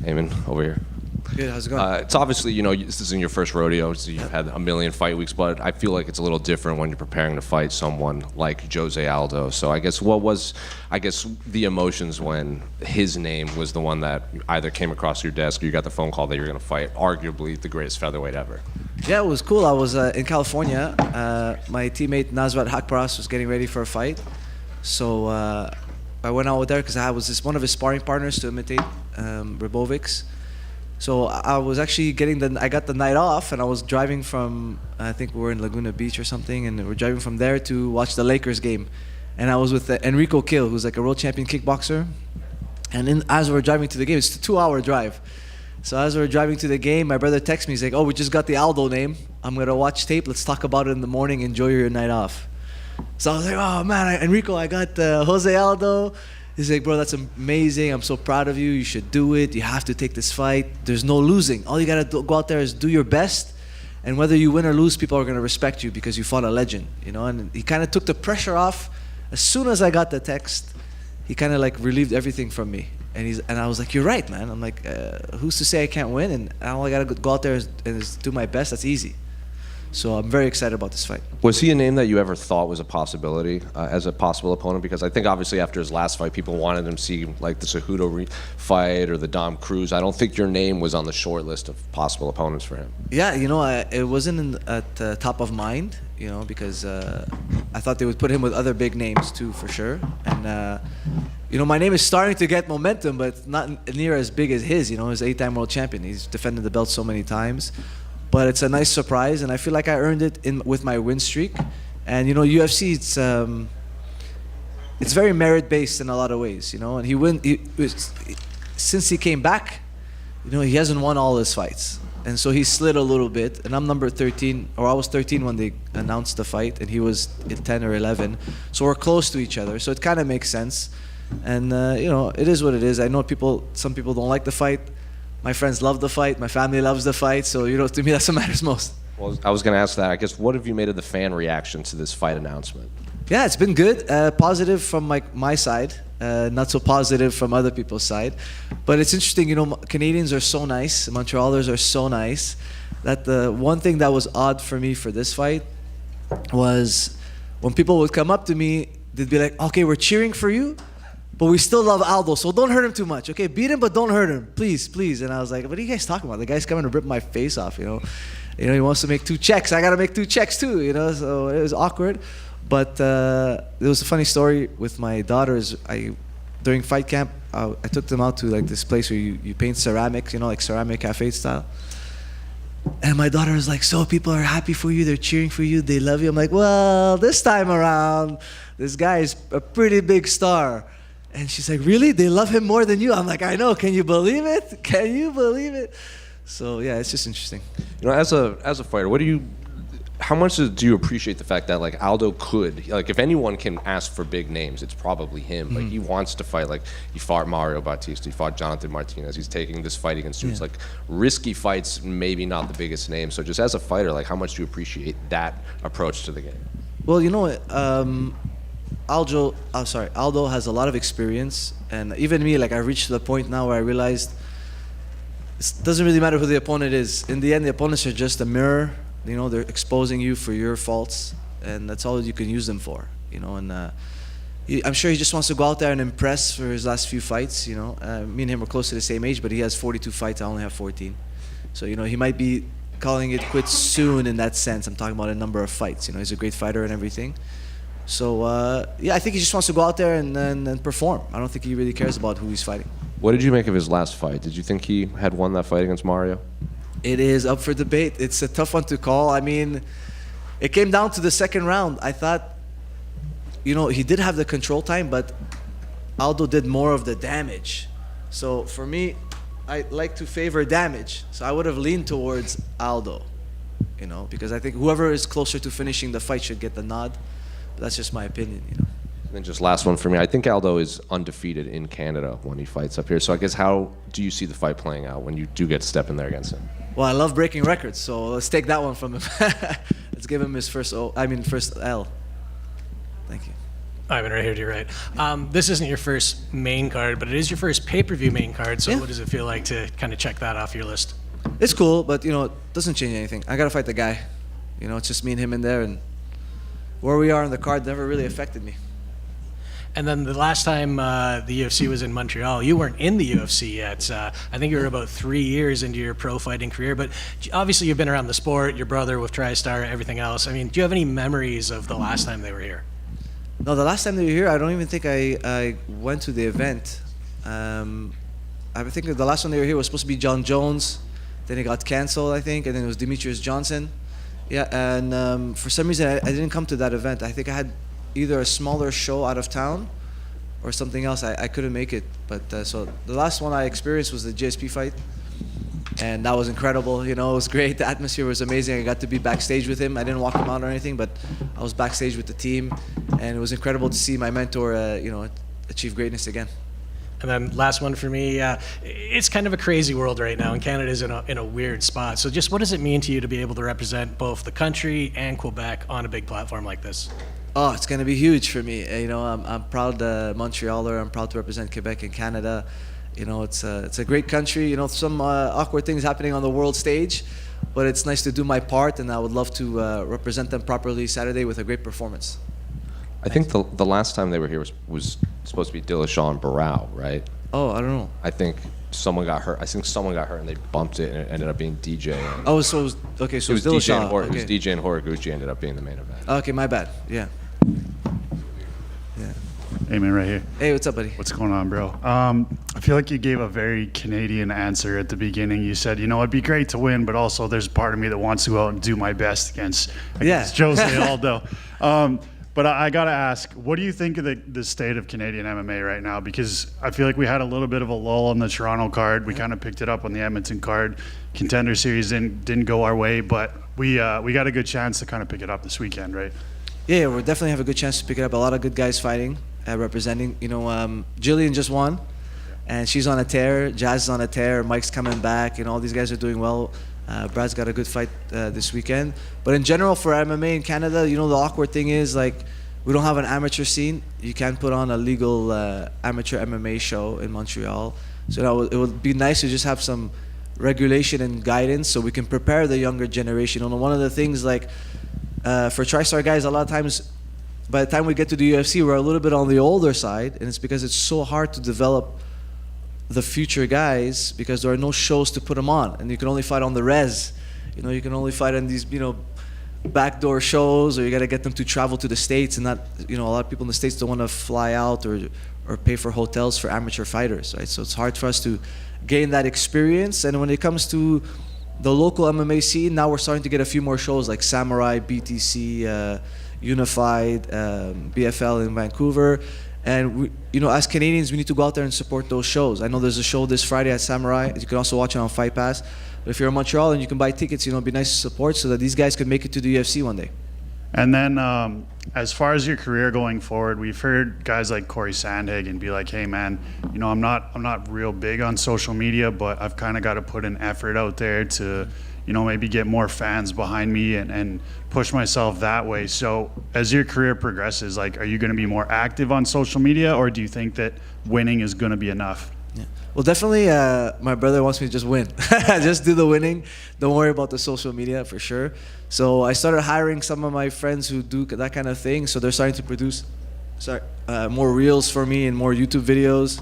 Aiemann, over here. Good, how's it going? It's obviously, you know, this isn't your first rodeo, so you've had a million fight weeks, but I feel like it's a little different when you're preparing to fight someone like Jose Aldo. So I guess what was, the emotions when his name was the one that either came across your desk or you got the phone call that you're going to fight arguably the greatest featherweight ever? Yeah, it was cool. I was in California. My teammate Nasrat Hakparas was getting ready for a fight. So I went out there because I was one of his sparring partners to imitate Rebovic's. So I was actually I got the night off, and I was driving from, I think we were in Laguna Beach or something, and we're driving from there to watch the Lakers game. And I was with Enrico Kill, who's like a world champion kickboxer. And as we're driving to the game, it's a 2-hour drive. So as we're driving to the game, my brother texts me, he's like, oh, we just got the Aldo name. I'm gonna watch tape, let's talk about it in the morning, enjoy your night off. So I was like, oh man, Enrico, I got Jose Aldo. He's like, bro, that's amazing. I'm so proud of you. You should do it. You have to take this fight. There's no losing. All you got to go out there is do your best. And whether you win or lose, people are going to respect you because you fought a legend, you know? And he kind of took the pressure off. As soon as I got the text, he kind of like relieved everything from me. And I was like, you're right, man. I'm like, who's to say I can't win? And all I got to go out there is do my best. That's easy. So I'm very excited about this fight. Was he a name that you ever thought was a possibility as a possible opponent? Because I think obviously after his last fight, people wanted him to see like the Cejudo fight or the Dom Cruz. I don't think your name was on the short list of possible opponents for him. Yeah, you know, it wasn't at the top of mind, you know, because I thought they would put him with other big names too, for sure. And, you know, my name is starting to get momentum, but not near as big as his, you know, he's 8-time world champion. He's defended the belt so many times. But it's a nice surprise, and I feel like I earned it with my win streak. And you know, UFC, it's very merit-based in a lot of ways, you know. And since he came back, you know, he hasn't won all his fights, and so he slid a little bit. And I'm number 13, or I was 13 when they announced the fight, and he was at 10 or 11. So we're close to each other. So it kind of makes sense. And you know, it is what it is. I know some people don't like the fight. My friends love the fight. My family loves the fight. So, you know, to me, that's what matters most. Well, I was going to ask that. I guess, what have you made of the fan reaction to this fight announcement? Yeah, it's been good. Positive from my side. Not so positive from other people's side. But it's interesting, you know, Canadians are so nice. Montrealers are so nice. That the one thing that was odd for me for this fight was when people would come up to me, they'd be like, okay, we're cheering for you, but we still love Aldo, so don't hurt him too much, okay? Beat him, but don't hurt him, please, please. And I was like, what are you guys talking about? The guy's coming to rip my face off, you know? You know, he wants to make 2 checks. I gotta make 2 checks too, you know? So it was awkward. But there was a funny story with my daughters. During fight camp, I took them out to like this place where you paint ceramics, you know, like ceramic cafe style. And my daughter was like, so people are happy for you, they're cheering for you, they love you. I'm like, well, this time around, this guy is a pretty big star. And she's like, really? They love him more than you? I'm like, I know. Can you believe it? Can you believe it? So yeah, it's just interesting. You know, as a fighter, how much do you appreciate the fact that like Aldo could, like if anyone can ask for big names, it's probably him. Like he wants to fight. Like he fought Mario Bautista, he fought Jonathan Martinez. He's taking this fight against dudes like risky fights, maybe not the biggest name. So just as a fighter, like how much do you appreciate that approach to the game? Well, you know, Aldo has a lot of experience, and even me, like I reached the point now where I realized it doesn't really matter who the opponent is. In the end, the opponents are just a mirror. You know, they're exposing you for your faults, and that's all you can use them for. You know, and I'm sure he just wants to go out there and impress for his last few fights. You know, me and him are close to the same age, but he has 42 fights. I only have 14. So you know, he might be calling it quits soon in that sense. I'm talking about a number of fights. You know, he's a great fighter and everything. So yeah, I think he just wants to go out there and perform. I don't think he really cares about who he's fighting. What did you make of his last fight? Did you think he had won that fight against Mario? It is up for debate. It's a tough one to call. I mean, it came down to the second round. I thought, you know, he did have the control time, but Aldo did more of the damage. So for me, I like to favor damage. So I would have leaned towards Aldo, you know, because I think whoever is closer to finishing the fight should get the nod. But that's just my opinion, you know. And then just last one for me. I think Aldo is undefeated in Canada when he fights up here. So I guess how do you see the fight playing out when you do get to step in there against him? Well, I love breaking records, so let's take that one from him. Let's give him his first L. Thank you. I'm right here to your right. This isn't your first main card, but it is your first pay-per-view main card. So what does it feel like to kind of check that off your list? It's cool, but you know, it doesn't change anything. I gotta fight the guy. You know, it's just me and him in there, and where we are on the card never really affected me. And then the last time the UFC was in Montreal, you weren't in the UFC yet. I think you were about 3 years into your pro fighting career, but obviously you've been around the sport, your brother with TriStar, everything else. I mean, do you have any memories of the last time they were here? No, the last time they were here, I don't even think I went to the event. I think the last one they were here was supposed to be John Jones, then it got canceled, I think, and then it was Demetrius Johnson. Yeah, and for some reason I didn't come to that event. I think I had either a smaller show out of town or something else. I couldn't make it. But so the last one I experienced was the GSP fight, and that was incredible. You know, it was great. The atmosphere was amazing. I got to be backstage with him. I didn't walk him out or anything, but I was backstage with the team, and it was incredible to see my mentor, you know, achieve greatness again. And then last one for me, it's kind of a crazy world right now, and Canada's in a weird spot. So just what does it mean to you to be able to represent both the country and Quebec on a big platform like this? Oh, it's going to be huge for me. You know, I'm proud Montrealer. I'm proud to represent Quebec and Canada. You know, it's a great country. You know, some awkward things happening on the world stage, but it's nice to do my part, and I would love to represent them properly Saturday with a great performance. I think the last time they were here was supposed to be Dillashaw and Barao, right? Oh, I don't know. I think someone got hurt. And they bumped it, and it ended up being DJ. Oh, so it was, okay, so it was Dillashaw. It was DJ and Horiguchi ended up being the main event. Okay, my bad. Yeah. Hey man, right here. Hey, what's up, buddy? What's going on, bro? I feel like you gave a very Canadian answer at the beginning. You said, you know, it'd be great to win, but also there's a part of me that wants to go out and do my best against Jose Aldo. But I got to ask, what do you think of the state of Canadian MMA right now? Because I feel like we had a little bit of a lull on the Toronto card. We kind of picked it up on the Edmonton card. Contender Series didn't go our way, but we got a good chance to kind of pick it up this weekend, right? Yeah, we definitely have a good chance to pick it up. A lot of good guys fighting, representing. You know, Jillian just won, and she's on a tear. Jazz is on a tear. Mike's coming back. You know, all these guys are doing well. Brad's got a good fight this weekend. But in general, for MMA in Canada, you know, the awkward thing is, like, we don't have an amateur scene. You can't put on a legal amateur MMA show in Montreal. So you know, it would be nice to just have some regulation and guidance so we can prepare the younger generation. You know, one of the things, like, for TriStar guys, a lot of times, by the time we get to the UFC, we're a little bit on the older side, and it's because it's so hard to develop the future guys because there are no shows to put them on, and you can only fight on the res. You know, you can only fight on these, you know, backdoor shows, or you got to get them to travel to the States, and not, you know, a lot of people in the States don't want to fly out or pay for hotels for amateur fighters, right? So it's hard for us to gain that experience. And when it comes to the local MMA scene, now we're starting to get a few more shows like Samurai, BTC, Unified, BFL in Vancouver. And we, you know, as Canadians, we need to go out there and support those shows. I know there's a show this Friday at Samurai. You can also watch it on Fight Pass. But if you're in Montreal and you can buy tickets, you know, it'd be nice to support so that these guys can make it to the UFC one day. And then as far as your career going forward, we've heard guys like Corey Sandhagen be like, hey man, you know, I'm not real big on social media, but I've kind of got to put an effort out there to, you know, maybe get more fans behind me and push myself that way. So as your career progresses, like, are you going to be more active on social media, or do you think that winning is going to be enough? Yeah. Well, definitely, my brother wants me to just win. Just do the winning. Don't worry about the social media, for sure. So I started hiring some of my friends who do that kind of thing. So they're starting to produce more reels for me and more YouTube videos.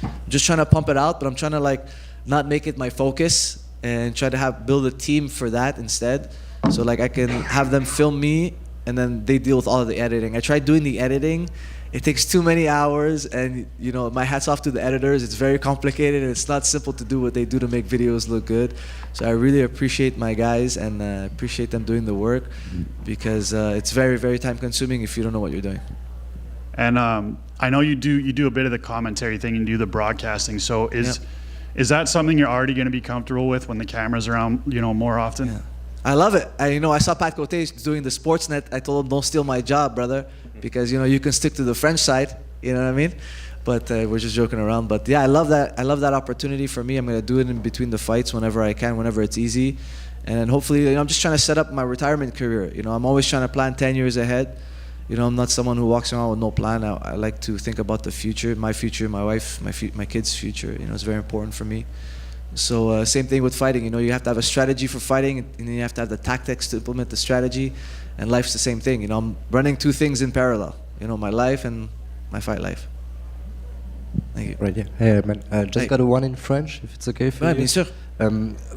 I'm just trying to pump it out, but I'm trying to, like, not make it my focus and try to build a team for that instead. So, like, I can have them film me and then they deal with all of the editing. I tried doing the editing. It takes too many hours, and, you know, my hat's off to the editors. It's very complicated, and it's not simple to do what they do to make videos look good. So I really appreciate my guys and appreciate them doing the work, because it's very, very time consuming if you don't know what you're doing. And I know you do a bit of the commentary thing and do the broadcasting. So is that something you're already going to be comfortable with when the camera's around, you know, more often? Yeah. I love it. I saw Pat Cote doing the Sportsnet. I told him, don't steal my job, brother, because, you know, you can stick to the French side, you know what I mean? but we're just joking around. But yeah, I love that opportunity. For me, I'm gonna do it in between the fights whenever I can, whenever it's easy, and hopefully, I'm just trying to set up my retirement career. I'm always trying to plan 10 years ahead. I'm not someone who walks around with no plan. I like to think about the future, my wife, my kids' future. It's very important for me. So same thing with fighting. You have to have a strategy for fighting, and then you have to have the tactics to implement the strategy. And life's the same thing. I'm running two things in parallel. My life and my fight life. Thank you. Right, yeah. Hey, man, just got one in French, if it's okay for Ouais, you. bien sûr.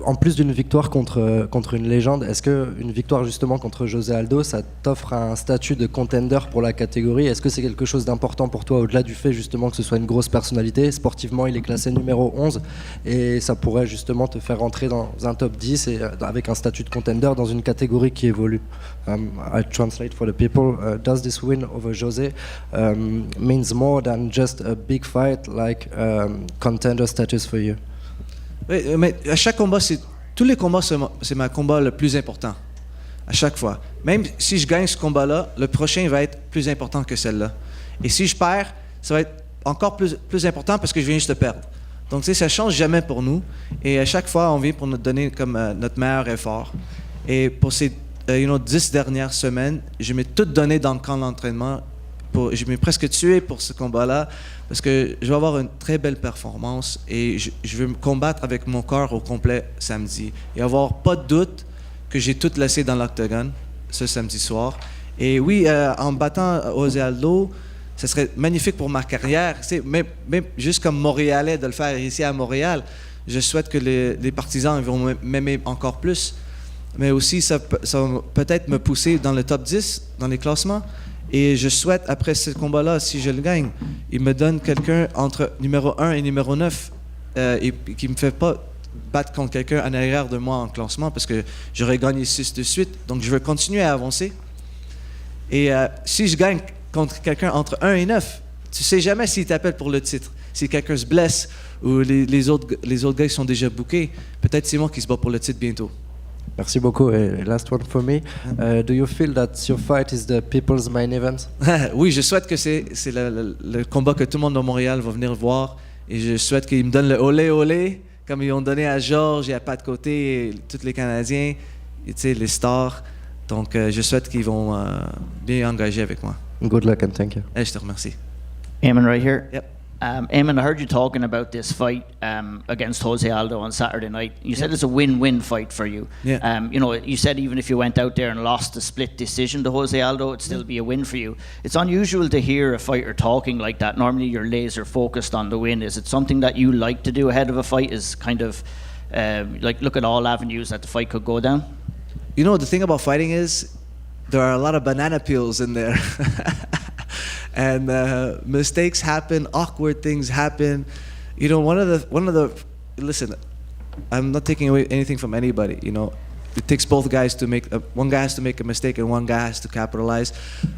En plus d'une victoire contre une légende, est-ce qu'une victoire justement contre José Aldo, ça t'offre un statut de contender pour la catégorie? Est-ce que c'est quelque chose d'important pour toi, au-delà du fait justement que ce soit une grosse personnalité? Sportivement, il est classé numéro 11 et ça pourrait justement te faire rentrer dans un top 10 et avec un statut de contender dans une catégorie qui évolue. I translate for the people. Does this win over José means more than just a big fight, like contender status for you? Oui, mais à chaque combat, tous les combats, c'est ma combat le plus important. À chaque fois. Même si je gagne ce combat-là, le prochain va être plus important que celle-là. Et si je perds, ça va être encore plus important parce que je viens juste de perdre. Donc, ça ne change jamais pour nous. Et à chaque fois, on vient pour nous donner comme notre meilleur effort. Et pour ces 10 dernières semaines, je m'ai tout donné dans le camp d'entraînement. Je m'ai presque tué pour ce combat-là parce que je vais avoir une très belle performance et je veux me combattre avec mon corps au complet samedi et avoir pas de doute que j'ai tout laissé dans l'octogone ce samedi soir. Et oui, en battant José Aldo, ce serait magnifique pour ma carrière. Même juste comme Montréalais, de le faire ici à Montréal, je souhaite que les partisans vont m'aimer encore plus. Mais aussi, ça va peut-être me pousser dans le top 10, dans les classements. Et je souhaite, après ce combat-là, si je le gagne, il me donne quelqu'un entre numéro 1 et numéro 9 et qui ne me fait pas battre contre quelqu'un en arrière de moi en classement parce que j'aurais gagné 6 de suite. Donc, je veux continuer à avancer. Et si je gagne contre quelqu'un entre 1 et 9, tu ne sais jamais s'il t'appelle pour le titre. Si quelqu'un se blesse ou les autres gars qui sont déjà bookés, peut-être c'est moi qui se bat pour le titre bientôt. Merci beaucoup. Et last one for me. Do you feel that your fight is the people's main event? Oui, je souhaite que c'est le combat que tout le monde de Montréal va venir voir. Et je souhaite qu'ils me donnent le olé olé, comme ils ont donné à Georges et à Pat Côté, et tous les Canadiens, et les stars. Donc, je souhaite qu'ils vont bien engager avec moi. Good luck and thank you. Je te remercie. Aiemann, right here. Yep. Aiemann, I heard you talking about this fight against Jose Aldo on Saturday night. You said it's a win-win fight for you. Yeah. You said even if you went out there and lost a split decision to Jose Aldo, it'd still be a win for you. It's unusual to hear a fighter talking like that. Normally you're laser focused on the win. Is it something that you like to do ahead of a fight, is kind of like look at all avenues that the fight could go down? The thing about fighting is there are a lot of banana peels in there. And mistakes happen, awkward things happen. One of the listen, I'm not taking away anything from anybody. It takes both guys to make one guy has to make a mistake and one guy has to capitalize.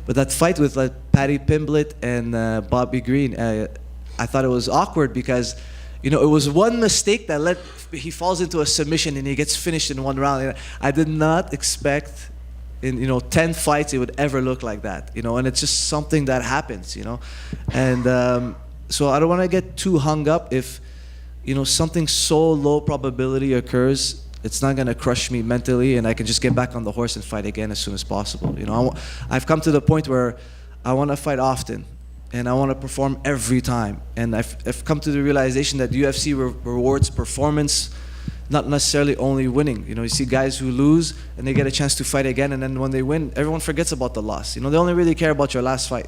But that fight with Paddy Pimblett and Bobby Green, I thought it was awkward because it was one mistake that he falls into a submission and he gets finished in one round. I did not expect in 10 fights it would ever look like that, and it's just something that happens, and so I don't want to get too hung up if something so low probability occurs. It's not going to crush me mentally and I can just get back on the horse and fight again as soon as possible. I've come to the point where I want to fight often and I want to perform every time, and I've come to the realization that UFC rewards performance, not necessarily only winning. You see guys who lose and they get a chance to fight again, and then when they win, everyone forgets about the loss. They only really care about your last fight.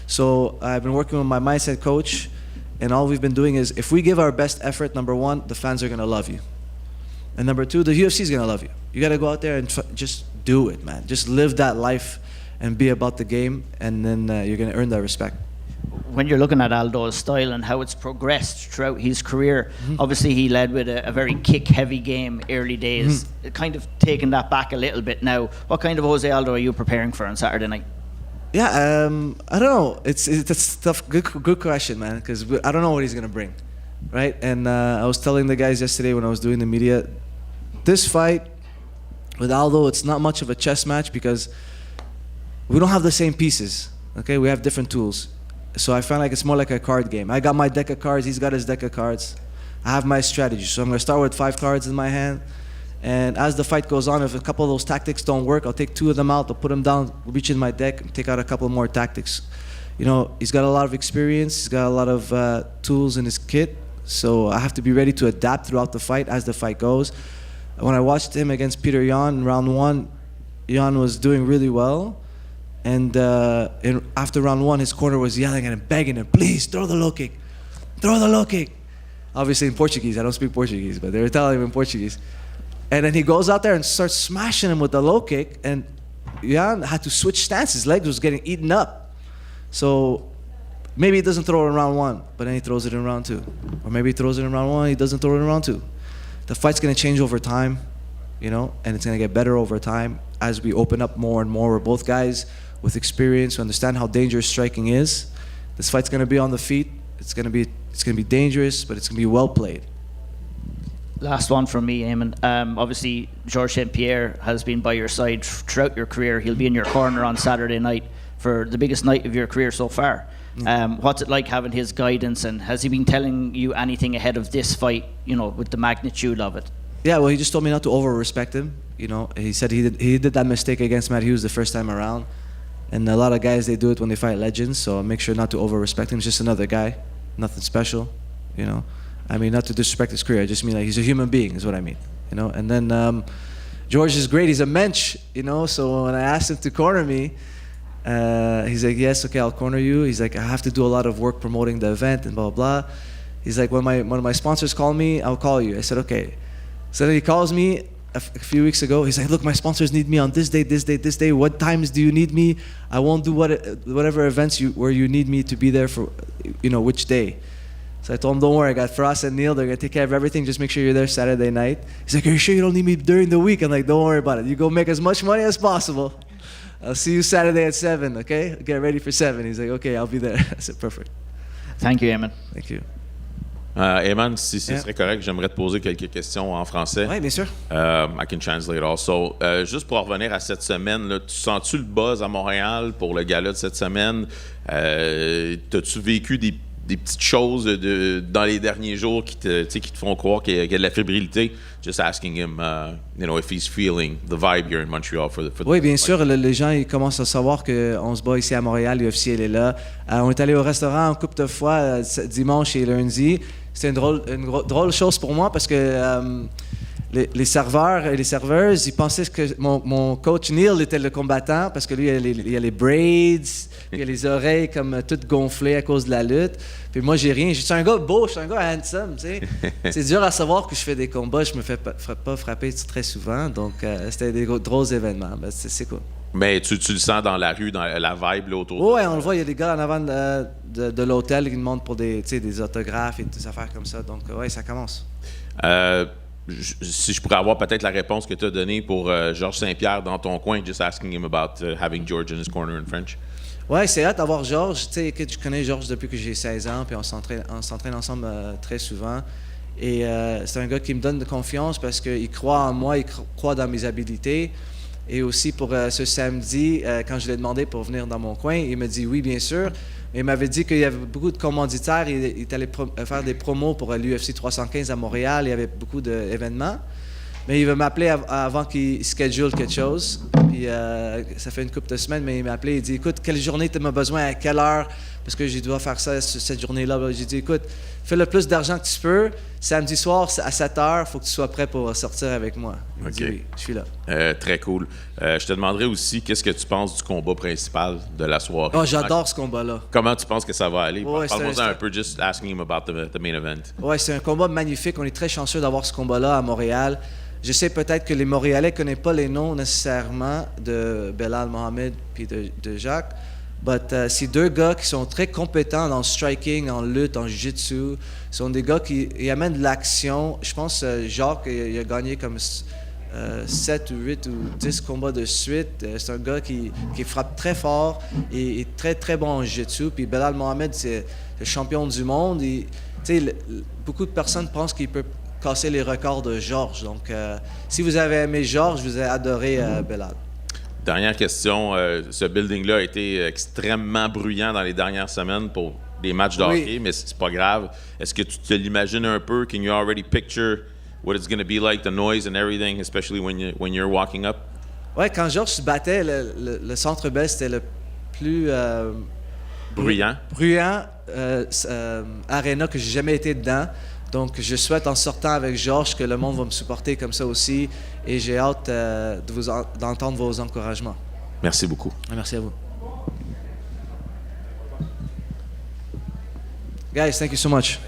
So I've been working with my mindset coach, and all we've been doing is if we give our best effort, number one, the fans are going to love you. And number two, the UFC is going to love you. You got to go out there and just do it, man. Just live that life and be about the game, and then you're going to earn that respect. When you're looking at Aldo's style and how it's progressed throughout his career, obviously he led with a very kick-heavy game early days. Kind of taking that back a little bit now. What kind of Jose Aldo are you preparing for on Saturday night? Yeah, I don't know. It's a tough, good question, man. Because I don't know what he's gonna bring, right? And I was telling the guys yesterday when I was doing the media, this fight with Aldo, it's not much of a chess match because we don't have the same pieces. Okay, we have different tools. So I find like it's more like a card game. I got my deck of cards, he's got his deck of cards. I have my strategy. So I'm going to start with 5 cards in my hand. And as the fight goes on, if a couple of those tactics don't work, I'll take 2 of them out, I'll put them down, reach in my deck, and take out a couple more tactics. You know, he's got a lot of experience, he's got a lot of tools in his kit, so I have to be ready to adapt throughout the fight as the fight goes. When I watched him against Peter Yan in round 1, Yan was doing really well. And after round 1, his corner was yelling at him, begging him, please, throw the low kick. Throw the low kick. Obviously in Portuguese, I don't speak Portuguese, but they were telling him in Portuguese. And then he goes out there and starts smashing him with the low kick, and Jan had to switch stance. His legs was getting eaten up. So maybe he doesn't throw it in round 1, but then he throws it in round 2. Or maybe he throws it in round 1, he doesn't throw it in round 2. The fight's gonna change over time, you know, and it's gonna get better over time as we open up more and more. We're both guys with experience who understand how dangerous striking is. This fight's gonna be on the feet. It's gonna be dangerous, but it's gonna be well played. Last one from me, Aiemann. Obviously, Georges St. Pierre has been by your side throughout your career. He'll be in your corner on Saturday night for the biggest night of your career so far. What's it like having his guidance, and has he been telling you anything ahead of this fight, you know, with the magnitude of it? Yeah, well, he just told me not to over-respect him. You know, he said he did that mistake against Matt Hughes the first time around. And a lot of guys, they do it when they fight legends, so make sure not to over-respect him. He's just another guy, nothing special, you know. I mean, not to disrespect his career, I just mean like he's a human being is what I mean, you know. And then George is great, he's a mensch, you know, so when I asked him to corner me, he's like, yes, okay, I'll corner you. He's like, I have to do a lot of work promoting the event and blah, blah, blah. He's like, when one of my sponsors call me, I'll call you. I said, okay. So then he calls me a few weeks ago. He's like, look, my sponsors need me on this day, this day, this day. What times do you need me? I won't do whatever events where you need me to be there for, you know, which day. So I told him, don't worry, I got Frost and Neil. They're going to take care of everything. Just make sure you're there Saturday night. He's like, are you sure you don't need me during the week? I'm like, don't worry about it. You go make as much money as possible. I'll see you Saturday at 7, okay? Get ready for 7. He's like, okay, I'll be there. I said, perfect. Thank you, Aiemann. Thank you. Aiemann, si ce serait correct, j'aimerais te poser quelques questions en français. Oui, bien sûr. I can translate also. Juste pour revenir à cette semaine, là, tu sens-tu le buzz à Montréal pour le gala de cette semaine? T'as-tu vécu des petites choses dans les derniers jours qui te font croire qu'il y a de la fébrilité? Just asking him, you know, if he's feeling the vibe here in Montreal for the Oui, bien sûr, les gens ils commencent à savoir qu'on se bat ici à Montréal, l'UFC elle est là. On est allé au restaurant un couple de fois dimanche et lundi. C'était une drôle chose pour moi parce que les serveurs et les serveuses, ils pensaient que mon coach Neil était le combattant parce que lui, il y a les braids, il y a les oreilles comme toutes gonflées à cause de la lutte. Puis moi, j'ai rien. Je suis un gars beau, je suis un gars handsome, tu sais. C'est dur à savoir que je fais des combats, je me fais pas frapper très souvent. Donc, c'était des drôles événements. Ben, c'est cool. Mais tu le sens dans la rue, dans la vibe là, autour. Oui, on le voit, il y a des gars en avant de l'hôtel qui demandent pour des autographes et des affaires comme ça. Donc, oui, ça commence. Si je pourrais avoir peut-être la réponse que tu as donnée pour Georges Saint-Pierre dans ton coin, just asking him about having George in his corner in French. Ouais, c'est hâte d'avoir Georges. Tu sais, que je connais Georges depuis que j'ai 16 ans, puis on s'entraîne ensemble très souvent. Et c'est un gars qui me donne de confiance parce qu'il croit en moi, il croit dans mes habilités. Et aussi pour ce samedi, quand je l'ai demandé pour venir dans mon coin, il me dit oui, bien sûr. Mais il m'avait dit qu'il y avait beaucoup de commanditaires. Il allait faire des promos pour l'UFC 315 à Montréal. Il y avait beaucoup d'événements. Mais il veut m'appeler avant qu'il schedule quelque chose. Puis ça fait une couple de semaines, mais il m'a appelé. Il dit, écoute, quelle journée tu as besoin, à quelle heure? Parce que je dois faire ça cette journée-là. J'ai dit, écoute, fais le plus d'argent que tu peux. Samedi soir, à 7 heures, il faut que tu sois prêt pour sortir avec moi. Il dit, oui, je suis là. Très cool. Je te demanderai aussi, qu'est-ce que tu penses du combat principal de la soirée? Oh, j'adore ce combat-là. Comment tu penses que ça va aller? Ouais, Parle-moi un peu, just asking him about the main event. Oui, c'est un combat magnifique. On est très chanceux d'avoir ce combat-là à Montréal. Je sais peut-être que les Montréalais ne connaissent pas les noms nécessairement de Belal Muhammad et de Jacques, mais c'est deux gars qui sont très compétents dans le striking, en lutte, en jiu-jitsu. Ce sont des gars qui amènent de l'action. Je pense que Jacques il a gagné comme 7 ou 8 ou 10 combats de suite. C'est un gars qui frappe très fort et est très, très bon en jiu-jitsu. Puis Belal Muhammad, c'est le champion du monde. Beaucoup de personnes pensent qu'il peut casser les records de Georges. Donc, si vous avez aimé Georges, vous avez adoré Belal. Dernière question. Ce building-là a été extrêmement bruyant dans les dernières semaines pour des matchs de hockey, mais c'est pas grave. Est-ce que tu te l'imagines un peu? Can you already picture what it's going to be like, the noise and everything, especially when you're walking up? Ouais, quand Georges se battait, le Centre Bell, c'était le plus Bruyant. Arena que j'ai jamais été dedans. Donc, je souhaite en sortant avec Georges que le monde va me supporter comme ça aussi. Et j'ai hâte d'entendre vos encouragements. Merci beaucoup. Merci à vous. Guys, thank you so much.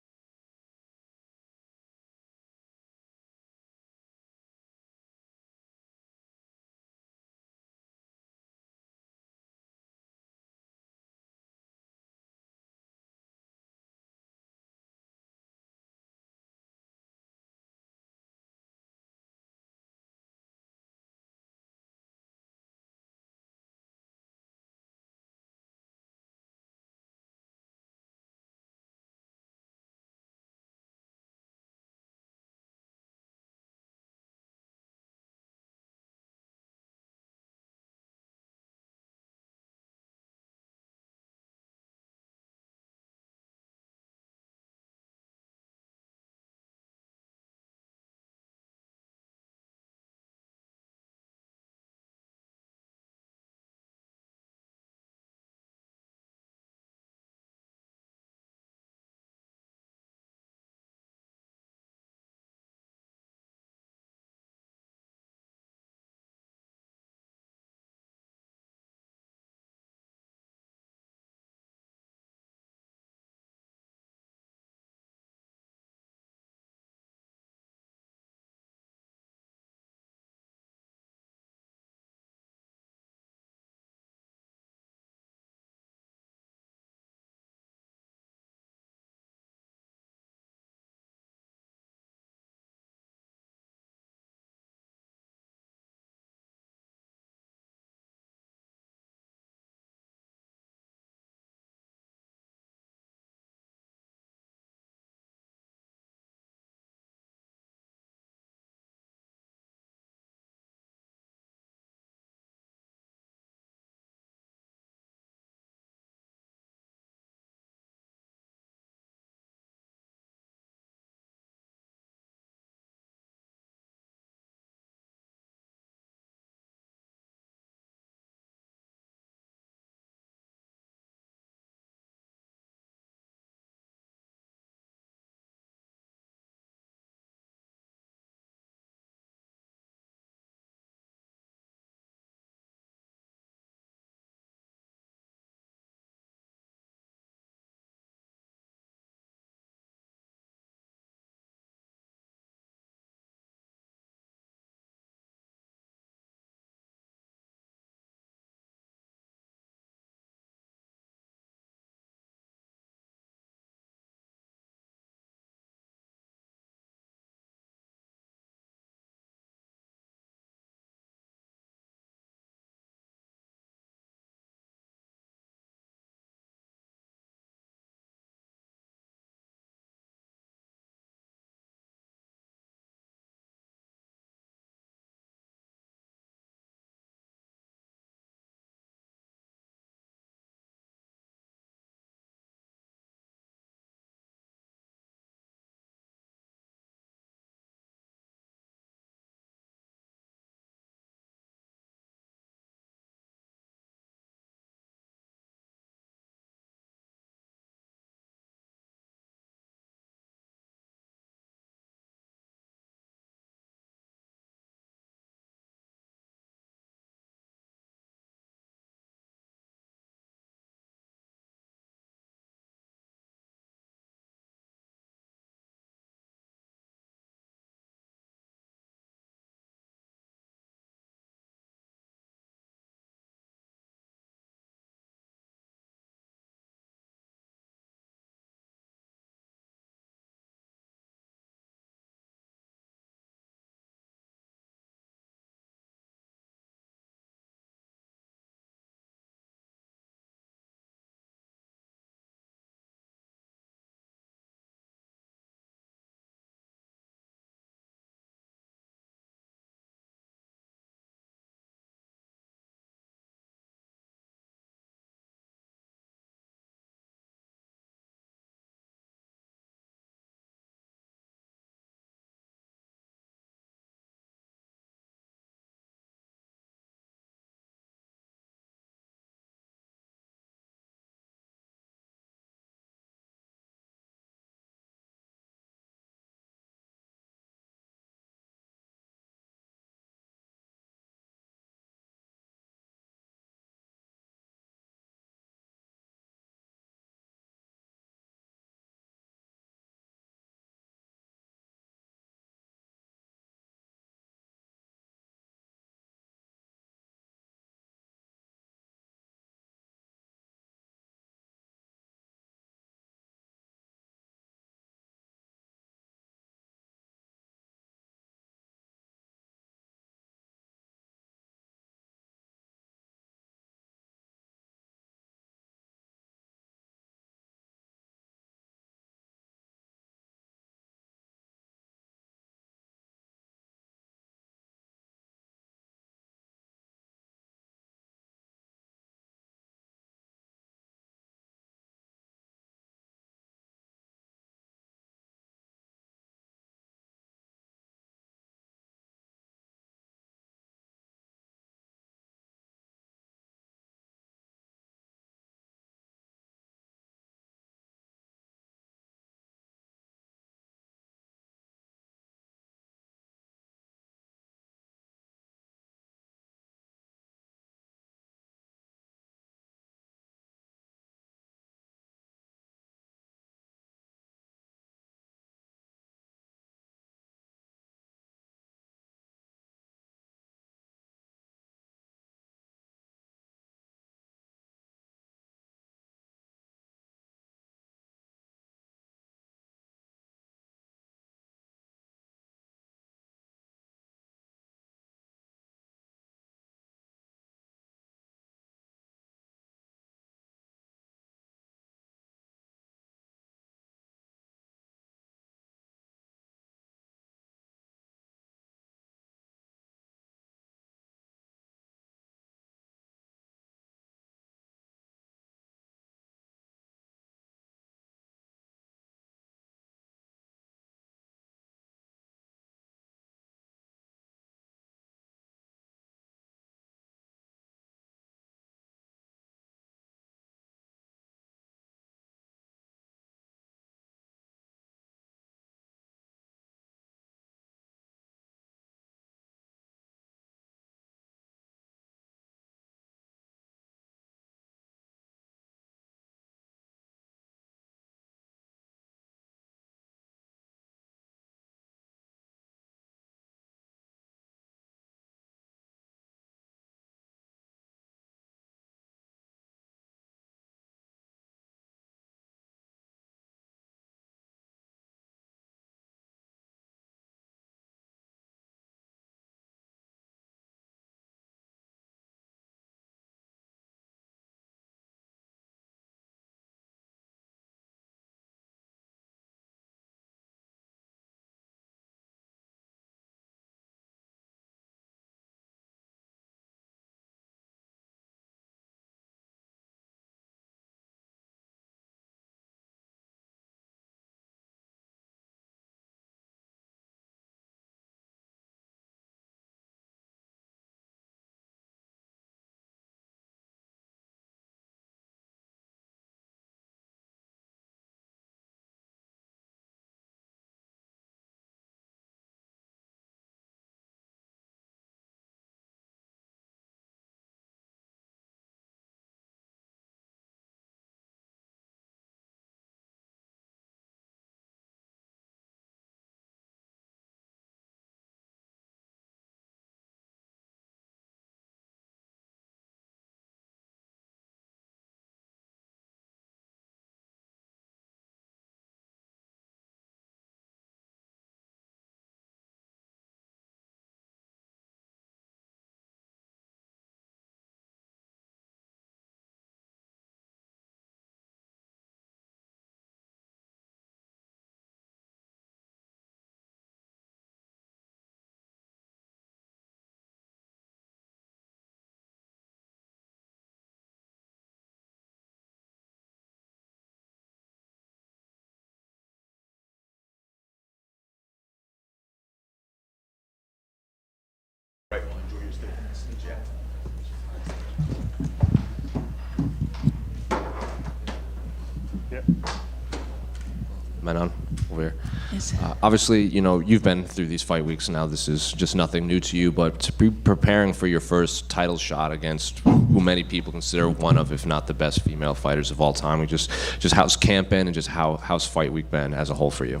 Manon, over here. Yes. Obviously, you know, you've been through these fight weeks now. This is just nothing new to you, but to be preparing for your first title shot against who many people consider one of, if not the best female fighters of all time, just how's camp been and just how's fight week been as a whole for you?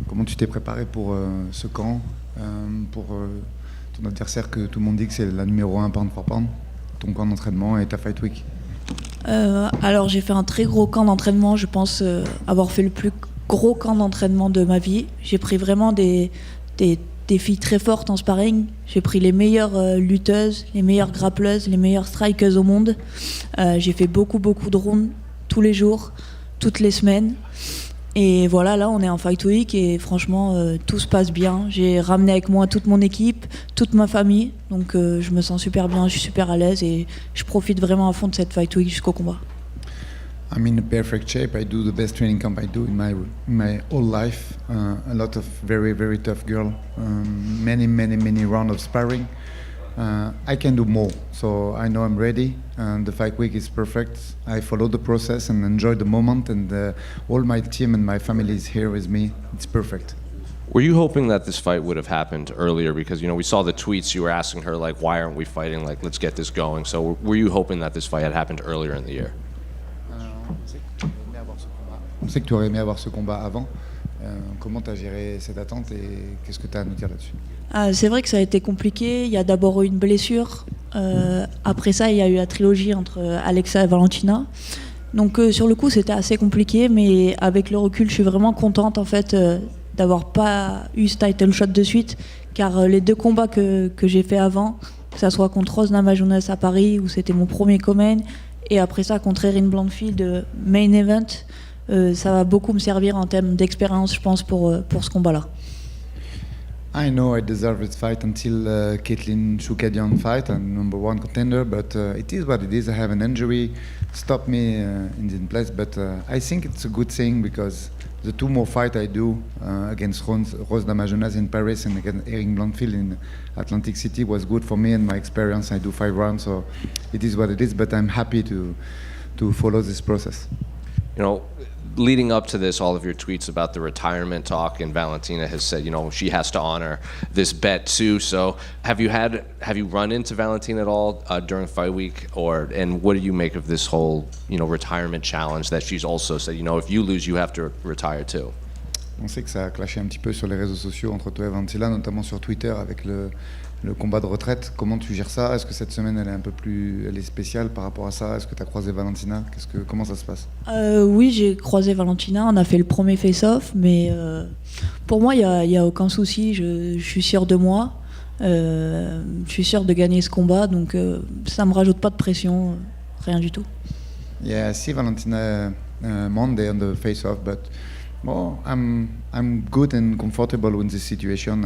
Comment tu t'es préparé pour ce camp, pour ton adversaire que tout le monde dit que c'est la numéro 1 pound for pound, ton camp d'entraînement et ta fight week? Alors j'ai fait un très gros camp d'entraînement, je pense avoir fait le plus gros camp d'entraînement de ma vie. J'ai pris vraiment des filles très fortes en sparring. J'ai pris les meilleures lutteuses, les meilleures grappleuses, les meilleures strikeuses au monde. J'ai fait beaucoup de rounds tous les jours, toutes les semaines. Et voilà, là on est en fight week et franchement tout se passe bien. J'ai ramené avec moi toute mon équipe, toute ma famille, donc je me sens super bien, je suis super à l'aise et je profite vraiment à fond de cette fight week jusqu'au combat. I'm in a perfect shape. I do the best training camp I do in my whole life. A lot of very tough girl. Many rounds of sparring. I can do more, so I know I'm ready. And the fight week is perfect. I follow the process and enjoy the moment, and all my team and my family is here with me. It's perfect. Were you hoping that this fight would have happened earlier? Because, you know, we saw the tweets, you were asking her, like, why aren't we fighting? Like, let's get this going. So were you hoping that this fight had happened earlier in the year? On sait que tu aurais aimé avoir ce combat avant. Comment tu as géré cette attente et qu'est-ce que tu as à nous dire là-dessus? C'est vrai que ça a été compliqué. Il y a d'abord eu une blessure. Après ça, il y a eu la trilogie entre Alexa et Valentina. Donc sur le coup, c'était assez compliqué, mais avec le recul, je suis vraiment contente en fait d'avoir pas eu ce title shot de suite, car les deux combats que j'ai fait avant, que ça soit contre Rose Namajunas à Paris, où c'était mon premier co-main, et après ça contre Erin Blanchfield, main event, ça va beaucoup me servir en termes d'expérience, je pense, pour ce combat-là. I know I deserve this fight until Caitlin Choukadian fight. I'm #1 contender, but it is what it is. I have an injury, stopped me in the place, but I think it's a good thing because the two more fights I do against Rose Namajunas in Paris and against Erin Blanchfield in Atlantic City was good for me and my experience. I do 5 rounds, so it is what it is, but I'm happy to follow this process. You know, leading up to this, all of your tweets about the retirement talk, and Valentina has said, you know, she has to honor this bet too. So, have you run into Valentina at all during fight week, and what do you make of this whole, you know, retirement challenge that she's also said, you know, if you lose, you have to retire too? On sait que ça a clashé un petit peu sur les réseaux sociaux entre toi et Valentina, notamment sur Twitter avec le combat de retraite. Comment tu gères ça? Est-ce que cette semaine elle est spéciale par rapport à ça? Est-ce que tu as croisé Valentina? Comment ça se passe? Oui, j'ai croisé Valentina, on a fait le premier face-off, mais pour moi, il y a aucun souci, je suis sûr de moi, je suis sûr de gagner ce combat, donc ça me rajoute pas de pression, rien du tout. Yeah, I see Valentina Monday on the face-off, but well, I'm good and comfortable with this situation.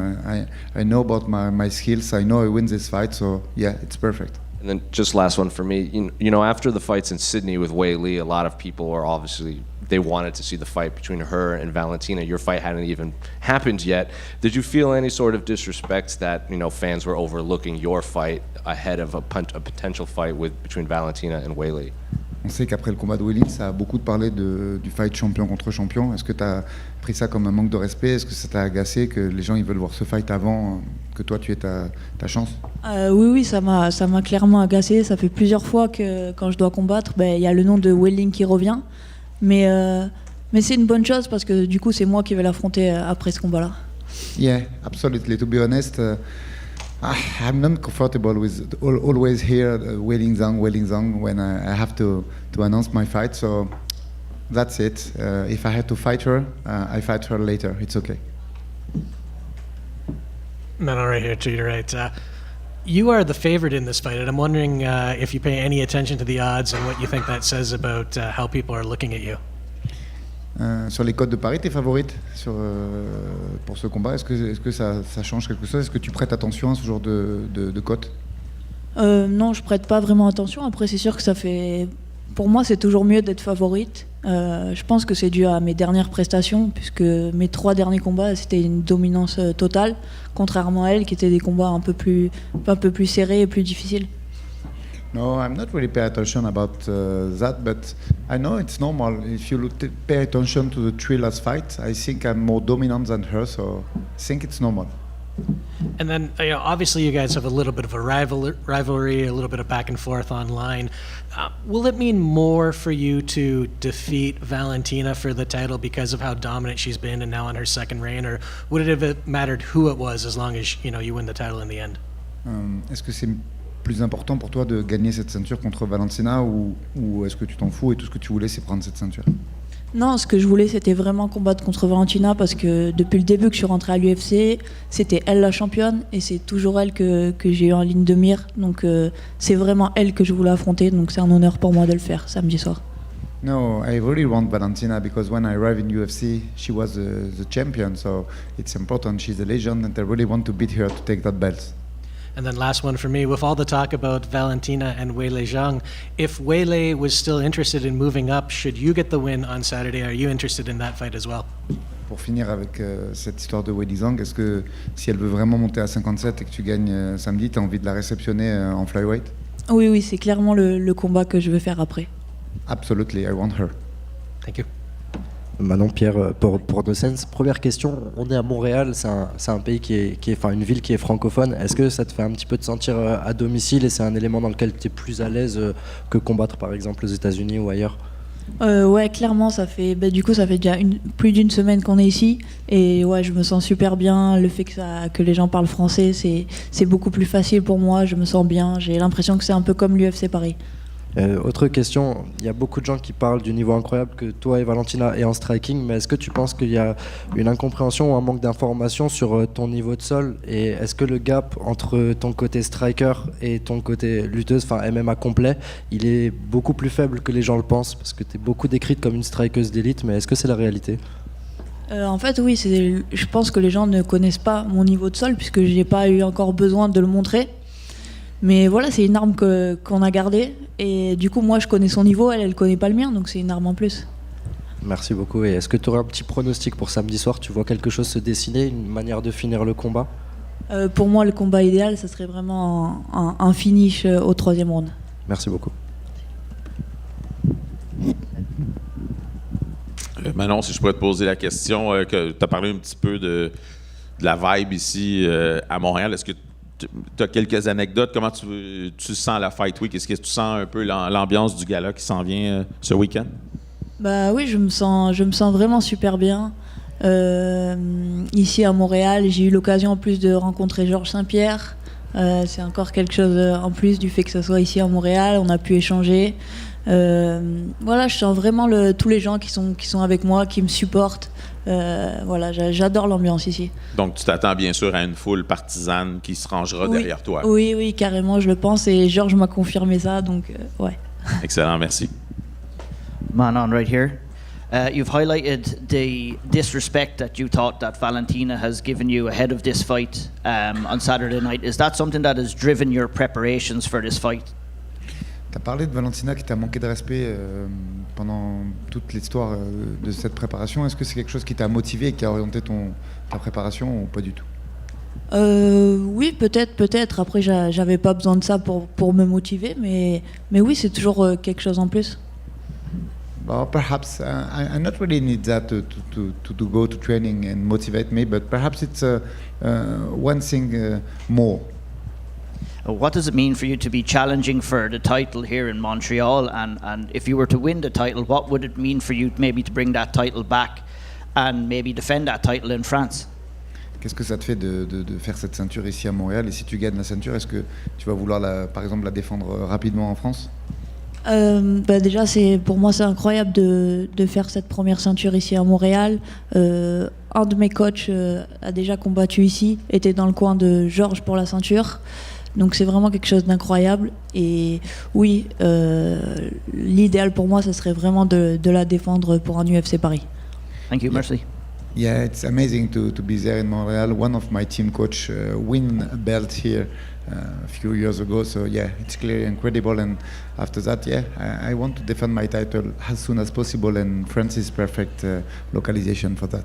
I know about my skills. I know I win this fight, so yeah, it's perfect. And then just last one for me, you know, after the fights in Sydney with Wei Li, a lot of people were obviously, they wanted to see the fight between her and Valentina. Your fight hadn't even happened yet. Did you feel any sort of disrespect that, you know, fans were overlooking your fight ahead of a potential fight between Valentina and Wei Li? On sait qu'après le combat de Wei Li, ça a beaucoup parlé du fight champion contre champion. Est-ce que tu as pris ça comme un manque de respect? Est-ce que ça t'a agacé que les gens ils veulent voir ce fight avant que toi tu aies ta chance? Oui, ça m'a clairement agacé. Ça fait plusieurs fois que quand je dois combattre, il y a le nom de Wei Li qui revient. Mais c'est une bonne chose parce que du coup c'est moi qui vais l'affronter après ce combat-là. Yeah, absolutely. To be honest, I'm not comfortable with always here Weili Zhang when I have to announce my fight. So that's it. If I had to fight her, I fight her later. It's okay. Manon, right here to your right. You are the favorite in this fight, and I'm wondering if you pay any attention to the odds and what you think that says about how people are looking at you. Sur les codes de Paris, t'es favorite pour ce combat? Est-ce que ça change quelque chose? Est-ce que tu prêtes attention à ce genre de cotes? Non, je prête pas vraiment attention. Après, c'est sûr que ça fait Pour moi, c'est toujours mieux d'être favorite. Je pense que c'est dû à mes dernières prestations, puisque mes 3 derniers combats, c'était une dominance totale, contrairement à elle, qui étaient des combats un peu plus serrés et plus difficiles. No, I'm not really paying attention about that, but I know it's normal. If you pay attention to the 3 last fights, I think I'm more dominant than her, so I think it's normal. And then, obviously, you guys have a little bit of a rivalry, a little bit of back and forth online. Will it mean more for you to defeat Valentina for the title because of how dominant she's been and now on her second reign, or would it have mattered who it was as long as you win the title in the end? Est-ce que c'est plus important pour toi de gagner cette ceinture contre Valentina ou est-ce que tu t'en fous et tout ce que tu voulais c'est prendre cette ceinture? Non, ce que je voulais, c'était vraiment combattre contre Valentina parce que depuis le début que je suis rentrée à l'UFC, c'était elle la championne et c'est toujours elle que j'ai eu en ligne de mire. Donc c'est vraiment elle que je voulais affronter, donc c'est un honneur pour moi de le faire samedi soir. No, I really want Valentina because when I arrived in UFC, she was the champion, so it's important. She's a legend and I really want to beat her to take that belt. And then last one for me, with all the talk about Valentina and Weili Zhang, if Weili was still interested in moving up, should you get the win on Saturday? Are you interested in that fight as well? Pour finir avec cette histoire de Weili Zhang, est-ce que si elle veut vraiment monter à 57 et que tu gagnes samedi, tu as envie de la réceptionner en flyweight? Oui, c'est clairement le combat que je veux faire après. Absolutely, I want her. Thank you. Manon, Pierre, pour nos scènes, première question, on est à Montréal, c'est un pays qui est enfin une ville qui est francophone. Est-ce que ça te fait un petit peu te sentir à domicile et c'est un élément dans lequel tu es plus à l'aise que combattre par exemple aux États-Unis ou ailleurs? Ouais, clairement, ça fait déjà plus d'une semaine qu'on est ici et ouais, je me sens super bien. Le fait que les gens parlent français, c'est beaucoup plus facile pour moi. Je me sens bien. J'ai l'impression que c'est un peu comme l'UFC Paris. Autre question, il y a beaucoup de gens qui parlent du niveau incroyable que toi et Valentina avez en striking, mais est-ce que tu penses qu'il y a une incompréhension ou un manque d'information sur ton niveau de sol? Et est-ce que le gap entre ton côté striker et ton côté lutteuse, enfin MMA complet, il est beaucoup plus faible que les gens le pensent? Parce que tu es beaucoup décrite comme une strikeuse d'élite, mais est-ce que c'est la réalité? En fait, oui, je pense que les gens ne connaissent pas mon niveau de sol puisque j'ai pas eu encore besoin de le montrer. Mais voilà, c'est une arme qu'on a gardée. Et du coup, moi, je connais son niveau, elle connaît pas le mien, donc c'est une arme en plus. Merci beaucoup. Et est-ce que tu aurais un petit pronostic pour samedi soir? Tu vois quelque chose se dessiner, une manière de finir le combat? Pour moi, le combat idéal, ça serait vraiment un finish au 3e round. Merci beaucoup. Manon, si je pourrais te poser la question, que tu as parlé un petit peu de la vibe ici à Montréal. Est-ce que tu as quelques anecdotes? Comment tu sens la Fight Week? Est-ce que tu sens un peu l'ambiance du gala qui s'en vient ce week-end? Bah oui, je me sens vraiment super bien. Ici à Montréal, j'ai eu l'occasion en plus de rencontrer Georges Saint-Pierre. C'est encore quelque chose en plus du fait que ce soit ici à Montréal. On a pu échanger. Voilà, je sens vraiment tous les gens qui sont avec moi, qui me supportent. Voilà, j'adore l'ambiance ici. Donc tu t'attends bien sûr à une foule partisane qui se rangera derrière toi. Oui, carrément, je le pense et Georges m'a confirmé ça, donc ouais. Excellent, merci. Manon, right here. You've highlighted the disrespect that you thought that Valentina has given you ahead of this fight on Saturday night. Is that something that has driven your preparations for this fight? Tu as parlé de Valentina qui t'a manqué de respect pendant toute l'histoire de cette préparation. Est-ce que c'est quelque chose qui t'a motivé et qui a orienté ta préparation ou pas du tout? Oui, peut-être. Après, j'avais pas besoin de ça pour me motiver, mais oui, c'est toujours quelque chose en plus. Well, perhaps I not really need that to go to training and motivate me, but perhaps it's one thing more. What does it mean for you to be challenging for the title here in Montreal? And if you were to win the title, what would it mean for you maybe to bring that title back and maybe defend that title in France? Qu'est-ce que ça te fait de faire cette ceinture ici à Montréal? Et si tu gagnes la ceinture, est-ce que tu vas vouloir, par exemple, la défendre rapidement en France? Déjà, pour moi, c'est incroyable de faire cette première ceinture ici à Montréal. Un de mes coachs a déjà combattu ici, était dans le coin de Georges pour la ceinture. Donc c'est vraiment quelque chose d'incroyable. Et oui, l'idéal pour moi, ce serait vraiment de la défendre pour un UFC Paris. Thank you, merci. Yeah, it's amazing to be there in Montreal. One of my team coach win a belt here a few years ago. So yeah, it's clearly incredible. And after that, yeah, I want to defend my title as soon as possible, and France is perfect localization for that.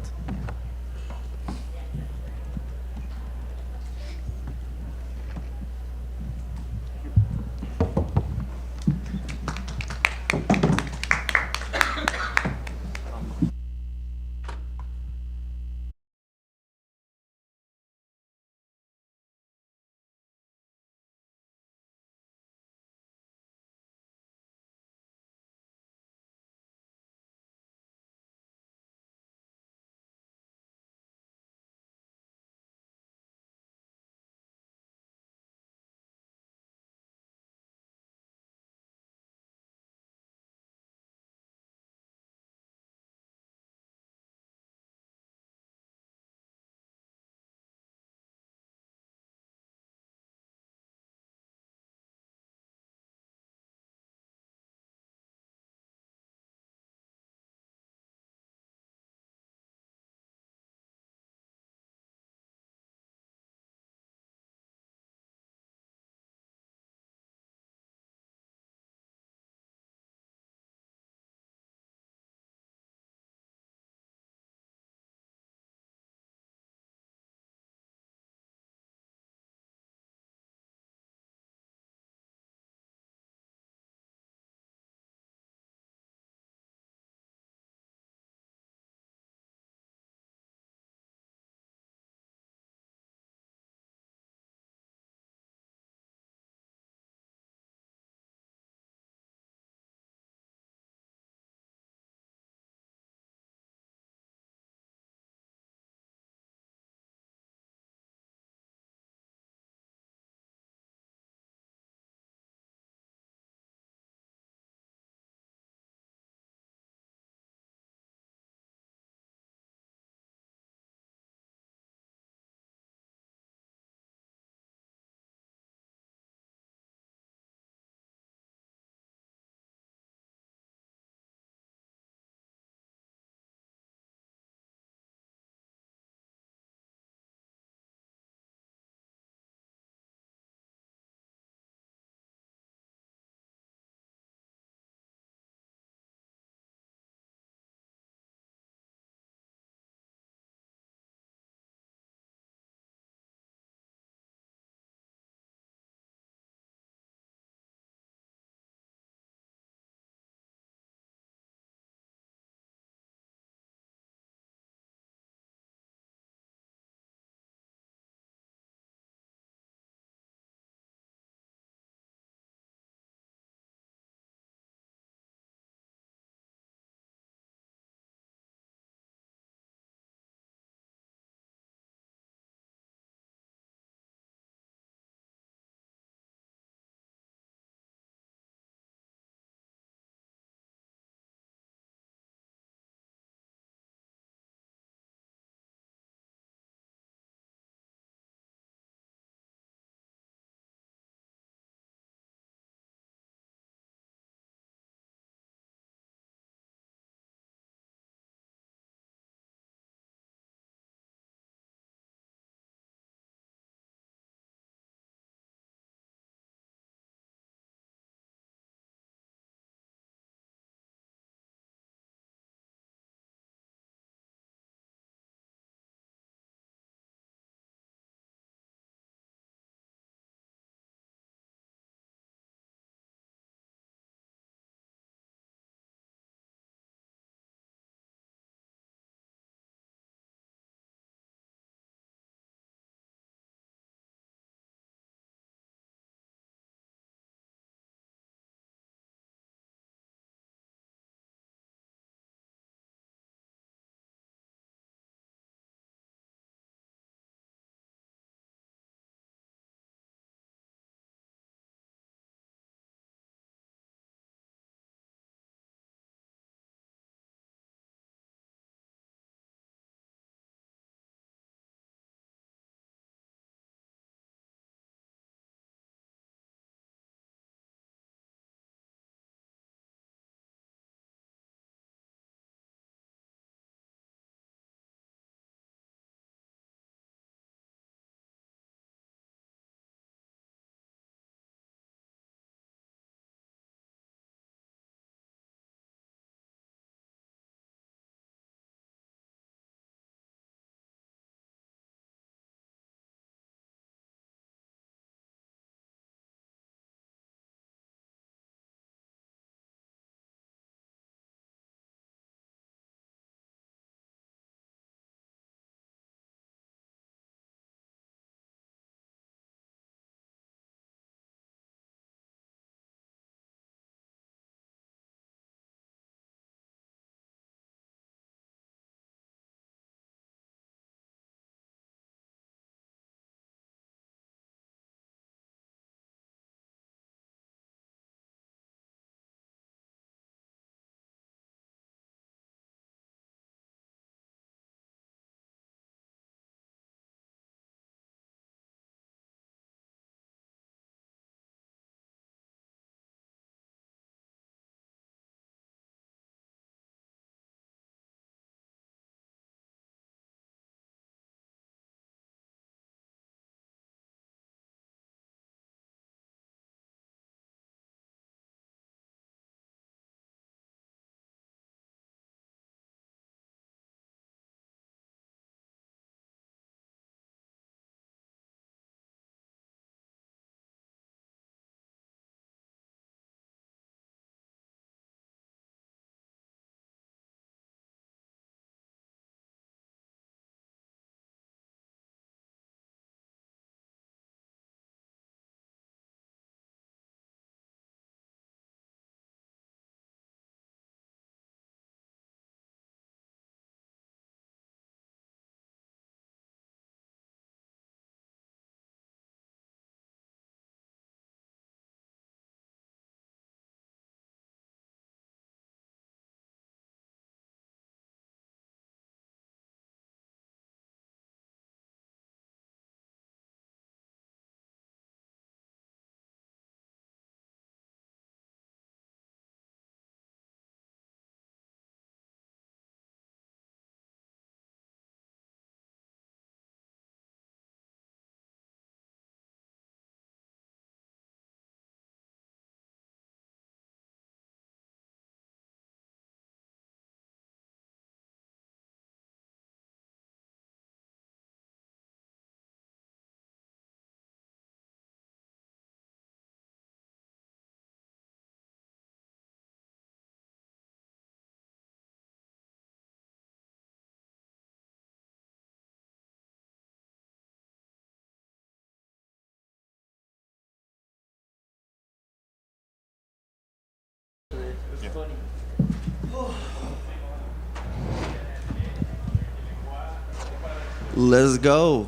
Let's go.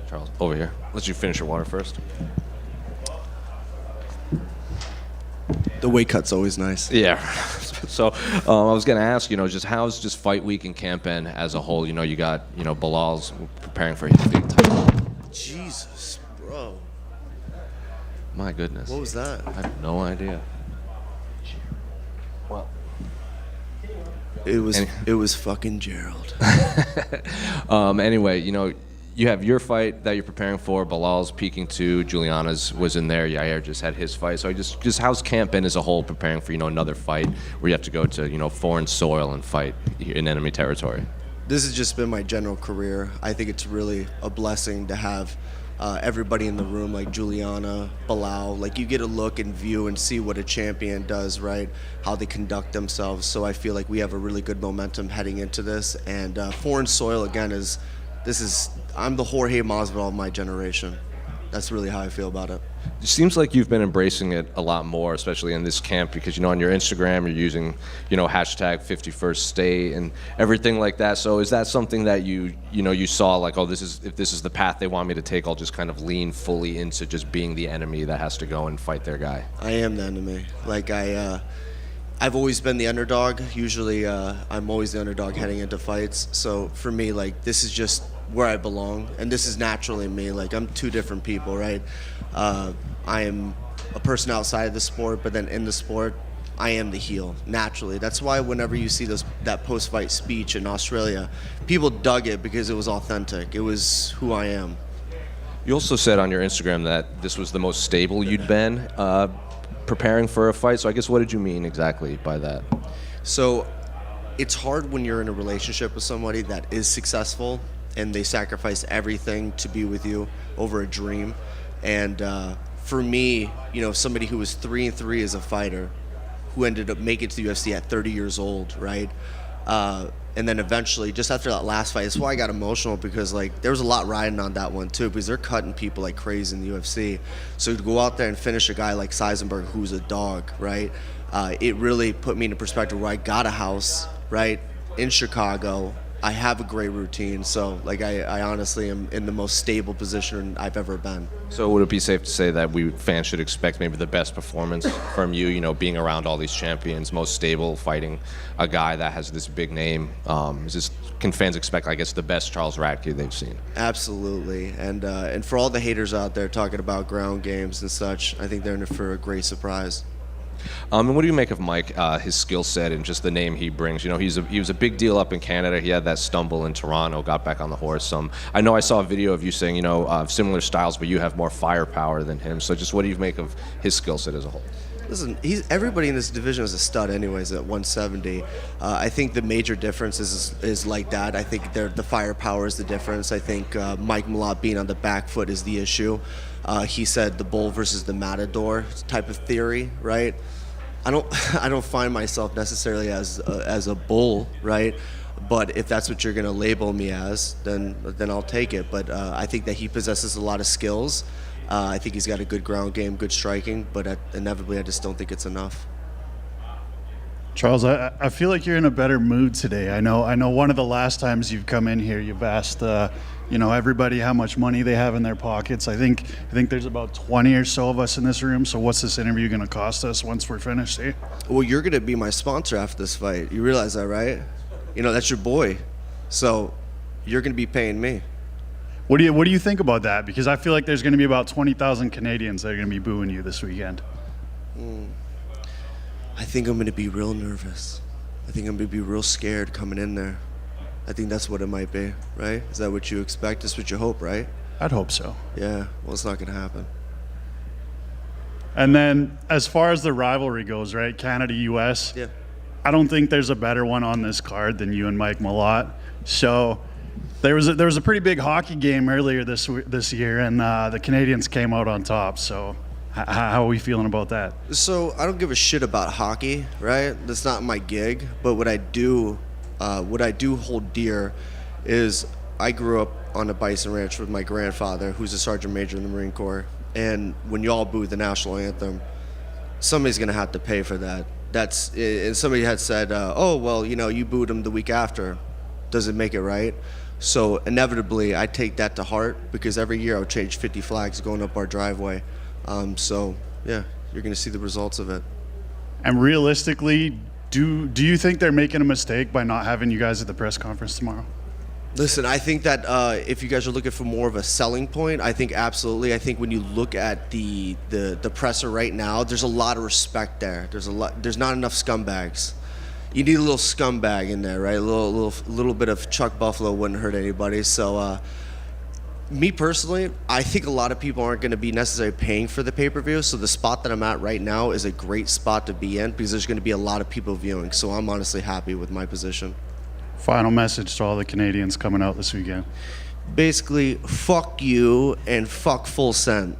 Charles, over here. Let you finish your water first. The weight cut's always nice. Yeah. So I was going to ask, just how's just fight week in Camp N as a whole? You got, Belal's preparing for his big title. Jesus, bro. My goodness. What was that? I have no idea. Well, it was fucking Gerald. Anyway, you have your fight that you're preparing for. Belal's peaking too. Juliana's was in there. Yair just had his fight. So just how's Camp N as a whole preparing for another fight where you have to go to foreign soil and fight in enemy territory? This has just been my general career. I think it's really a blessing to have everybody in the room, like Juliana, Belal. Like, you get a look and view and see what a champion does, right? How they conduct themselves. So I feel like we have a really good momentum heading into this. And foreign soil again I'm the Jorge Masvidal of my generation. That's really how I feel about it. It seems like you've been embracing it a lot more, especially in this camp, because on your Instagram you're using hashtag 51st state and everything like that. So is that something that you saw like, oh, if this is the path they want me to take, I'll just kind of lean fully into just being the enemy that has to go and fight their guy? I am the enemy. Like, I've always been the underdog. Usually I'm always the underdog heading into fights. So for me, like, this is just where I belong, and this is naturally me. Like, I'm two different people, right? I am a person outside of the sport, but then in the sport, I am the heel, naturally. That's why whenever you see that post-fight speech in Australia, people dug it because it was authentic. It was who I am. You also said on your Instagram that this was the most stable you'd been preparing for a fight. So I guess what did you mean exactly by that? So it's hard when you're in a relationship with somebody that is successful and they sacrifice everything to be with you over a dream. And for me, somebody who was 3-3 as a fighter, who ended up making it to the UFC at 30 years old, right? And then eventually, just after that last fight, that's why I got emotional, because like there was a lot riding on that one too, because they're cutting people like crazy in the UFC. So to go out there and finish a guy like Seisenberg, who's a dog, right? It really put me into perspective where I got a house, right, in Chicago. I have a great routine, so like I honestly am in the most stable position I've ever been. So would it be safe to say that fans should expect maybe the best performance from you, being around all these champions, most stable, fighting a guy that has this big name? Can fans expect, I guess, the best Charles Radtke they've seen? Absolutely, and for all the haters out there talking about ground games and such, I think they're in for a great surprise. And what do you make of Mike, his skill set and just the name he brings? He was a big deal up in Canada. He had that stumble in Toronto, got back on the horse. I know I saw a video of you saying, similar styles, but you have more firepower than him. So just what do you make of his skill set as a whole? Listen, everybody in this division is a stud anyways at 170. I think the major difference is like that. I think the firepower is the difference. I think Mike Malott being on the back foot is the issue. He said the bull versus the matador type of theory, right? I don't find myself necessarily as a bull, right? But if that's what you're going to label me as, then I'll take it. But I think that he possesses a lot of skills. I think he's got a good ground game, good striking, but inevitably I just don't think it's enough. Charles, I feel like you're in a better mood today. I know one of the last times you've come in here, you've asked everybody how much money they have in their pockets. I think there's about 20 or so of us in this room. So what's this interview going to cost us once we're finished here? Well, you're going to be my sponsor after this fight. You realize that, right? That's your boy. So you're going to be paying me. What do you think about that? Because I feel like there's going to be about 20,000 Canadians that are going to be booing you this weekend. I think I'm going to be real nervous. I think I'm going to be real scared coming in there. I think that's what it might be, right? Is that what you expect? That's what you hope, right? I'd hope so. Yeah, well, it's not going to happen. And then as far as the rivalry goes, right, Canada-US, yeah. I don't think there's a better one on this card than you and Mike Malott. So there was a pretty big hockey game earlier this year, and the Canadians came out on top. So how are we feeling about that? So I don't give a shit about hockey, right? That's not my gig. But what I do hold dear is I grew up on a bison ranch with my grandfather, who's a sergeant major in the Marine Corps. And when y'all boo the national anthem, somebody's going to have to pay for that. And somebody had said, oh, well, you booed him the week after. Does it make it right? So inevitably, I take that to heart, because every year I would change 50 flags going up our driveway. So, yeah, you're going to see the results of it. And realistically, do you think they're making a mistake by not having you guys at the press conference tomorrow? Listen, I think that if you guys are looking for more of a selling point, I think absolutely. I think when you look at the presser right now, there's a lot of respect there. There's not enough scumbags. You need a little scumbag in there, right? A little bit of Chuck Buffalo wouldn't hurt anybody. So, me personally, I think a lot of people aren't going to be necessarily paying for the pay-per-view. So the spot that I'm at right now is a great spot to be in, because there's going to be a lot of people viewing. So I'm honestly happy with my position. Final message to all the Canadians coming out this weekend. Basically, fuck you and fuck Full Send.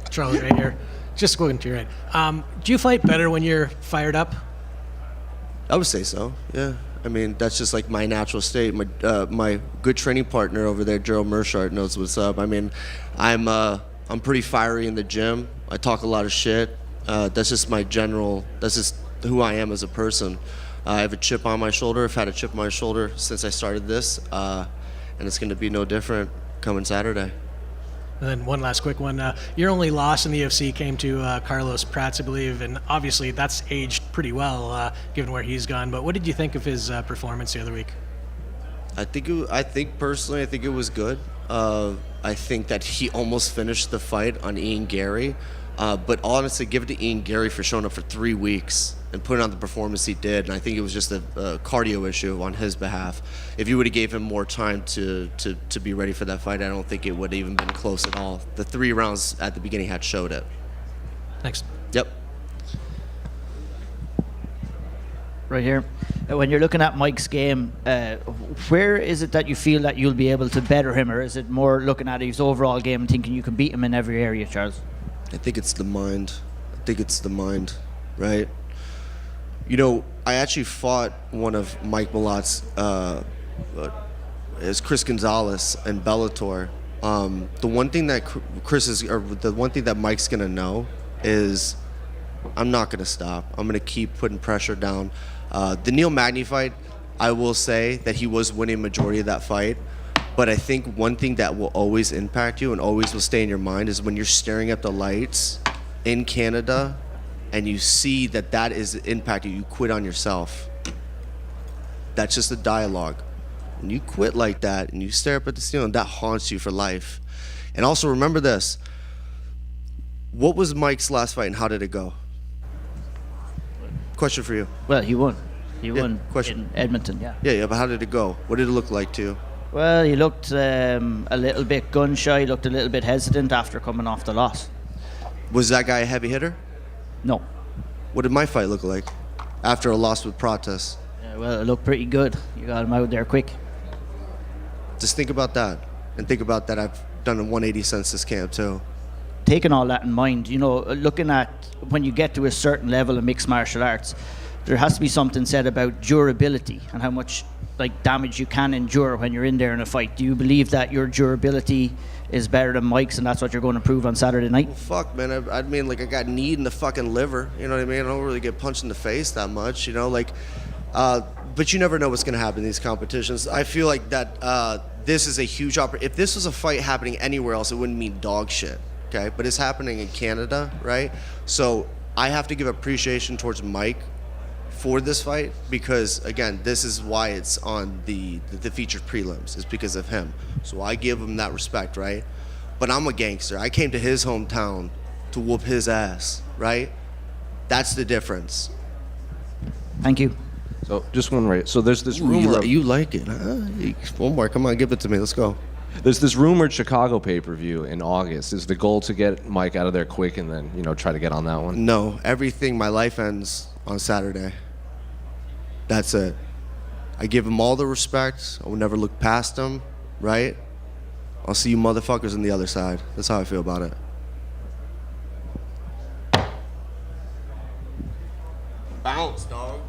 Charlie, right here. Just going to your right. Do you fight better when you're fired up? I would say so, yeah. I mean, that's just like my natural state. My good training partner over there, Gerald Mershart, knows what's up. I mean, I'm pretty fiery in the gym. I talk a lot of shit. That's just that's just who I am as a person. I have a chip on my shoulder. I've had a chip on my shoulder since I started this, and it's going to be no different coming Saturday. And then one last quick one. Your only loss in the UFC came to Carlos Prats, I believe, and obviously that's aged pretty well given where he's gone. But what did you think of his performance the other week? I think personally, it was good. I think that he almost finished the fight on Ian Gary. But honestly, give it to Ian Gary for showing up for 3 weeks and putting on the performance he did. And I think it was just a cardio issue on his behalf. If you would have gave him more time to be ready for that fight, I don't think it would have even been close at all. The 3 rounds at the beginning had showed it. Thanks. Yep. Right here. When you're looking at Mike's game, where is it that you feel that you'll be able to better him, or is it more looking at his overall game and thinking you can beat him in every area, Charles? I think it's the mind. Right? I actually fought one of Mike Malott's, is Chris Gonzalez in Bellator. The one thing that Mike's gonna know is I'm not gonna stop. I'm gonna keep putting pressure down. The Neil Magny fight, I will say that he was winning majority of that fight. But I think one thing that will always impact you and always will stay in your mind is when you're staring at the lights in Canada and you see that is impacting you, quit on yourself. That's just a dialogue. When you quit like that and you stare up at the ceiling, that haunts you for life. And also remember this. What was Mike's last fight and how did it go? Question for you. Well, he won. He won question. in Edmonton, yeah. Yeah, but how did it go? What did it look like to you? Well, he looked a little bit gun-shy, looked a little bit hesitant after coming off the loss. Was that guy a heavy hitter? No. What did my fight look like after a loss with Protest? Yeah, well, it looked pretty good. You got him out there quick. Just think about that. And think about that I've done a 180 since this camp, too. Taking all that in mind, looking at when you get to a certain level of mixed martial arts, there has to be something said about durability and how much damage you can endure when you're in there in a fight. Do you believe that your durability is better than Mike's and that's what you're going to prove on Saturday night? Well, fuck, man. I mean, I got kneed in the fucking liver. You know what I mean? I don't really get punched in the face that much, but you never know what's going to happen in these competitions. I feel like that this is a huge opportunity. If this was a fight happening anywhere else, it wouldn't mean dog shit, okay? But it's happening in Canada, right? So I have to give appreciation towards Mike for this fight because, again, this is why it's on the featured prelims. It's because of him. So I give him that respect, right? But I'm a gangster. I came to his hometown to whoop his ass, right? That's the difference. Thank you. So just one right. So there's this rumor. You like it, huh? One more. Come on, give it to me. Let's go. There's this rumored Chicago pay-per-view in August. Is the goal to get Mike out of there quick and then, try to get on that one? No. My life ends on Saturday. That's it. I give him all the respect. I will never look past him, right? I'll see you motherfuckers on the other side. That's how I feel about it. Bounce, dog.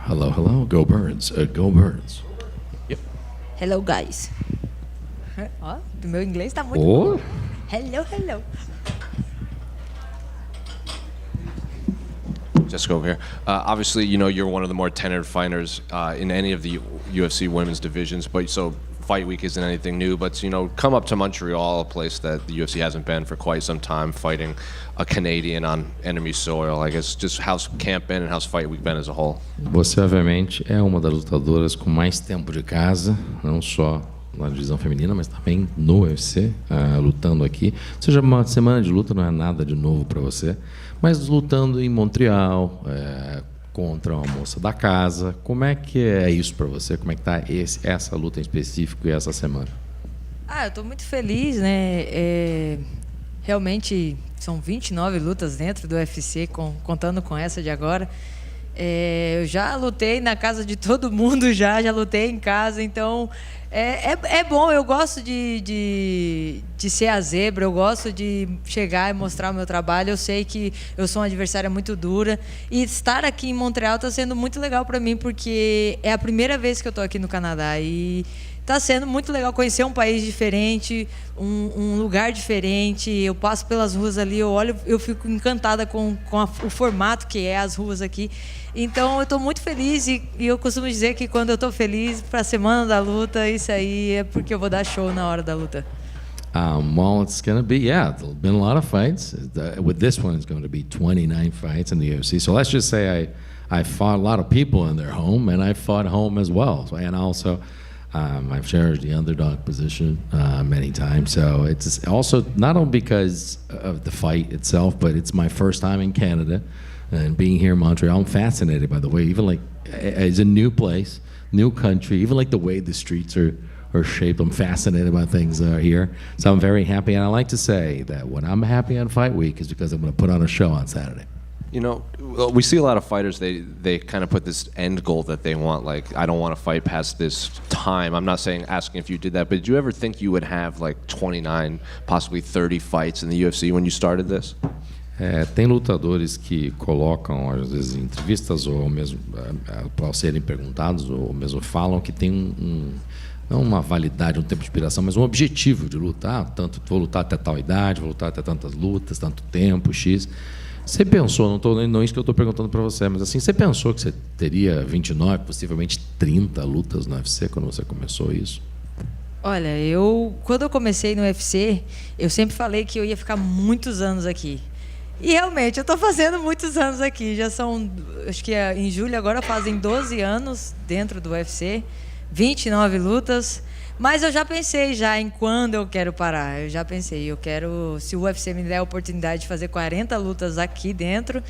Hello, hello. Go Birds. Go Birds. Hello, guys. Ó, o meu inglês tá muito Oh. bom. Hello, hello. Just go over here. Obviously, you know, you're one of the more tenured fighters in any of the UFC women's divisions, but so Fight Week isn't anything new, but, you know, come up to Montreal, a place that the UFC hasn't been for quite some time, fighting a Canadian on enemy soil. I guess just how's camp been and how's Fight Week been as a whole? Você, obviamente, é uma das lutadoras com mais tempo de casa, não só na divisão feminina, mas também no UFC, lutando aqui. Ou seja, uma semana de luta não é nada de novo para você, mas lutando em Montreal, contra uma moça da casa. Como é que é isso para você? Como é que tá essa luta em específico e essa semana? Eu tô muito feliz, né? Realmente são 29 lutas dentro do UFC, contando com essa de agora. Eu já lutei na casa de todo mundo, já lutei em casa, então é bom. Eu gosto de ser a zebra, eu gosto de chegar e mostrar o meu trabalho. Eu sei que eu sou uma adversária muito dura e estar aqui em Montreal está sendo muito legal para mim, porque é a primeira vez que eu tô aqui no Canadá e tá sendo muito legal conhecer um país diferente, um lugar diferente. Eu passo pelas ruas ali, eu olho, eu fico encantada com o formato que é as ruas aqui. Então eu estou muito feliz e eu costumo dizer que quando eu estou feliz para a semana da luta, isso aí é porque eu vou dar show na hora da luta. Well, it's going to be, there's been a lot of fights. With this one, it's going to be 29 fights in the UFC. So let's just say I fought a lot of people in their home, and I fought home as well. So, and also, I've shared the underdog position many times. So it's also not only because of the fight itself, but it's my first time in Canada. And being here in Montreal, I'm fascinated by the way, even like, it's a new place, new country, even like the way the streets are shaped. I'm fascinated by things here. So I'm very happy. And I like to say that when I'm happy on Fight Week is because I'm going to put on a show on Saturday. You know, we see a lot of fighters, they kind of put this end goal that they want, like, I don't want to fight past this time. I'm not asking if you did that, but did you ever think you would have like 29, possibly 30 fights in the UFC when you started this? Tem lutadores que colocam, às vezes, em entrevistas ou mesmo para serem perguntados ou mesmo falam que tem não uma validade, um tempo de inspiração, mas um objetivo de lutar. Tanto vou lutar até tal idade, vou lutar até tantas lutas, tanto tempo, X. Você pensou, não é isso que eu estou perguntando para você, mas assim, você pensou que você teria 29, possivelmente 30 lutas no UFC quando você começou isso? Olha, quando eu comecei no UFC, eu sempre falei que eu ia ficar muitos anos aqui. E realmente, eu estou fazendo muitos anos aqui. Já são, acho que em julho agora fazem 12 anos dentro do UFC, 29 lutas. Mas eu já pensei em quando eu quero parar. Eu já pensei, se o UFC me der a oportunidade de fazer 40 lutas aqui dentro,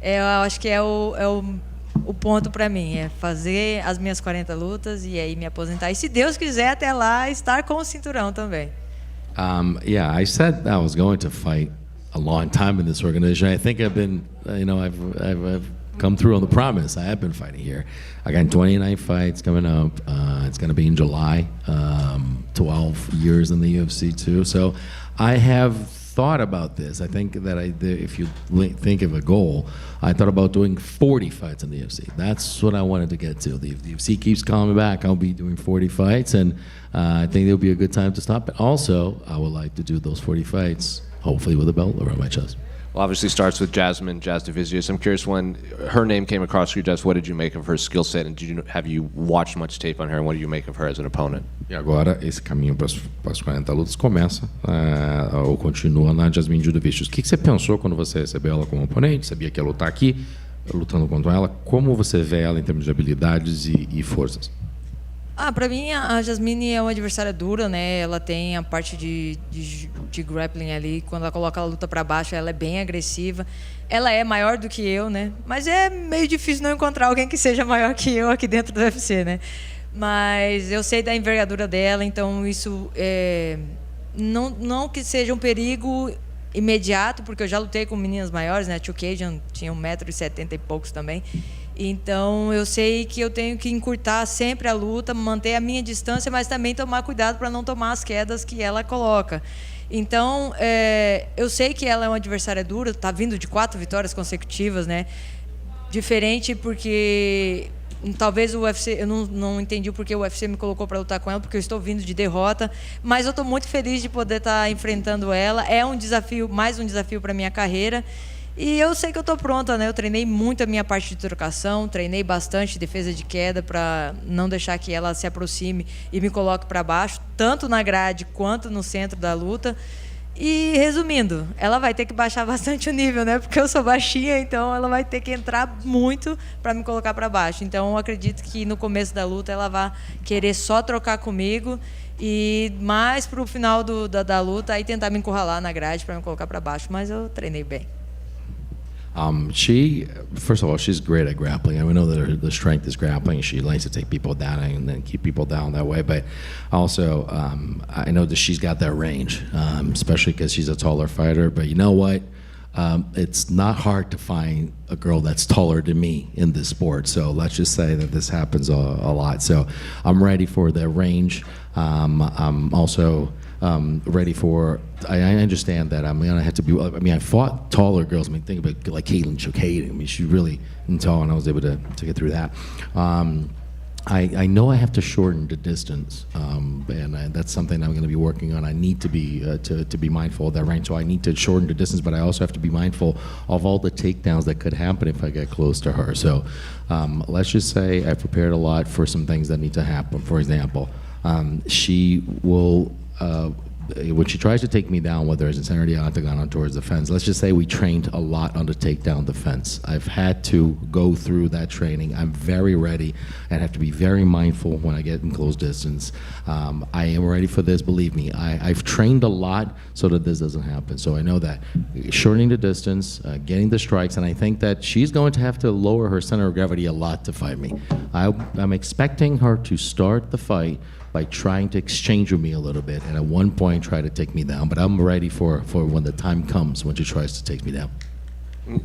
eu acho que é o ponto para mim, é fazer as minhas 40 lutas e aí me aposentar. E se Deus quiser, até lá, estar com o cinturão também. I said I was going to fight a long time in this organization. I think I've been, I've come through on the promise. I have been fighting here. I got 29 fights coming up. It's going to be in July. 12 years in the UFC too. So I have thought about this. I think that if you think of a goal, I thought about doing 40 fights in the UFC. That's what I wanted to get to. The UFC keeps calling me back. I'll be doing 40 fights, and I think it'll be a good time to stop. But also, I would like to do those 40 fights, hopefully with a belt around my chest. Well, obviously starts with Jasmine Jasudavicius. I'm curious, when her name came across your desk, what did you make of her skill set, and have you watched much tape on her, and what do you make of her as an opponent? E agora esse caminho para as 40 lutas começa ou continua na Jasmine Jasudavicius. O que você pensou quando você recebeu ela como oponente? Sabia que ia lutar aqui, lutando contra ela? Como você vê ela em termos de habilidades e forças? Para mim, a Jasmine é uma adversária dura, né? Ela tem a parte de grappling ali. Quando ela coloca a luta para baixo, ela é bem agressiva. Ela é maior do que eu, né? Mas é meio difícil não encontrar alguém que seja maior que eu aqui dentro do UFC, né? Mas eu sei da envergadura dela, então isso não que seja um perigo imediato, porque eu já lutei com meninas maiores, né? A Chukagian tinha 1,70 m e poucos também. Então eu sei que eu tenho que encurtar sempre a luta, manter a minha distância, mas também tomar cuidado para não tomar as quedas que ela coloca. Então eu sei que ela é uma adversária dura, está vindo de 4 vitórias consecutivas, né? diferente porque talvez o UFC, eu não entendi porque o UFC me colocou para lutar com ela, porque eu estou vindo de derrota, mas eu estou muito feliz de poder estar enfrentando ela. É um desafio, mais um desafio para minha carreira. E eu sei que eu estou pronta, né? Eu treinei muito a minha parte de trocação, treinei bastante defesa de queda para não deixar que ela se aproxime e me coloque para baixo, tanto na grade quanto no centro da luta. E resumindo, ela vai ter que baixar bastante o nível, né? Porque eu sou baixinha, então ela vai ter que entrar muito para me colocar para baixo. Então eu acredito que no começo da luta ela vai querer só trocar comigo e mais pro final da luta aí tentar me encurralar na grade para me colocar para baixo. Mas eu treinei bem. First of all, she's great at grappling. I know that the strength is grappling. She likes to take people down and then keep people down that way. But also, I know that she's got that range, especially because she's a taller fighter. But you know what? It's not hard to find a girl that's taller than me in this sport. So let's just say that this happens a lot. So I'm ready for the range. I'm also ready for. I understand that I'm gonna have to be. I mean, I fought taller girls. I mean, think about like Caitlin Chokade. I mean, she's really tall, and I was able to get through that. I know I have to shorten the distance, and that's something I'm going to be working on. I need to be mindful of that range, so I need to shorten the distance, but I also have to be mindful of all the takedowns that could happen if I get close to her. So let's just say I've prepared a lot for some things that need to happen. For example, she will. When she tries to take me down, whether it's in center of the octagon or towards the fence, let's just say we trained a lot on the takedown defense. I've had to go through that training. I'm very ready and have to be very mindful when I get in close distance. I am ready for this, believe me. I've trained a lot so that this doesn't happen. So I know that shortening the distance, getting the strikes, and I think that she's going to have to lower her center of gravity a lot to fight me. I'm expecting her to start the fight by trying to exchange with me a little bit, and at one point try to take me down. But I'm ready for when the time comes when she tries to take me down.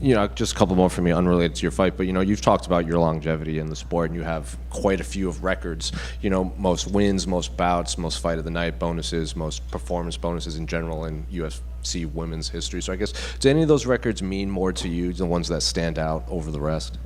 You know, just a couple more for me, unrelated to your fight, but you know, you've talked about your longevity in the sport, and you have quite a few of records. You know, most wins, most bouts, most fight of the night bonuses, most performance bonuses in general in UFC women's history. So I guess, do any of those records mean more to you, the ones that stand out over the rest?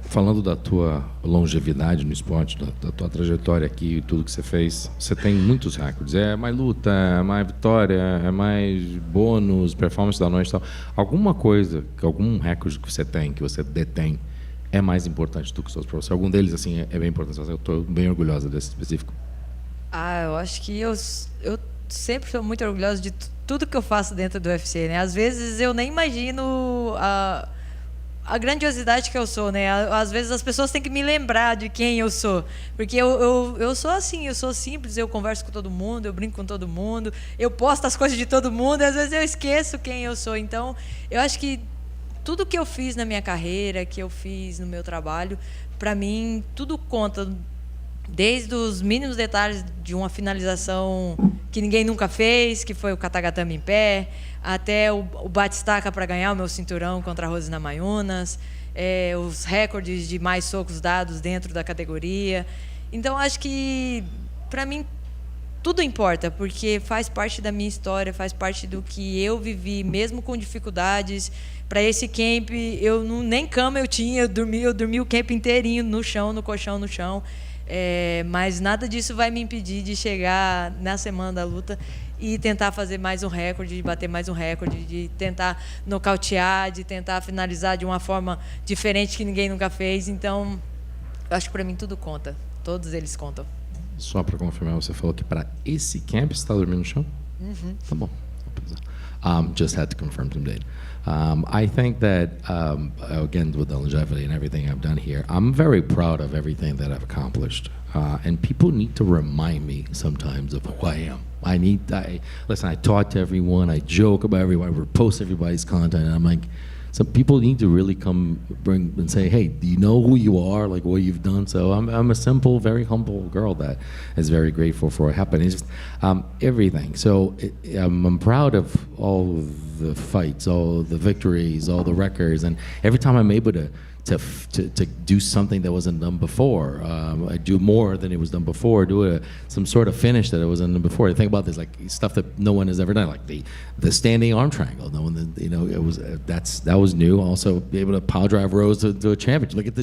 Falando da tua longevidade no esporte, da tua trajetória aqui, tudo que você fez, você tem muitos recordes. É mais luta, é mais vitória, é mais bônus, performance da noite e tal. Alguma coisa, algum recorde que você tem, que você detém, é mais importante do que os seus professores? Algum deles, assim, é bem importante. Eu estou bem orgulhosa desse específico. Eu acho que eu sempre sou muito orgulhosa de tudo que eu faço dentro do UFC, né? Às vezes eu nem imagino a grandiosidade que eu sou, né? Às vezes as pessoas têm que me lembrar de quem eu sou, porque eu sou assim, eu sou simples, eu converso com todo mundo, eu brinco com todo mundo, eu posto as coisas de todo mundo, e às vezes eu esqueço quem eu sou. Então, eu acho que tudo que eu fiz na minha carreira, que eu fiz no meu trabalho, para mim, tudo conta, desde os mínimos detalhes de uma finalização que ninguém nunca fez, que foi o katagatame em pé, até o batistaca para ganhar o meu cinturão contra a Rosina Mayunas, os recordes de mais socos dados dentro da categoria. Então, acho que, para mim, tudo importa, porque faz parte da minha história, faz parte do que eu vivi, mesmo com dificuldades. Para esse camp, nem cama eu tinha, eu dormi o camp inteirinho no chão, no colchão no chão. Mas nada disso vai me impedir de chegar na semana da luta e tentar fazer mais um recorde, de bater mais um recorde, de tentar nocautear, de tentar finalizar de uma forma diferente que ninguém nunca fez. Então, eu acho que para mim tudo conta, todos eles contam. Só para confirmar, você falou que para esse camp você está dormindo no chão? Uhum. Tá bom. Just had to confirm some date. I think that, again, with the longevity and everything I've done here, I'm very proud of everything that I've accomplished. And people need to remind me sometimes of who I am. Listen, I talk to everyone, I joke about everyone, I repost everybody's content, and I'm like, some people need to really come bring and say, hey, do you know who you are, like what you've done? So I'm a simple, very humble girl that is very grateful for what happened. It's just everything. So I'm proud of all of the fights, all the victories, all the records, and every time I'm able to to do something that wasn't done before, do more than it was done before, do some sort of finish that it wasn't done before. Think about this, like stuff that no one has ever done, like the standing arm triangle. No one, that was new. Also, be able to power drive rows to a championship. Look at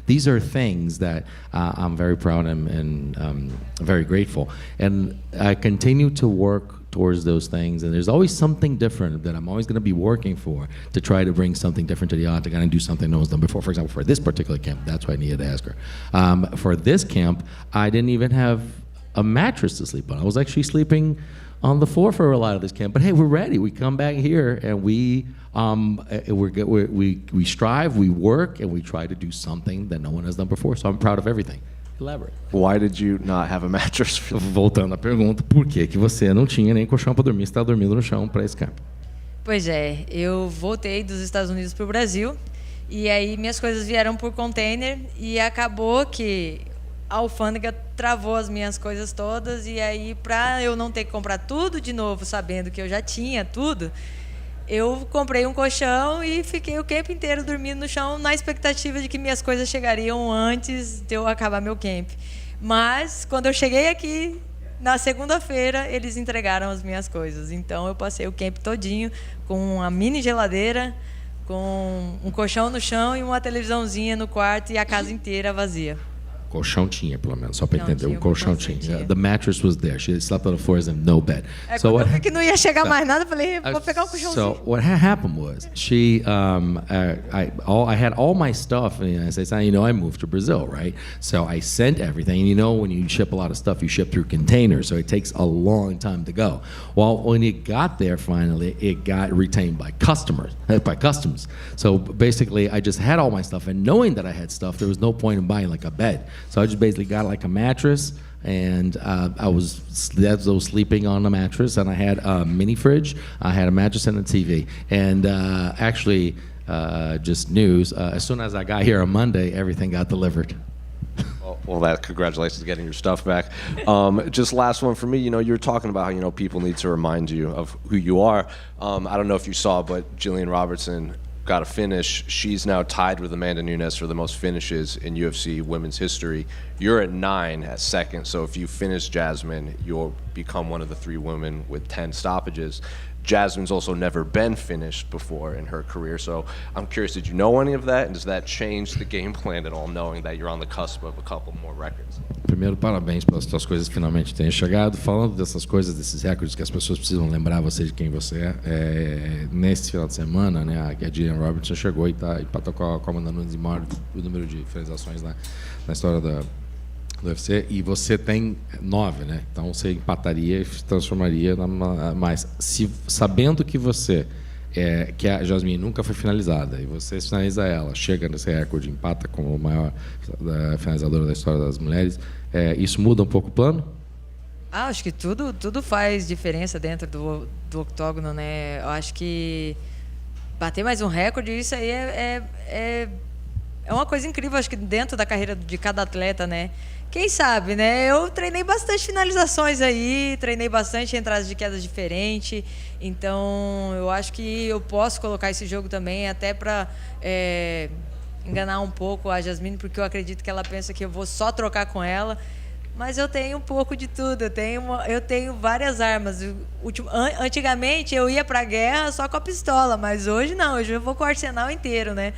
these are things that I'm very proud and very grateful, and I continue to work towards those things, and there's always something different that I'm always going to be working for to try to bring something different to the octagon and do something no one's done before. For example, for this particular camp, that's why I needed to ask her. For this camp, I didn't even have a mattress to sleep on. I was actually sleeping on the floor for a lot of this camp. But hey, we're ready. We come back here and we strive, we work, and we try to do something that no one has done before. So I'm proud of everything. Elaborate. Why did you not have a mattress? Voltando à pergunta, por que você não tinha nem colchão para dormir? Você estava dormindo no chão para esse campo? Pois é, eu voltei dos Estados Unidos para o Brasil e aí minhas coisas vieram por container e acabou que a alfândega travou as minhas coisas todas e aí para eu não ter que comprar tudo de novo, sabendo que eu já tinha tudo, eu comprei um colchão e fiquei o camp inteiro dormindo no chão na expectativa de que minhas coisas chegariam antes de eu acabar meu camp. Mas, quando eu cheguei aqui, na segunda-feira, eles entregaram as minhas coisas. Então, eu passei o camp todinho com uma mini geladeira, com um colchão no chão e uma televisãozinha no quarto e a casa inteira vazia. Colchão tinha, pelo menos, só para entender. O colchão tinha. The mattress was there. She slept on the floor and no bed. So quando eu vi que não ia chegar mais nada, eu falei, vou pegar um colchãozinho. So what happened was, I had all my stuff, and as I said, I moved to Brazil, right? So I sent everything, and when you ship a lot of stuff, you ship through containers, so it takes a long time to go. Well, when it got there finally, it got retained by customs. So basically, I just had all my stuff, and knowing that I had stuff, there was no point in buying like a bed. So I just basically got like a mattress, and I was sleeping on the mattress, and I had a mini fridge, I had a mattress and a TV. And actually, just news, as soon as I got here on Monday, everything got delivered. Well, congratulations on getting your stuff back. Just last one for me. You were talking about how people need to remind you of who you are. I don't know if you saw, but Jillian Robertson got a finish. She's now tied with Amanda Nunes for the most finishes in UFC women's history. You're at 9 at second, so if you finish Jasmine, you'll become one of the 3 women with 10 stoppages. Jasmine's also never been finished before in her career, so I'm curious, did you know any of that, and does that change the game plan at all, knowing that you're on the cusp of a couple more records? Primeiro, parabéns pelas suas coisas finalmente terem chegado. Falando dessas coisas, desses recordes que as pessoas precisam lembrar você de quem você é, nesse final de semana, né, a Jillian Robertson chegou e empatou com a Amanda Nunes em maior o número de finalizações na história do UFC, e você tem 9, né? Então você empataria e transformaria mais. Sabendo que que a Jasmine nunca foi finalizada e você finaliza ela, chega nesse recorde, empata como a maior finalizadora da história das mulheres, isso muda um pouco o plano? Acho que tudo faz diferença dentro do octógono, né? Eu acho que bater mais um recorde, isso aí é uma coisa incrível, acho que dentro da carreira de cada atleta, né? Quem sabe, né? Eu treinei bastante finalizações aí, treinei bastante entradas de quedas diferentes, então eu acho que eu posso colocar esse jogo também até para enganar um pouco a Jasmine, porque eu acredito que ela pensa que eu vou só trocar com ela, mas eu tenho um pouco de tudo, eu tenho várias armas. Antigamente eu ia para a guerra só com a pistola, mas hoje não, hoje eu vou com o arsenal inteiro, né?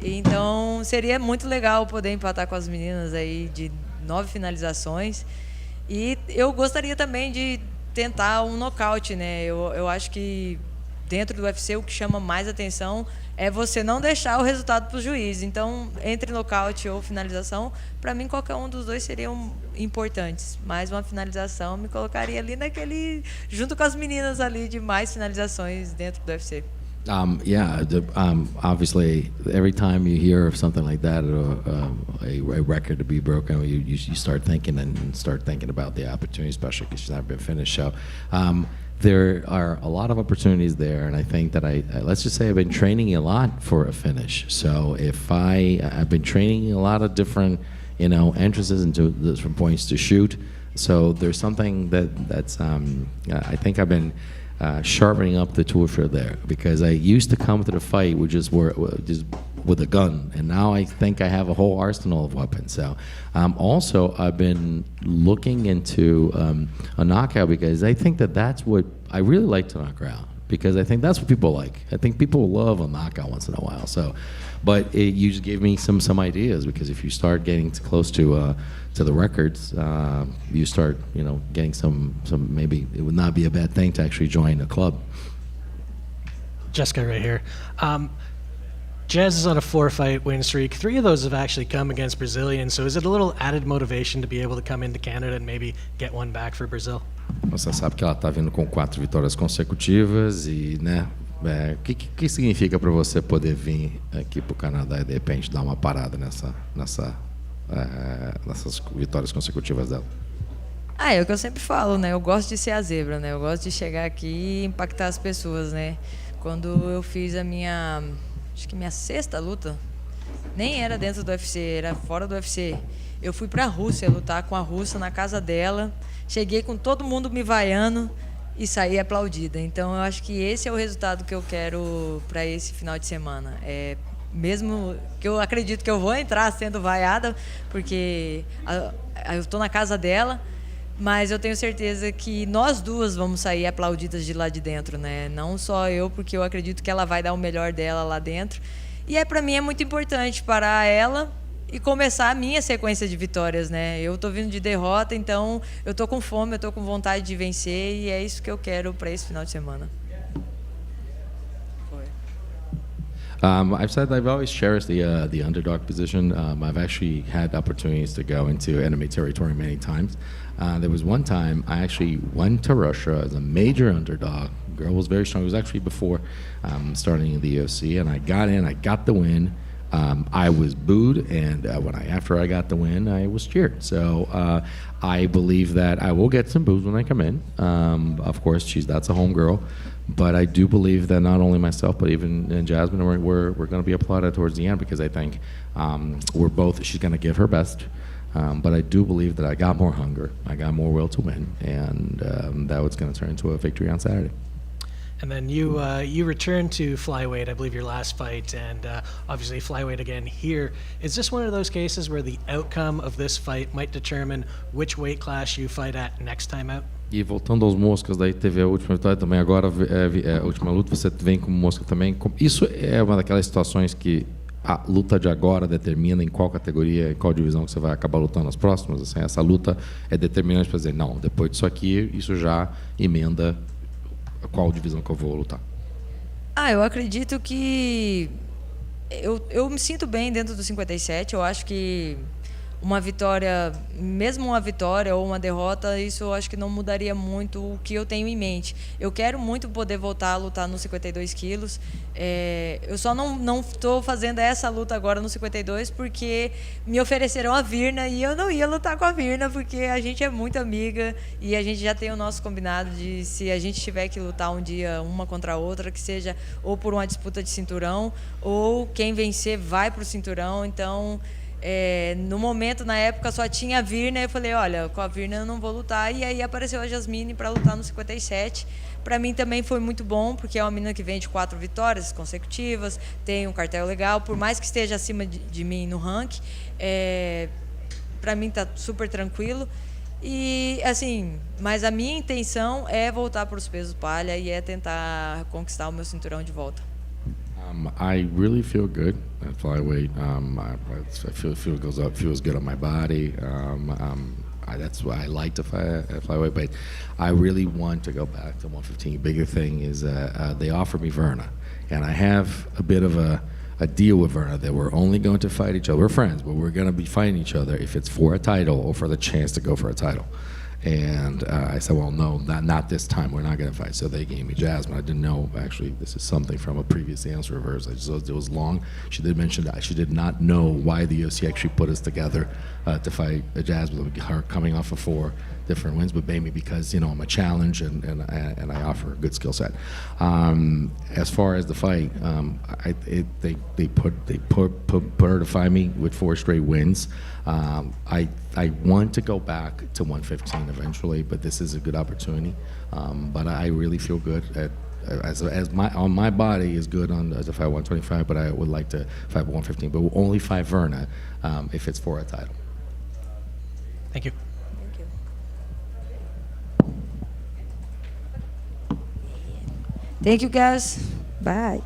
Então seria muito legal poder empatar com as meninas aí de 9 finalizações, e eu gostaria também de tentar um nocaute, né? Eu acho que dentro do UFC o que chama mais atenção é você não deixar o resultado para o juiz. Então, entre nocaute ou finalização, para mim qualquer um dos dois seriam importantes, mas uma finalização me colocaria ali junto com as meninas ali de mais finalizações dentro do UFC. Obviously, every time you hear of something like that, a record to be broken, you start thinking about the opportunity, especially because she's never been finished. So there are a lot of opportunities there, and I think that let's just say I've been training a lot for a finish. So if I've been training a lot of different, entrances into different points to shoot. So there's something that's I think I've been sharpening up the tool for there, because I used to come to the fight with just with a gun, and now I think I have a whole arsenal of weapons. So, also I've been looking into a knockout because I think that's what I really like to knock her out, because I think that's what people like. I think people love a knockout once in a while. So, but you just gave me some ideas, because if you start getting close to the records, you start getting some maybe it would not be a bad thing to actually join a club. Jessica right here. Jazz is on a 4-fight win streak. 3 of those have actually come against Brazilians. So is it a little added motivation to be able to come into Canada and maybe get one back for Brazil? Você sabe que ela está vindo com 4 vitórias consecutivas e, né? O que significa para você poder vir aqui para o Canadá e de repente dar uma parada nessas vitórias consecutivas dela? É o que eu sempre falo, né? Eu gosto de ser a zebra, né? Eu gosto de chegar aqui e impactar as pessoas, né? Quando eu fiz minha 6ª luta, nem era dentro do UFC, era fora do UFC. Eu fui pra Rússia lutar com a russa na casa dela, cheguei com todo mundo me vaiando e saí aplaudida. Então eu acho que esse é o resultado que eu quero para esse final de semana. Mesmo que eu acredito que eu vou entrar sendo vaiada, porque eu estou na casa dela, mas eu tenho certeza que nós duas vamos sair aplaudidas de lá de dentro, né? Não só eu, porque eu acredito que ela vai dar o melhor dela lá dentro. E para mim é muito importante parar ela e começar a minha sequência de vitórias, né? Eu tô vindo de derrota, então eu tô com fome, eu tô com vontade de vencer, e é isso que eu quero para esse final de semana. I've said I've always cherished the underdog position. I've actually had opportunities to go into enemy territory many times. There was one time I actually went to Russia as a major underdog. The girl was very strong. It was actually before starting in the UFC, and I got in. I got the win. I was booed, and after I got the win, I was cheered. So I believe that I will get some boos when I come in. Of course, that's a home girl. But I do believe that not only myself, but even Jasmine, we're going to be applauded towards the end, because I think she's going to give her best. But I do believe that I got more hunger, I got more will to win, and that was going to turn into a victory on Saturday. And then you returned to flyweight, I believe, your last fight, and obviously flyweight again here. Is this one of those cases where the outcome of this fight might determine which weight class you fight at next time out? E voltando aos moscas, daí teve a última vitória também, agora a última luta você vem como mosca também. Isso é uma daquelas situações que a luta de agora determina em qual categoria, em qual divisão que você vai acabar lutando nas próximas? Assim, essa luta é determinante para dizer, não, depois disso aqui, isso já emenda qual divisão que eu vou lutar? Eu acredito que eu me sinto bem dentro do 57. Eu acho que uma vitória, mesmo uma vitória ou uma derrota, isso eu acho que não mudaria muito o que eu tenho em mente. Eu quero muito poder voltar a lutar nos 52 quilos. Eu só não estou fazendo essa luta agora no 52 porque me ofereceram a Virna e eu não ia lutar com a Virna, porque a gente é muito amiga e a gente já tem o nosso combinado de, se a gente tiver que lutar um dia uma contra a outra, que seja ou por uma disputa de cinturão ou quem vencer vai para o cinturão. Então no momento, na época, só tinha a Virna, eu falei, olha, com a Virna eu não vou lutar, e aí apareceu a Jasmine para lutar no 57. Para mim também foi muito bom, porque é uma menina que vem de 4 vitórias consecutivas, tem um cartel legal, por mais que esteja acima de mim no ranking, para mim tá super tranquilo. E assim, mas a minha intenção é voltar para os pesos palha e é tentar conquistar o meu cinturão de volta. I really feel good at flyweight. I feels good on my body. That's why I like to fight at flyweight. But I really want to go back to 115. Bigger thing is they offered me Verna, and I have a bit of a deal with Verna that we're only going to fight each other. We're friends, but we're going to be fighting each other if it's for a title or for the chance to go for a title. And I said, well, no, not this time. We're not going to fight. So they gave me Jasmine. I didn't know, actually, this is something from a previous answer of hers. It was long. She did mention that she did not know why the UFC actually put us together to fight Jasmine, her coming off of 4 different wins, but mainly because, I'm a challenge and I offer a good skill set. As far as the fight, they put her to fight me with 4 straight wins. I want to go back to 115 eventually, but this is a good opportunity. But I really feel good as my on my body is good on as a fight 125, but I would like to fight 115, but we'll only fight Verna if it's for a title. Thank you. Thank you, guys. Bye.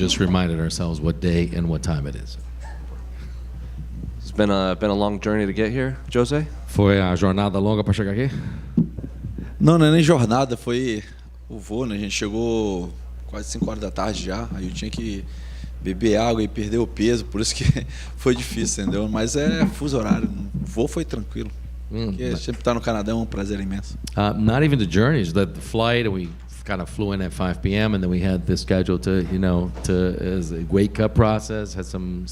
just reminded ourselves what day and what time it is. It's been a long journey to get here, Jose? Foi a jornada longa para chegar aqui? Não é nem jornada, foi o voo, né? A gente chegou quase 5 horas da tarde já, aí eu tinha que beber água e perder o peso, por isso que foi difícil, entendeu? Mas é fuso horário, o voo foi tranquilo. Porque sempre estar no Canadá é um prazer imenso. Not even the journeys, the flight, we kind of flew in at 5 p.m. and then we had this schedule to as a weight cut process, had some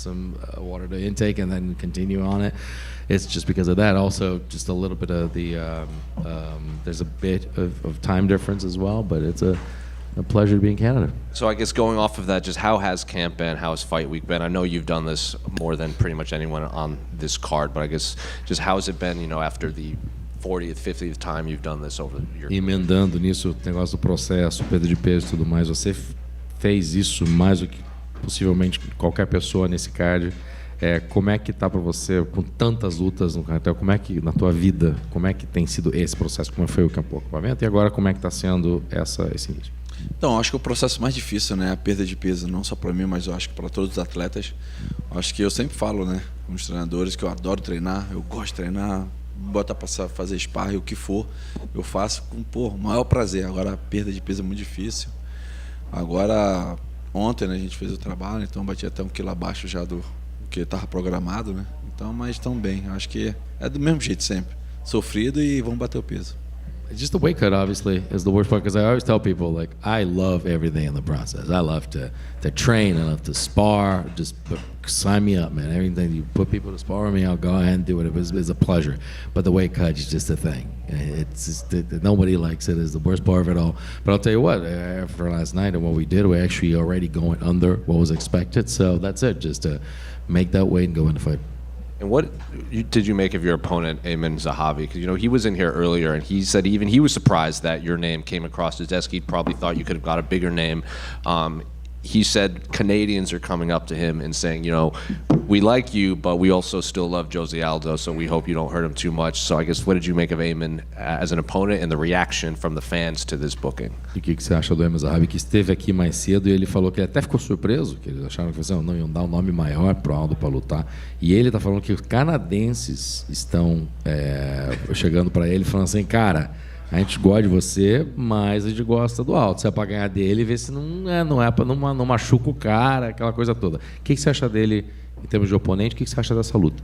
water to intake and then continue on it. It's just because of that. Also, just a little bit of the there's a bit of time difference as well, but it's a pleasure to be in Canada. So I guess going off of that, just how has camp been? How has fight week been? I know you've done this more than pretty much anyone on this card, but I guess just how has it been, after the 40th, 50th time you've done this over your career? Emendando nisso, o negócio do processo, perda de peso e tudo mais, você fez isso mais do que possivelmente qualquer pessoa nesse card. Como é que tá para você com tantas lutas no cartel? Como é que na tua vida, como é que tem sido esse processo? Como foi o acampamento e agora como é que está sendo esse início? Então, acho que o processo mais difícil, né, é a perda de peso, não só para mim, mas eu acho que para todos os atletas. Acho que eu sempre falo, né, com os treinadores que eu adoro treinar, eu gosto de treinar, bota para fazer sparring, o que for, eu faço com o maior prazer. Agora a perda de peso é muito difícil. Agora, ontem, né, a gente fez o trabalho, então bati até 1 quilo abaixo já do que estava programado, né? Então, mas tão bem. Acho que é do mesmo jeito sempre. Sofrido e vamos bater o peso. Just the weight cut, obviously, is the worst part because I always tell people, like, I love everything in the process. I love to train, I love to spar. Just sign me up, man. Everything you put people to spar with me, I'll go ahead and do it. It's a pleasure. But the weight cut is just a thing. It's just nobody likes it. It's the worst part of it all. But I'll tell you what, after last night and what we did, we're actually already going under what was expected. So that's it, just to make that weight and go in the fight. And what did you make of your opponent, Aiemann Zahabi? Because he was in here earlier, and he said even he was surprised that your name came across his desk. He probably thought you could have got a bigger name. He said Canadians are coming up to him and saying, we like you, but we also still love Jose Aldo, so we hope you don't hurt him too much. So I guess what did you make of Aiemann as an opponent and the reaction from the fans to this booking? E o que você acha do Aiemann Zahabi, que esteve aqui mais cedo e ele falou que ele até ficou surpreso, que eles acharam que não iam dar um nome maior pro Aldo para lutar. E ele tá falando que os canadenses estão chegando para ele falando assim, cara, a gente gosta de você, mas a gente gosta do Aldo. Se é para ganhar dele, vê se não machuca o cara, aquela coisa toda. O que você acha dele em termos de oponente? O que você acha dessa luta?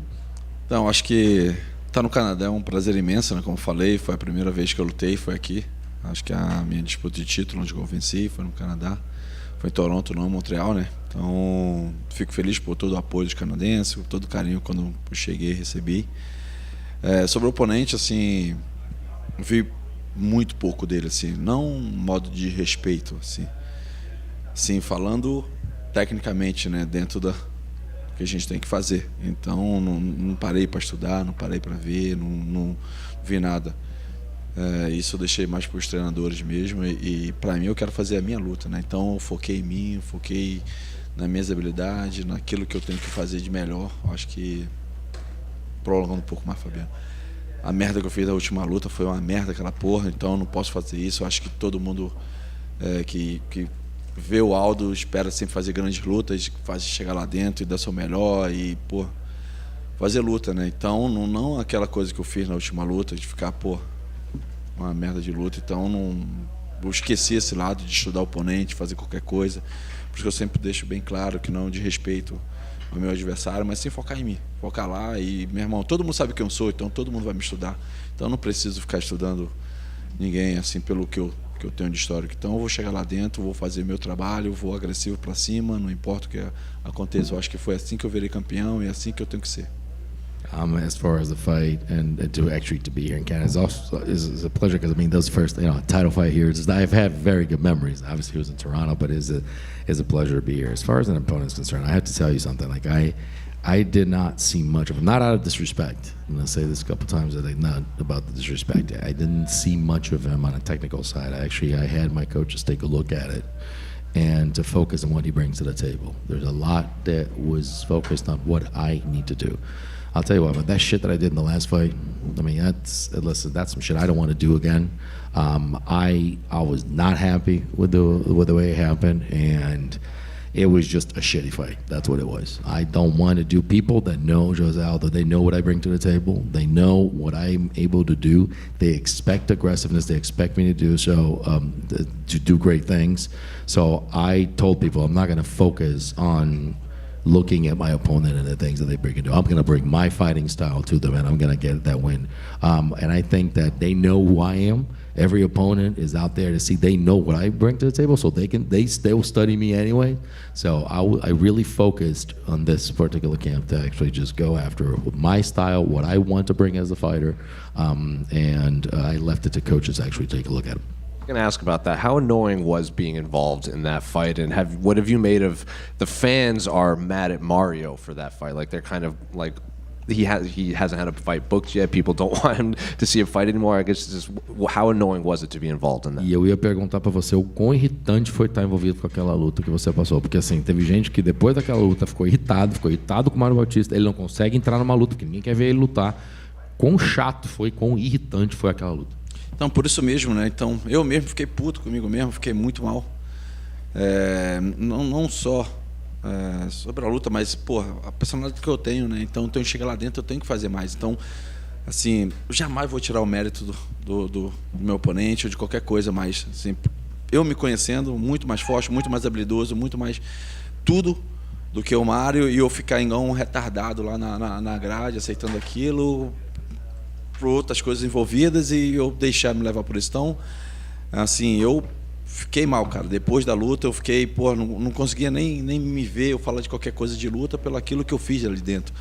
Então, acho que estar no Canadá é um prazer imenso, né? Como falei, foi a primeira vez que eu lutei, foi aqui. Acho que a minha disputa de título, onde eu venci, foi no Canadá. Foi em Toronto, não em Montreal, né? Então, fico feliz por todo o apoio dos canadenses, por todo o carinho quando eu cheguei e recebi. Sobre o oponente, assim, vi muito pouco dele, assim, não um modo de respeito, assim. Sim, falando tecnicamente, né, dentro da que a gente tem que fazer. Então, não parei para estudar, não parei para ver, não vi nada. Isso eu deixei mais para os treinadores mesmo e para mim eu quero fazer a minha luta, né? Então, eu foquei em mim, eu foquei nas minhas habilidades, naquilo que eu tenho que fazer de melhor. Acho que prolongando um pouco mais, Fabiano. A merda que eu fiz da última luta foi uma merda aquela porra, então eu não posso fazer isso. Eu acho que todo mundo que vê o Aldo espera sempre fazer grandes lutas, faz chegar lá dentro e dar seu melhor e, pô, fazer luta, né? Então, não aquela coisa que eu fiz na última luta, de ficar, pô, uma merda de luta. Então, eu esqueci esse lado de estudar o oponente, fazer qualquer coisa. Por isso que eu sempre deixo bem claro que não de respeito ao meu adversário, mas sim focar em mim, focar lá e, meu irmão, todo mundo sabe quem eu sou, então todo mundo vai me estudar, então eu não preciso ficar estudando ninguém assim pelo que eu tenho de histórico. Então eu vou chegar lá dentro, vou fazer meu trabalho, vou agressivo para cima, não importa o que aconteça. Eu acho que foi assim que eu virei campeão e é assim que eu tenho que ser. As far as the fight and to be here in Canada is a pleasure because I mean those first title fight here. I've had very good memories. Obviously, it was in Toronto, but it's a pleasure to be here. As far as an opponent's concerned, I have to tell you something. Like I did not see much of him. Not out of disrespect. And I say this a couple times. Not about the disrespect. I didn't see much of him on a technical side. I had my coaches take a look at it and to focus on what he brings to the table. There's a lot that was focused on what I need to do. I'll tell you what, but that shit that I did in the last fight, I mean, that's some shit I don't want to do again. I was not happy with the way it happened, and it was just a shitty fight. That's what it was. I don't want to do people that know Jose Aldo. They know what I bring to the table. They know what I'm able to do. They expect aggressiveness. They expect me to do so, to do great things. So I told people I'm not going to focus on looking at my opponent and the things that they bring into. I'm going to bring my fighting style to them, and I'm going to get that win. And I think that they know who I am. Every opponent is out there to see. They know what I bring to the table, so they will study me anyway. So I really focused on this particular camp to actually just go after my style, what I want to bring as a fighter, and I left it to coaches to actually take a look at it. I'm going to ask about that. How annoying was being involved in that fight, and what have you made of the fans are mad at Mario for that fight? Like they're kind of like he hasn't had a fight booked yet. People don't want him to see a fight anymore. I guess just how annoying was it to be involved in that? E eu ia perguntar pra você o quão irritante foi estar envolvido com aquela luta que você passou, porque assim, teve gente que depois daquela luta ficou irritado com o Mário Bautista, ele não consegue entrar numa luta porque ninguém quer ver ele lutar. Quão chato foi, quão irritante foi aquela luta. Então, por isso mesmo, né? Então, eu mesmo fiquei puto comigo mesmo, fiquei muito mal. Não só sobre a luta, mas, porra, a personalidade que eu tenho, né? Então, eu chego lá dentro, eu tenho que fazer mais. Então, assim, eu jamais vou tirar o mérito do meu oponente ou de qualquer coisa, mas, assim, eu me conhecendo, muito mais forte, muito mais habilidoso, muito mais tudo do que o Mário, e eu ficar igual um retardado lá na grade, aceitando aquilo, por outras coisas envolvidas, e eu deixar me levar por isso. Então, assim, eu fiquei mal, cara. Depois da luta, eu fiquei, pô, não conseguia nem me ver, eu falar de qualquer coisa de luta pelo aquilo que eu fiz ali dentro.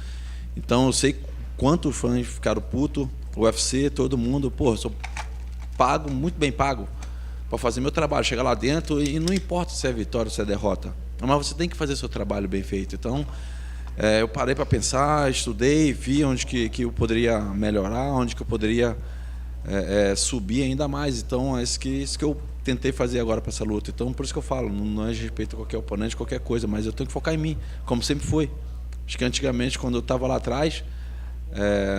Então, eu sei quantos fãs ficaram putos, o UFC, todo mundo, pô, eu sou pago, muito bem pago, para fazer meu trabalho, chegar lá dentro, e não importa se é vitória ou se é derrota, mas você tem que fazer seu trabalho bem feito. Então, eu parei para pensar, estudei, vi onde que eu poderia melhorar, onde que eu poderia subir ainda mais. Então, é isso que eu tentei fazer agora para essa luta. Então, por isso que eu falo, não é de respeito a qualquer oponente, qualquer coisa, mas eu tenho que focar em mim, como sempre foi. Acho que antigamente, quando eu estava lá atrás,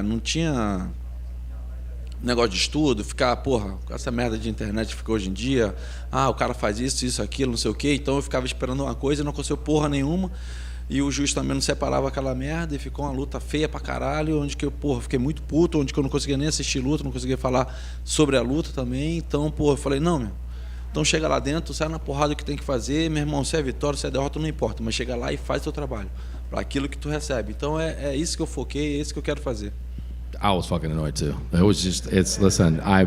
não tinha negócio de estudo, ficar, porra, com essa merda de internet que ficou hoje em dia, o cara faz isso, aquilo, não sei o quê. Então, eu ficava esperando uma coisa e não conseguiu porra nenhuma. E o juiz também não separava aquela merda e ficou uma luta feia pra caralho, onde que eu, porra, fiquei muito puto, onde que eu não conseguia nem assistir luta, não conseguia falar sobre a luta também. Então, porra, eu falei, não, meu, então chega lá dentro, sai na porrada que tem que fazer, meu irmão, se é vitória, se é derrota, não importa, mas chega lá e faz seu trabalho, para aquilo que tu recebe. Então, é isso que eu foquei, é isso que eu quero fazer. I was fucking annoyed too. It was just, listen, I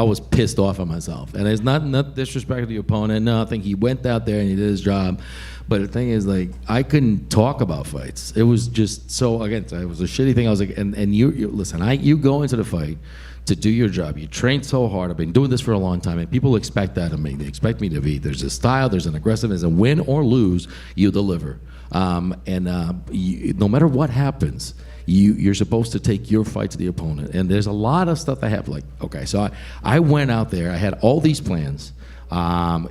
was pissed off at myself. And it's not disrespect to the opponent. No, I think he went out there and he did his job. But the thing is, like, I couldn't talk about fights. It was just so, again, it was a shitty thing. I was like, and you listen, you go into the fight to do your job. You train so hard. I've been doing this for a long time, and people expect that of me. They expect me to be, there's a style, there's an aggressiveness, and win or lose, you deliver. No matter what happens, you're supposed to take your fight to the opponent. And there's a lot of stuff I have, like, okay, so I went out there, I had all these plans.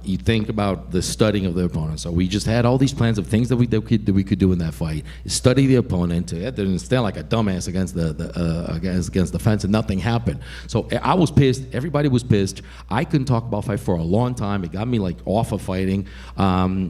You think about the studying of the opponent. So we just had all these plans of things that we could do in that fight. Study the opponent, to stand like a dumbass against the fence, and nothing happened. So I was pissed. Everybody was pissed. I couldn't talk about fight for a long time. It got me like off of fighting.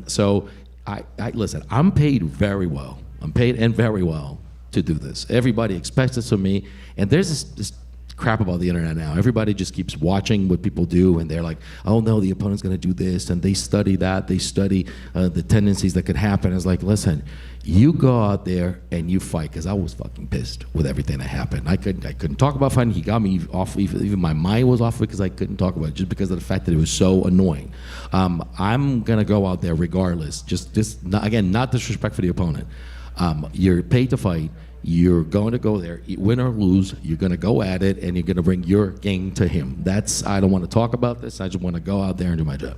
So I listen. I'm paid very well. I'm paid and very well to do this. Everybody expects this of me, and there's this crap about the internet now. Everybody just keeps watching what people do, and they're like, oh no, the opponent's going to do this, and they study that, they study the tendencies that could happen. It's like, listen, you go out there and you fight, because I was fucking pissed with everything that happened. I couldn't talk about fighting. He got me off, even my mind was off because I couldn't talk about it, just because of the fact that it was so annoying. I'm going to go out there regardless, just again, not disrespect for the opponent. You're paid to fight. You're going to go there, win or lose, you're going to go at it, and you're going to bring your game to him. I don't want to talk about this. I just want to go out there and do my job.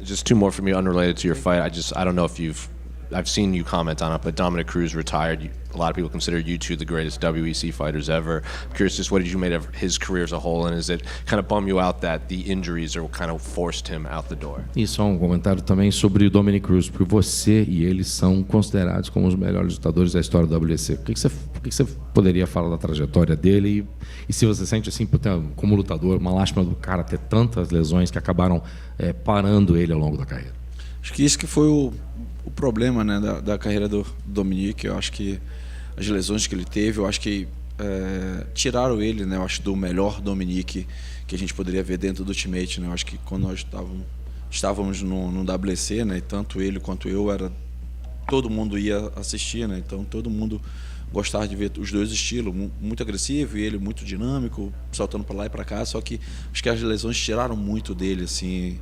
Just two more for me unrelated to your fight. I don't know if I've seen you comment on it, but Dominic Cruz retired. A lot of people consider you two the greatest WEC fighters ever. I'm curious, just what did you make of his career as a whole, and is it kind of bum you out that the injuries are kind of forced him out the door? E só comentário também sobre o Dominic Cruz, porque você e ele são considerados como os melhores lutadores da história do WEC. O que você poderia falar da trajetória dele? E se você sente assim, como lutador, uma lástima do cara ter tantas lesões que acabaram parando ele ao longo da carreira? Acho que isso que foi o problema, né, da carreira do Dominique. Eu acho que as lesões que ele teve, eu acho que tiraram ele, né, eu acho, do melhor Dominique que a gente poderia ver dentro do Ultimate, né. Eu acho que quando nós estávamos no WC, né, tanto ele quanto eu, todo mundo ia assistir, né, então todo mundo gostava de ver os dois estilos, muito agressivo e ele muito dinâmico, saltando para lá e para cá. Só que acho que as lesões tiraram muito dele, assim,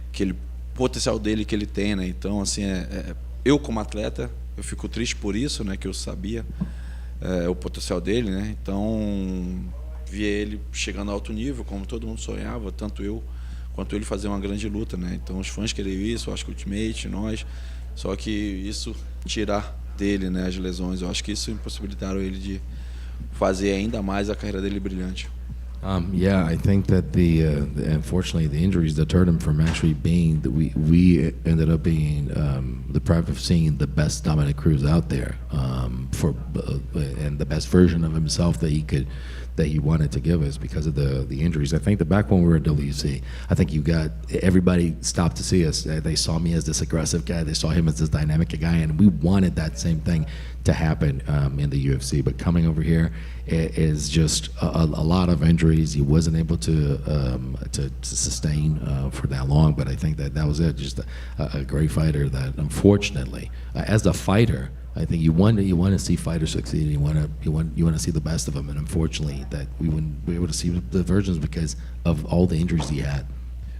aquele potencial dele que ele tem, né. Então, assim, eu como atleta, eu fico triste por isso, né, que eu sabia o potencial dele, né. Então, via ele chegando a alto nível, como todo mundo sonhava, tanto eu quanto ele, fazer uma grande luta, né. Então, os fãs queriam isso, eu acho que o Ultimate, nós, só que isso tirar dele, né, as lesões, eu acho que isso impossibilitaram ele de fazer ainda mais a carreira dele brilhante. Yeah, I think that unfortunately the injuries deterred him from actually being we ended up being deprived of seeing the best Dominic Cruz out there and the best version of himself that he wanted to give us because of the injuries. I think that back when we were at WC, I think everybody stopped to see us. They saw me as this aggressive guy. They saw him as this dynamic guy, and we wanted that same thing to happen in the UFC. But coming over here is just a lot of injuries. He wasn't able to sustain for that long. But I think that was it. Just a great fighter that, unfortunately, as a fighter, I think you want to see fighters succeed. You want to see the best of them, and unfortunately, that we wouldn't be able to see the versions because of all the injuries he had.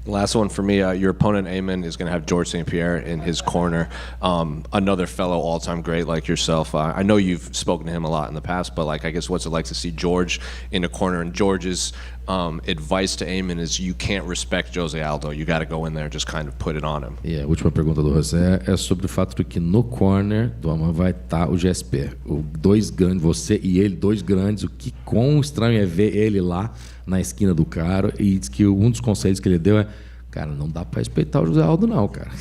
Last one for me. Your opponent Aiemann is going to have George St. Pierre in his corner, another fellow all-time great like yourself. I know you've spoken to him a lot in the past, but I guess what's it like to see George in the corner? And George's advice to Aiemann is you can't respect Jose Aldo. You got to go in there and just kind of put it on him. A última pergunta do José é sobre o fato de que no corner do Aiemann vai estar o GSP. Dois grandes, você e ele, dois grandes. O que quão estranho é ver ele lá na esquina do cara, e diz que um dos conselhos que ele deu é: cara, não dá para respeitar o José Aldo não, cara.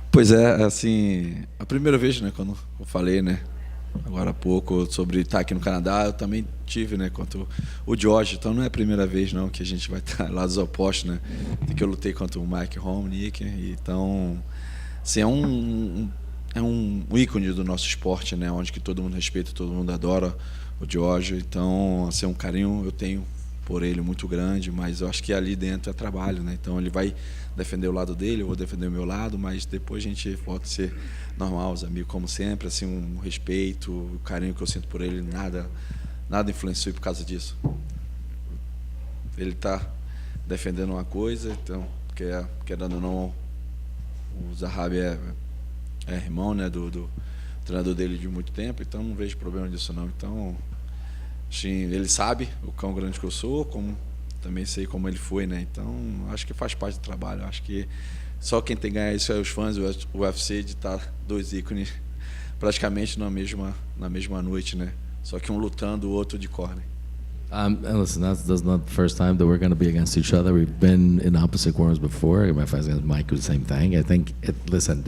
Pois é, assim, a primeira vez, né, quando eu falei, né, agora há pouco, sobre estar aqui no Canadá, eu também tive, né, contra o George. Então não é a primeira vez, não, que a gente vai estar lá dos opostos, né, que eu lutei contra o Mike Homnick. Então, assim, é um ícone do nosso esporte, né, onde que todo mundo respeita, todo mundo adora o George. Então, assim, um carinho eu tenho por ele muito grande, mas eu acho que ali dentro é trabalho, né? Então ele vai defender o lado dele, eu vou defender o meu lado, mas depois a gente volta a ser normal, os amigos como sempre, assim, um respeito, o carinho que eu sinto por ele, nada influenciou por causa disso. Ele está defendendo uma coisa, então, querendo ou não, o Zahabi é irmão, né, do treinador dele de muito tempo, então não vejo problema disso não. Então, ele sabe o quão grande que eu sou, como também sei como ele foi, né? Então, acho que faz parte do trabalho. Acho que só quem tem que ganhar isso é os fãs do UFC, de estar dois ícones praticamente na mesma noite, né? Só que um lutando, o outro de corner. Listen, that's not the first time that we're going to be against each other. We've been in opposite corners before. My fight against Mike was the same thing. I think, listen,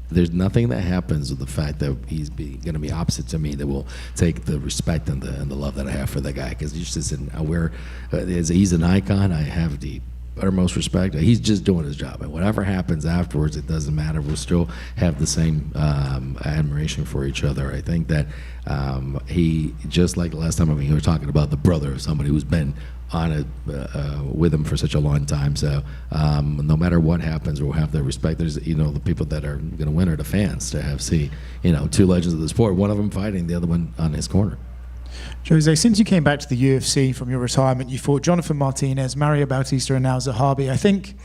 there's nothing that happens with the fact that he's going to be opposite to me that will take the respect and the love that I have for the guy. Because he's an icon. I have the utmost respect. He's just doing his job, and whatever happens afterwards, it doesn't matter. We'll still have the same admiration for each other. I think that he, just like the last time, we were talking about the brother of somebody who's been on it with him for such a long time. So no matter what happens, we'll have their respect. There's, the people that are going to win are the fans to see, two legends of the sport, one of them fighting, the other one on his corner. Jose, since you came back to the UFC from your retirement, you fought Jonathan Martinez, Mario Bautista, and now Zahabi. I think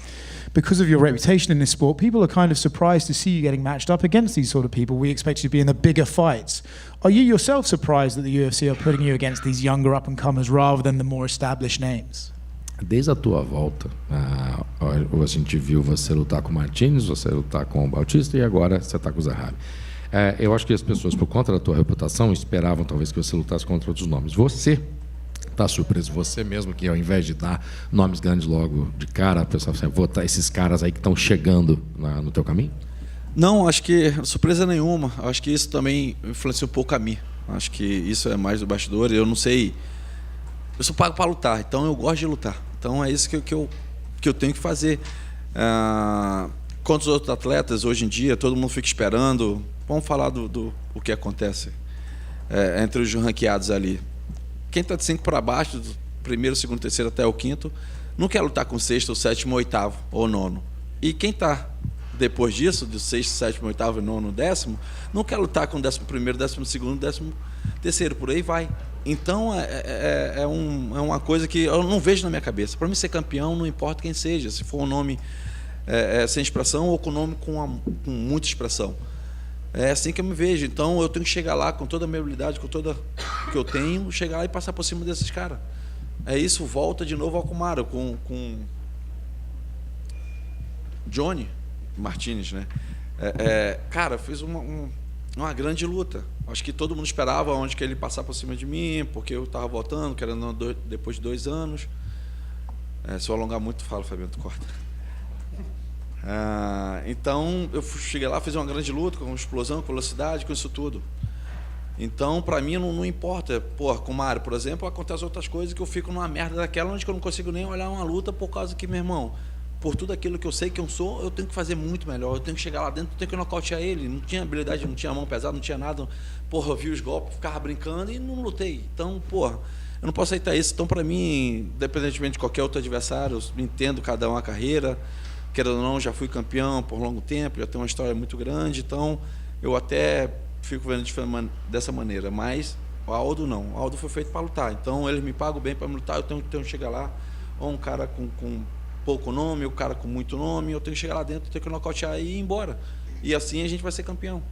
because of your reputation in this sport, people are kind of surprised to see you getting matched up against these sort of people. We expect you to be in the bigger fights. Are you yourself surprised that the UFC are putting you against these younger up-and-comers rather than the more established names? Desde a tua volta, a gente viu você lutar com o Martinez, você lutar com o Bautista e agora você está com o Zahabi. Eu acho que as pessoas, por conta da tua reputação, esperavam talvez que você lutasse contra outros nomes. Você está surpreso, você mesmo, que ao invés de dar nomes grandes logo de cara, a pessoa vai votar esses caras aí que estão chegando no teu caminho? Não, acho que surpresa nenhuma. Acho que isso também influencia um pouco a mim. Acho que isso é mais do bastidor. Eu não sei. Eu sou pago para lutar, então eu gosto de lutar. Então é isso que eu tenho que fazer. Quantos outros atletas, hoje em dia, todo mundo fica esperando. Vamos falar do o que acontece entre os ranqueados ali. Quem está de 5 para baixo, do primeiro, segundo, terceiro até o quinto, não quer lutar com o sexto, o sétimo, o oitavo ou nono. E quem está depois disso, do sexto, sétimo, oitavo, nono, décimo, não quer lutar com o 11º, 12º, 13º, por aí vai. Então é uma coisa que eu não vejo na minha cabeça. Para mim ser campeão, não importa quem seja, se for um nome sem expressão ou com um nome com muita expressão. É assim que eu me vejo. Então eu tenho que chegar lá com toda a minha habilidade, com toda que eu tenho, chegar lá e passar por cima desses caras. Isso volta de novo ao Kumaro, com Johnny Martinez, né? Cara, fiz uma grande luta. Acho que todo mundo esperava onde que ele passar por cima de mim, porque eu estava voltando, querendo depois de 2 anos. Se eu alongar muito, fala, Fabiano, tu corta. Então eu cheguei lá, fiz uma grande luta com explosão, com velocidade, com isso tudo. Então para mim não importa, com o Mário, por exemplo, acontecem outras coisas que eu fico numa merda daquela onde que eu não consigo nem olhar uma luta por causa que, meu irmão, por tudo aquilo que eu sei que eu sou, eu tenho que fazer muito melhor, eu tenho que chegar lá dentro, eu tenho que nocautear ele. Não tinha habilidade, não tinha mão pesada, não tinha nada, eu vi os golpes, ficava brincando e não lutei. Então, eu não posso aceitar isso. Então para mim, independentemente de qualquer outro adversário, eu entendo cada um a carreira. Querendo ou não, já fui campeão por longo tempo, já tenho uma história muito grande, então eu até fico vendo dessa maneira, mas o Aldo não. O Aldo foi feito para lutar, então eles me pagam bem para me lutar, eu tenho que chegar lá, ou um cara com pouco nome, ou um cara com muito nome, eu tenho que chegar lá dentro, tenho que nocautear e ir embora. E assim a gente vai ser campeão.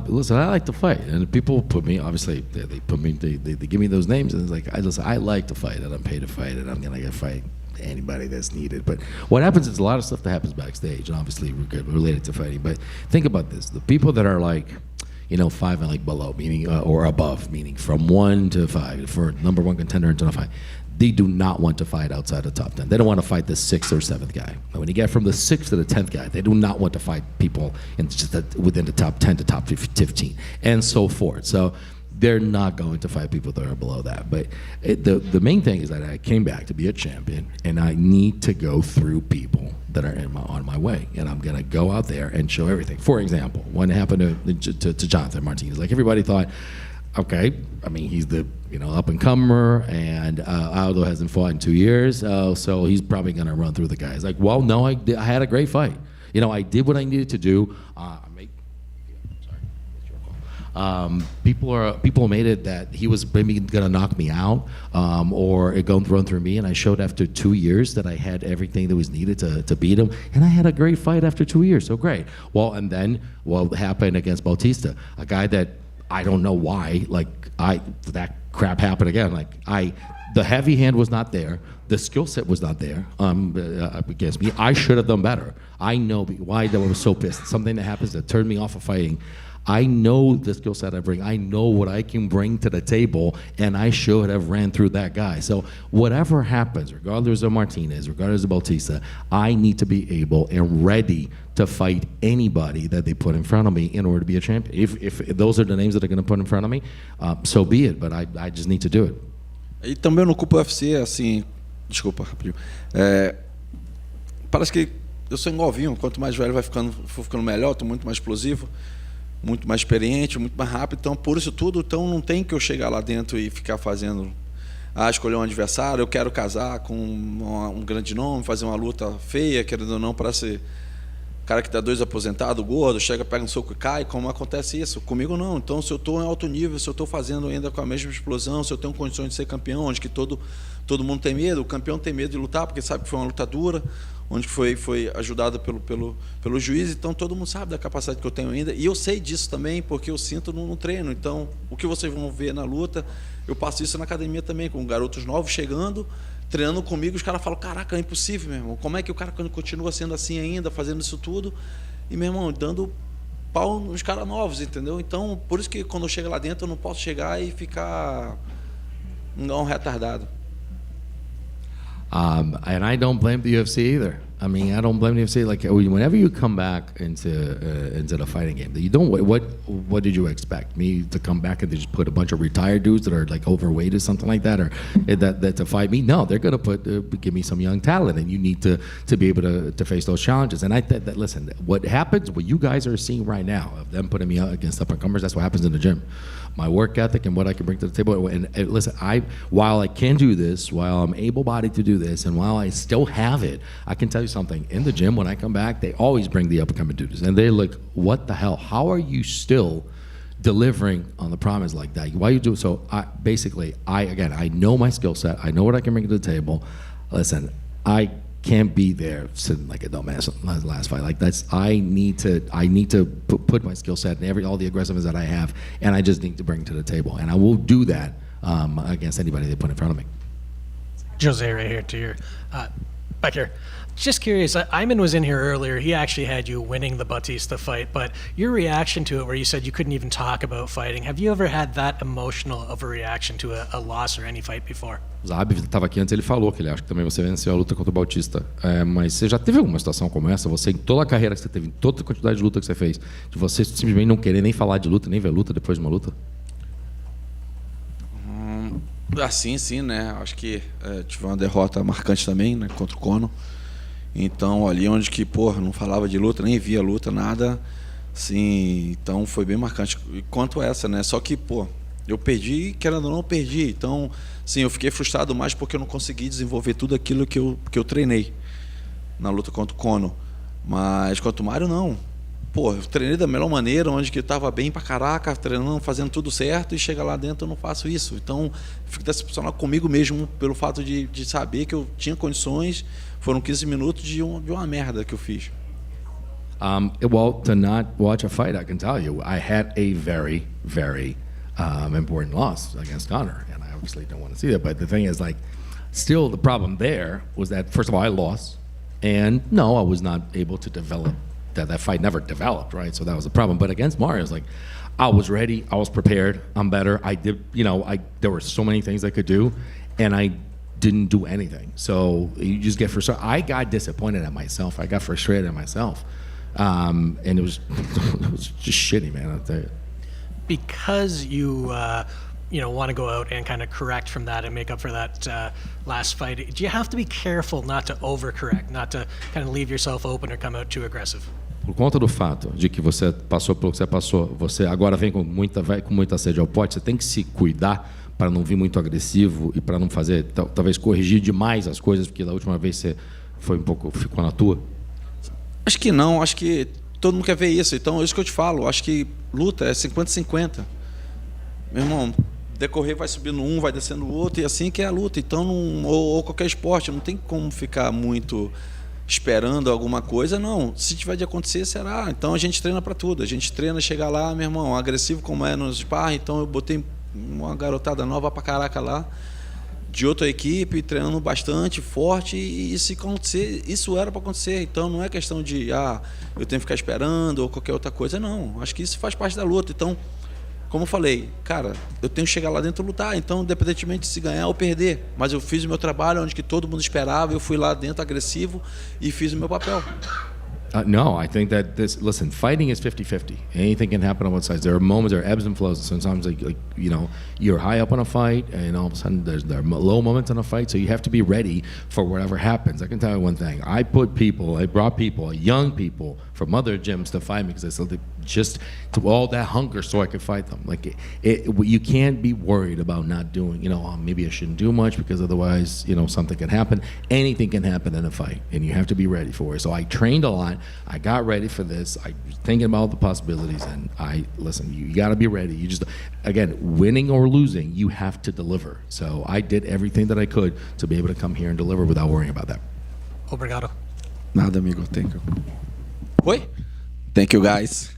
Listen, I like to fight, and people put me, obviously, they put me, they give me those names, and it's like, I like to fight, and I'm paid to fight, and I'm gonna get fight anybody that's needed. But what happens is a lot of stuff that happens backstage, and obviously related to fighting. But think about this: the people that are like, 5 and like below, meaning or above, meaning from 1 to 5 for number 1 contender into the fight. They do not want to fight outside the top 10. They don't want to fight the 6th or 7th guy. And when you get from the 6th to the 10th guy, they do not want to fight people within the top 10 to top 15, and so forth. So they're not going to fight people that are below that. But the main thing is that I came back to be a champion, and I need to go through people that are on my way, and I'm going to go out there and show everything. For example, when it happened to Jonathan Martinez, like everybody thought, okay, I mean, he's the up-and-comer, and Aldo hasn't fought in 2 years, so he's probably going to run through the guys. Like, well, no, I had a great fight. I did what I needed to do. People made it that he was maybe going to knock me out or going to run through me, and I showed after 2 years that I had everything that was needed to beat him, and I had a great fight after 2 years, so great. Well, and then what happened against Bautista, a guy that I don't know why, that crap happened again. The heavy hand was not there. The skill set was not there against me. I should have done better. I know why I was so pissed. Something that happens that turned me off of fighting. I know the skill set I bring. I know what I can bring to the table, and I should have ran through that guy. So whatever happens, regardless of Martinez, regardless of Bautista, I need to be able and ready to fight anybody that they put in front of me in order to be a champion. If those are the names that are going to put in front of me, so be it, but I just need to do it. E também no Cupo UFC, assim, desculpa, rapidinho. Parece que eu sou igualzinho, quanto mais velho for ficando melhor, estou muito mais explosivo, muito mais experiente, muito mais rápido, então por isso tudo, então não tem que eu chegar lá dentro e ficar fazendo, escolher um adversário, eu quero casar com um grande nome, fazer uma luta feia, querendo ou não, parece cara que tá 2 aposentado, gordo, chega, pega um soco e cai, como acontece isso? Comigo não. Então se eu estou em alto nível, se eu estou fazendo ainda com a mesma explosão, se eu tenho condições de ser campeão, onde que todo mundo tem medo, o campeão tem medo de lutar, porque sabe que foi uma luta dura, onde foi ajudado pelo juiz, então todo mundo sabe da capacidade que eu tenho ainda, e eu sei disso também, porque eu sinto no treino. Então o que vocês vão ver na luta, eu passo isso na academia também, com garotos novos chegando, treinando comigo, os caras falam, caraca, é impossível, meu irmão, como é que o cara continua sendo assim ainda, fazendo isso tudo, e meu irmão, dando pau nos caras novos, entendeu? Então, por isso que quando eu chego lá dentro, eu não posso chegar e ficar um retardado. And I don't blame the UFC either. I mean, I don't blame the UFC. Like, whenever you come back into the fighting game, you don't. What did you expect? Me to come back and just put a bunch of retired dudes that are like overweight or something like that, or that to fight me? No, they're gonna give me some young talent, and you need to be able to face those challenges. And I think that, listen, what happens, what you guys are seeing right now of them putting me out against up and comers, that's what happens in the gym. My work ethic and what I can bring to the table. And listen, while I can do this, while I'm able-bodied to do this, and while I still have it, I can tell you something. In the gym, when I come back, they always bring the up-and-coming dudes, and they're like, "What the hell? How are you still delivering on the promise like that? Why you do it?" So I know my skill set. I know what I can bring to the table. Listen, I can't be there sitting like a dumbass last fight. Like I need to put my skill set and all the aggressiveness that I have, and I just need to bring to the table, and I will do that against anybody they put in front of me. Jose, right here to your back here. Just curious, Aiemann was in here earlier. He actually had you winning the Bautista fight, but your reaction to it, where you said you couldn't even talk about fighting, have you ever had that emotional of a reaction to a loss or any fight before? O Zahabi estava aqui antes, ele falou que ele acha que também você venceu a luta contra o Bautista. Mas você já teve alguma situação como essa? Você, em toda a carreira que você teve, em toda a quantidade de luta que você fez, de você simplesmente não querer nem falar de luta, nem ver luta depois de uma luta? Assim, sim, né? Acho que tive uma derrota marcante também, né, contra o Conor. Então, ali onde que, porra, não falava de luta, nem via luta, nada. Sim, então foi bem marcante. Quanto essa, né? Só que, pô, eu perdi, querendo ou não, perdi. Então, sim, eu fiquei frustrado mais porque eu não consegui desenvolver tudo aquilo que eu treinei na luta contra o Conor. Mas contra o Mário, não. Pô, eu treinei da melhor maneira, onde que eu tava bem pra caraca, treinando, fazendo tudo certo, e chega lá dentro eu não faço isso. Então, fico decepcionado comigo mesmo pelo fato de saber que eu tinha condições. Foram 15 minutos de uma merda que eu fiz. Well, to not watch a fight, I can tell you, I had a very, very important loss against Conor, and I obviously don't want to see that. But the thing is, like, still the problem there was that, first of all, I lost, and no, I was not able to develop. That fight never developed, right? So that was the problem. But against Mario, it's like, I was ready, I was prepared, I'm better. I did, there were so many things I could do, and I didn't do anything. So you just get frustrated. I got disappointed at myself. I got frustrated at myself. And it was just shitty, man, I'll tell you. Because you want to go out and kind of correct from that and make up for that last fight, do you have to be careful not to overcorrect, not to kind of leave yourself open or come out too aggressive? Por conta do fato de que você passou pelo que você passou, você agora vem com muita sede ao pote, você tem que se cuidar para não vir muito agressivo e para não fazer, talvez corrigir demais as coisas, porque da última vez você ficou na tua? Acho que não, acho que todo mundo quer ver isso. Então, é isso que eu te falo, acho que luta é 50-50. Meu irmão, decorrer vai subindo um, vai descendo o outro, e assim que é a luta. Então, ou qualquer esporte, não tem como ficar muito esperando alguma coisa, não. Se tiver de acontecer, será. Então a gente treina para tudo. A gente treina, chegar lá, meu irmão, agressivo como é nos sparring, então eu botei uma garotada nova pra caraca lá, de outra equipe, treinando bastante, forte, e se acontecer, isso era para acontecer. Então não é questão de, eu tenho que ficar esperando ou qualquer outra coisa, não. Acho que isso faz parte da luta. Então, como eu falei, cara, eu tenho que chegar lá dentro e lutar, então independentemente de se ganhar ou perder, mas eu fiz o meu trabalho onde que todo mundo esperava, eu fui lá dentro agressivo e fiz o meu papel. No, I think that listen, fighting is 50-50. Anything can happen on both sides. There are moments, there are ebbs and flows. Sometimes, like you're high up on a fight, and all of a sudden there are low moments in a fight, so you have to be ready for whatever happens. I can tell you one thing. I brought people, young people, from other gyms to fight me because I said just to all that hunger so I could fight them. Like you can't be worried about not doing, maybe I shouldn't do much because otherwise, something can happen. Anything can happen in a fight, and you have to be ready for it. So I trained a lot. I got ready for this. I was thinking about the possibilities, and you got to be ready. You just, again, winning or losing, you have to deliver. So I did everything that I could to be able to come here and deliver without worrying about that. Obrigado. Nada, amigo. Thank you. Oi? Thank you, guys.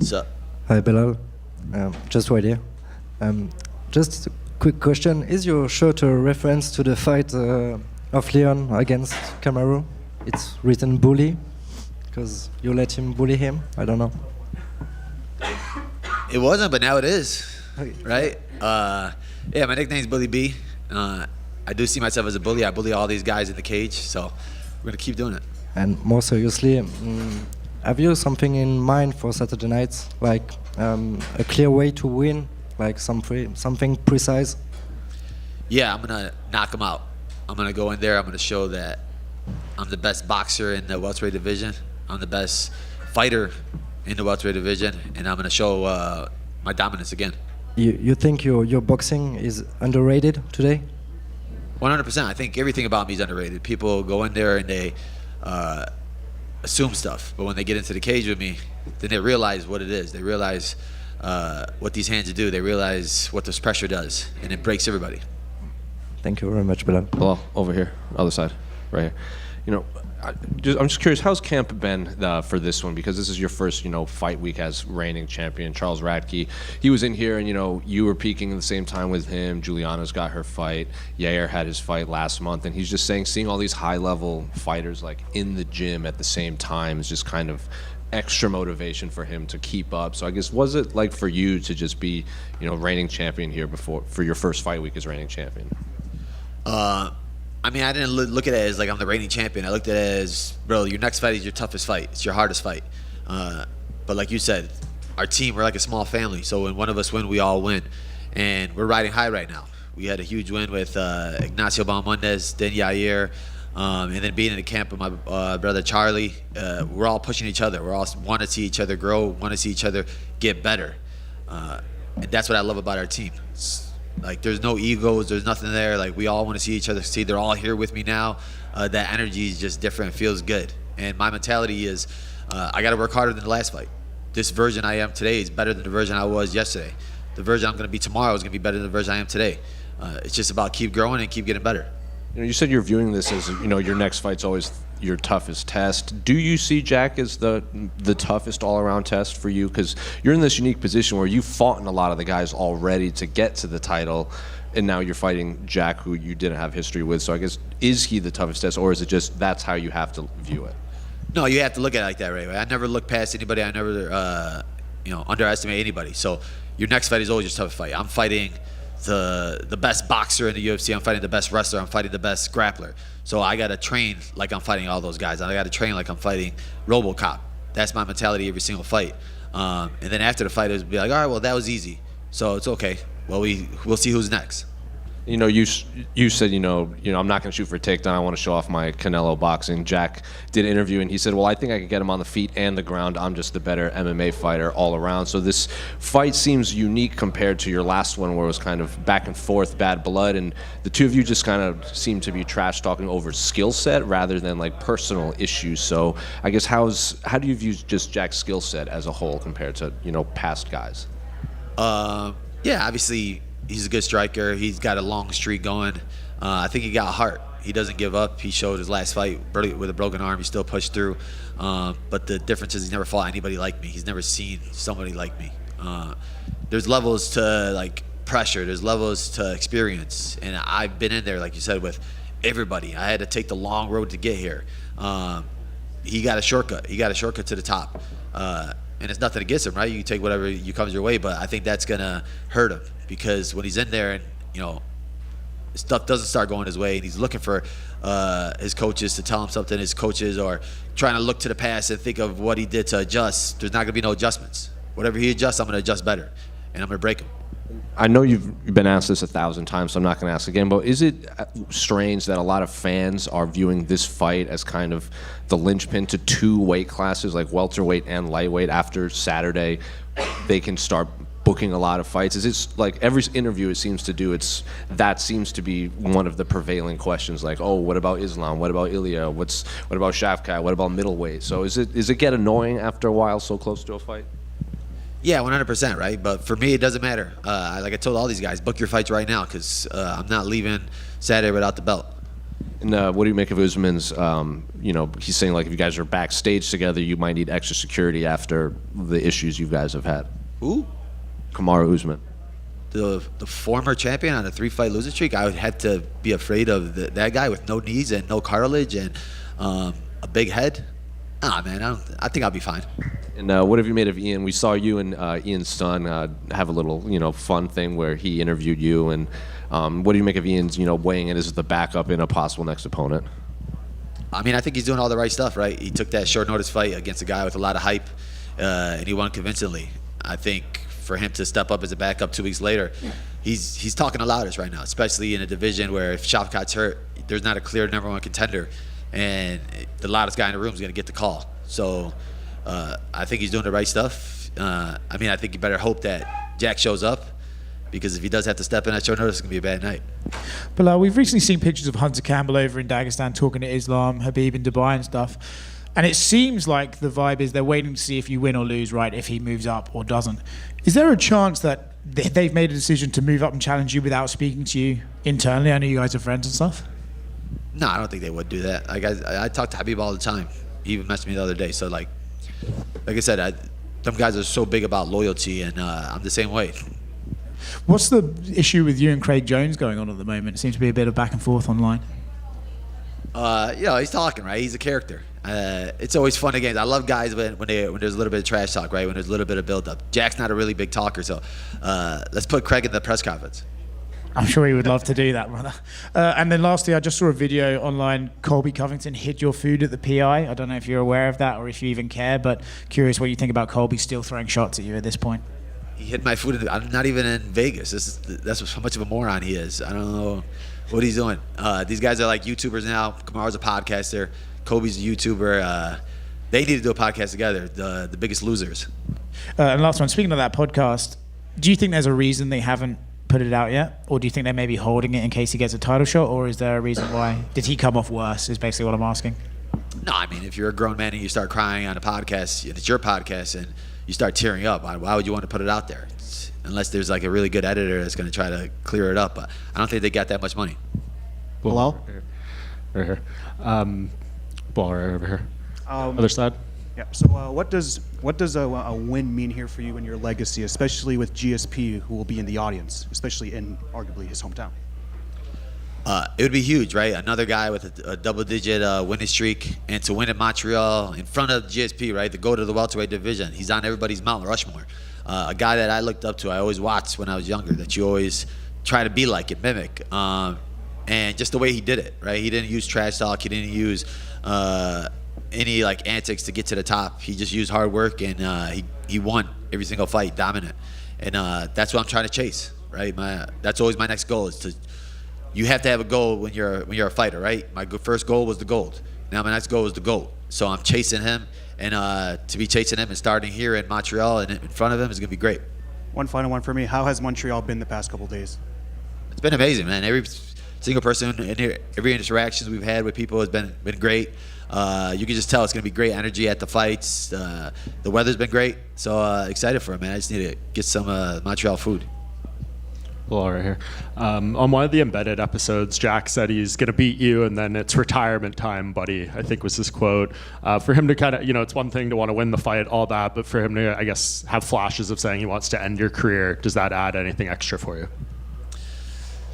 What's up? Hi, Belal. Just right here. Just a quick question. Is your shirt a reference to the fight of Leon against Kamaru? It's written bully because you let him bully him? I don't know. It wasn't, but now it is, Okay. right? Yeah, my nickname's Bully B. I do see myself as a bully. I bully all these guys in the cage, so we're gonna keep doing it. And more seriously, have you something in mind for Saturday night? Like a clear way to win? Like something precise? Yeah, I'm gonna knock him out. I'm gonna go in there. I'm gonna show that I'm the best boxer in the welterweight division. I'm the best fighter in the welterweight division, and I'm gonna show my dominance again. You think your boxing is underrated today? 100%. I think everything about me is underrated. People go in there and they assume stuff, but when they get into the cage with me, then they realize what it is. They realize what these hands do. They realize what this pressure does, and it breaks everybody. Thank you very much, Belal. Well, over here, other side, right here. You know, I'm just curious, how's camp been for this one? Because this is your first, fight week as reigning champion. Charles Radtke, he was in here, and you were peaking at the same time with him. Juliana's got her fight. Yair had his fight last month, and he's just saying, seeing all these high-level fighters like in the gym at the same time is just kind of extra motivation for him to keep up. So I guess, was it like for you to just be, reigning champion here for your first fight week as reigning champion? I mean, I didn't look at it as like I'm the reigning champion. I looked at it as, bro, your next fight is your toughest fight. It's your hardest fight. But like you said, our team, we're like a small family. So when one of us win, we all win. And we're riding high right now. We had a huge win with Ignacio Balmundez, then Yair, and then being in the camp with my brother Charlie. We're all pushing each other. We all want to see each other grow, want to see each other get better. And that's what I love about our team. Like, there's no egos, there's nothing there. Like, we all want to see each other succeed. They're all here with me now. That energy is just different, feels good. And my mentality is, I got to work harder than the last fight. This version I am today is better than the version I was yesterday. The version I'm going to be tomorrow is going to be better than the version I am today. It's just about keep growing and keep getting better. You said you're viewing this as, your next fight's always your toughest test. Do you see Jack as the toughest all-around test for you? Because you're in this unique position where you've fought in a lot of the guys already to get to the title, and now you're fighting Jack, who you didn't have history with. So I guess, is he the toughest test, or is it just that's how you have to view it? No, you have to look at it like that, right? I never look past anybody. I never, underestimate anybody. So your next fight is always your toughest fight. I'm fighting the best boxer in the UFC. I'm fighting the best wrestler. I'm fighting the best grappler. So I got to train like I'm fighting all those guys. I got to train like I'm fighting RoboCop. That's my mentality every single fight. And then after the fight, it would be like, all right, well, that was easy. So it's okay. Well, we'll see who's next. You said, I'm not going to shoot for a takedown. I want to show off my Canelo boxing. Jack did an interview, and he said, well, I think I could get him on the feet and the ground. I'm just the better MMA fighter all around. So this fight seems unique compared to your last one, where it was kind of back and forth, bad blood, and the two of you just kind of seem to be trash talking over skill set rather than like personal issues. So I guess how do you view just Jack's skill set as a whole compared to past guys? Yeah, obviously, he's a good striker. He's got a long streak going. I think he got heart. He doesn't give up. He showed his last fight with a broken arm. He still pushed through. But the difference is he's never fought anybody like me. He's never seen somebody like me. There's levels to like pressure. There's levels to experience. And I've been in there, like you said, with everybody. I had to take the long road to get here. He got a shortcut. He got a shortcut to the top. And it's nothing against him, right? You take whatever comes your way, but I think that's gonna hurt him because when he's in there and stuff doesn't start going his way, and he's looking for his coaches to tell him something, his coaches, or trying to look to the past and think of what he did to adjust. There's not gonna be no adjustments. Whatever he adjusts, I'm gonna adjust better, and I'm gonna break him. I know you've been asked this 1,000 times, so I'm not going to ask again, but is it strange that a lot of fans are viewing this fight as kind of the linchpin to two weight classes, like welterweight and lightweight? After Saturday, they can start booking a lot of fights. Is it like every interview it seems to do, that seems to be one of the prevailing questions, like, oh, what about Islam? What about Ilya? What about Shavkat? What about middleweight? So is it get annoying after a while so close to a fight? Yeah, 100%, right? But for me, it doesn't matter. Like I told all these guys, book your fights right now because I'm not leaving Saturday without the belt. And what do you make of Usman's, he's saying, like, if you guys are backstage together, you might need extra security after the issues you guys have had. Who? Kamaru Usman. The former champion on a 3-fight losing streak, I would have to be afraid of that guy with no knees and no cartilage and a big head. Nah, man, I think I'll be fine. And what have you made of Ian? We saw you and Ian's son have a little, fun thing where he interviewed you. And what do you make of Ian's, weighing in as the backup in a possible next opponent? I mean, I think he's doing all the right stuff, right? He took that short notice fight against a guy with a lot of hype, and he won convincingly. I think for him to step up as a backup 2 weeks later, he's talking the loudest right now, especially in a division where if Shavkat's hurt, there's not a clear number one contender, and the loudest guy in the room is going to get the call. So I think he's doing the right stuff. I think you better hope that Jack shows up, because if he does have to step in at short notice, it's going to be a bad night. Belal, we've recently seen pictures of Hunter Campbell over in Dagestan talking to Islam, Habib in Dubai and stuff. And it seems like the vibe is they're waiting to see if you win or lose, right, if he moves up or doesn't. Is there a chance that they've made a decision to move up and challenge you without speaking to you internally? I know you guys are friends and stuff. No, I don't think they would do that. Like I talk to Habib all the time. He even messaged me the other day. So like I said, them guys are so big about loyalty, and I'm the same way. What's the issue with you and Craig Jones going on at the moment? It seems to be a bit of back and forth online. He's talking, right? He's a character. It's always fun again. I love guys when there's a little bit of trash talk, right? When there's a little bit of build-up. Jack's not a really big talker, so let's put Craig in the press conference. I'm sure he would love to do that, brother. And then lastly, I just saw a video online. Colby Covington hid your food at the PI. I don't know if you're aware of that or if you even care, but curious what you think about Colby still throwing shots at you at this point. He hid my food. I'm not even in Vegas. That's how much of a moron he is. I don't know what he's doing. These guys are like YouTubers now. Kamaru's a podcaster. Kobe's a YouTuber. They need to do a podcast together, the Biggest Losers. And last one, speaking of that podcast, do you think there's a reason they haven't put it out yet? Or do you think they may be holding it in case he gets a title shot? Or is there a reason why? Did he come off worse is basically what I'm asking. No, I mean, if you're a grown man and you start crying on a podcast, and it's your podcast, and you start tearing up, why would you want to put it out there? Unless there's like a really good editor that's going to try to clear it up. But I don't think they got that much money. Belal? Right here. Ball right over here. Other side. Yeah. So what does a win mean here for you and your legacy, especially with GSP, who will be in the audience, especially in arguably his hometown? It would be huge, right? Another guy with a double-digit winning streak, and to win in Montreal in front of GSP, right? To go to the welterweight division, he's on everybody's Mount Rushmore. A guy that I looked up to, I always watched when I was younger, that you always try to be like and mimic. And just the way he did it, right? He didn't use trash talk. He didn't use any like antics to get to the top. He just used hard work, and he won every single fight, dominant. And that's what I'm trying to chase, right? That's always my next goal is to. You have to have a goal when you're a fighter, right? My first goal was the gold. Now my next goal is the GOAT. So I'm chasing him, and to be chasing him and starting here in Montreal and in front of him is gonna be great. One final one for me. How has Montreal been the past couple of days? It's been amazing, man. Every single person in here, every interactions we've had with people has been great. You can just tell it's gonna be great energy at the fights. The weather's been great, so excited for it, man. I just need to get some Montreal food. Well, right here. On one of the embedded episodes, Jack said he's going to beat you, and then it's retirement time, buddy, I think was his quote. For him to kind of, it's one thing to want to win the fight, all that, but for him to, I guess, have flashes of saying he wants to end your career, does that add anything extra for you?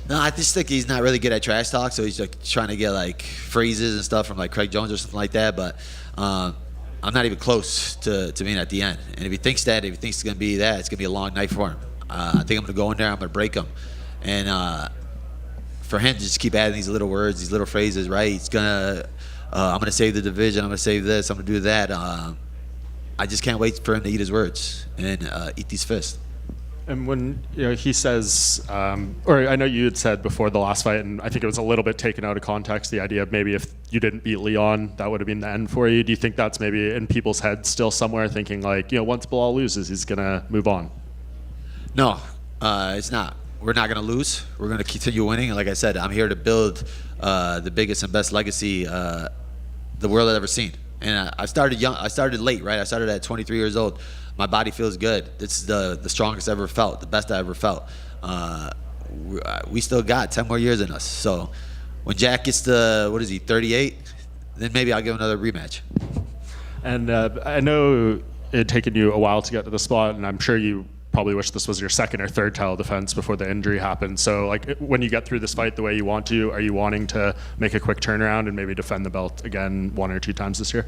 No, I just think he's not really good at trash talk, so he's like trying to get like phrases and stuff from like Craig Jones or something like that, but I'm not even close to being at the end. And if he thinks it's going to be that, it's going to be a long night for him. I think I'm going to go in there, I'm going to break him. And for him to just keep adding these little words, these little phrases, right? He's going to, I'm going to save the division, I'm going to save this, I'm going to do that. I just can't wait for him to eat his words and eat these fists. And when he says, or I know you had said before the last fight, and I think it was a little bit taken out of context, the idea of maybe if you didn't beat Leon, that would have been the end for you. Do you think that's maybe in people's heads still somewhere thinking like, once Belal loses, he's going to move on? No, it's not. We're not going to lose. We're going to continue winning. And like I said, I'm here to build the biggest and best legacy the world has ever seen. And I started young. I started late, right? I started at 23 years old. My body feels good. This is the strongest I ever felt, the best I ever felt. We still got 10 more years in us. So when Jack gets to, 38, then maybe I'll give him another rematch. And I know it had taken you a while to get to the spot, and I'm sure you probably wish this was your second or third title defense before the injury happened. So, like, when you get through this fight the way you want to, are you wanting to make a quick turnaround and maybe defend the belt again 1 or 2 times this year?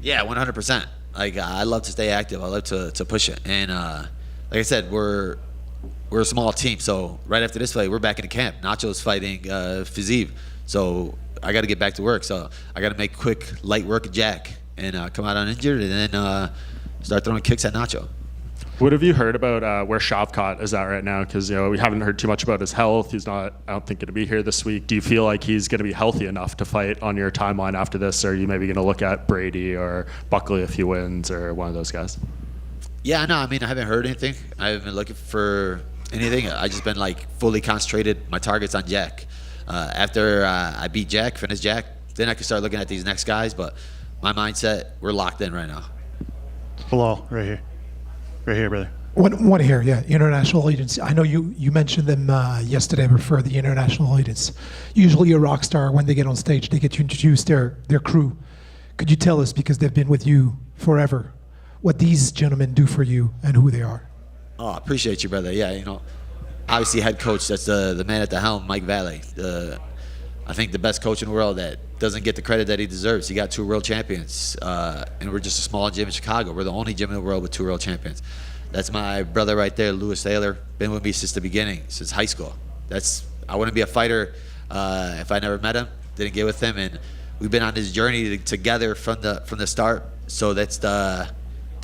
Yeah, 100%. Like, I love to stay active. I love to push it. And like I said, we're a small team. So right after this fight, we're back in the camp. Nacho's fighting Fiziev. So I got to get back to work. So I got to make quick, light work of Jack and come out uninjured and then start throwing kicks at Nacho. What have you heard about where Shavkat is at right now? Because we haven't heard too much about his health. He's not, I don't think, going to be here this week. Do you feel like he's going to be healthy enough to fight on your timeline after this? Or are you maybe going to look at Brady or Buckley if he wins or one of those guys? Yeah, no, I mean, I haven't heard anything. I haven't been looking for anything. I just been like fully concentrated. My target's on Jack. After I beat Jack, finish Jack, then I can start looking at these next guys. But my mindset, we're locked in right now. Belal, right here. Right here, brother. One here, yeah. International agents. I know you mentioned them yesterday. I prefer the international agents. Usually a rock star, when they get on stage, they get to introduce their crew. Could you tell us, because they've been with you forever, what these gentlemen do for you and who they are? Oh, I appreciate you, brother. Yeah, obviously head coach, that's the man at the helm, Mike Valley. I think the best coach in the world that doesn't get the credit that he deserves. He got 2 world champions, and we're just a small gym in Chicago. We're the only gym in the world with 2 world champions. That's my brother right there, Louis Taylor. Been with me since the beginning, since high school. I wouldn't be a fighter if I never met him, didn't get with him, and we've been on this journey together from the start. So that's to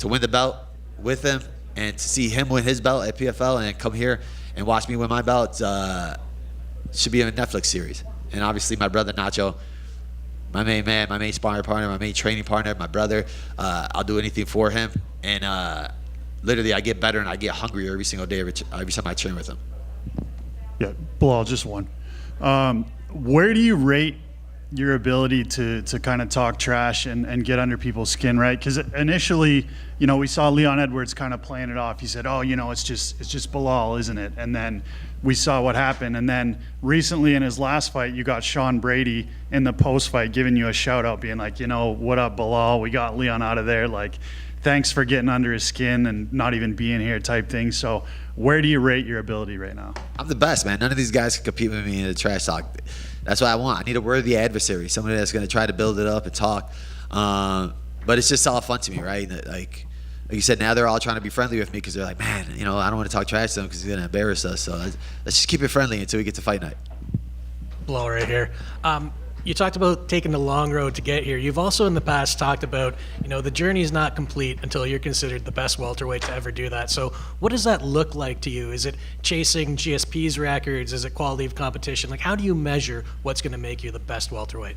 win the belt with him and to see him win his belt at PFL and come here and watch me win my belt should be in a Netflix series. And obviously my brother Nacho, my main man, my main sparring partner, my main training partner, my brother. I'll do anything for him. And literally I get better and I get hungrier every single day, every time I train with him. Yeah, Belal, just one. Where do you rate your ability to kind of talk trash and get under people's skin, right? Because initially, we saw Leon Edwards kind of playing it off. He said, "Oh, it's just Belal, isn't it?" And then we saw what happened. And then recently in his last fight, you got Sean Brady in the post fight giving you a shout out, being like, "What up, Belal? We got Leon out of there. Like, thanks for getting under his skin and not even being here," type thing. So where do you rate your ability right now? I'm the best, man. None of these guys can compete with me in the trash talk. That's what I want. I need a worthy adversary, somebody that's going to try to build it up and talk. But it's just all fun to me, right? Like you said, now they're all trying to be friendly with me because they're like, man, I don't want to talk trash to him because he's going to embarrass us. So let's just keep it friendly until we get to fight night. Blow right here. You talked about taking the long road to get here. You've also in the past talked about, the journey is not complete until you're considered the best welterweight to ever do that. So what does that look like to you? Is it chasing GSP's records? Is it quality of competition? Like, how do you measure what's going to make you the best welterweight?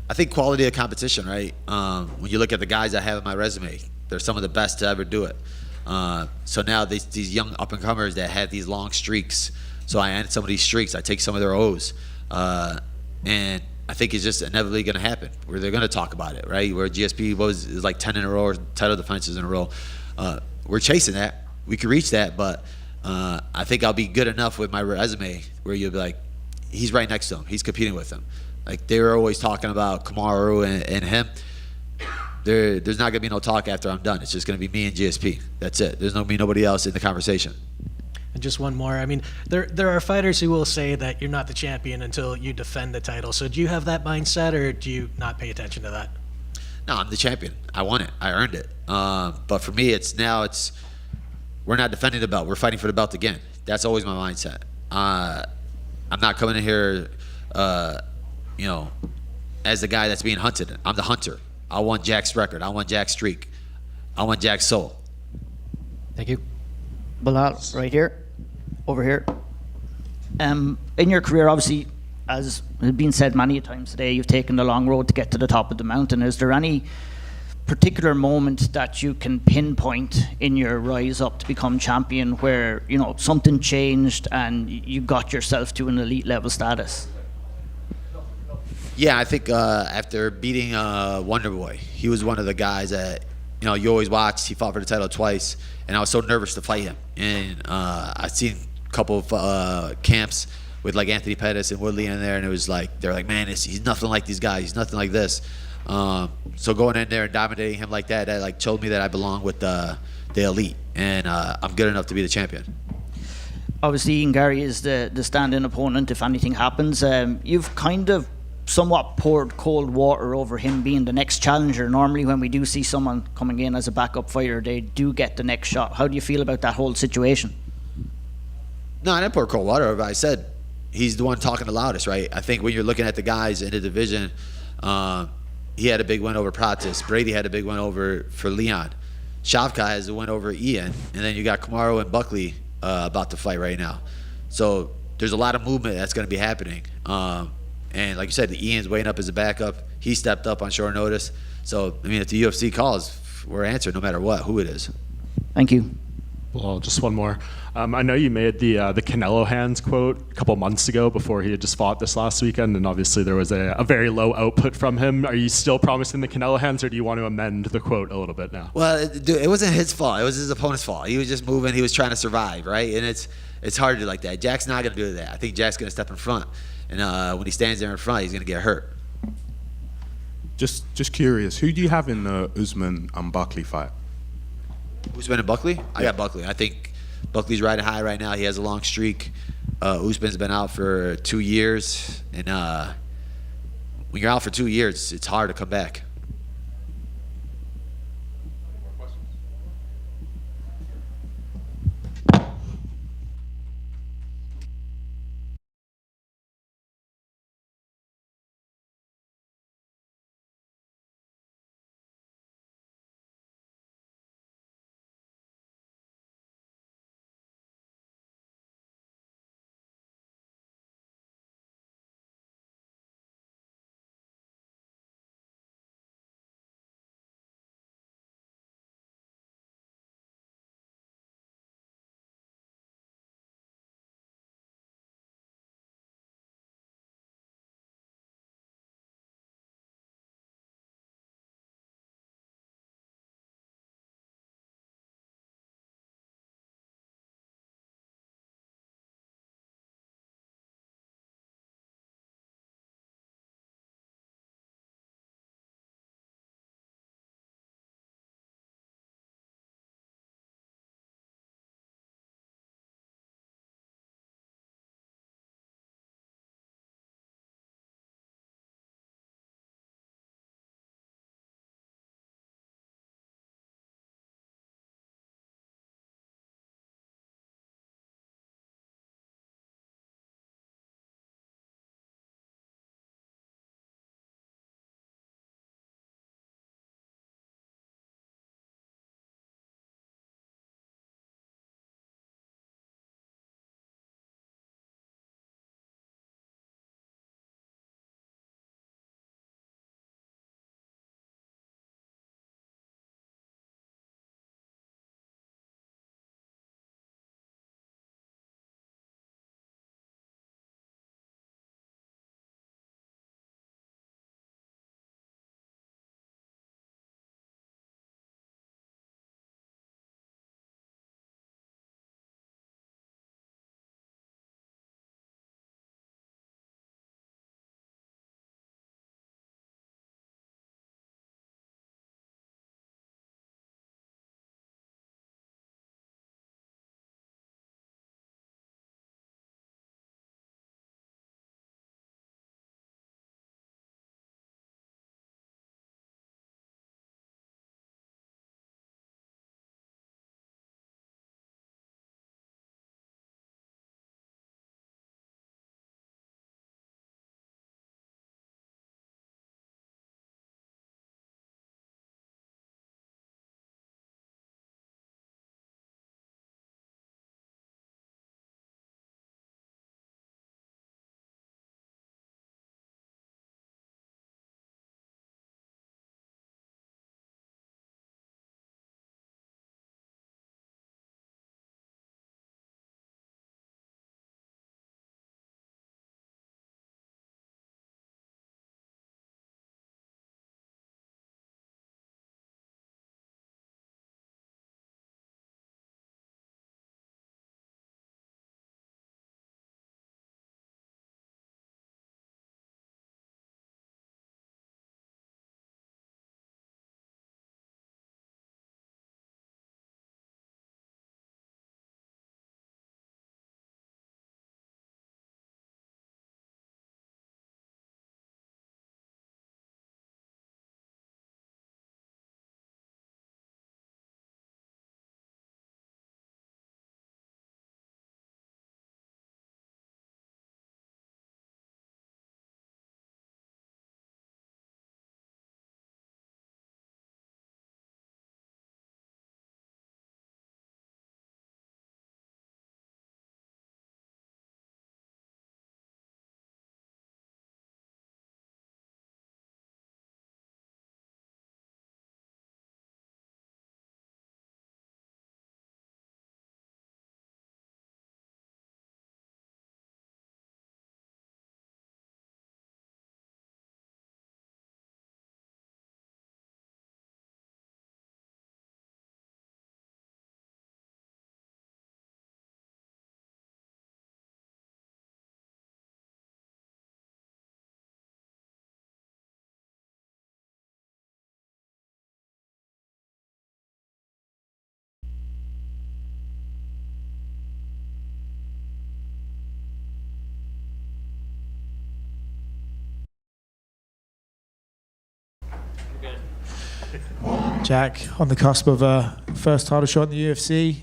I think quality of competition, right? When you look at the guys I have in my resume, they're some of the best to ever do it. So now these young up-and-comers that have these long streaks, so I end some of these streaks. I take some of their O's. And I think it's just inevitably going to happen where they're going to talk about it, right? Where GSP is like 10 in a row or title defenses in a row. We're chasing that. We could reach that, but I think I'll be good enough with my resume where you'll be like, he's right next to him. He's competing with him. Like, they were always talking about Kamaru and him. There's not going to be no talk after I'm done. It's just going to be me and GSP. That's it. There's going to be nobody else in the conversation. And just one more. I mean, there are fighters who will say that you're not the champion until you defend the title. So do you have that mindset, or do you not pay attention to that? No, I'm the champion. I won it. I earned it. But for me, it's we're not defending the belt. We're fighting for the belt again. That's always my mindset. I'm not coming in here, as the guy that's being hunted. I'm the hunter. I want Jack's record. I want Jack's streak. I want Jack's soul. Thank you. Belal, right here. Over here. In your career, obviously, as has been said many times today, you've taken the long road to get to the top of the mountain. Is there any particular moment that you can pinpoint in your rise up to become champion where, something changed and you got yourself to an elite level status? Yeah, I think after beating Wonder Boy, he was one of the guys that, you always watched. He fought for the title twice, and I was so nervous to fight him. And I've seen a couple of camps with like Anthony Pettis and Woodley in there, and it was like they're like, man, he's nothing like these guys. He's nothing like this. So going in there and dominating him like that like showed me that I belong with the elite, and I'm good enough to be the champion. Obviously, Ian Gary is the stand-in opponent if anything happens. You've kind of somewhat poured cold water over him being the next challenger. Normally when we do see someone coming in as a backup fighter, they do get the next shot. How do you feel about that whole situation? No, I didn't pour cold water over. I said he's the one talking the loudest, right? I think when you're looking at the guys in the division, he had a big win over Pratis. Brady had a big win for Leon. Shavkat has a win over Ian. And then you got Kamaru and Buckley about to fight right now. So there's a lot of movement that's going to be happening. And like you said, the Ian's waiting up as a backup. He stepped up on short notice. So, I mean, if the UFC calls, we're answering no matter what, who it is. Thank you. Well, just one more. I know you made the Canelo hands quote a couple months ago before he had just fought this last weekend, and obviously there was a very low output from him. Are you still promising the Canelo hands, or do you want to amend the quote a little bit now? Well, it wasn't his fault. It was his opponent's fault. He was just moving. He was trying to survive, right? And it's hard to do like that. Jack's not going to do that. I think Jack's going to step in front. And when he stands there in front, he's going to get hurt. Just curious, who do you have in the Usman and Buckley fight? Usman and Buckley? I got Buckley. I think Buckley's riding high right now. He has a long streak. Usman's been out for 2 years. And when you're out for 2 years, it's hard to come back. Jack, on the cusp of a first title shot in the UFC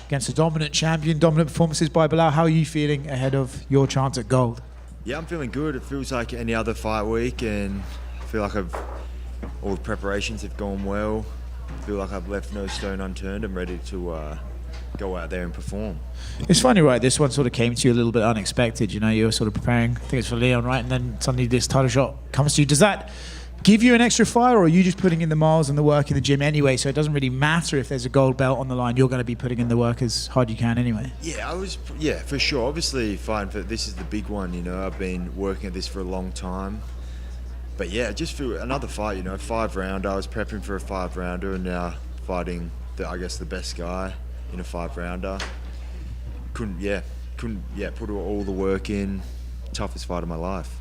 against a dominant champion, dominant performances by Belal. How are you feeling ahead of your chance at gold? Yeah, I'm feeling good. It feels like any other fight week, and I feel like all the preparations have gone well. I feel like I've left no stone unturned. I'm ready to go out there and perform. It's funny, right? This one sort of came to you a little bit unexpected. You know, you were sort of preparing, I think it's for Leon, right? And then suddenly this title shot comes to you. Does that give you an extra fire, or are you just putting in the miles and the work in the gym anyway, so it doesn't really matter if there's a gold belt on the line, you're going to be putting in the work as hard as you can anyway? Yeah, for sure. Obviously, fighting for this is the big one, you know. I've been working at this for a long time. But yeah, just feel another fight, you know, 5-rounder. I was prepping for a 5-rounder and now fighting, the best guy in a 5-rounder. Couldn't put all the work in. Toughest fight of my life.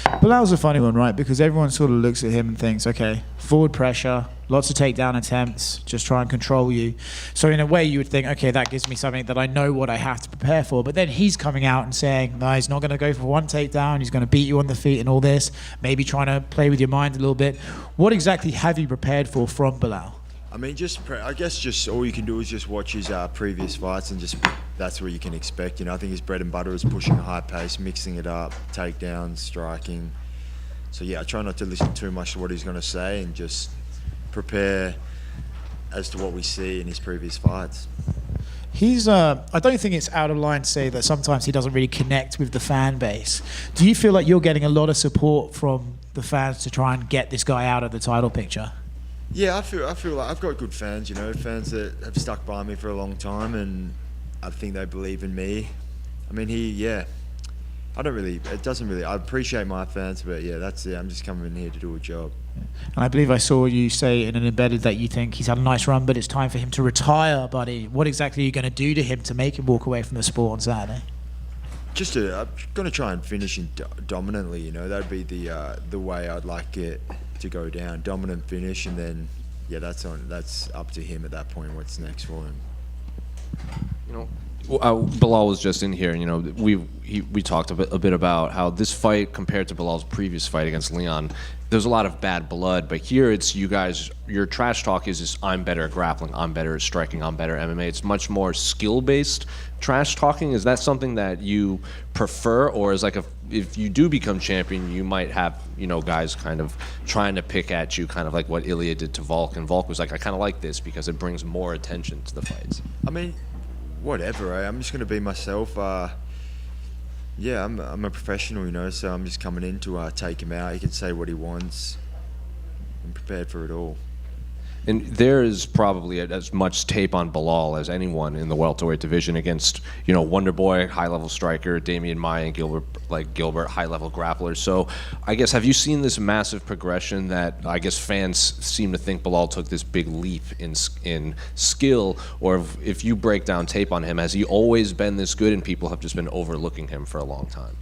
Belal's a funny one, right? Because everyone sort of looks at him and thinks, okay, forward pressure, lots of takedown attempts, just try and control you. So in a way you would think, okay, that gives me something that I know what I have to prepare for. But then he's coming out and saying, no, he's not going to go for one takedown, he's going to beat you on the feet and all this, maybe trying to play with your mind a little bit. What exactly have you prepared for from Belal? I mean, I guess just all you can do is just watch his previous fights and just that's what you can expect. You know, I think his bread and butter is pushing a high pace, mixing it up, takedowns, striking. So yeah, I try not to listen too much to what he's going to say and just prepare as to what we see in his previous fights. He's, I don't think it's out of line to say that sometimes he doesn't really connect with the fan base. Do you feel like you're getting a lot of support from the fans to try and get this guy out of the title picture? Yeah, I feel like I've got good fans, you know, fans that have stuck by me for a long time, and I think they believe in me. I mean, I appreciate my fans, but yeah, that's it. I'm just coming in here to do a job. And I believe I saw you say in an embedded that you think he's had a nice run, but it's time for him to retire, buddy. What exactly are you going to do to him to make him walk away from the sport on Saturday? I'm going to try and finish him dominantly, you know. That'd be the way I'd like it to go down. Dominant finish, and then, yeah, that's up to him at that point, what's next for him. You know, Belal was just in here, and you know, we talked a bit about how this fight compared to Belal's previous fight against Leon, there's a lot of bad blood, but here it's you guys, your trash talk is just, I'm better at grappling, I'm better at striking, I'm better at MMA. It's much more skill-based trash talking. Is that something that you prefer, or is like if you do become champion, you might have, you know, guys kind of trying to pick at you, kind of like what Ilya did to Volk, and Volk was like, I kind of like this because it brings more attention to the fights. I mean, whatever, I'm just going to be myself. Yeah, I'm a professional, you know, so I'm just coming in to take him out. He can say what he wants. I'm prepared for it all. And there is probably as much tape on Belal as anyone in the welterweight division against, you know, Wonder Boy, high-level striker, Damian Maia and Gilbert, high-level grapplers. So I guess, have you seen this massive progression that I guess fans seem to think Belal took this big leap in skill, or if you break down tape on him, has he always been this good and people have just been overlooking him for a long time?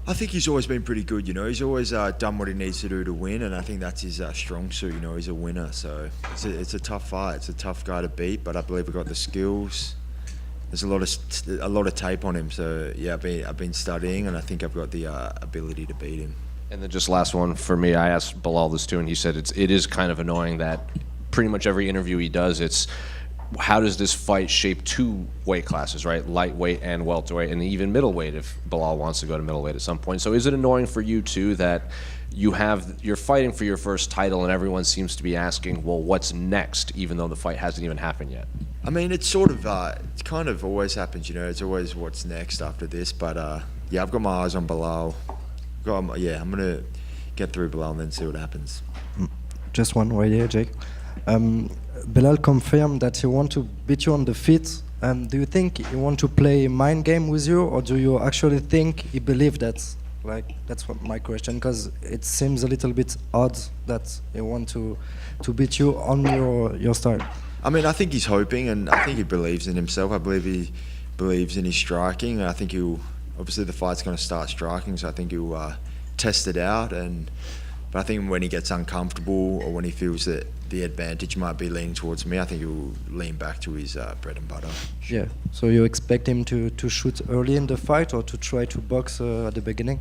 I think he's always been pretty good, you know. He's always done what he needs to do to win, and I think that's his strong suit, you know. He's a winner, so it's a tough fight. It's a tough guy to beat, but I believe we've got the skills. There's a lot of tape on him, so yeah, I've been studying, and I think I've got the ability to beat him. And then just last one for me, I asked Belal this too, and he said it is kind of annoying that pretty much every interview he does, it's how does this fight shape two weight classes, right? Lightweight and welterweight, and even middleweight if Belal wants to go to middleweight at some point. So is it annoying for you too that you're fighting for your first title and everyone seems to be asking, well, what's next, even though the fight hasn't even happened yet? I mean, it's sort of, it kind of always happens, you know. It's always what's next after this, but yeah, I've got my eyes on Belal. I'm going to get through Belal and then see what happens. Just one right here, Jake. Belal confirmed that he wants to beat you on the feet. Do you think he wants to play mind game with you, or do you actually think he believes that? Like, that's what my question, because it seems a little bit odd that he wants to beat you on your style. I mean, I think he's hoping, and I think he believes in himself. I believe he believes in his striking, and I think obviously the fight's going to start striking, so I think he'll test it out. But I think when he gets uncomfortable or when he feels that the advantage might be leaning towards me, I think he'll lean back to his bread and butter. Yeah. So you expect him to shoot early in the fight or to try to box at the beginning?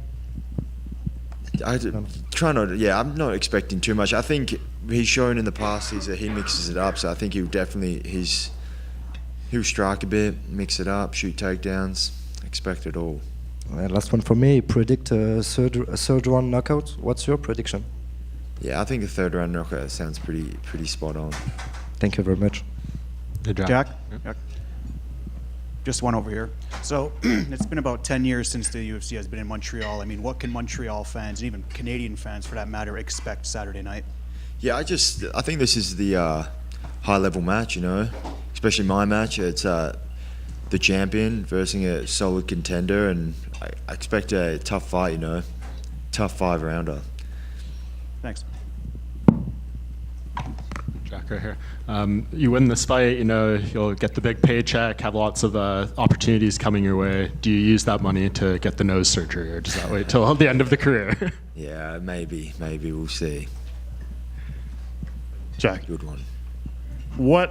I'm not expecting too much. I think he's shown in the past is that he mixes it up. So I think he'll strike a bit, mix it up, shoot takedowns. Expect it all. Last one for me. Predict a third round knockout. What's your prediction? Yeah, I think a third round knockout sounds pretty spot on. Thank you very much. Good job. Jack? Yeah. Just one over here. So it's been about 10 years since the UFC has been in Montreal. I mean, what can Montreal fans, and even Canadian fans for that matter, expect Saturday night? Yeah, I think this is the high-level match, you know, especially my match. It's the champion versus a solid contender, and I expect a tough fight, you know, tough 5-rounder. Thanks. Jack right here. You win this fight, you know, you'll get the big paycheck, have lots of opportunities coming your way. Do you use that money to get the nose surgery, or does that wait till the end of the career? Yeah, maybe we'll see. Jack. Good one.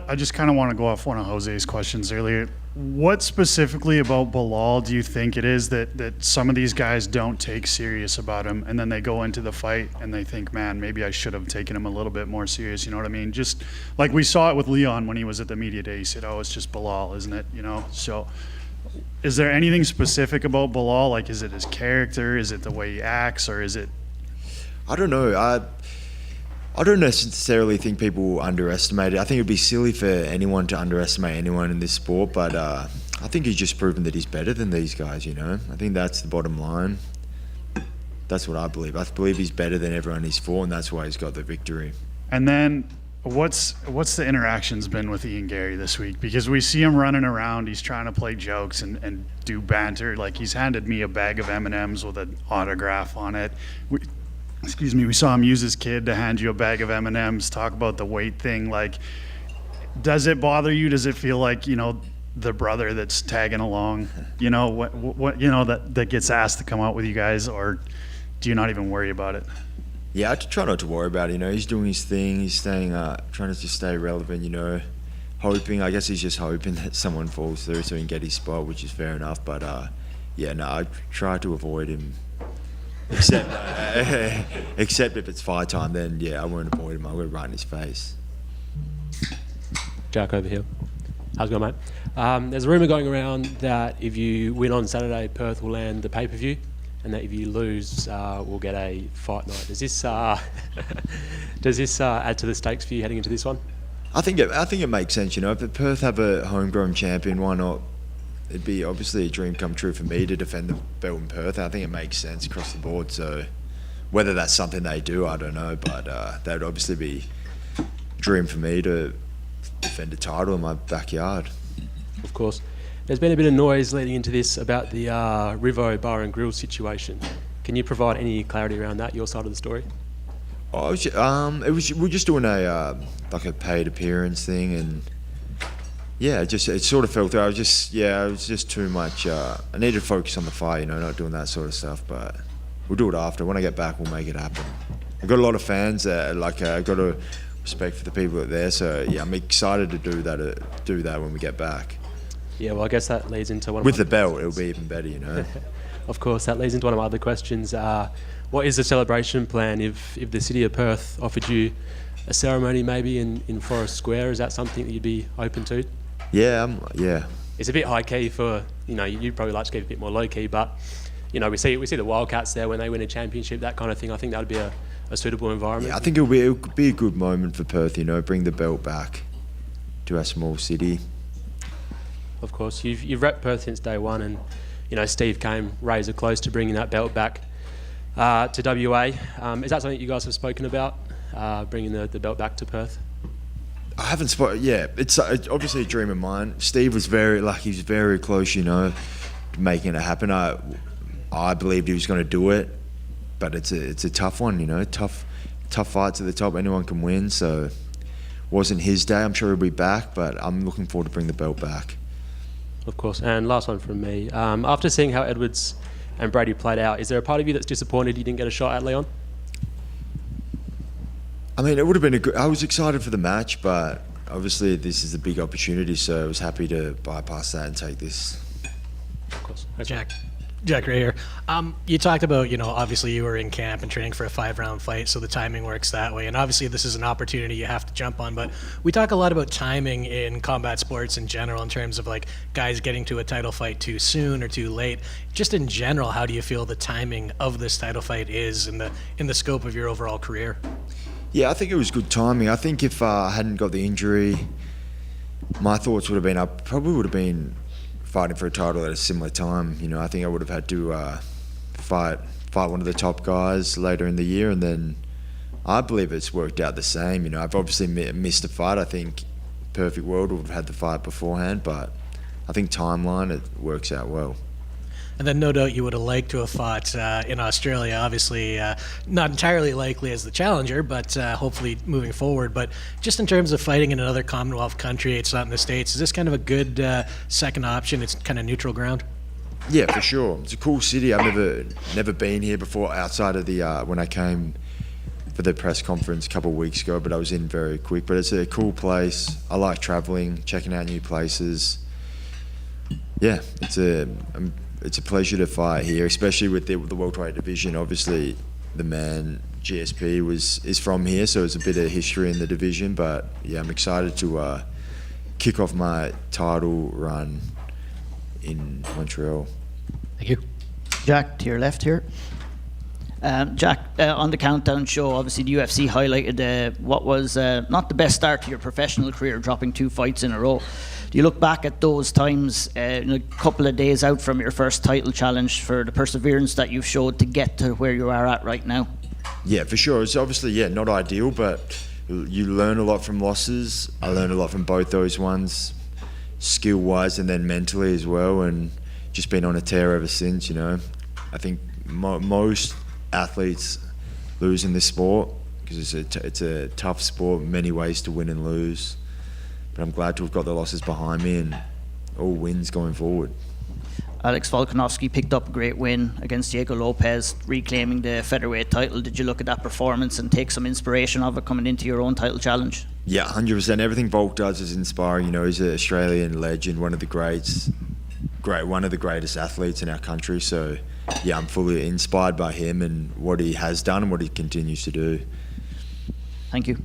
I just kind of want to go off one of Jose's questions earlier. What specifically about Belal do you think it is that some of these guys don't take serious about him, and then they go into the fight and they think, man, maybe I should have taken him a little bit more serious, you know what I mean? Just like we saw it with Leon when he was at the media day. He said, oh, it's just Belal, isn't it? You know, so is there anything specific about Belal? Like, is it his character? Is it the way he acts? Or is it... I don't know. I don't necessarily think people underestimate it. I think it'd be silly for anyone to underestimate anyone in this sport, but I think he's just proven that he's better than these guys, you know? I think that's the bottom line. That's what I believe. I believe he's better than everyone he's fought, and that's why he's got the victory. And then what's the interactions been with Ian Gary this week? Because we see him running around, he's trying to play jokes and do banter. Like, he's handed me a bag of M&Ms with an autograph on it. We saw him use his kid to hand you a bag of M&Ms, talk about the weight thing. Like, does it bother you? Does it feel like, you know, the brother that's tagging along, you know, what you know, that gets asked to come out with you guys, or do you not even worry about it? Yeah, I try not to worry about it, you know. He's doing his thing, he's staying, trying to just stay relevant, you know. I guess he's just hoping that someone falls through so he can get his spot, which is fair enough. But yeah, no, I try to avoid him. Except if it's fight time, then yeah, I won't avoid him. I'll go right in his face. Jack over here. How's it going, mate? There's a rumour going around that if you win on Saturday, Perth will land the pay-per-view, and that if you lose, we'll get a fight night. Does this add to the stakes for you heading into this one? I think it makes sense. You know, if Perth have a homegrown champion, why not? It'd be obviously a dream come true for me to defend the belt in Perth. I think it makes sense across the board. So whether that's something they do, I don't know. But that would obviously be a dream for me to defend a title in my backyard. Of course. There's been a bit of noise leading into this about the Rivo Bar and Grill situation. Can you provide any clarity around that, your side of the story? Oh, we're just doing a like a paid appearance thing, and yeah, it sort of fell through. It was just too much. I needed to focus on the fight, you know, not doing that sort of stuff. But we'll do it after. When I get back, we'll make it happen. I've got a lot of fans. I've got a respect for the people that are there. So yeah, I'm excited to do that when we get back. Yeah, well, I guess that leads into one of with the belt, it'll be even better, you know. Of course, that leads into one of my other questions. What is the celebration plan if the city of Perth offered you a ceremony maybe in Forest Square? Is that something that you'd be open to? Yeah, yeah. It's a bit high key for, you know, you'd probably like to keep it a bit more low key, but you know, we see the Wildcats there when they win a championship, that kind of thing. I think that would be a suitable environment. Yeah, I think it could be a good moment for Perth, you know, bring the belt back to our small city. Of course, you've repped Perth since day one, and you know Steve came razor close to bringing that belt back to WA. Is that something you guys have spoken about, bringing the belt back to Perth? I haven't spoken. Yeah, it's obviously a dream of mine. Steve was he's very close, you know, to making it happen. I believed he was going to do it, but it's a tough one, you know, tough fights at the top. Anyone can win, so wasn't his day. I'm sure he'll be back, but I'm looking forward to bring the belt back. Of course, and last one from me. After seeing how Edwards and Brady played out, is there a part of you that's disappointed you didn't get a shot at Leon? I mean, it would have been I was excited for the match, but obviously this is a big opportunity, so I was happy to bypass that and take this. Of course. Jack, Jack, right here. You talked about, obviously you were in camp and training for a 5-round fight, so the timing works that way. And obviously this is an opportunity you have to jump on. But we talk a lot about timing in combat sports in general in terms of like guys getting to a title fight too soon or too late. Just in general, how do you feel the timing of this title fight is in the scope of your overall career? Yeah, I think it was good timing. I think if I hadn't got the injury, my thoughts would have been I probably would have been fighting for a title at a similar time. I think I would have had to fight one of the top guys later in the year, and then I believe it's worked out the same. I've obviously missed a fight. I think perfect world would have had the fight beforehand, but I think timeline, it works out well. And then no doubt you would have liked to have fought in Australia, obviously not entirely likely as the challenger, but hopefully moving forward. But just in terms of fighting in another Commonwealth country, it's not in the States, is this kind of a good second option? It's kind of neutral ground? Yeah, for sure. It's a cool city. I've never been here before outside of the when I came for the press conference a couple of weeks ago, but I was in very quick. But it's a cool place. I like traveling, checking out new places. Yeah, it's a pleasure to fight here, especially with the welterweight division. Obviously, the man GSP is from here, so it's a bit of history in the division. But yeah, I'm excited to kick off my title run in Montreal. Thank you. Jack, to your left here. Jack, on the Countdown show, obviously the UFC highlighted what was not the best start to your professional career, dropping 2 fights in a row. Do you look back at those times, a couple of days out from your first title challenge, for the perseverance that you've showed to get to where you are at right now? Yeah, for sure. It's obviously, not ideal, but you learn a lot from losses. I learned a lot from both those ones, skill-wise and then mentally as well, and just been on a tear ever since. I think most athletes lose in this sport because it's a tough sport, many ways to win and lose. But I'm glad to have got the losses behind me and all wins going forward. Alex Volkanovski picked up a great win against Diego Lopez, reclaiming the featherweight title. Did you look at that performance and take some inspiration of it coming into your own title challenge? Yeah, 100%. Everything Volk does is inspiring. He's an Australian legend, one of the greatest athletes in our country. So, yeah, I'm fully inspired by him and what he has done and what he continues to do. Thank you.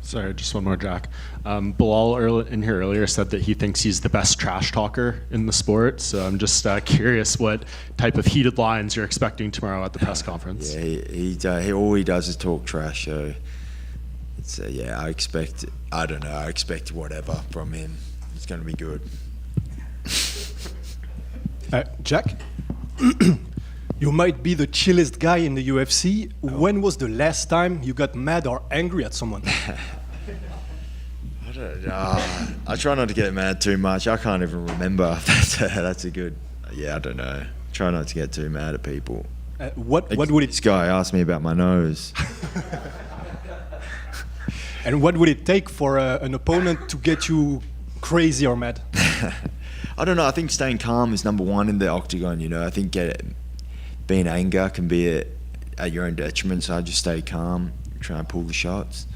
Sorry, just one more, Jack. Belal in here earlier said that he thinks he's the best trash talker in the sport. So I'm just curious what type of heated lines you're expecting tomorrow at the press conference. Yeah, he all he does is talk trash. So it's I expect whatever from him. It's going to be good. Jack, you might be the chillest guy in the UFC. When was the last time you got mad or angry at someone? I try not to get mad too much. I can't even remember. That's a good. I don't know. Try not to get too mad at people. What would it? This guy asked me about my nose. And what would it take for an opponent to get you crazy or mad? I don't know. I think staying calm is number one in the octagon. I think being anger can be at your own detriment. So I just stay calm, try and pull the shots.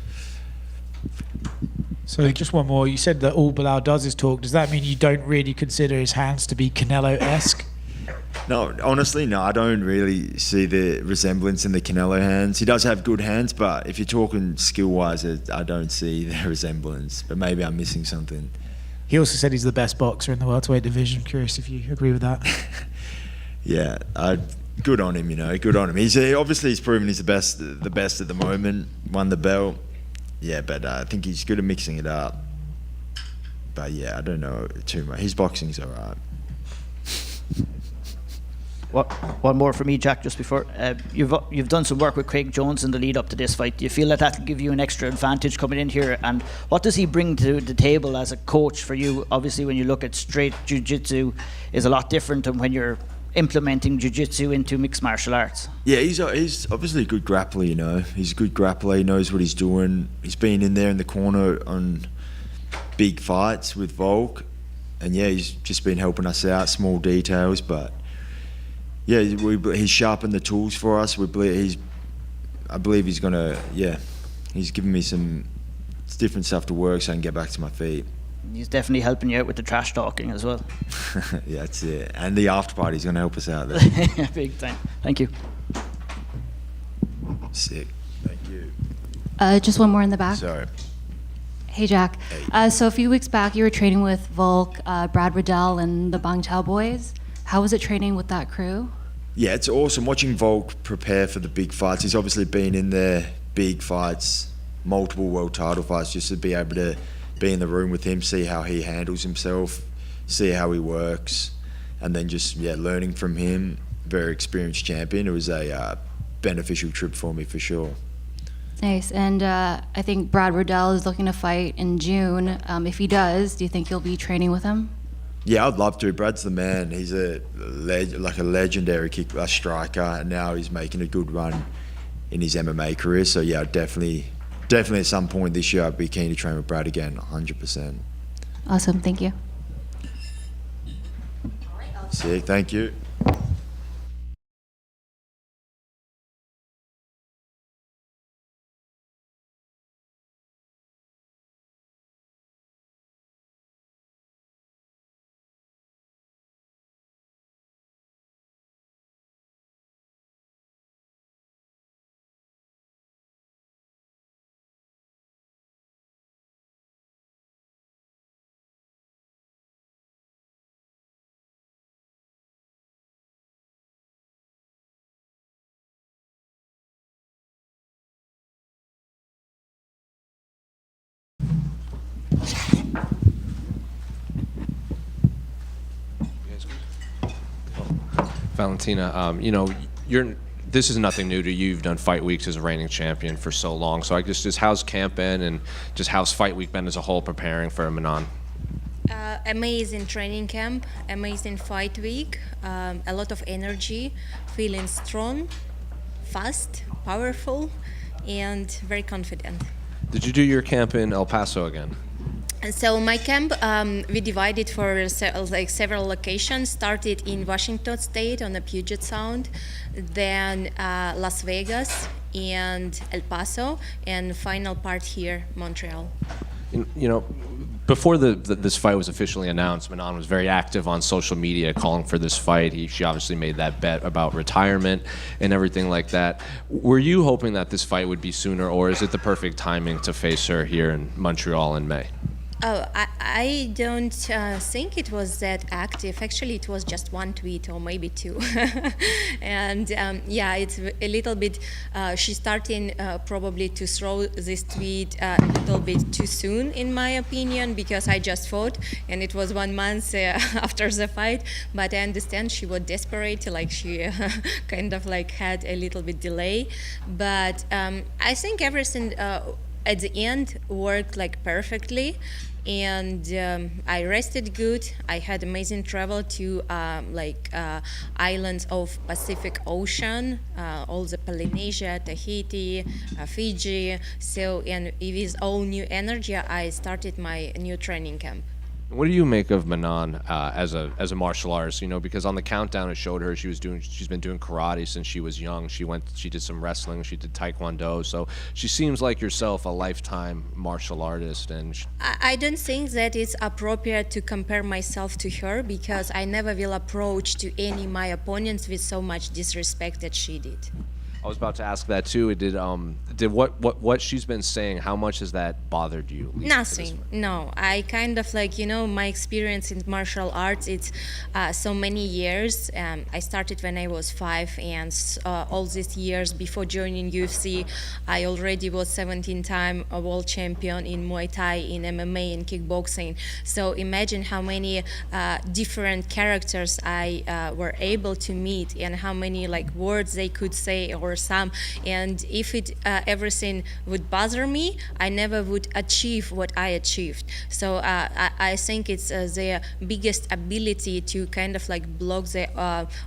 So just one more. You said that all Belal does is talk. Does that mean you don't really consider his hands to be Canelo-esque? No, honestly, no. I don't really see the resemblance in the Canelo hands. He does have good hands, but if you're talking skill-wise, I don't see the resemblance. But maybe I'm missing something. He also said he's the best boxer in the welterweight division. Curious if you agree with that. Yeah, good on him. Good on him. He's proven he's the best at the moment. Won the belt. Yeah, but I think he's good at mixing it up. But yeah, I don't know too much. His boxing's alright. One more for me, Jack, just before. You've done some work with Craig Jones in the lead up to this fight. Do you feel that that'll give you an extra advantage coming in here? And what does he bring to the table as a coach for you? Obviously, when you look at straight jiu-jitsu, is a lot different than when you're implementing jiu-jitsu into mixed martial arts. Yeah, he's obviously a good grappler, He's a good grappler. He knows what he's doing. He's been in there in the corner on big fights with Volk. And yeah, he's just been helping us out, small details, but yeah, he's sharpened the tools for us. I believe he's given me some different stuff to work so I can get back to my feet. He's definitely helping you out with the trash talking as well. Yeah, that's it. And the after party's going to help us out there. Big time. Thank you. Sick. Thank you. Just one more in the back. Sorry. Hey, Jack. So a few weeks back, you were training with Volk, Brad Riddell, and the Bang Tao boys. How was it training with that crew? Yeah, it's awesome watching Volk prepare for the big fights. He's obviously been in there, big fights, multiple world title fights, just to be able to be in the room with him, see how he handles himself, see how he works, and then just, learning from him. Very experienced champion. It was a beneficial trip for me for sure. Nice. And I think Brad Riddell is looking to fight in June. If he does, do you think you'll be training with him? Yeah, I'd love to. Brad's the man. He's a legendary striker, and now he's making a good run in his MMA career. So yeah, definitely at some point this year, I'd be keen to train with Brad again, 100%. Awesome. Thank you. Sick. Thank you. Valentina, this is nothing new to you. You've done fight weeks as a reigning champion for so long. So I guess just how's camp been, and just how's fight week been as a whole preparing for Manon? Amazing training camp, amazing fight week, a lot of energy, feeling strong, fast, powerful, and very confident. Did you do your camp in El Paso again? And so my camp, we divided for several locations. Started in Washington State on the Puget Sound, then Las Vegas and El Paso, and final part here, Montreal. Before this fight was officially announced, Manon was very active on social media calling for this fight. She obviously made that bet about retirement and everything like that. Were you hoping that this fight would be sooner, or is it the perfect timing to face her here in Montreal in May? Oh, I don't think it was that active. Actually, it was just one tweet or maybe two. And it's a little bit, she's starting probably to throw this tweet a little bit too soon, in my opinion, because I just fought and it was 1 month after the fight. But I understand she was desperate, she kind of had a little bit delay. But I think everything at the end worked perfectly. And I rested good. I had amazing travel to islands of Pacific Ocean, all the Polynesia, Tahiti, Fiji. So, and with all new energy, I started my new training camp. What do you make of Manon as a martial artist? Because on the countdown it showed her she's been doing karate since she was young. She did some wrestling, she did taekwondo. So she seems like yourself, a lifetime martial artist. And I don't think that it's appropriate to compare myself to her, because I never will approach to any of my opponents with so much disrespect that she did. I was about to ask that too. Did what she's been saying, how much has that bothered you? Nothing. No, I kind of my experience in martial arts, it's so many years. I started when I was 5, and all these years before joining UFC, I already was 17-time world champion in Muay Thai, in MMA, in kickboxing. So imagine how many different characters I were able to meet, and how many words they could say or some. And if everything would bother me, I never would achieve what I achieved. So I think it's the biggest ability to kind of block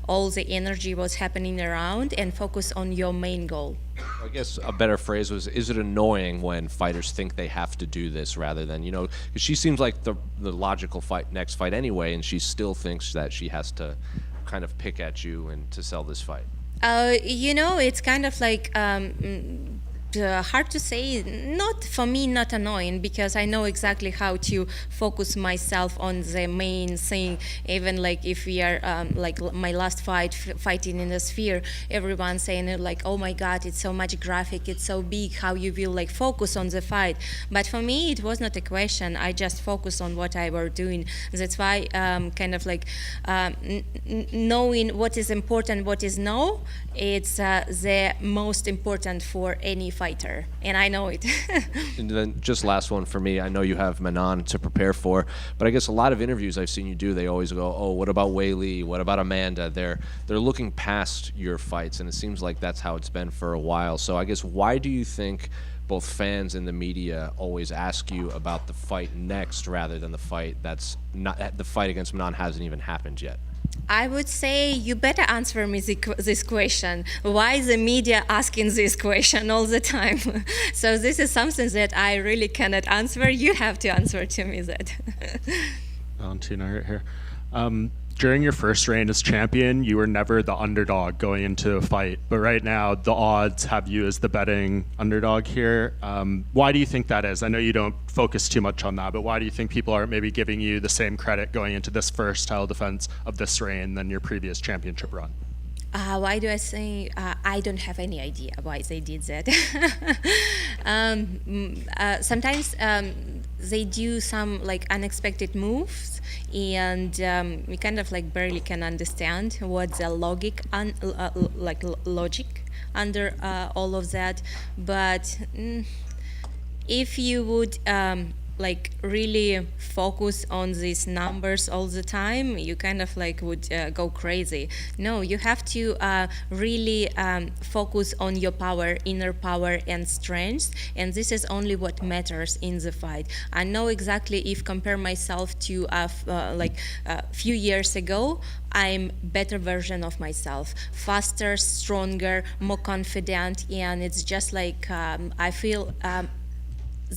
all the energy what's happening around and focus on your main goal. I guess a better phrase was, is it annoying when fighters think they have to do this rather than, because she seems like the logical next fight anyway, and she still thinks that she has to kind of pick at you and to sell this fight? It's kind of hard to say. Not for me, not annoying, because I know exactly how to focus myself on the main thing. Even like if we are like my last fight, fighting in the Sphere, everyone saying like, oh my God, it's so much graphic, it's so big, how you will like focus on the fight. But for me, it was not a question. I just focus on what I were doing. That's why kind of like knowing what is important, what is no, it's the most important for any fighter, and I know it. And then just last one for me. I know you have Manon to prepare for, but I guess a lot of interviews I've seen you do, they always go, oh, what about Weili? What about Amanda? They're looking past your fights, and it seems like that's how it's been for a while. So I guess why do you think both fans and the media always ask you about the fight next rather than the fight that's not, the fight against Manon hasn't even happened yet? I would say you better answer me this question. Why is the media asking this question all the time? So this is something that I really cannot answer. You have to answer to me that. Valentina right here. During your first reign as champion, you were never the underdog going into a fight. But right now, the odds have you as the betting underdog here. Why do you think that is? I know you don't focus too much on that, but why do you think people aren't maybe giving you the same credit going into this first title defense of this reign than your previous championship run? Why do I say I don't have any idea why they did that? Sometimes they do some like unexpected moves, and we kind of like barely can understand what the logic under all of that. But if you would like really focus on these numbers all the time, you kind of like would go crazy. No, you have to really focus on your power, inner power and strength, and this is only what matters in the fight. I know exactly if compare myself to like a few years ago, I'm better version of myself, faster, stronger, more confident, and it's just like I feel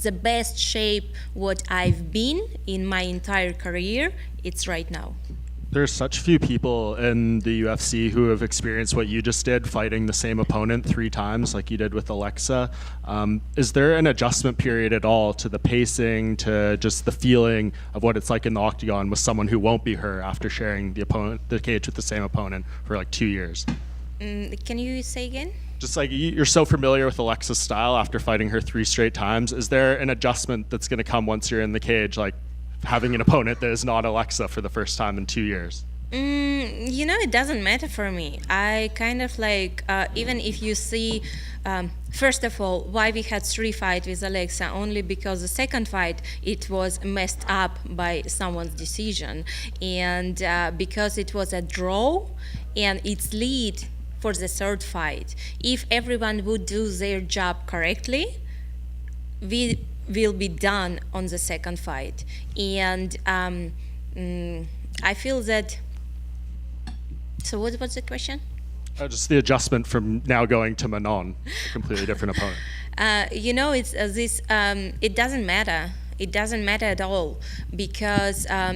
the best shape what I've been in my entire career, it's right now. There's such few people in the UFC who have experienced what you just did, fighting the same opponent 3 times like you did with Alexa. Is there an adjustment period at all to the pacing, to just the feeling of what it's like in the octagon with someone who won't be her after sharing the cage with the same opponent for like 2 years? Can you say again? Just like you're so familiar with Alexa's style after fighting her 3 straight times, is there an adjustment that's going to come once you're in the cage, like having an opponent that is not Alexa for the first time in 2 years? You know, it doesn't matter for me. I kind of like, even if you see, first of all, why we had 3 fights with Alexa, only because the second fight, it was messed up by someone's decision. And because it was a draw, and its lead for the 3rd fight. If everyone would do their job correctly, we will be done on the 2nd fight. And I feel that. So what was the question? Just the adjustment from now going to Manon, a completely different opponent. You know, it's this. It doesn't matter. It doesn't matter at all, because I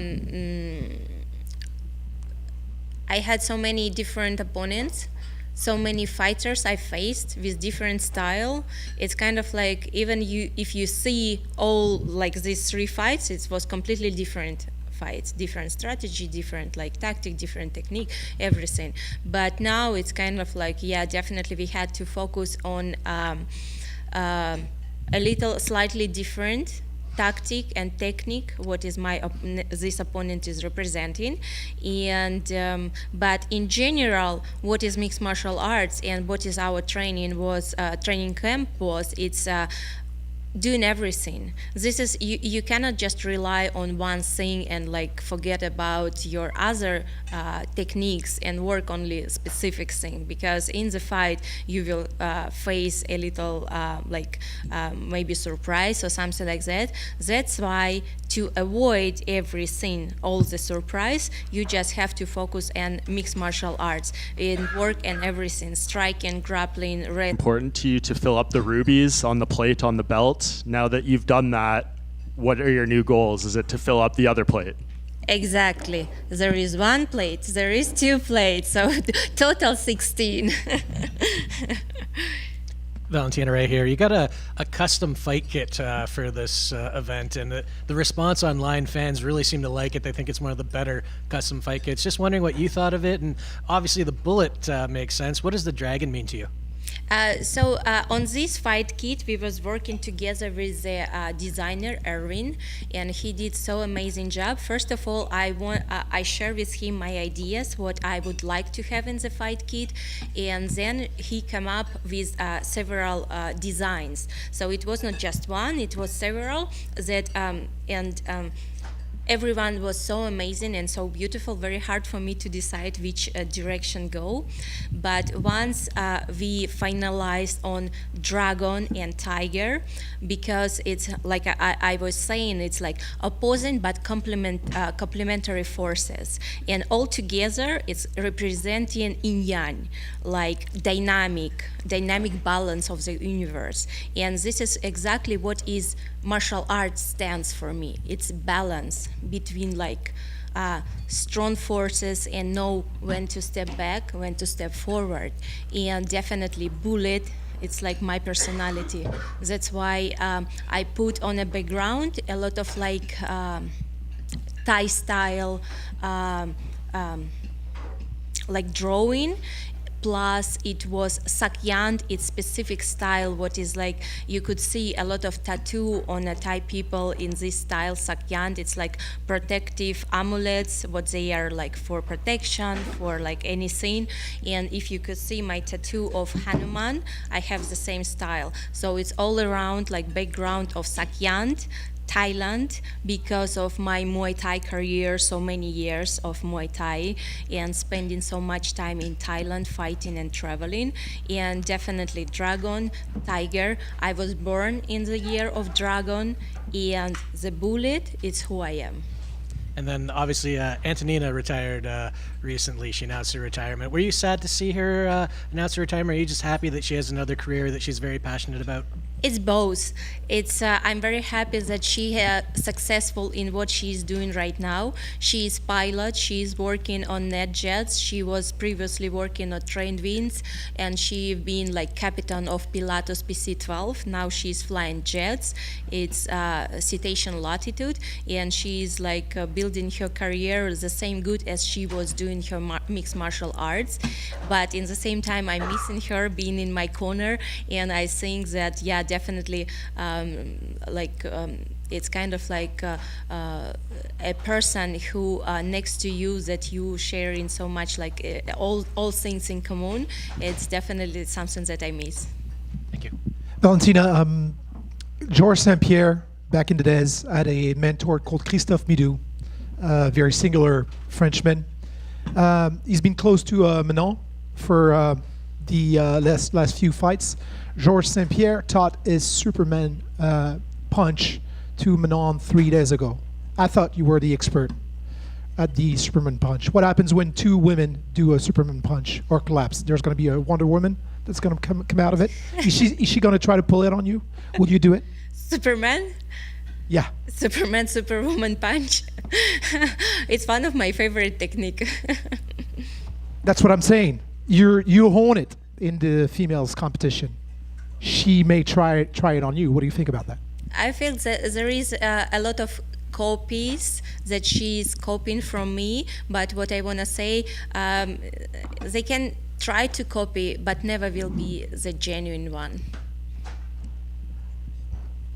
had so many different opponents, so many fighters I faced with different style. It's kind of like, even if you see all like these 3 fights, it was completely different fights, different strategy, different like tactic, different technique, everything. But now it's kind of like, yeah, definitely we had to focus on a little slightly different tactic and technique, what is this opponent is representing. And but in general, what is mixed martial arts and what is our training was, training camp was, it's doing everything. This is, you cannot just rely on one thing and like forget about your other techniques and work only a specific thing, because in the fight you will face a little like maybe surprise or something like that. That's why, to avoid everything, all the surprise, you just have to focus on mixed martial arts and work and everything, striking, grappling. Important to you to fill up the rubies on the plate on the belt. Now that you've done that, what are your new goals? Is it to fill up the other plate? Exactly. There is 1 plate, there is 2 plates, so total 16. Valentina right here. You got a custom fight kit for this event, and the response online, fans really seem to like it. They think it's one of the better custom fight kits. Just wondering what you thought of it, and obviously the bullet makes sense. What does the dragon mean to you? On this fight kit, we was working together with the designer Erwin, and he did so amazing job. First of all, I share with him my ideas, what I would like to have in the fight kit, and then he came up with several designs. So it was not just one; it was several that everyone was so amazing and so beautiful, very hard for me to decide which direction go. But once we finalized on dragon and tiger, because it's like I was saying, it's like opposing but complementary forces. And all together, it's representing yin-yang, like dynamic balance of the universe. And this is exactly what is martial arts stands for me. It's balance between like strong forces and know when to step back, when to step forward. And definitely bullet, it's like my personality. That's why I put on a background a lot of like Thai style like drawing. Plus it was sakyant, its specific style, what is like, you could see a lot of tattoo on a Thai people in this style, sakyant. It's like protective amulets, what they are like for protection, for like anything. And if you could see my tattoo of Hanuman, I have the same style. So it's all around like background of sakyant, Thailand, because of my Muay Thai career, so many years of Muay Thai and spending so much time in Thailand fighting and traveling. And definitely dragon, tiger. I was born in the year of dragon, and the bullet is who I am. And then obviously Antonina retired recently. She announced her retirement. Were you sad to see her announce her retirement? Or are you just happy that she has another career that she's very passionate about? It's both. It's I'm very happy that she is successful in what she's doing right now. She is pilot. She's working on net jets. She was previously working on trained winds, and she been like captain of Pilatus PC-12. Now she's flying jets. It's citation latitude, and she's like building her career the same good as she was doing her mixed martial arts. But in the same time, I'm missing her being in my corner, and I think that definitely it's kind of like a person who next to you that you share in so much like all things in common. It's definitely something that I miss. Thank you. Valentina, Georges St-Pierre back in the days had a mentor called Christophe Midou, very singular Frenchman. He's been close to Manon for the last few fights. Georges St-Pierre taught his Superman punch to Manon 3 days ago. I thought you were the expert at the Superman punch. What happens when two women do a Superman punch or collapse? There's going to be a Wonder Woman that's going to come out of it. Is she going to try to pull it on you? Will you do it? Superman? Yeah. Superman, Superwoman punch. It's one of my favorite technique. That's what I'm saying. You own it in the females competition. She may try it on you. What do you think about that? I feel that there is a lot of copies that she's copying from me, but what I want to say, they can try to copy, but never will be the genuine one.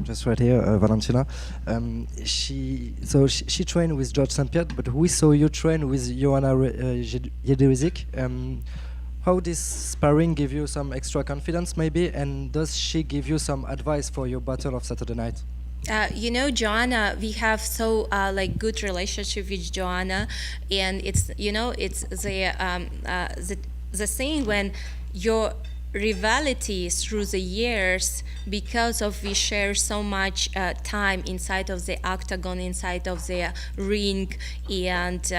Just right here, Valentina. She trained with Georges St-Pierre, but we saw you train with Joanna Jedrzejczyk. How does sparring give you some extra confidence, maybe, and does she give you some advice for your battle of Saturday night? Joanna, we have so like good relationship with Joanna, and it's the thing when your rivalry through the years, because of we share so much time inside of the octagon, inside of the ring, and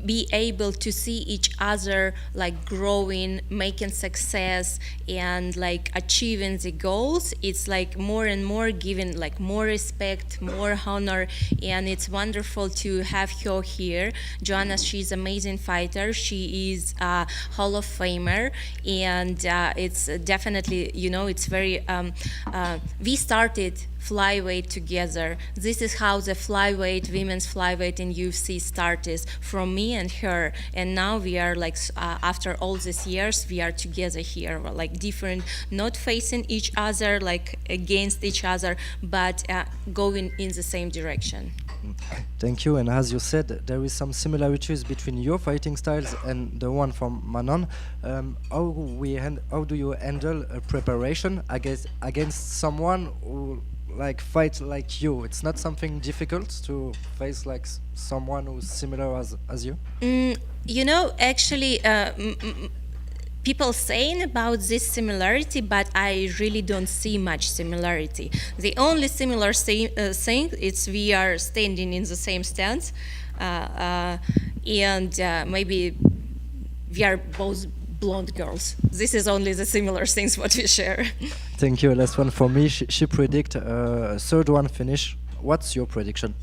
be able to see each other like growing, making success, and like achieving the goals, it's like more and more giving like more respect, more honor, and it's wonderful to have her here. Joanna, she's an amazing fighter. She is a Hall of Famer, and it's definitely, you know, it's very, we started flyweight together. This is how the flyweight, women's flyweight in UFC started, from me and her. And now we are like, after all these years, we are together here. We're like different, not facing each other, like against each other, but going in the same direction. Thank you. And as you said, there is some similarities between your fighting styles and the one from Manon. How do you handle a preparation against someone who like fight like you? It's not something difficult to face like someone who's similar as you? You know, actually, people saying about this similarity, but I really don't see much similarity. The only similar thing is we are standing in the same stance, and maybe we are both blonde girls. This is only the similar things what we share. Thank you. Last one for me. She predict third one finish. What's your prediction?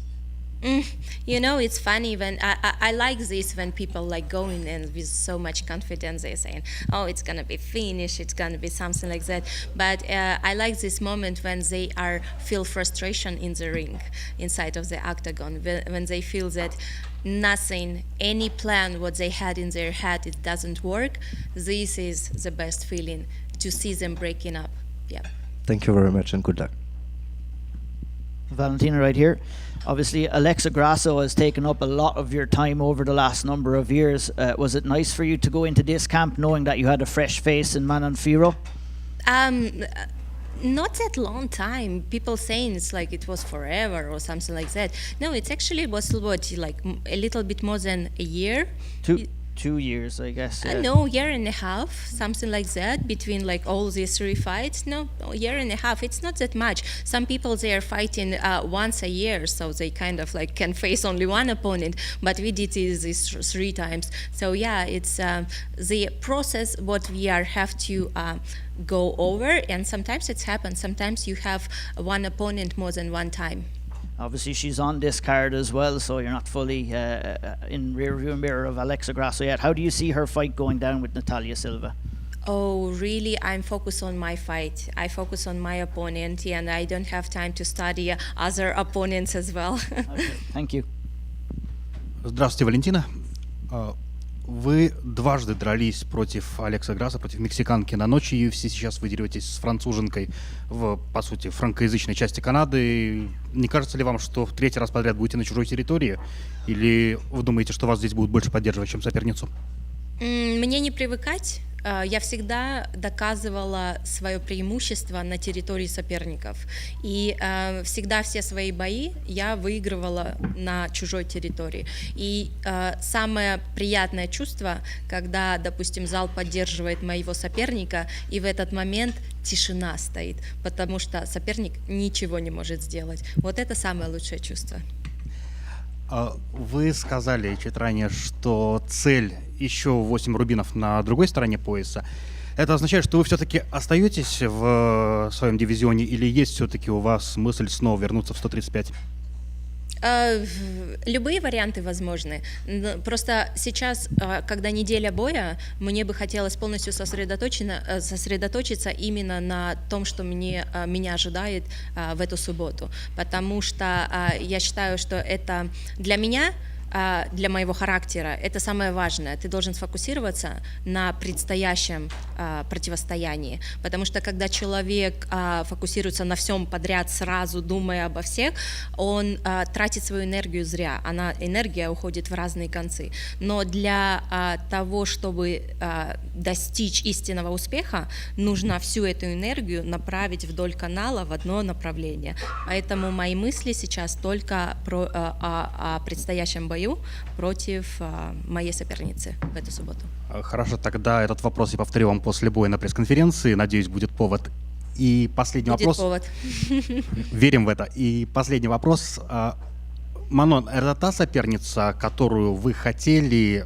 You know, it's funny when I like this when people like going in with so much confidence. They're saying, "Oh, it's gonna be finish. It's gonna be something like that." But I like this moment when they feel frustration in the ring, inside of the octagon, when they feel that nothing, any plan what they had in their head, it doesn't work. This is the best feeling, to see them breaking up. Yeah. Thank you very much and good luck. Valentina, right here. Obviously, Alexa Grasso has taken up a lot of your time over the last number of years. Was it nice for you to go into this camp knowing that you had a fresh face in Manon Fiorot? Not that long time. People saying it's like it was forever or something like that. No, it actually was like a little bit more than a year. 2 years, I guess. No, year and a half, something like that, between like all these 3 fights. No, year and a half. It's not that much. Some people, they are fighting once a year, so they kind of like can face only one opponent. But we did this 3 times. So yeah, it's the process what we have to go over, and sometimes it's happened. Sometimes you have one opponent more than one time. Obviously, she's on this card as well, so you're not fully in rear-view mirror of Alexa Grasso yet. How do you see her fight going down with Natalia Silva? Oh, really? I'm focused on my fight. I focus on my opponent, and I don't have time to study other opponents as well. Okay, thank you. Здравствуйте, Валентина. Вы дважды дрались против Алекса Грасса, против мексиканки на ночи UFC. Сейчас вы деретесь с француженкой в, по сути, франкоязычной части Канады. Не кажется ли вам, что в 3-й раз подряд будете на чужой территории? Или вы думаете, что вас здесь будут больше поддерживать, чем соперницу? Мне не привыкать. Я всегда доказывала свое преимущество на территории соперников. И всегда все свои бои я выигрывала на чужой территории. И самое приятное чувство, когда, допустим, зал поддерживает моего соперника, и в этот момент тишина стоит, потому что соперник ничего не может сделать. Вот это самое лучшее чувство. Вы сказали чуть ранее, что цель еще 8 рубинов на другой стороне пояса. Это означает, что вы все-таки остаетесь в своем дивизионе, или есть все-таки у вас мысль снова вернуться в 135? Любые варианты возможны. Просто сейчас, когда неделя боя, мне бы хотелось полностью сосредоточиться именно на том, что меня ожидает в эту субботу. Потому что я считаю, что это для меня, для моего характера, это самое важное. Ты должен сфокусироваться на предстоящем противостоянии. Потому что когда человек фокусируется на всем подряд, сразу думая обо всех, он тратит свою энергию зря. Энергия уходит в разные концы. Но для того, чтобы достичь истинного успеха, нужно всю эту энергию направить вдоль канала в одно направление. Поэтому мои мысли сейчас только о предстоящем бою против моей соперницы в эту субботу. Хорошо, тогда этот вопрос я повторю вам после боя на пресс-конференции. Надеюсь, будет повод. И последний вопрос. Будет повод. Верим в это. И последний вопрос. Манон, это та соперница, которую вы хотели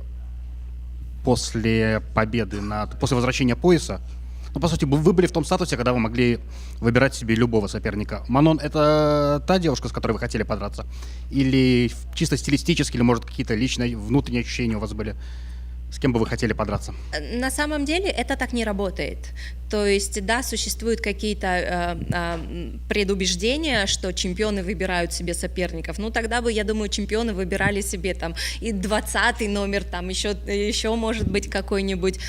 после победы, после возвращения пояса? Ну, по сути, вы были в том статусе, когда вы могли выбирать себе любого соперника. Манон, это та девушка, с которой вы хотели подраться? Или чисто стилистически, или, может, какие-то личные, внутренние ощущения у вас были? С кем бы вы хотели подраться? На самом деле это так не работает. То есть, да, существуют какие-то предубеждения, что чемпионы выбирают себе соперников. Ну, тогда бы, я думаю, чемпионы выбирали себе там и 20-й номер, там еще может быть какой-нибудь.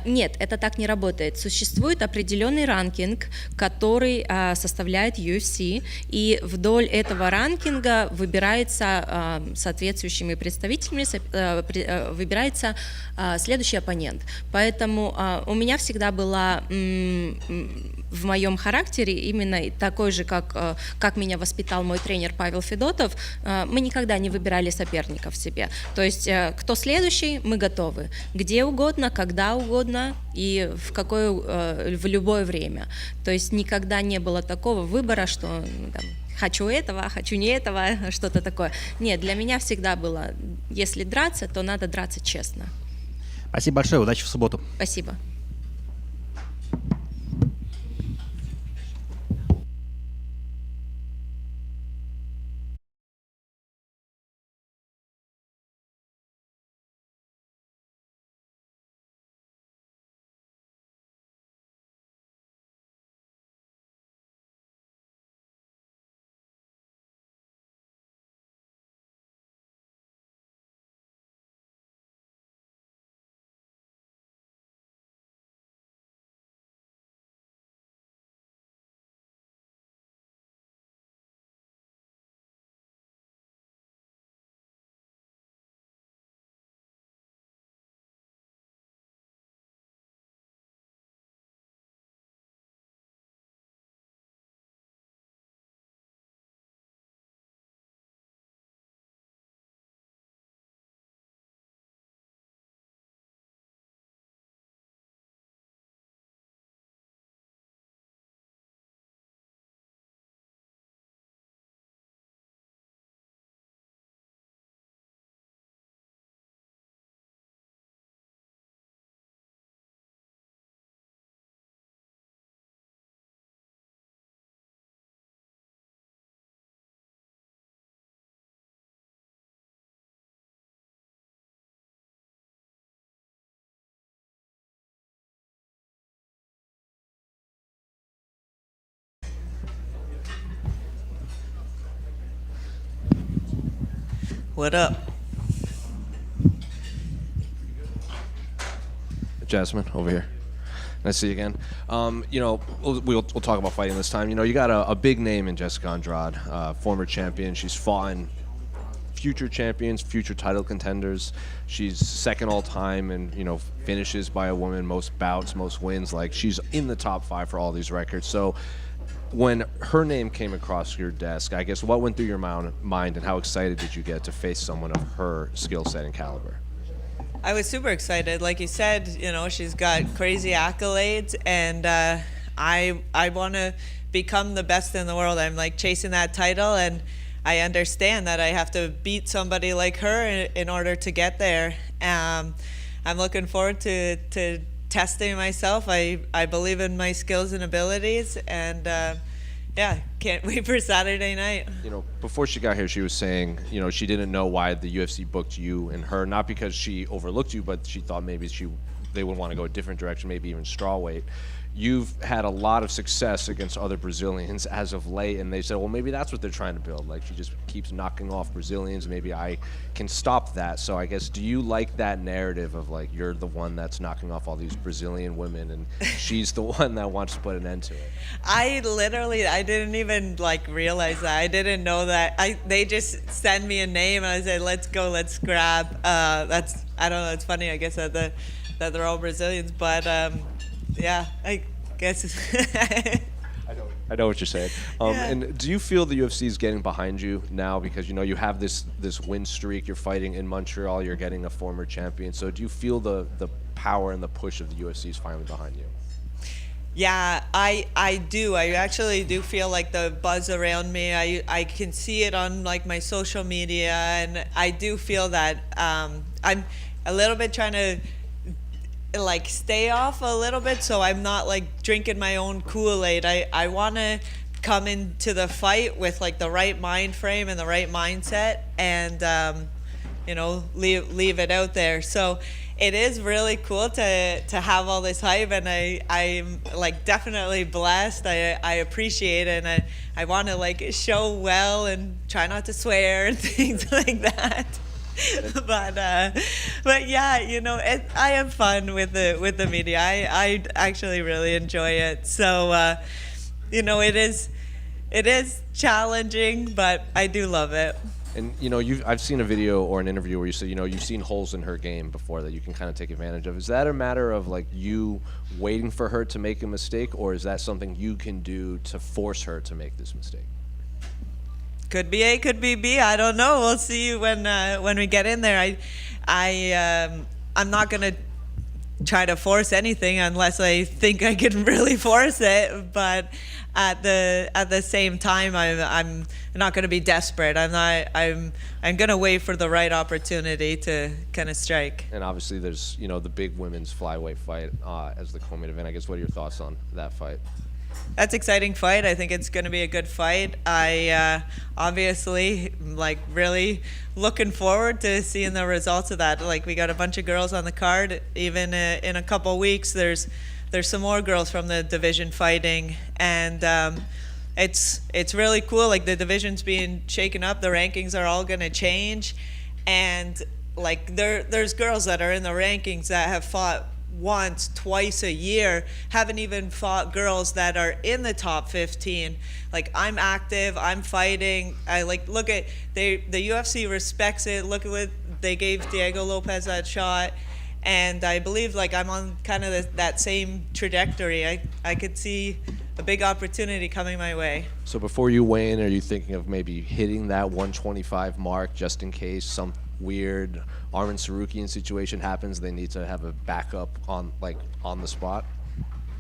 Нет, это так не работает. Существует определенный ранкинг, который составляет UFC, и вдоль этого ранкинга выбирается соответствующими представителями, выбирается следующий оппонент. Поэтому у меня всегда была в моем характере именно такой же, как меня воспитал мой тренер Павел Федотов. Мы никогда не выбирали соперников себе. То есть кто следующий, мы готовы. Где угодно, когда угодно и в любое время. То есть никогда не было такого выбора, что там, хочу этого, хочу не этого, что-то такое. Нет, для меня всегда было, если драться, то надо драться честно. Спасибо большое, удачи в субботу. Спасибо. What up? Jasmine, over here. Nice to see you again. We'll talk about fighting this time. You got a big name in Jessica Andrade, former champion. She's fought in future champions, future title contenders. She's second all time and, finishes by a woman, most bouts, most wins. Like, she's in the top 5 for all these records. So when her name came across your desk, I guess what went through your mind and how excited did you get to face someone of her skill set and caliber? I was super excited. Like you said, she's got crazy accolades, and I want to become the best in the world. I'm like chasing that title, and I understand that I have to beat somebody like her in order to get there. I'm looking forward to testing myself. I believe in my skills and abilities, and can't wait for Saturday night. Before she got here, she was saying, she didn't know why the UFC booked you and her, not because she overlooked you, but she thought maybe they would want to go a different direction, maybe even strawweight. You've had a lot of success against other Brazilians as of late, and they said, well, maybe that's what they're trying to build. Like, she just keeps knocking off Brazilians. Maybe I can stop that. So I guess, do you like that narrative of, like, you're the one that's knocking off all these Brazilian women, and she's the one that wants to put an end to it? I didn't even, realize that. I didn't know that. They just send me a name, and I said, let's go, let's grab. I don't know, it's funny, I guess, that they're all Brazilians, but... I guess. I know what you're saying. And do you feel the UFC is getting behind you now because you have this win streak? You're fighting in Montreal. You're getting a former champion. So do you feel the power and the push of the UFC is finally behind you? Yeah, I do. I actually do feel like the buzz around me. I can see it on like my social media, and I do feel that I'm a little bit trying to like stay off a little bit, so I'm not like drinking my own Kool-Aid. I want to come into the fight with like the right mind frame and the right mindset, and you know, leave it out there. So it is really cool to have all this hype, and I'm like definitely blessed. I appreciate it, and I want to like show well and try not to swear and things like that. But yeah, you know, I have fun with the media. I actually really enjoy it. So you know, it is challenging, but I do love it. And you know, I've seen a video or an interview where you said, you know, you've seen holes in her game before that you can kind of take advantage of. Is that a matter of like you waiting for her to make a mistake, or is that something you can do to force her to make this mistake? Could be A, could be B. I don't know. We'll see when we get in there. I'm not gonna try to force anything unless I think I can really force it. But at the same time, I'm not going to be desperate. I'm going to wait for the right opportunity to kind of strike. And obviously, there's, you know, the big women's flyweight fight as the co-main event. I guess, what are your thoughts on that fight? That's an exciting fight. I think it's going to be a good fight. I obviously like really looking forward to seeing the results of that. Like, we got a bunch of girls on the card. Even in a couple weeks, there's some more girls from the division fighting, and it's really cool. Like, the division's being shaken up. The rankings are all going to change, and like there's girls that are in the rankings that have fought once, twice a year, haven't even fought girls that are in the top 15. Like, I'm active, I'm fighting. I like look at the UFC respects it. Look at what they gave Diego Lopez that shot, and I believe like I'm on kind of that same trajectory. I could see a big opportunity coming my way. So before you weigh in, are you thinking of maybe hitting that 125 mark just in case some weird Arman Sarukian situation happens? They need to have a backup on the spot.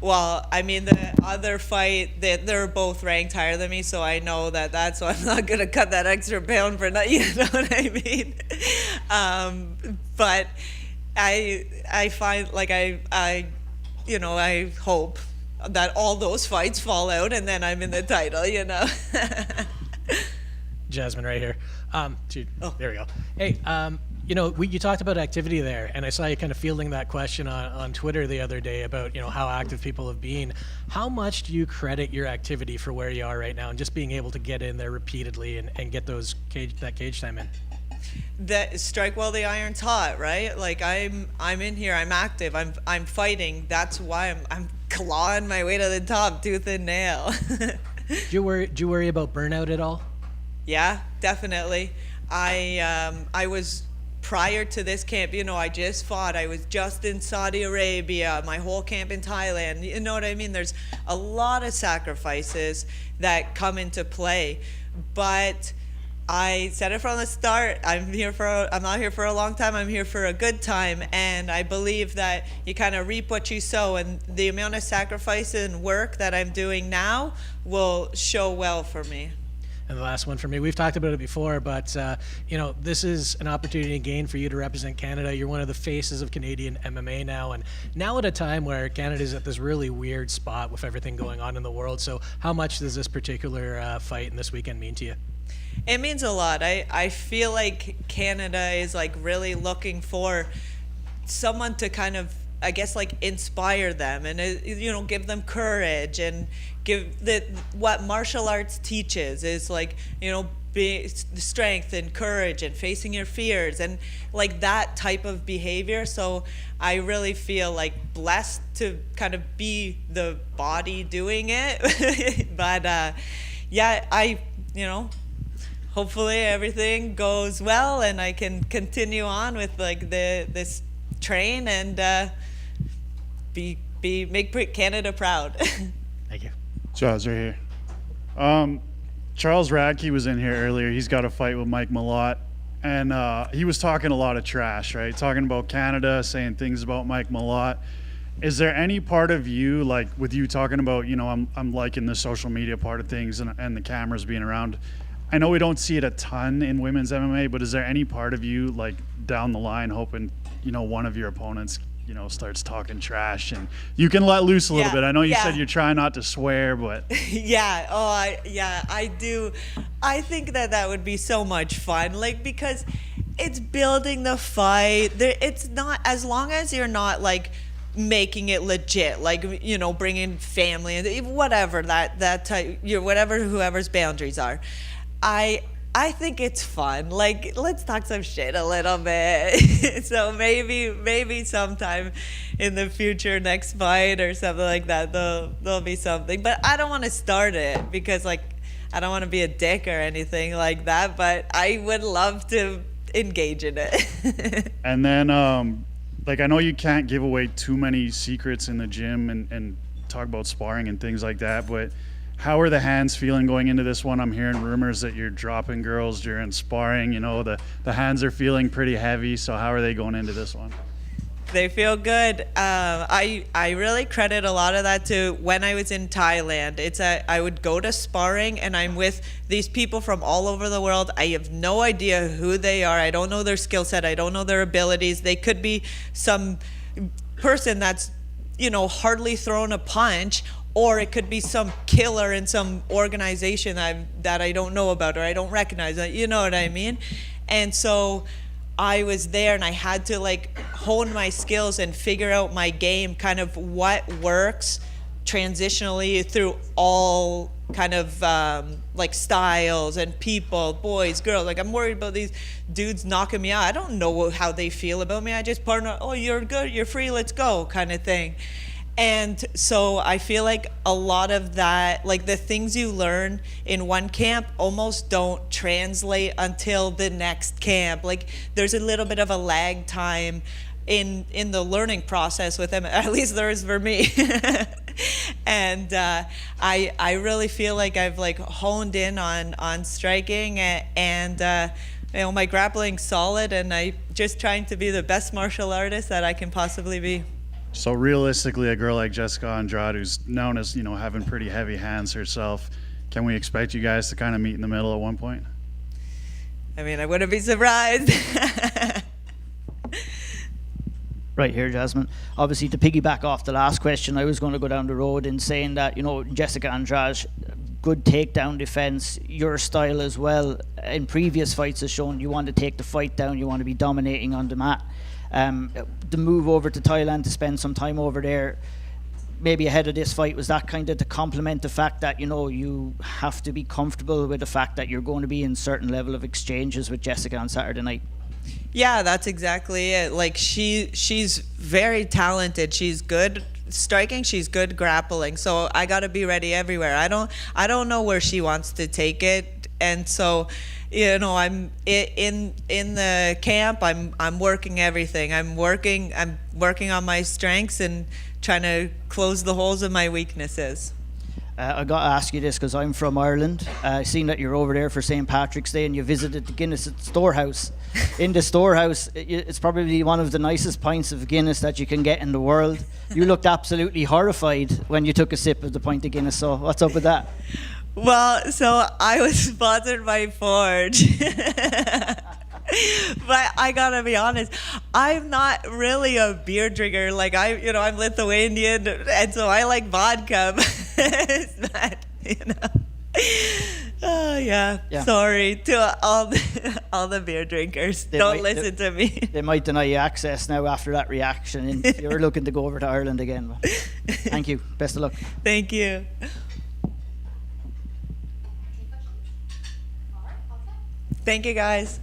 Well, I mean, the other fight, they're both ranked higher than me, so I know that's why I'm not gonna cut that extra pound for nothing. You know what I mean? But I find like I hope that all those fights fall out and then I'm in the title. You know. Jasmine, right here. There we go. Hey, you know, you talked about activity there, and I saw you kind of fielding that question on Twitter the other day about, you know, how active people have been. How much do you credit your activity for where you are right now and just being able to get in there repeatedly and get that cage time in? That strike while the iron's hot, right? Like, I'm in here, I'm active, I'm fighting. That's why I'm clawing my way to the top, tooth and nail. Do you worry about burnout at all? Yeah, definitely. I was, prior to this camp, you know, I just fought. I was just in Saudi Arabia, my whole camp in Thailand. You know what I mean? There's a lot of sacrifices that come into play. But I said it from the start, I'm not here for a long time, I'm here for a good time. And I believe that you kind of reap what you sow, and the amount of sacrifice and work that I'm doing now will show well for me. And the last one for me, we've talked about it before, but you know, this is an opportunity again for you to represent Canada. You're one of the faces of Canadian MMA now, and now at a time where Canada's at this really weird spot with everything going on in the world. So how much does this particular fight and this weekend mean to you? It means a lot. I feel like Canada is like really looking for someone to kind of, I guess, like inspire them and, you know, give them courage and give what martial arts teaches is like, you know, strength and courage and facing your fears and like that type of behavior. So I really feel like blessed to kind of be the body doing it. But yeah, you know, hopefully everything goes well and I can continue on with like this train and make Canada proud. Thank you. Charles, right here. Charles Radtke was in here earlier. He's got a fight with Mike Malott, and he was talking a lot of trash, right? Talking about Canada, saying things about Mike Malott. Is there any part of you, like with you talking about, I'm liking the social media part of things and the cameras being around. I know we don't see it a ton in women's MMA, but is there any part of you like down the line hoping, one of your opponents, starts talking trash and you can let loose a little bit? I know you said you're trying not to swear, but Yeah. Oh, I do. I think that would be so much fun. Like, because it's building the fight. It's not, as long as you're not like making it legit, like, bringing family and whatever that type, whatever whoever's boundaries are. I think it's fun. Like, let's talk some shit a little bit. So maybe sometime in the future, next fight or something like that, there'll be something. But I don't want to start it because, like, I don't want to be a dick or anything like that. But I would love to engage in it. And then, I know you can't give away too many secrets in the gym and talk about sparring and things like that, but how are the hands feeling going into this one? I'm hearing rumors that you're dropping girls during sparring. The hands are feeling pretty heavy. So how are they going into this one? They feel good. I really credit a lot of that to when I was in Thailand. I would go to sparring and I'm with these people from all over the world. I have no idea who they are. I don't know their skill set. I don't know their abilities. They could be some person that's, hardly thrown a punch, or it could be some killer in some organization that I don't know about or I don't recognize. You know what I mean? And so I was there and I had to like hone my skills and figure out my game, kind of what works transitionally through all kind of like styles and people, boys, girls. Like, I'm worried about these dudes knocking me out. I don't know how they feel about me. I just partner, oh, you're good, you're free, let's go, kind of thing. And so I feel like a lot of that, like the things you learn in one camp almost don't translate until the next camp. Like, there's a little bit of a lag time in the learning process with them, at least there is for me. And I really feel like I've like honed in on striking and my grappling's solid, and I just trying to be the best martial artist that I can possibly be. So realistically, a girl like Jessica Andrade, who's known as, having pretty heavy hands herself, can we expect you guys to kind of meet in the middle at one point? I mean, I wouldn't be surprised. Right here, Jasmine. Obviously, to piggyback off the last question, I was going to go down the road in saying that, Jessica Andrade, good takedown defense, your style as well. In previous fights has shown you want to take the fight down, you want to be dominating on the mat. The move over to Thailand to spend some time over there, maybe ahead of this fight, was that kind of to complement the fact that, you have to be comfortable with the fact that you're going to be in certain level of exchanges with Jessica on Saturday night? Yeah, that's exactly it. Like, she's very talented. She's good striking, she's good grappling. So I got to be ready everywhere. I don't know where she wants to take it. And so, I'm in the camp. I'm working everything. I'm working on my strengths and trying to close the holes of my weaknesses. I got to ask you this because I'm from Ireland. I seen that you're over there for St. Patrick's Day and you visited the Guinness storehouse. In the storehouse, it's probably one of the nicest pints of Guinness that you can get in the world. You looked absolutely horrified when you took a sip of the pint of Guinness. So what's up with that? Well, so I was sponsored by Forge. But I gotta be honest, I'm not really a beer drinker. Like, I'm Lithuanian, and so I like vodka. It's not, Oh yeah. Sorry to all the beer drinkers. Don't listen to me. They might deny you access now after that reaction, and if you're looking to go over to Ireland again. Thank you. Best of luck. Thank you. Thank you, guys.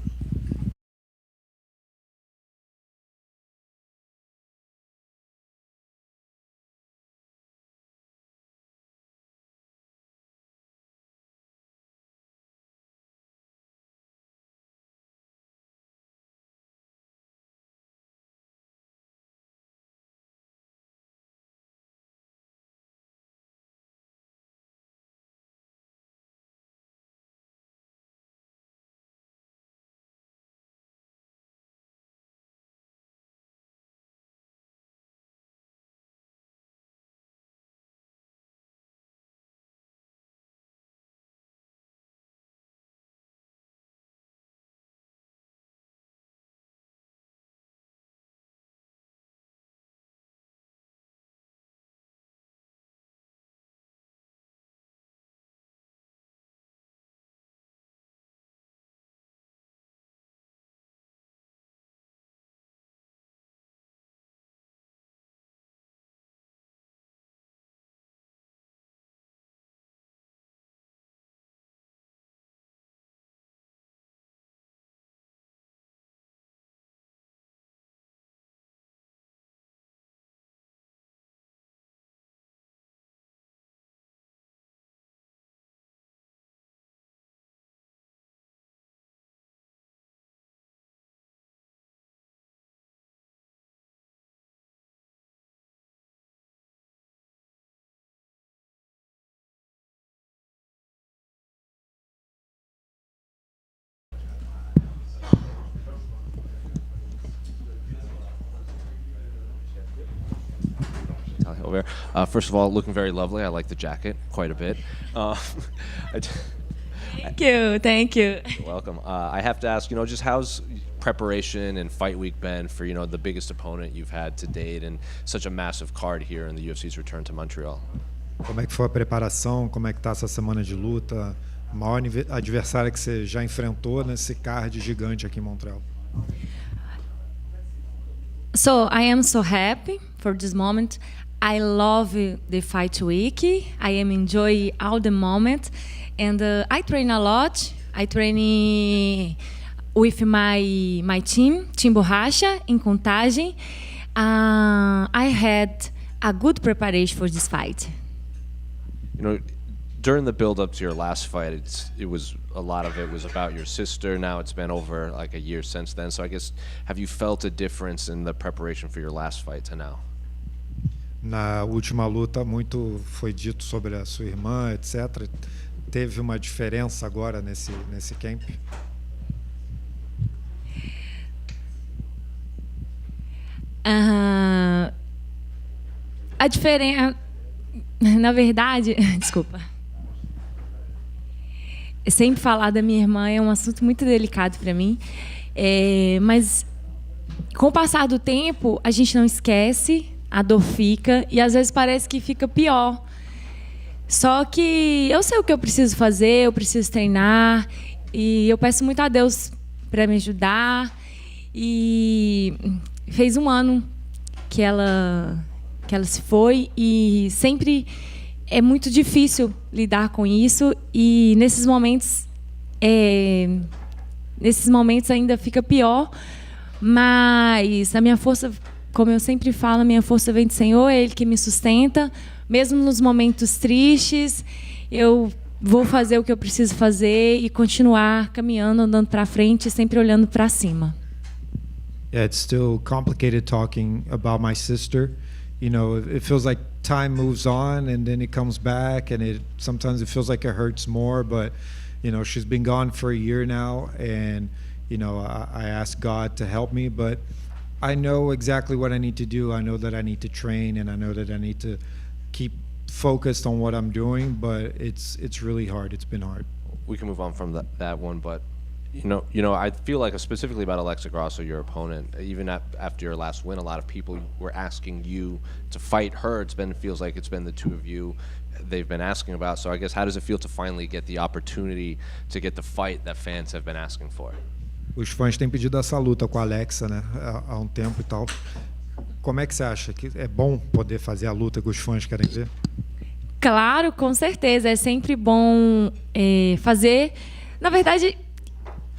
Natalia, over here. First of all, looking very lovely. I like the jacket quite a bit. Thank you. You're welcome. I have to ask, just how's preparation and fight week been for, the biggest opponent you've had to date and such a massive card here in the UFC's return to Montreal? Como é que foi a preparação? Como é que tá essa semana de luta? O maior adversário que você já enfrentou nesse card gigante aqui em Montreal? So I am so happy for this moment. I love the fight week. I am enjoying all the moment, and I train a lot. I train with my team Borracha in Contagem. I had a good preparation for this fight. During the build-up to your last fight, it was a lot of it was about your sister. Now it's been over like a year since then. So I guess, have you felt a difference in the preparation for your last fight to now? Na última luta, muito foi dito sobre a sua irmã, etc. Teve uma diferença agora nesse camp? A diferença, na verdade, desculpa. Sempre falar da minha irmã é um assunto muito delicado para mim, mas com o passar do tempo a gente não esquece, a dor fica e às vezes parece que fica pior. Só que eu sei o que eu preciso fazer, eu preciso treinar e eu peço muito a Deus para me ajudar. E fez 1 ano que ela se foi e sempre é muito difícil lidar com isso e nesses momentos ainda fica pior, mas a minha força, como eu sempre falo, a minha força vem do Senhor, é Ele que me sustenta, mesmo nos momentos tristes, eu vou fazer o que eu preciso fazer e continuar caminhando, andando para frente, sempre olhando para cima. Yeah, it's still complicated talking about my sister. It feels like time moves on and then it comes back, and sometimes it feels like it hurts more, but she's been gone for a year now, and I ask God to help me, but I know exactly what I need to do. I know that I need to train, and I know that I need to keep focused on what I'm doing, but it's really hard. It's been hard. We can move on from that one, but I feel like specifically about Alexa Grasso, your opponent, even after your last win, a lot of people were asking you to fight her. Feels like it's been the two of you they've been asking about. So I guess, how does it feel to finally get the opportunity to get the fight that fans have been asking for? Os fãs têm pedido essa luta com a Alexa, né, há um tempo e tal. Como é que você acha que é bom poder fazer a luta que os fãs querem ver? Claro, com certeza. É sempre bom fazer. Na verdade,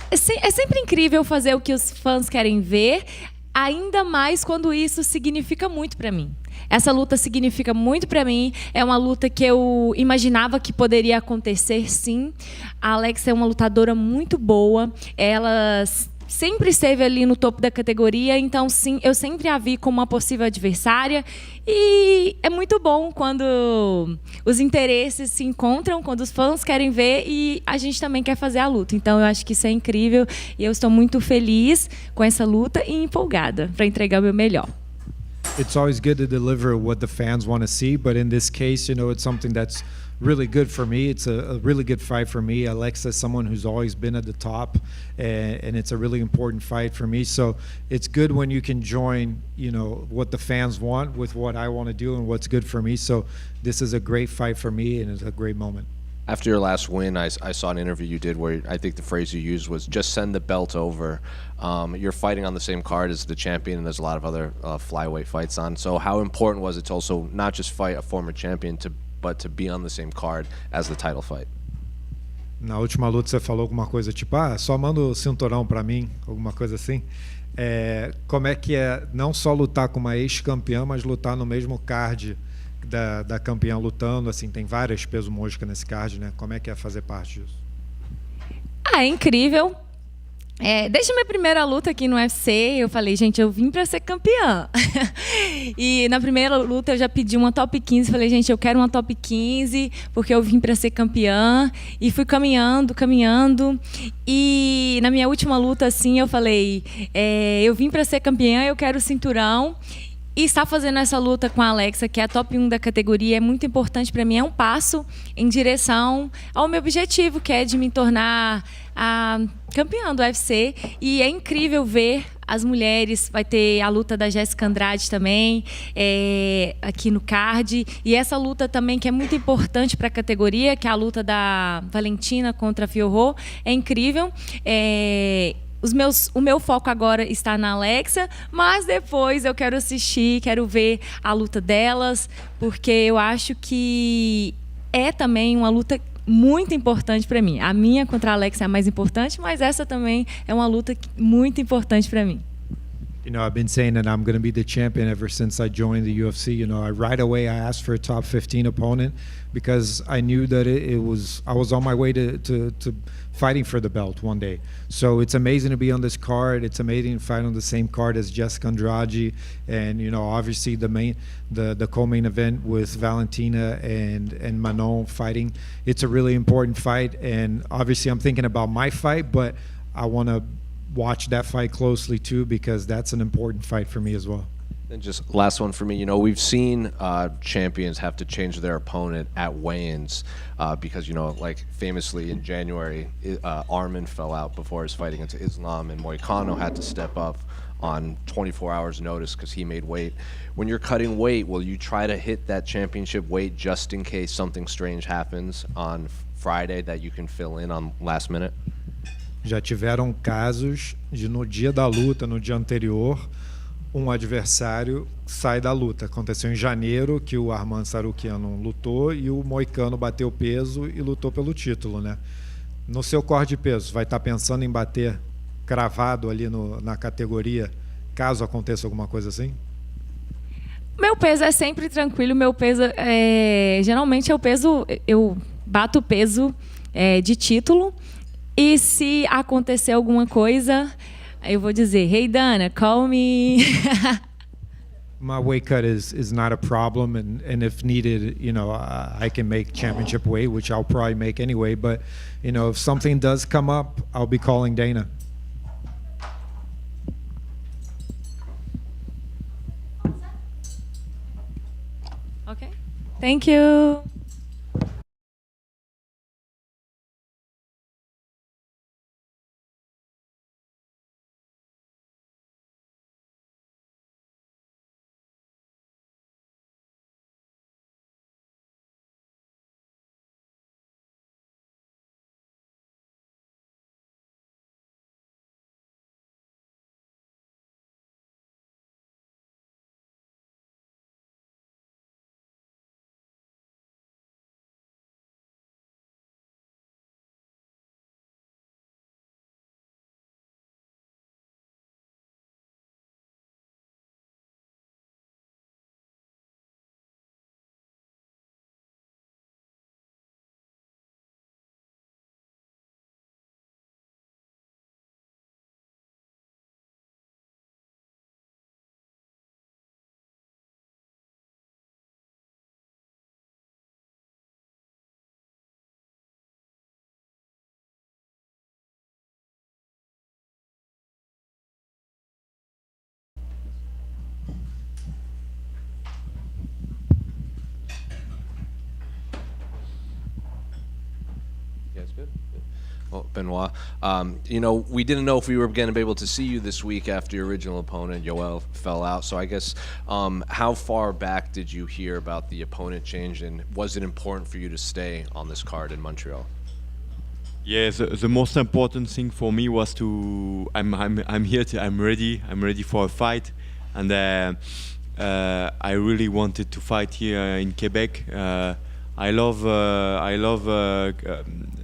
é sempre incrível fazer o que os fãs querem ver, ainda mais quando isso significa muito para mim. Essa luta significa muito para mim, é uma luta que eu imaginava que poderia acontecer, sim. A Alexa é uma lutadora muito boa, ela sempre esteve ali no topo da categoria, então sim, eu sempre a vi como uma possível adversária e é muito bom quando os interesses se encontram, quando os fãs querem ver e a gente também quer fazer a luta. Então eu acho que isso é incrível e eu estou muito feliz com essa luta e empolgada para entregar o meu melhor. It's always good to deliver what the fans want to see, but in this case, it's something that's really good for me. It's a really good fight for me. Alexa is someone who's always been at the top, and it's a really important fight for me. So it's good when you can join, what the fans want with what I want to do and what's good for me. So this is a great fight for me, and it's a great moment. After your last win, I saw an interview you did where I think the phrase you used was "just send the belt over." You're fighting on the same card as the champion, and there's a lot of other flyweight fights on. So how important was it to also not just fight a former champion, but to be on the same card as the title fight? Na última luta você falou alguma coisa tipo, só manda o cinturão pra mim, alguma coisa assim. Como é que é não só lutar com uma ex-campeã, mas lutar no mesmo card da campeã lutando, assim, tem várias peso mosca nesse card, né? Como é que é fazer parte disso? É incrível. Desde a minha primeira luta aqui no UFC, eu falei, gente, eu vim para ser campeã. E na primeira luta eu já pedi uma top 15, falei, gente, eu quero uma top 15, porque eu vim para ser campeã. E fui caminhando. E na minha última luta, assim, eu falei, eu vim para ser campeã, eu quero o cinturão. E estar fazendo essa luta com a Alexa, que é a top 1 da categoria, é muito importante para mim. É um passo em direção ao meu objetivo, que é de me tornar a campeã do UFC. E é incrível ver as mulheres. Vai ter a luta da Jéssica Andrade também, aqui no card. E essa luta também, que é muito importante para a categoria, que é a luta da Valentina contra a Fiorot. É incrível. O meu foco agora está na Alexa, mas depois eu quero assistir, quero ver a luta delas, porque eu acho que é também uma luta muito importante para mim. A minha contra a Alexa é a mais importante, mas essa também é uma luta muito importante para mim. You know, I've been saying that I'm going to be the champion ever since I joined the UFC. You know, right away I asked for a top 15 opponent because I knew that I was on my way to fighting for the belt one day. So it's amazing to be on this card. It's amazing to fight on the same card as Jessica Andrade, and you know, obviously the co-main event with Valentina and Manon fighting. It's a really important fight, and obviously I'm thinking about my fight, but I want to watch that fight closely too, because that's an important fight for me as well. And just last one for me, you know, we've seen champions have to change their opponent at weigh-ins because, you know, like famously in January, Arman fell out before his fight against Islam, and Moicano had to step up on 24 hours notice because he made weight. When you're cutting weight, will you try to hit that championship weight just in case something strange happens on Friday that you can fill in on last minute? Já tiveram casos de no dia da luta, no dia anterior, adversário sai da luta. Aconteceu em janeiro que o Arman Sarukiano lutou e o Moicano bateu peso e lutou pelo título, né? No seu corte de peso, vai estar pensando em bater cravado ali na categoria, caso aconteça alguma coisa assim? Meu peso é sempre tranquilo. Meu peso geralmente é o peso, eu bato o peso de título. E se acontecer alguma coisa, eu vou dizer, hey Dana, call me. My weight cut is not a problem, and if needed, you know, I can make championship weight, which I'll probably make anyway. But you know, if something does come up, I'll be calling Dana. Okay. Thank you. Good. Well, Benoit, you know, we didn't know if we were going to be able to see you this week after your original opponent, Yoel, fell out. So I guess, how far back did you hear about the opponent change, and was it important for you to stay on this card in Montreal? Yeah, the most important thing for me was I'm here. I'm ready for a fight, and I really wanted to fight here in Quebec. I love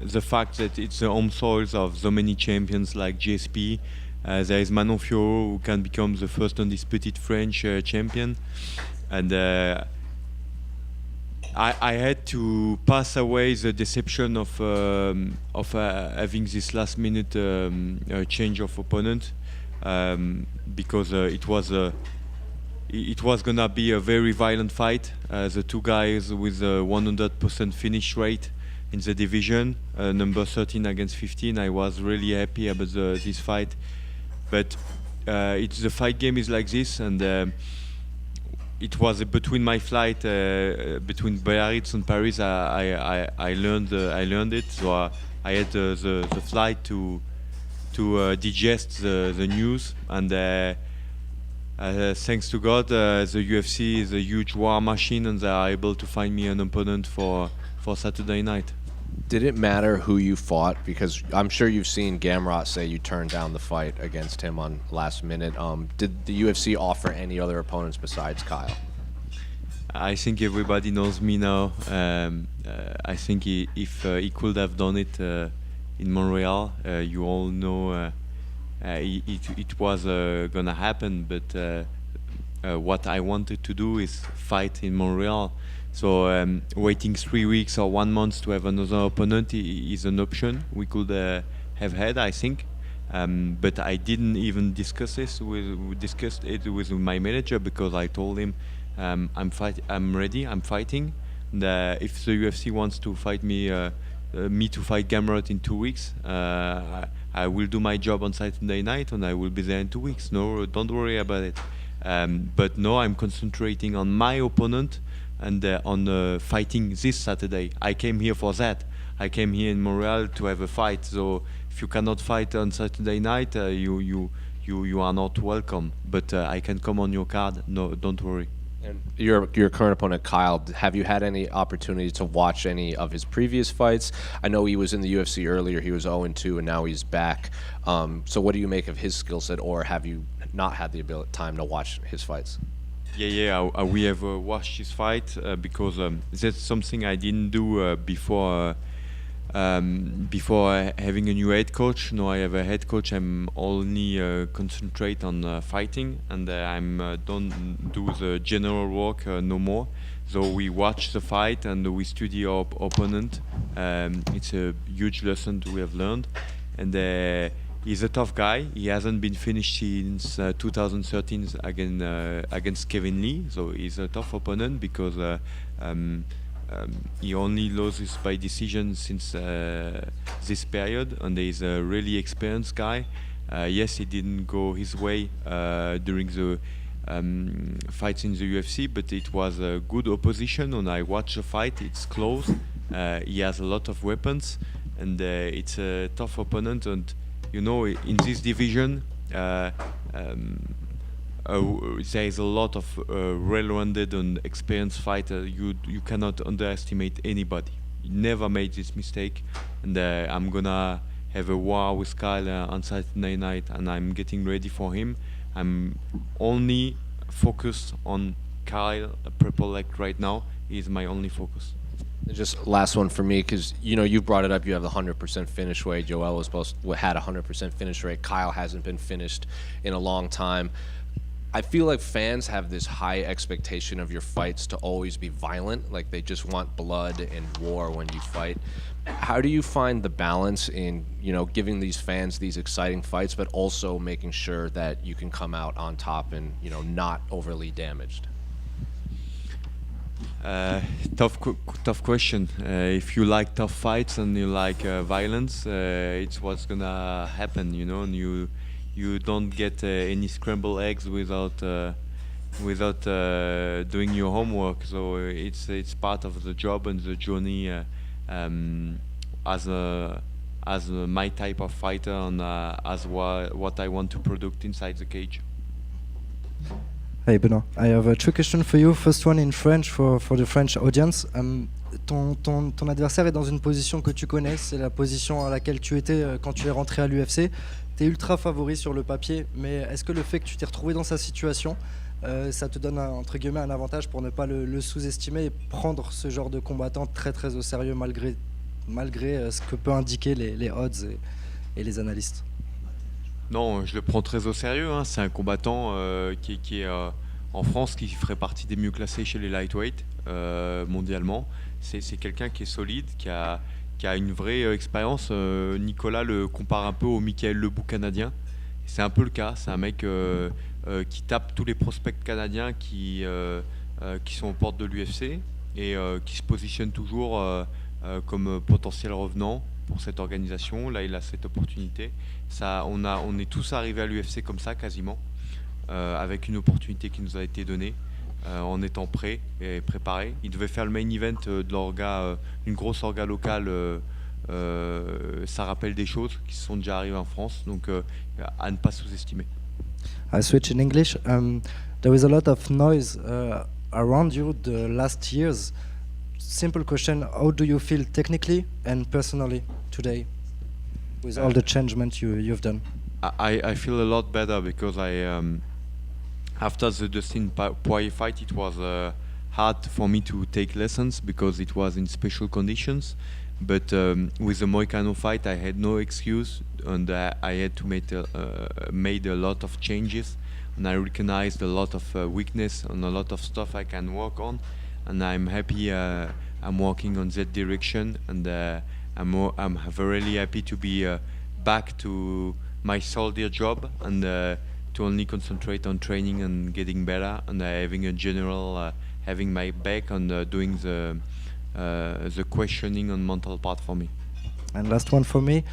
the fact that it's the home soils of so many champions like GSP. There is Manon Fiorot, who can become the first undisputed French champion, and I had to pass away the deception of having this last minute change of opponent, because it was gonna be a very violent fight. The two guys with a 100% finish rate in the division, number 13 against 15. I was really happy about this fight, but the fight game is like this, and it was between my flight between Biarritz and Paris. I learned it, so I had the flight to digest the news, and thanks to God, the UFC is a huge war machine, and they are able to find me an opponent for Saturday night. Did it matter who you fought? Because I'm sure you've seen Gamrot say you turned down the fight against him on last minute. Did the UFC offer any other opponents besides Kyle? I think everybody knows me now. I think if he could have done it in Montreal, you all know it was gonna happen. But what I wanted to do is fight in Montreal. So waiting 3 weeks or 1 month to have another opponent is an option we could have had, I think. But I didn't even discussed it with my manager, because I told him I'm ready, I'm fighting. And, if the UFC wants to fight me to fight Gamrot in 2 weeks, I will do my job on Saturday night, and I will be there in 2 weeks. No, don't worry about it. But no, I'm concentrating on my opponent and on fighting this Saturday. I came here for that. I came here in Montreal to have a fight. So if you cannot fight on Saturday night, you are not welcome. But I can come on your card. No, don't worry. And your current opponent, Kyle, have you had any opportunity to watch any of his previous fights? I know he was in the UFC earlier. He was 0-2, and now he's back. So what do you make of his skill set, or have you not had the time to watch his fights? Yeah. We have watched his fight because that's something I didn't do before having a new head coach. Now I have a head coach. I'm only concentrate on fighting, and I'm don't do the general work no more. So we watch the fight and we study our opponent. It's a huge lesson we have learned, and he's a tough guy. He hasn't been finished since 2013 against Kevin Lee. So he's a tough opponent because he only loses by decision since this period, and he's a really experienced guy. Yes, he didn't go his way during the fights in the UFC, but it was a good opposition. And I watched the fight. It's close. He has a lot of weapons, and it's a tough opponent. And you know, in this division, there is a lot of well-rounded and experienced fighters. You cannot underestimate anybody. He never made this mistake, and I'm gonna have a war with Kyle on Saturday night, and I'm getting ready for him. I'm only focused on Kyle Prepolec right now. He's my only focus. Just last one for me, because you brought it up. You have the 100% finish rate. Joel had a 100% finish rate. Kyle hasn't been finished in a long time. I feel like fans have this high expectation of your fights to always be violent, like they just want blood and war when you fight. How do you find the balance in giving these fans these exciting fights, but also making sure that you can come out on top and not overly damaged? Tough question. If you like tough fights and you like violence, it's what's gonna happen, and you don't get any scrambled eggs without doing your homework. So it's part of the job and the journey as my type of fighter, and as what I want to produce inside the cage. Hey Benoit, I have 2 questions for you. First one in French for the French audience. Ton adversaire est dans une position que tu connais, c'est la position à laquelle tu étais quand tu es rentré à l'UFC. Tu es ultra favori sur le papier, mais est-ce que le fait que tu t'es retrouvé dans sa situation, ça te donne entre guillemets un avantage pour ne pas le sous-estimer et prendre ce genre de combattant très très au sérieux malgré ce que peut indiquer les odds et les analystes? Non, je le prends très au sérieux. C'est un combattant qui est en France, qui ferait partie des mieux classés chez les lightweight mondialement. C'est quelqu'un qui est solide, qui a une vraie expérience. Nicolas le compare un peu au Michael Lebou canadien. C'est un peu le cas. C'est un mec qui tape tous les prospects canadiens qui sont aux portes de l'UFC et qui se positionne toujours comme potentiel revenant pour cette organisation. Là, il a cette opportunité. On est tous arrivés à l'UFC comme ça, quasiment, avec une opportunité qui nous a été donnée. en étant prêt et préparé. Il devait faire le main event de l'orga, une grosse orga locale. Ça rappelle des choses qui sont déjà arrivées en France, donc à ne pas sous-estimer. I switch in English. There is a lot of noise around you the last years. Simple question: how do you feel technically and personally today, with all the changement you've done? I feel a lot better because after the Dustin Poirier fight, it was hard for me to take lessons because it was in special conditions. But with the Moicano fight, I had no excuse, and I had to made a lot of changes, and I recognized a lot of weakness and a lot of stuff I can work on, and I'm happy I'm working on that direction, and I'm really happy to be back to my soldier job and to only concentrate on training and getting better, and having a general having my back on doing the questioning on mental part for me. And last one for me,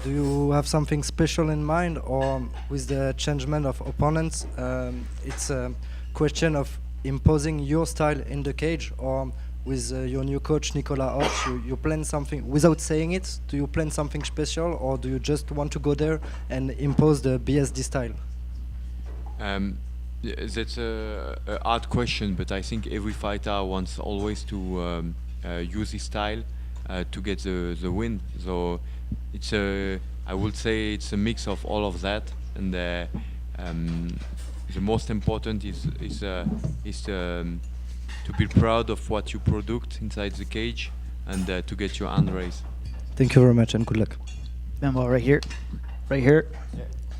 do you have something special in mind, or with the changement of opponents, it's a question of imposing your style in the cage, or with your new coach Nicolas Hoch, you plan something, without saying it, do you plan something special, or do you just want to go there and impose the BSD style? That's a hard question, but I think every fighter wants always to use his style to get the win. So it's I would say it's a mix of all of that, and the most important is to be proud of what you produce inside the cage and to get your hand raised. Thank you very much and good luck. Benoit, right here.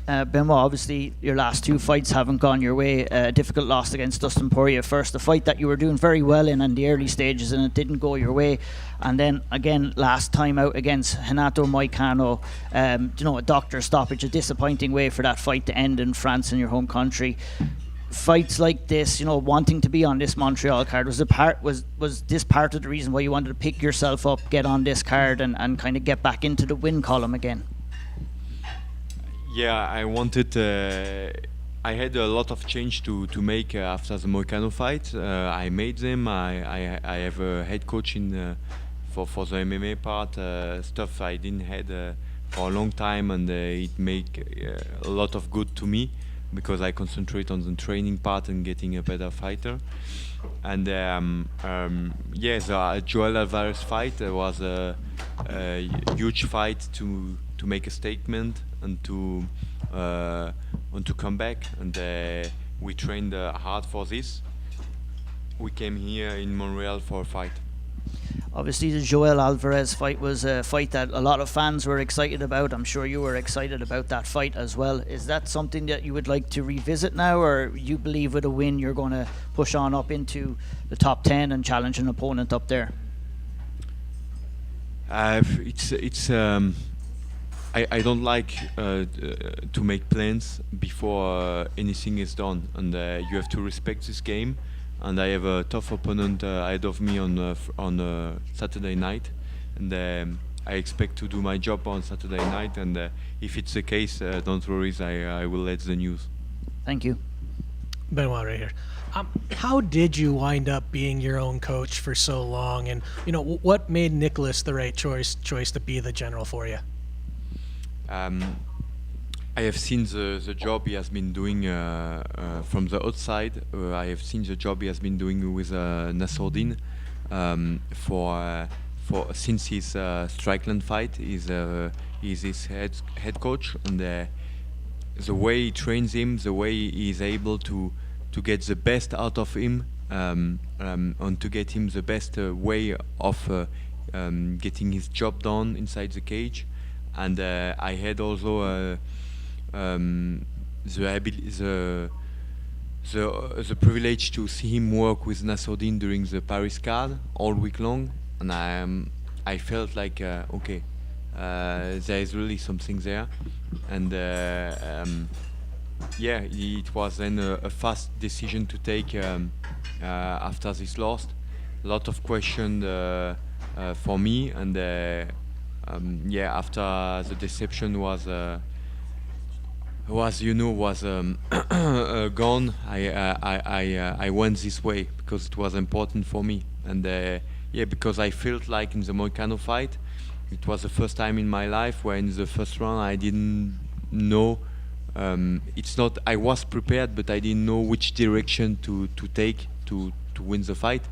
Benoit, obviously your last two fights haven't gone your way. A difficult loss against Dustin Poirier first, a fight that you were doing very well in the early stages, and it didn't go your way. And then again last time out against Renato Moicano, a doctor stoppage, a disappointing way for that fight to end in France, in your home country. Fights like this, wanting to be on this Montreal card, was this part of the reason why you wanted to pick yourself up, get on this card, and kind of get back into the win column again? Yeah, I wanted. I had a lot of change to make after the Moicano fight. I made them. I have a head coach in for the MMA part, stuff I didn't had for a long time, and it make a lot of good to me because I concentrate on the training part and getting a better fighter. And the Joel Alvarez fight was a huge fight to make a statement and to come back, and we trained hard for this. We came here in Montreal for a fight. Obviously the Joel Alvarez fight was a fight that a lot of fans were excited about. I'm sure you were excited about that fight as well. Is that something that you would like to revisit now, or you believe with a win you're going to push on up into the top 10 and challenge an opponent up there? I don't like to make plans before anything is done, and you have to respect this game. And I have a tough opponent ahead of me on Saturday night, and I expect to do my job on Saturday night. And if it's the case, don't worry, I will let the news. Thank you. Benoit, right here. How did you wind up being your own coach for so long, and what made Nicholas the right choice to be the general for you? I have seen the job he has been doing from the outside. I have seen the job he has been doing with Nassourdine since his Strickland fight. He's his head coach, and the way he trains him, the way he is able to get the best out of him, and to get him the best way of getting his job done inside the cage. And I had also the privilege to see him work with Nassourdine during the Paris card all week long, and I felt like okay, there is really something there, and it was then a fast decision to take after this loss. A lot of questions for me, and after the deception was was gone, I went this way because it was important for me, and because I felt like in the Moicano fight, it was the first time in my life where in the first round I didn't know. It's not I was prepared, but I didn't know which direction to take to win the fight.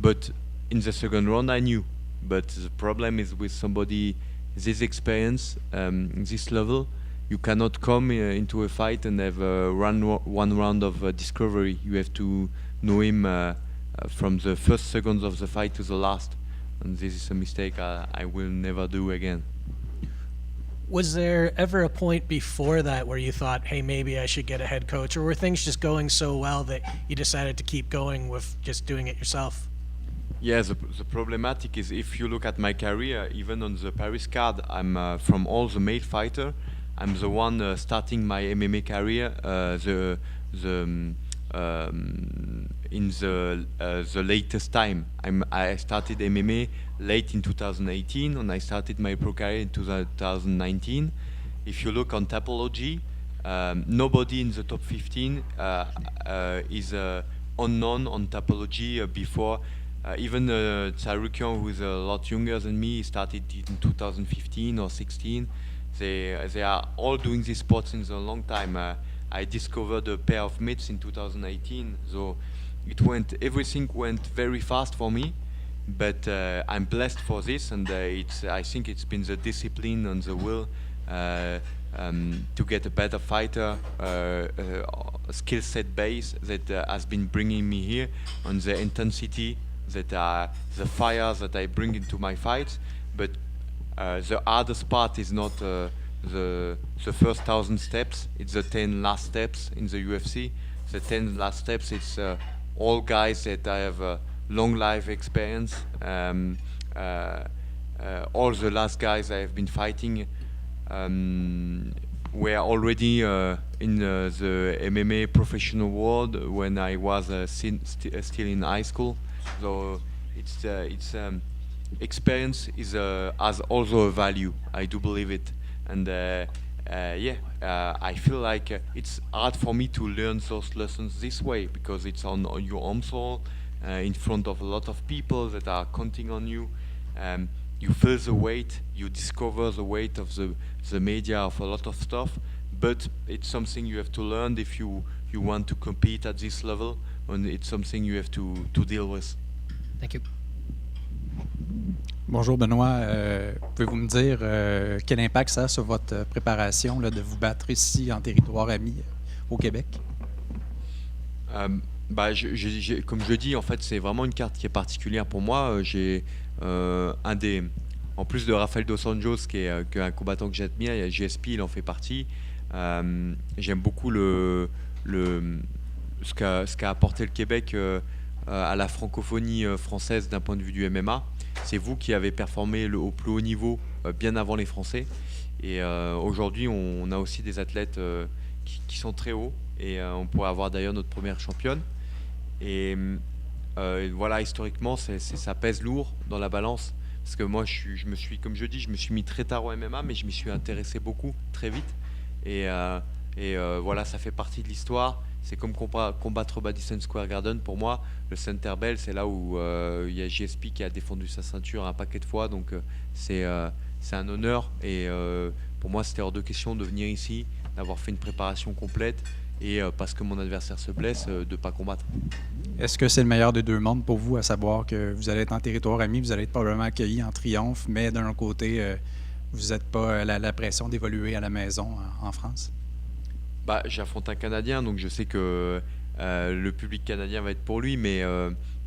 But in the second round I knew. But the problem is with somebody this experience, this level, you cannot come into a fight and have one round of discovery. You have to know him from the first seconds of the fight to the last. And this is a mistake I will never do again. Was there ever a point before that where you thought, hey, maybe I should get a head coach? Or were things just going so well that you decided to keep going with just doing it yourself? Yeah, the problematic is if you look at my career, even on the Paris card, I'm from all the male fighter, I'm the one starting my MMA career in the latest time. I started MMA late in 2018 and I started my pro career in 2019. If you look on Tapology, nobody in the top 15 is unknown on Tapology before. Even Tsarukian, who is a lot younger than me, started in 2015 or 16. They are all doing this sport since a long time. I discovered a pair of mitts in 2018, so everything went very fast for me. But I'm blessed for this, and I think it's been the discipline and the will to get a better fighter, a skill set base that has been bringing me here, and the intensity, the fire that I bring into my fights. But the hardest part is not the first 1,000 steps, it's the 10 last steps in the UFC. The 10 last steps, it's all guys that I have long life experience. All the last guys I have been fighting were already in the MMA professional world when I was still in high school. So it's experience has also a value. I do believe it, and I feel like it's hard for me to learn those lessons this way because it's on your own soul, in front of a lot of people that are counting on you. You feel the weight, you discover the weight of the media, of a lot of stuff, but it's something you have to learn if you want to compete at this level, and it's something you have to deal with. Thank you. Bonjour Benoît, pouvez-vous me dire quel impact ça a sur votre préparation là, de vous battre ici en territoire ami au Québec? Comme je dis, en fait, c'est vraiment une carte qui est particulière pour moi. J'ai en plus de Rafael Dos Anjos, qui est un combattant que j'admire, il y a GSP, il en fait partie. J'aime beaucoup ce qu'a apporté le Québec à la francophonie française d'un point de vue du MMA. C'est vous qui avez performé au plus haut niveau bien avant les Français. Et aujourd'hui, on a aussi des athlètes qui sont très hauts. Et on pourrait avoir d'ailleurs notre première championne. Et voilà, historiquement, ça pèse lourd dans la balance. Parce que moi, je me suis, comme je dis, je me suis mis très tard au MMA, mais je m'y suis intéressé beaucoup, très vite. Et voilà, ça fait partie de l'histoire. C'est comme combattre au Madison Square Garden. Pour moi, le Center Bell, c'est là où il y a JSP qui a défendu sa ceinture un paquet de fois. Donc c'est un honneur. Et pour moi, c'était hors de question de venir ici, d'avoir fait une préparation complète. Et parce que mon adversaire se blesse, de ne pas combattre. Est-ce que c'est le meilleur des deux mondes pour vous, à savoir que vous allez être en territoire ami, vous allez être probablement accueilli en triomphe, mais d'un autre côté, vous n'êtes pas la pression d'évoluer à la maison en France? J'affronte un Canadien, donc je sais que le public canadien va être pour lui, mais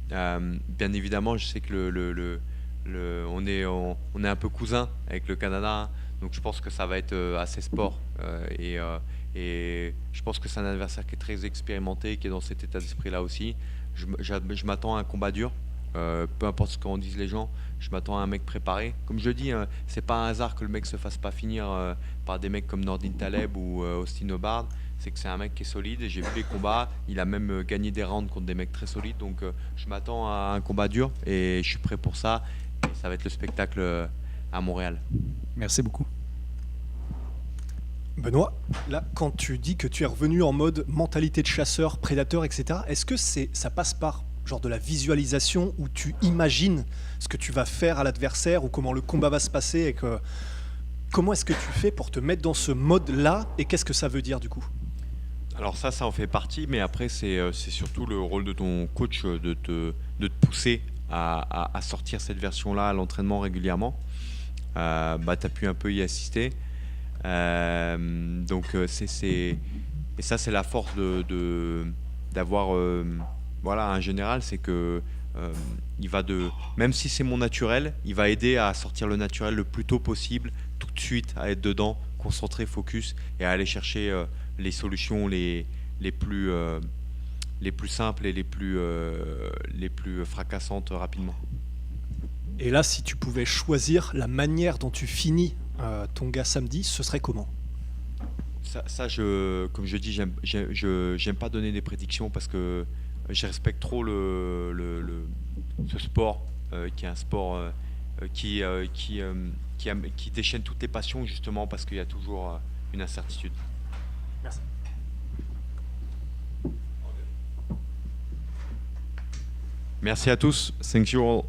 bien évidemment, je sais que on est un peu cousins avec le Canada, donc je pense que ça va être assez sport. Et je pense que c'est un adversaire qui est très expérimenté, qui est dans cet état d'esprit-là aussi. Je m'attends à un combat dur, peu importe ce qu'en disent les gens. Je m'attends à un mec préparé. Comme je dis, c'est pas un hasard que le mec se fasse pas finir par des mecs comme Nordin Taleb ou Austin O'Bard. C'est que c'est un mec qui est solide. J'ai vu les combats. Il a même gagné des rounds contre des mecs très solides. Donc je m'attends à un combat dur et je suis prêt pour ça. Et ça va être le spectacle à Montréal. Merci beaucoup. Benoît, là, quand tu dis que tu es revenu en mode mentalité de chasseur, prédateur, etc., est-ce que ça passe par genre de la visualisation où tu imagines ce que tu vas faire à l'adversaire ou comment le combat va se passer et que comment est-ce que tu fais pour te mettre dans ce mode-là et qu'est-ce que ça veut dire du coup? Alors ça en fait partie, mais après c'est surtout le rôle de ton coach de te pousser à sortir cette version-là à l'entraînement régulièrement. Tu as pu un peu y assister. Donc et ça c'est la force d'avoir voilà un général, c'est que il va même si c'est mon naturel, il va aider à sortir le naturel le plus tôt possible, tout de suite à être dedans, concentré, focus et à aller chercher les solutions les plus simples et les plus fracassantes rapidement. Et là, si tu pouvais choisir la manière dont tu finis ton gars samedi, ce serait comment? Comme je dis, j'aime pas donner des prédictions parce que je respecte trop ce sport qui est un sport qui déchaîne toutes les passions justement parce qu'il y a toujours une incertitude. Merci. Merci à tous. Thank you all.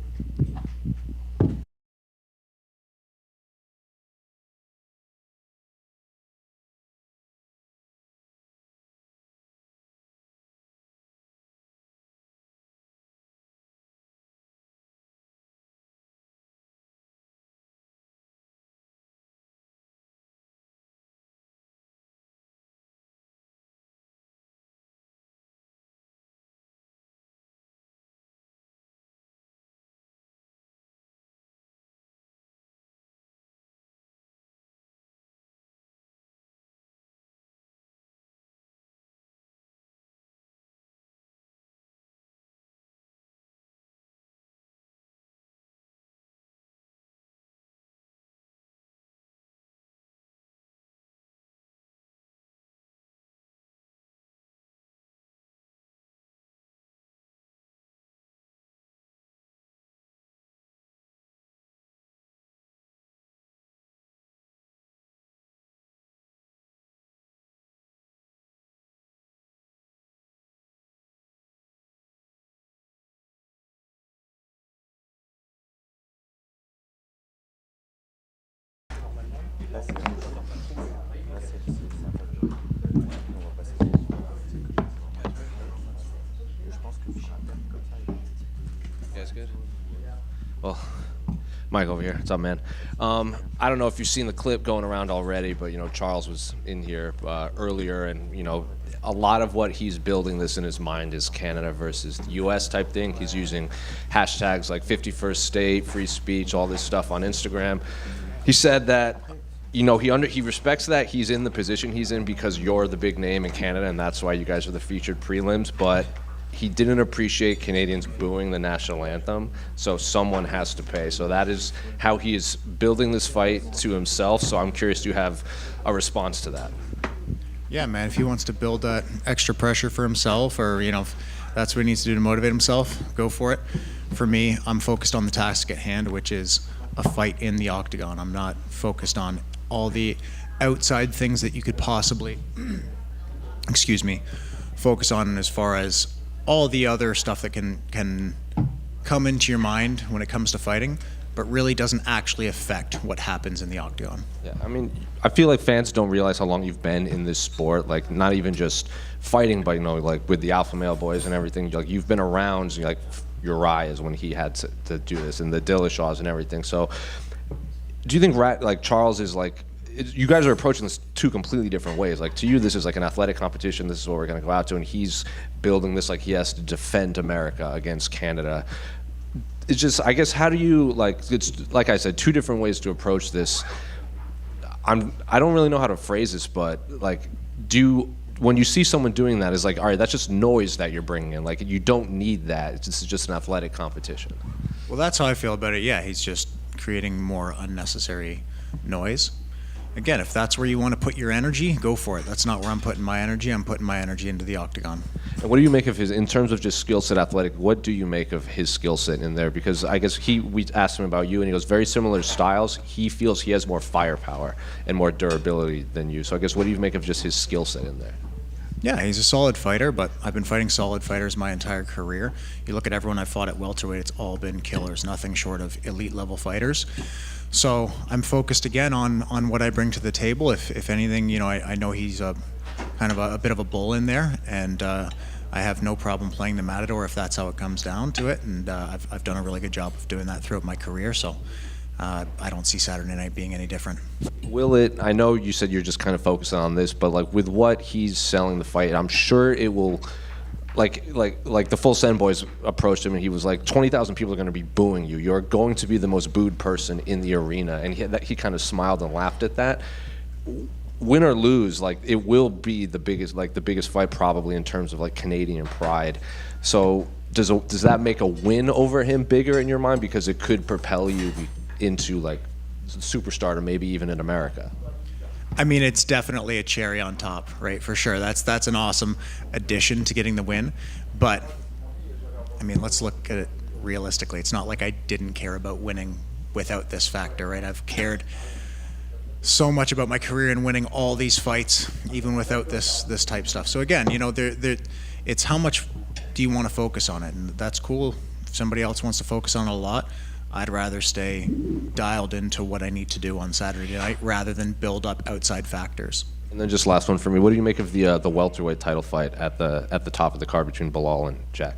guys good? Well, Mike over here. What's up, man? I don't know if you've seen the clip going around already, but, Charles was in here earlier, and, a lot of what he's building this in his mind is Canada versus the US type thing. He's using hashtags like 51st state, free speech, all this stuff on Instagram. He said that, he respects that he's in the position he's in because you're the big name in Canada, and that's why you guys are the featured prelims, but he didn't appreciate Canadians booing the national anthem, so someone has to pay. So that is how he is building this fight to himself, so I'm curious, do you have a response to that? Yeah, man, if he wants to build that extra pressure for himself, or, if that's what he needs to do to motivate himself, go for it. For me, I'm focused on the task at hand, which is a fight in the octagon. I'm not focused on all the outside things that you could possibly, focus on as far as all the other stuff that can come into your mind when it comes to fighting, but really doesn't actually affect what happens in the octagon. Yeah, I feel like fans don't realize how long you've been in this sport, like not even just fighting, but like with the Alpha Male boys and everything, like you've been around, like Uriah is when he had to do this, and the Dillashaws and everything. So do you think Charles is you guys are approaching this two completely different ways. Like to you, this is like an athletic competition. This is what we're going to go out to, and he's building this like he has to defend America against Canada. It's just, I guess, how do you it's like I said, two different ways to approach this. I don't really know how to phrase this, but when you see someone doing that, it's like, all right, that's just noise that you're bringing in. Like you don't need that. It's just an athletic competition. Well, that's how I feel about it. Yeah, he's just creating more unnecessary noise. again, if that's where you want to put your energy, go for it. That's not where I'm putting my energy. I'm putting my energy into the octagon. And what do you make of his, in terms of just skill set, athletic, what do you make of his skill set in there? Because I guess we asked him about you, and he goes, very similar styles. He feels he has more firepower and more durability than you. So I guess what do you make of just his skill set in there? Yeah, he's a solid fighter, but I've been fighting solid fighters my entire career. You look at everyone I fought at welterweight, it's all been killers, nothing short of elite level fighters. So I'm focused again on what I bring to the table. If anything, you know, I know he's a kind of a bit of a bull in there, and I have no problem playing the matador if that's how it comes down to it. And I've done a really good job of doing that throughout my career. So I don't see Saturday night being any different. Will it, I know you said you're just kind of focusing on this, but like with what he's selling the fight, I'm sure it will, like the Full Send boys approached him and he was like, 20,000 people are going to be booing you. You're going to be the most booed person in the arena. And he kind of smiled and laughed at that. Win or lose, like it will be the biggest fight probably in terms of like Canadian pride. So does that make a win over him bigger in your mind, because it could propel you into like superstardom, maybe even in America? I mean, it's definitely a cherry on top, right? For sure. That's an awesome addition to getting the win. But I mean, let's look at it realistically. It's not like I didn't care about winning without this factor, right? I've cared so much about my career and winning all these fights, even without this type stuff. So again, you know, it's how much do you want to focus on it, and that's cool. If somebody else wants to focus on it a lot, I'd rather stay dialed into what I need to do on Saturday night rather than build up outside factors. And then just last one for me, what do you make of the welterweight title fight at the top of the card between Belal and Jack?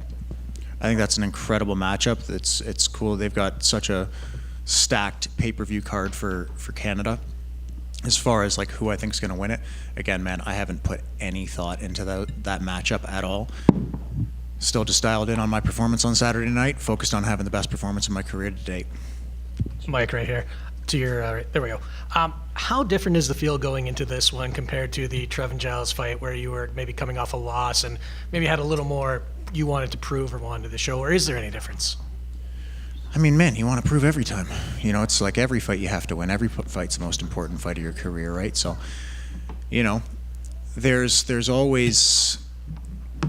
I think that's an incredible matchup. It's cool. They've got such a stacked pay-per-view card for Canada. As far as like who I think is going to win it, again, man, I haven't put any thought into that matchup at all. Still just dialed in on my performance on Saturday night, focused on having the best performance in my career to date. Mike, right here. To your, there we go. How different is the feel going into this one compared to the Trevin Giles fight, where you were maybe coming off a loss and maybe had a little more you wanted to prove or wanted to show, or is there any difference? I mean, man, you want to prove every time. You know, it's like every fight you have to win. Every fight's the most important fight of your career, right? So, you know, there's always,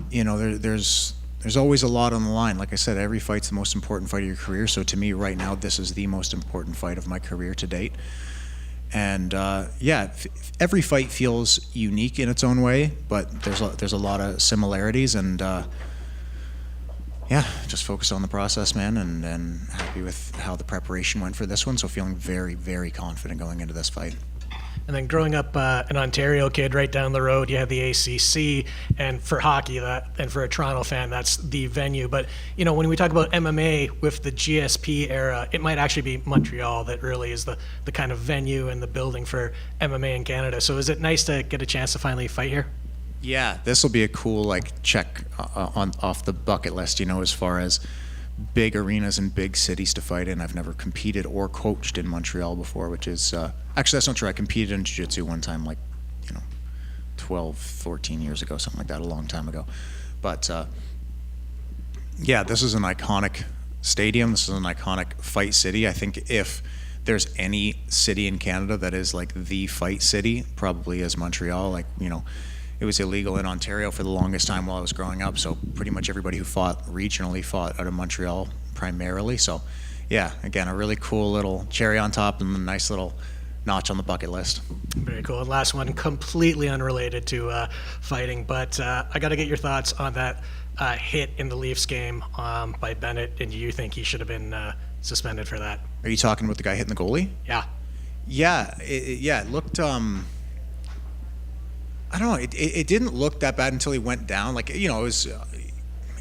you know, there's always a lot on the line. Like I said, every fight's the most important fight of your career. So to me, right now, this is the most important fight of my career to date. And yeah, every fight feels unique in its own way, but there's a lot of similarities, and yeah, just focused on the process, man, and happy with how the preparation went for this one. So feeling very, very confident going into this fight. And then growing up an Ontario kid right down the road, you had the ACC, and for hockey, and for a Toronto fan, that's the venue. But you know, when we talk about MMA with the GSP era, it might actually be Montreal that really is the kind of venue and the building for MMA in Canada. So is it nice to get a chance to finally fight here? Yeah, this will be a cool like check off the bucket list, you know, as far as big arenas and big cities to fight in. I've never competed or coached in Montreal before, which is actually, that's not true. I competed in jiu-jitsu one time, like, you know, 12, 14 years ago, something like that, a long time ago. But yeah, this is an iconic stadium. This is an iconic fight city. I think if there's any city in Canada that is like the fight city, probably is Montreal. Like, you know, it was illegal in Ontario for the longest time while I was growing up, so pretty much everybody who fought regionally fought out of Montreal primarily. So yeah, again, a really cool little cherry on top and a nice little notch on the bucket list. Very cool. And last one, completely unrelated to fighting, but I got to get your thoughts on that hit in the Leafs game by Bennett, and do you think he should have been suspended for that? Are you talking about the guy hitting the goalie? Yeah. Yeah, it looked... I don't know. It didn't look that bad until he went down. Like, you know, it was.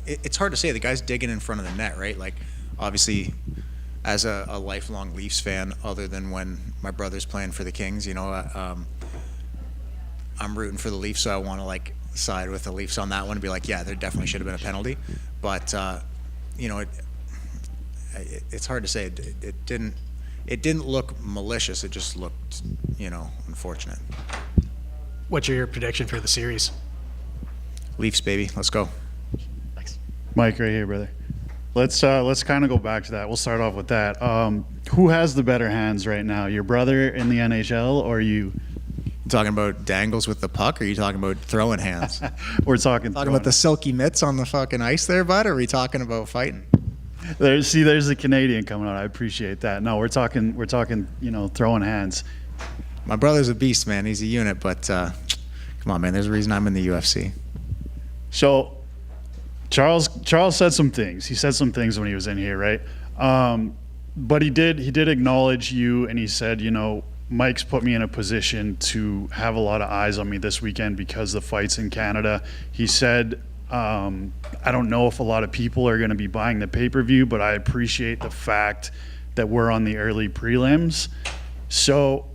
It's hard to say. The guy's digging in front of the net, right? Like, obviously, as a lifelong Leafs fan, other than when my brother's playing for the Kings, you know, I'm rooting for the Leafs, so I want to like side with the Leafs on that one and be like, yeah, there definitely should have been a penalty. But you know, it's hard to say. It didn't look malicious. It just looked, you know, unfortunate. What's your prediction for the series? Leafs, baby. Let's go. Mike, right here, brother. Let's kind of go back to that. We'll start off with that. Who has the better hands right now? Your brother in the NHL or you? Talking about dangles with the puck, or are you talking about throwing hands? We're talking about the silky mitts on the fucking ice there, bud, or are we talking about fighting? There's a Canadian coming out. I appreciate that. No, we're talking, throwing hands. My brother's a beast, man. He's a unit, but come on, man. There's a reason I'm in the UFC. So Charles said some things. He said some things when he was in here, right? But he did acknowledge you, and he said, Mike's put me in a position to have a lot of eyes on me this weekend because the fight's in Canada. He said, I don't know if a lot of people are going to be buying the pay-per-view, but I appreciate the fact that we're on the early prelims. So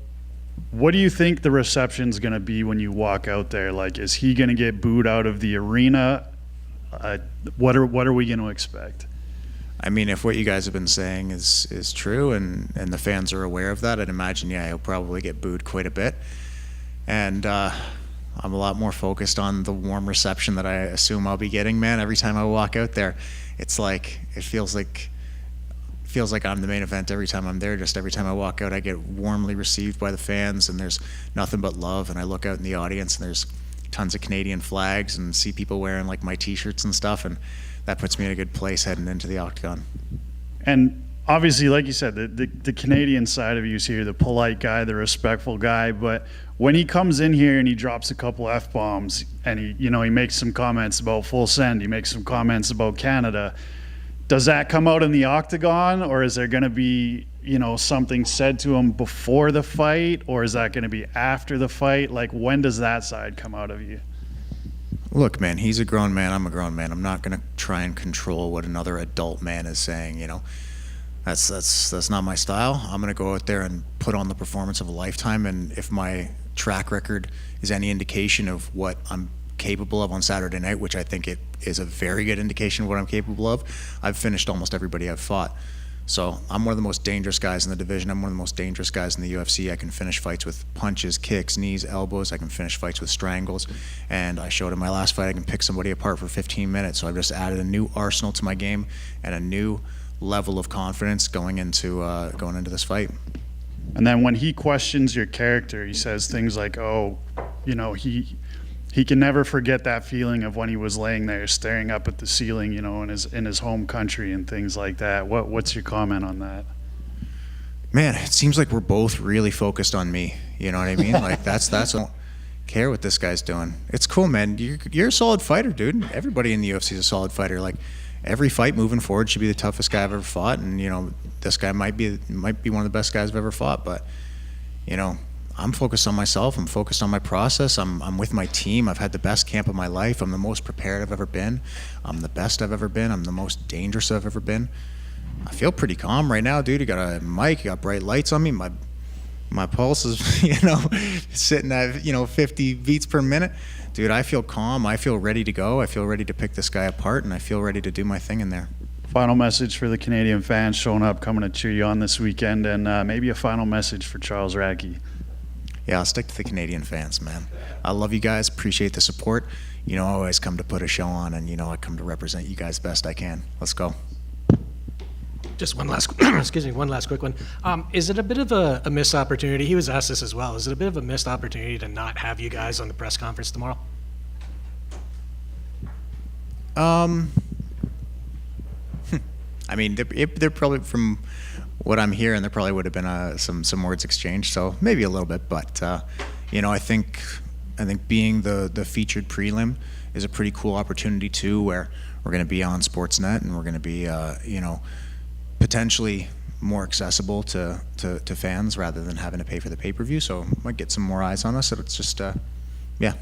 what do you think the reception's going to be when you walk out there? Like, is he going to get booed out of the arena? What are we going to expect? I mean, if what you guys have been saying is true and the fans are aware of that, I'd imagine, he'll probably get booed quite a bit. And I'm a lot more focused on the warm reception that I assume I'll be getting, man. Every time I walk out there, it feels like I'm the main event every time I'm there. Just every time I walk out, I get warmly received by the fans, and there's nothing but love. And I look out in the audience, and there's tons of Canadian flags, and see people wearing like my T-shirts and stuff, and that puts me in a good place heading into the octagon. And obviously, like you said, the Canadian side of you is here, the polite guy, the respectful guy. But when he comes in here and he drops a couple F-bombs, and he makes some comments about full send, he makes some comments about Canada, does that come out in the octagon, or is there going to be something said to him before the fight, or is that going to be after the fight? Like, when does that side come out of you? Look, man, he's a grown man. I'm a grown man. I'm not going to try and control what another adult man is saying. That's not my style. I'm going to go out there and put on the performance of a lifetime. And if my track record is any indication of what I'm capable of on Saturday night, which I think it is a very good indication of what I'm capable of, I've finished almost everybody I've fought. So I'm one of the most dangerous guys in the division. I'm one of the most dangerous guys in the UFC. I can finish fights with punches, kicks, knees, elbows. I can finish fights with strangles. And I showed in my last fight I can pick somebody apart for 15 minutes. So I've just added a new arsenal to my game and a new level of confidence going into this fight. And then when he questions your character, he says things like, he can never forget that feeling of when he was laying there staring up at the ceiling, in his home country and things like that. What's your comment on that? Man, it seems like we're both really focused on me. You know what I mean? Like that's I don't care what this guy's doing. It's cool, man. You're a solid fighter, dude. Everybody in the UFC is a solid fighter. Like, every fight moving forward should be the toughest guy I've ever fought, and this guy might be one of the best guys I've ever fought. But I'm focused on myself. I'm focused on my process. I'm with my team. I've had the best camp of my life. I'm the most prepared I've ever been. I'm the best I've ever been. I'm the most dangerous I've ever been. I feel pretty calm right now, dude. You got a mic. You got bright lights on me. My pulse is, sitting at 50 beats per minute. Dude, I feel calm. I feel ready to go. I feel ready to pick this guy apart, and I feel ready to do my thing in there. Final message for the Canadian fans showing up, coming to cheer you on this weekend, and maybe a final message for Charles Radtke. Yeah, I'll stick to the Canadian fans, man. I love you guys. Appreciate the support. I always come to put a show on, and I come to represent you guys best I can. Let's go. Just one last quick one. Is it a bit of a missed opportunity? He was asked this as well. Is it a bit of a missed opportunity to not have you guys on the press conference tomorrow? I mean, they're probably, from what I'm hearing, there probably would have been some words exchanged, so maybe a little bit. But I think being the featured prelim is a pretty cool opportunity too, where we're going to be on Sportsnet and we're going to be potentially more accessible to fans rather than having to pay for the pay-per-view. So might get some more eyes on us. So it's just yeah.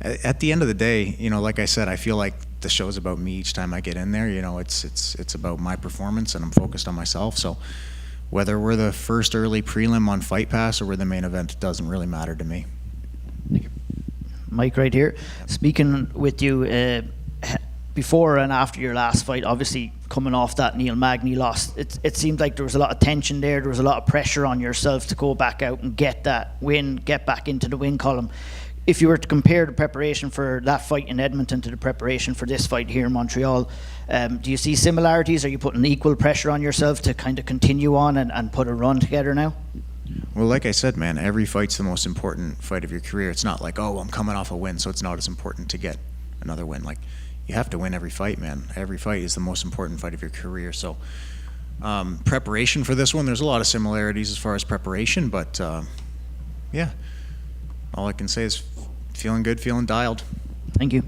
At the end of the day, like I said, I feel like the show's about me each time I get in there. It's about my performance, and I'm focused on myself. So whether we're the first early prelim on Fight Pass or we're the main event, it doesn't really matter to me. Thank you. Mike right here. Speaking with you before and after your last fight, obviously coming off that Neil Magny loss, it seemed like there was a lot of tension there. There was a lot of pressure on yourself to go back out and get that win, get back into the win column. if you were to compare the preparation for that fight in Edmonton to the preparation for this fight here in Montreal, do you see similarities? Are you putting equal pressure on yourself to kind of continue on and put a run together now? Well, like I said, man, every fight's the most important fight of your career. It's not like, oh, I'm coming off a win, so it's not as important to get another win. Like, you have to win every fight, man. Every fight is the most important fight of your career. So preparation for this one, there's a lot of similarities as far as preparation, but yeah, all I can say is feeling good, feeling dialed. Thank you.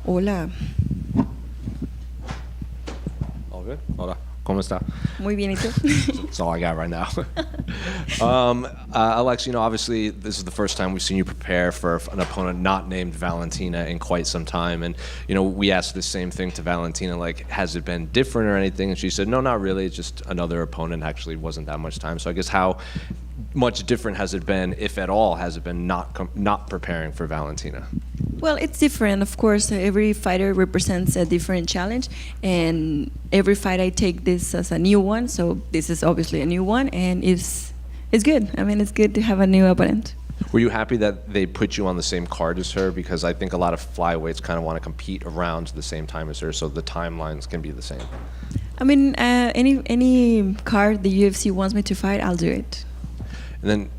Hola, All good? Hola. ¿Cómo está? muy bien, ¿y tú? That's all I got right now. Alex, obviously this is the first time we've seen you prepare for an opponent not named Valentina in quite some time. And, we asked the same thing to Valentina, like, has it been different or anything? And she said, no, not really. It's just another opponent. Actually, wasn't that much time. So I guess how much different has it been, if at all, has it been not preparing for Valentina? Well, it's different. Of course, every fighter represents a different challenge, and every fight I take this as a new one. So this is obviously a new one, and it's good. I mean, it's good to have a new opponent. Were you happy that they put you on the same card as her? Because I think a lot of flyweights kind of want to compete around the same time as her, so the timelines can be the same. I mean, any card the UFC wants me to fight, I'll do it. And then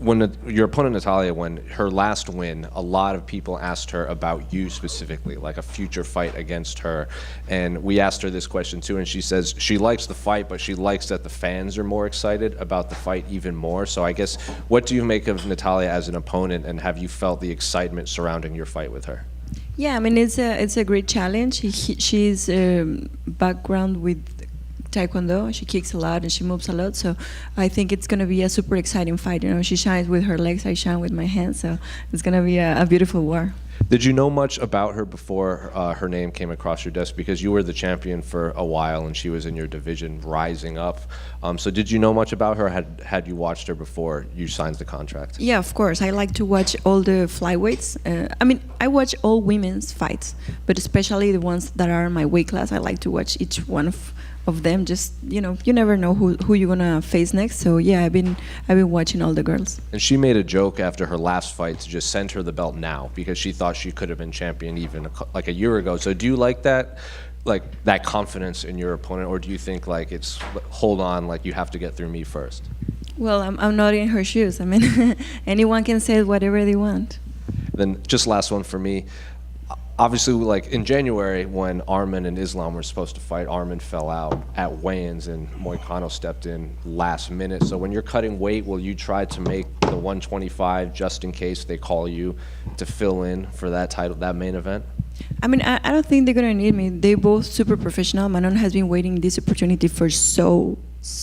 when your opponent Natalia, when her last win, a lot of people asked her about you specifically, like a future fight against her. And we asked her this question too, and she says she likes the fight, but she likes that the fans are more excited about the fight even more. So I guess, what do you make of Natalia as an opponent, and have you felt the excitement surrounding your fight with her? Yeah, I mean, it's a great challenge. She's background with Taekwondo. She kicks a lot and she moves a lot, so I think it's going to be a super exciting fight. She shines with her legs, I shine with my hands, so it's going to be a beautiful war. Did you know much about her before her name came across your desk? Because you were the champion for a while and she was in your division rising up. So did you know much about her? Had you watched her before you signed the contract? Yeah, of course. I like to watch all the flyweights. I mean, I watch all women's fights, but especially the ones that are in my weight class. I like to watch each one of them. Just, you never know who you're gonna face next. So yeah, I've been watching all the girls. And she made a joke after her last fight to just send her the belt now because she thought she could have been champion even like a year ago. So do you like that confidence in your opponent, or do you think like it's hold on, like you have to get through me first? Well, I'm not in her shoes. I mean, anyone can say whatever they want. Then just last one for me. Obviously, like in January, when Aiemann and Islam were supposed to fight, Aiemann fell out at weigh-ins and Moicano stepped in last minute. So when you're cutting weight, will you try to make the 125 just in case they call you to fill in for that title, that main event? I mean, I don't think they're gonna need me. They're both super professional. Manon has been waiting this opportunity for so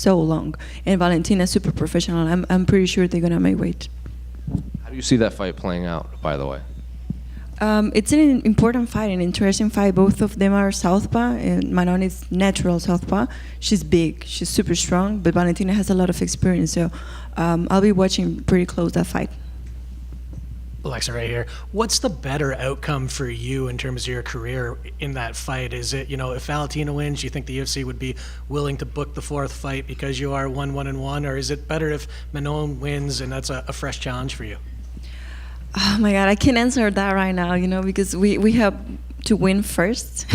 long, and Valentina is super professional. I'm pretty sure they're gonna make weight. How do you see that fight playing out, by the way? It's an important fight, an interesting fight. Both of them are southpaw, and Manon is natural southpaw. She's big, she's super strong, but Valentina has a lot of experience, so I'll be watching pretty close that fight. Alexa, right here. What's the better outcome for you in terms of your career in that fight? Is it, if Valentina wins, you think the UFC would be willing to book the fourth fight because you are 1-1-1, or is it better if Manon wins and that's a fresh challenge for you? Oh my God, I can't answer that right now, because we have to win first,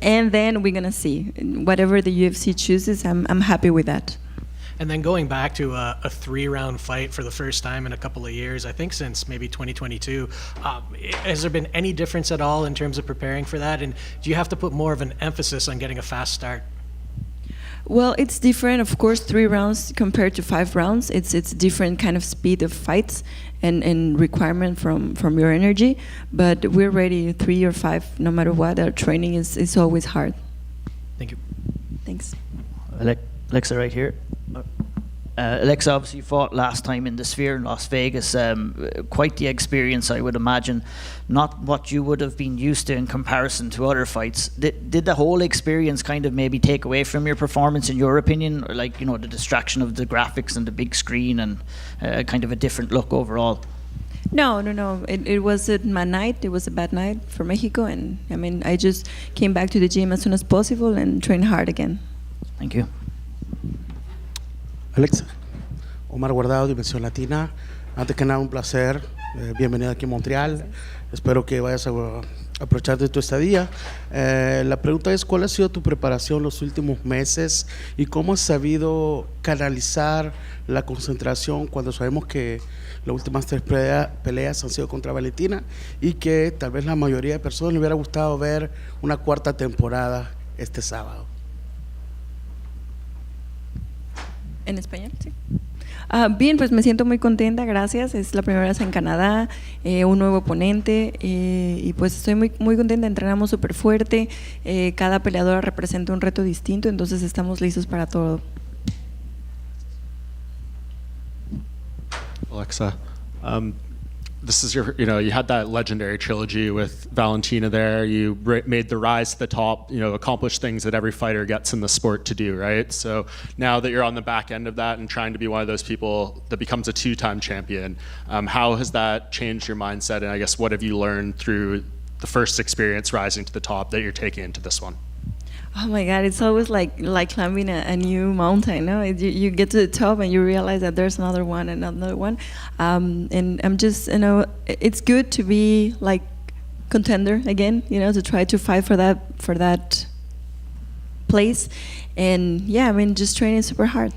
and then we're gonna see. Whatever the UFC chooses, I'm happy with that. And then going back to a 3-round fight for the first time in a couple of years, I think since maybe 2022, has there been any difference at all in terms of preparing for that? And do you have to put more of an emphasis on getting a fast start? Well, it's different, of course. 3 rounds compared to 5 rounds. It's different kind of speed of fights and requirement from your energy. But we're ready 3 or 5, no matter what. Our training is always hard. Thank you. Thanks. Alexa, right here. Alexa obviously fought last time in the Sphere in Las Vegas. Quite the experience, I would imagine. Not what you would have been used to in comparison to other fights. Did the whole experience kind of maybe take away from your performance, in your opinion? Or like, the distraction of the graphics and the big screen and kind of a different look overall? No. It wasn't my night. It was a bad night for Mexico. And I mean, I just came back to the gym as soon as possible and trained hard again. Thank you. Alexa, Omar Guardado, Dimensión Latina. Antes que nada, un placer. Bienvenido aquí a Montreal. Espero que vayas a aprovechar de tu estadía. La pregunta es, ¿cuál ha sido tu preparación los últimos meses y cómo has sabido canalizar la concentración cuando sabemos que las últimas 3 peleas han sido contra Valentina y que tal vez la mayoría de personas le hubiera gustado ver una 4ª temporada este sábado? ¿En español? Sí. Bien, pues me siento muy contenta, gracias. Es la primera vez en Canadá, un nuevo oponente y pues estoy muy, muy contenta. Entrenamos súper fuerte, cada peleadora representa un reto distinto, entonces estamos listos para todo. Alexa, this is your, you had that legendary trilogy with Valentina there. You made the rise to the top, accomplished things that every fighter gets in the sport to do, right? So now that you're on the back end of that and trying to be one of those people that becomes a 2-time champion, how has that changed your mindset? And I guess what have you learned through the first experience rising to the top that you're taking into this one? Oh my God, it's always like climbing a new mountain, no? You get to the top and you realize that there's another one. And I'm just, it's good to be like contender again, to try to fight for that place. And yeah, I mean, just training super hard.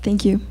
Thank you.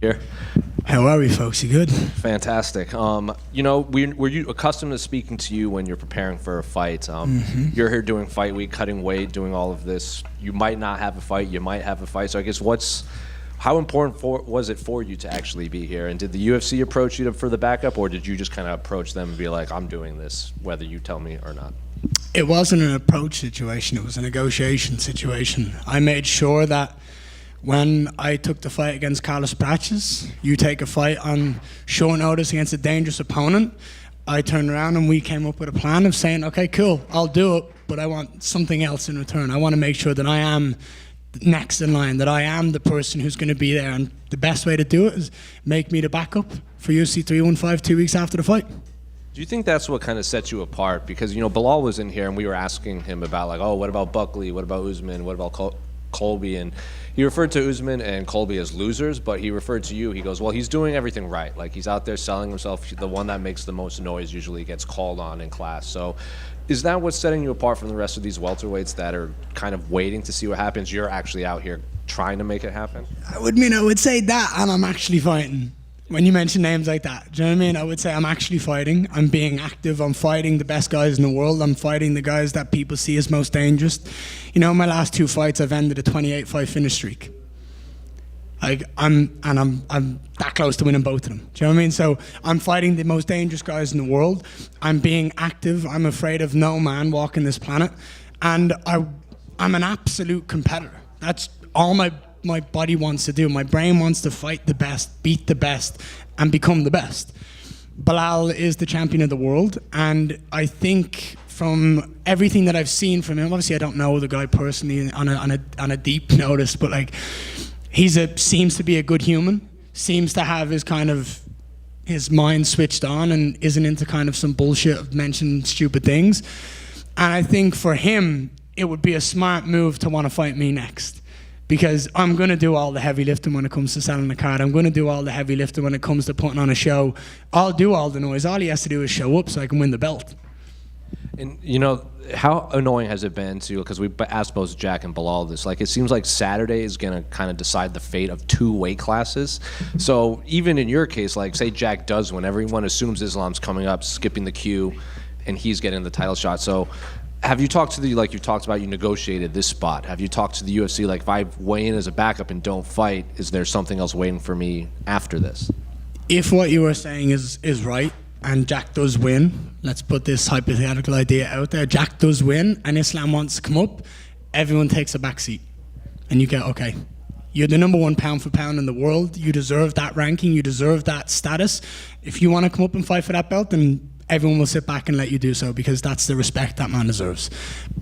Here. How are we, folks? You good? Fantastic. You know, were you accustomed to speaking to you when you're preparing for a fight? You're here doing fight week, cutting weight, doing all of this. You might not have a fight. You might have a fight. So I guess how important was it for you to actually be here? And did the UFC approach you for the backup, or did you just kind of approach them and be like, I'm doing this, whether you tell me or not? It wasn't an approach situation. It was a negotiation situation. I made sure that when I took the fight against Carlos Prates, you take a fight on short notice against a dangerous opponent. I turned around and we came up with a plan of saying, okay, cool, I'll do it, but I want something else in return. I want to make sure that I am next in line, that I am the person who's going to be there. And the best way to do it is make me the backup for UFC 315 2 weeks after the fight. Do you think that's what kind of sets you apart? Because, you know, Belal was in here and we were asking him about, like, oh, what about Buckley? What about Usman? What about Colby? And he referred to Usman and Colby as losers, but he referred to you. He goes, well, he's doing everything right. Like, he's out there selling himself. The one that makes the most noise usually gets called on in class. So is that what's setting you apart from the rest of these welterweights that are kind of waiting to see what happens? You're actually out here trying to make it happen? I would say that, and I'm actually fighting. When you mention names like that, do you know what I mean? I would say I'm actually fighting. I'm being active. I'm fighting the best guys in the world. I'm fighting the guys that people see as most dangerous. You know, my last 2 fights, I've ended a 28-fight finish streak. I'm that close to winning both of them. Do you know what I mean? So I'm fighting the most dangerous guys in the world. I'm being active. I'm afraid of no man walking this planet, and I'm an absolute competitor. That's all my body wants to do. My brain wants to fight the best, beat the best, and become the best. Belal is the champion of the world, and I think from everything that I've seen from him, obviously I don't know the guy personally on a deep notice, but like seems to be a good human, seems to have his mind switched on and isn't into kind of some bullshit of mentioning stupid things. And I think for him, it would be a smart move to want to fight me next. Because I'm going to do all the heavy lifting when it comes to selling the card. I'm going to do all the heavy lifting when it comes to putting on a show. I'll do all the noise. All he has to do is show up so I can win the belt. And, you know, how annoying has it been to, because we asked both Jack and Belal this, like, it seems like Saturday is going to kind of decide the fate of 2 weight classes. So even in your case, like, say Jack does win, everyone assumes Islam's coming up, skipping the queue, and he's getting the title shot. So have you talked to like you talked about, you negotiated this spot. Have you talked to the UFC, like, if I weigh in as a backup and don't fight, is there something else waiting for me after this? If what you were saying is right, and Jack does win, let's put this hypothetical idea out there, Jack does win, and Islam wants to come up, everyone takes a back seat. And you go, okay, you're the number 1 pound for pound in the world, you deserve that ranking, you deserve that status. If you want to come up and fight for that belt, then everyone will sit back and let you do so, because that's the respect that man deserves.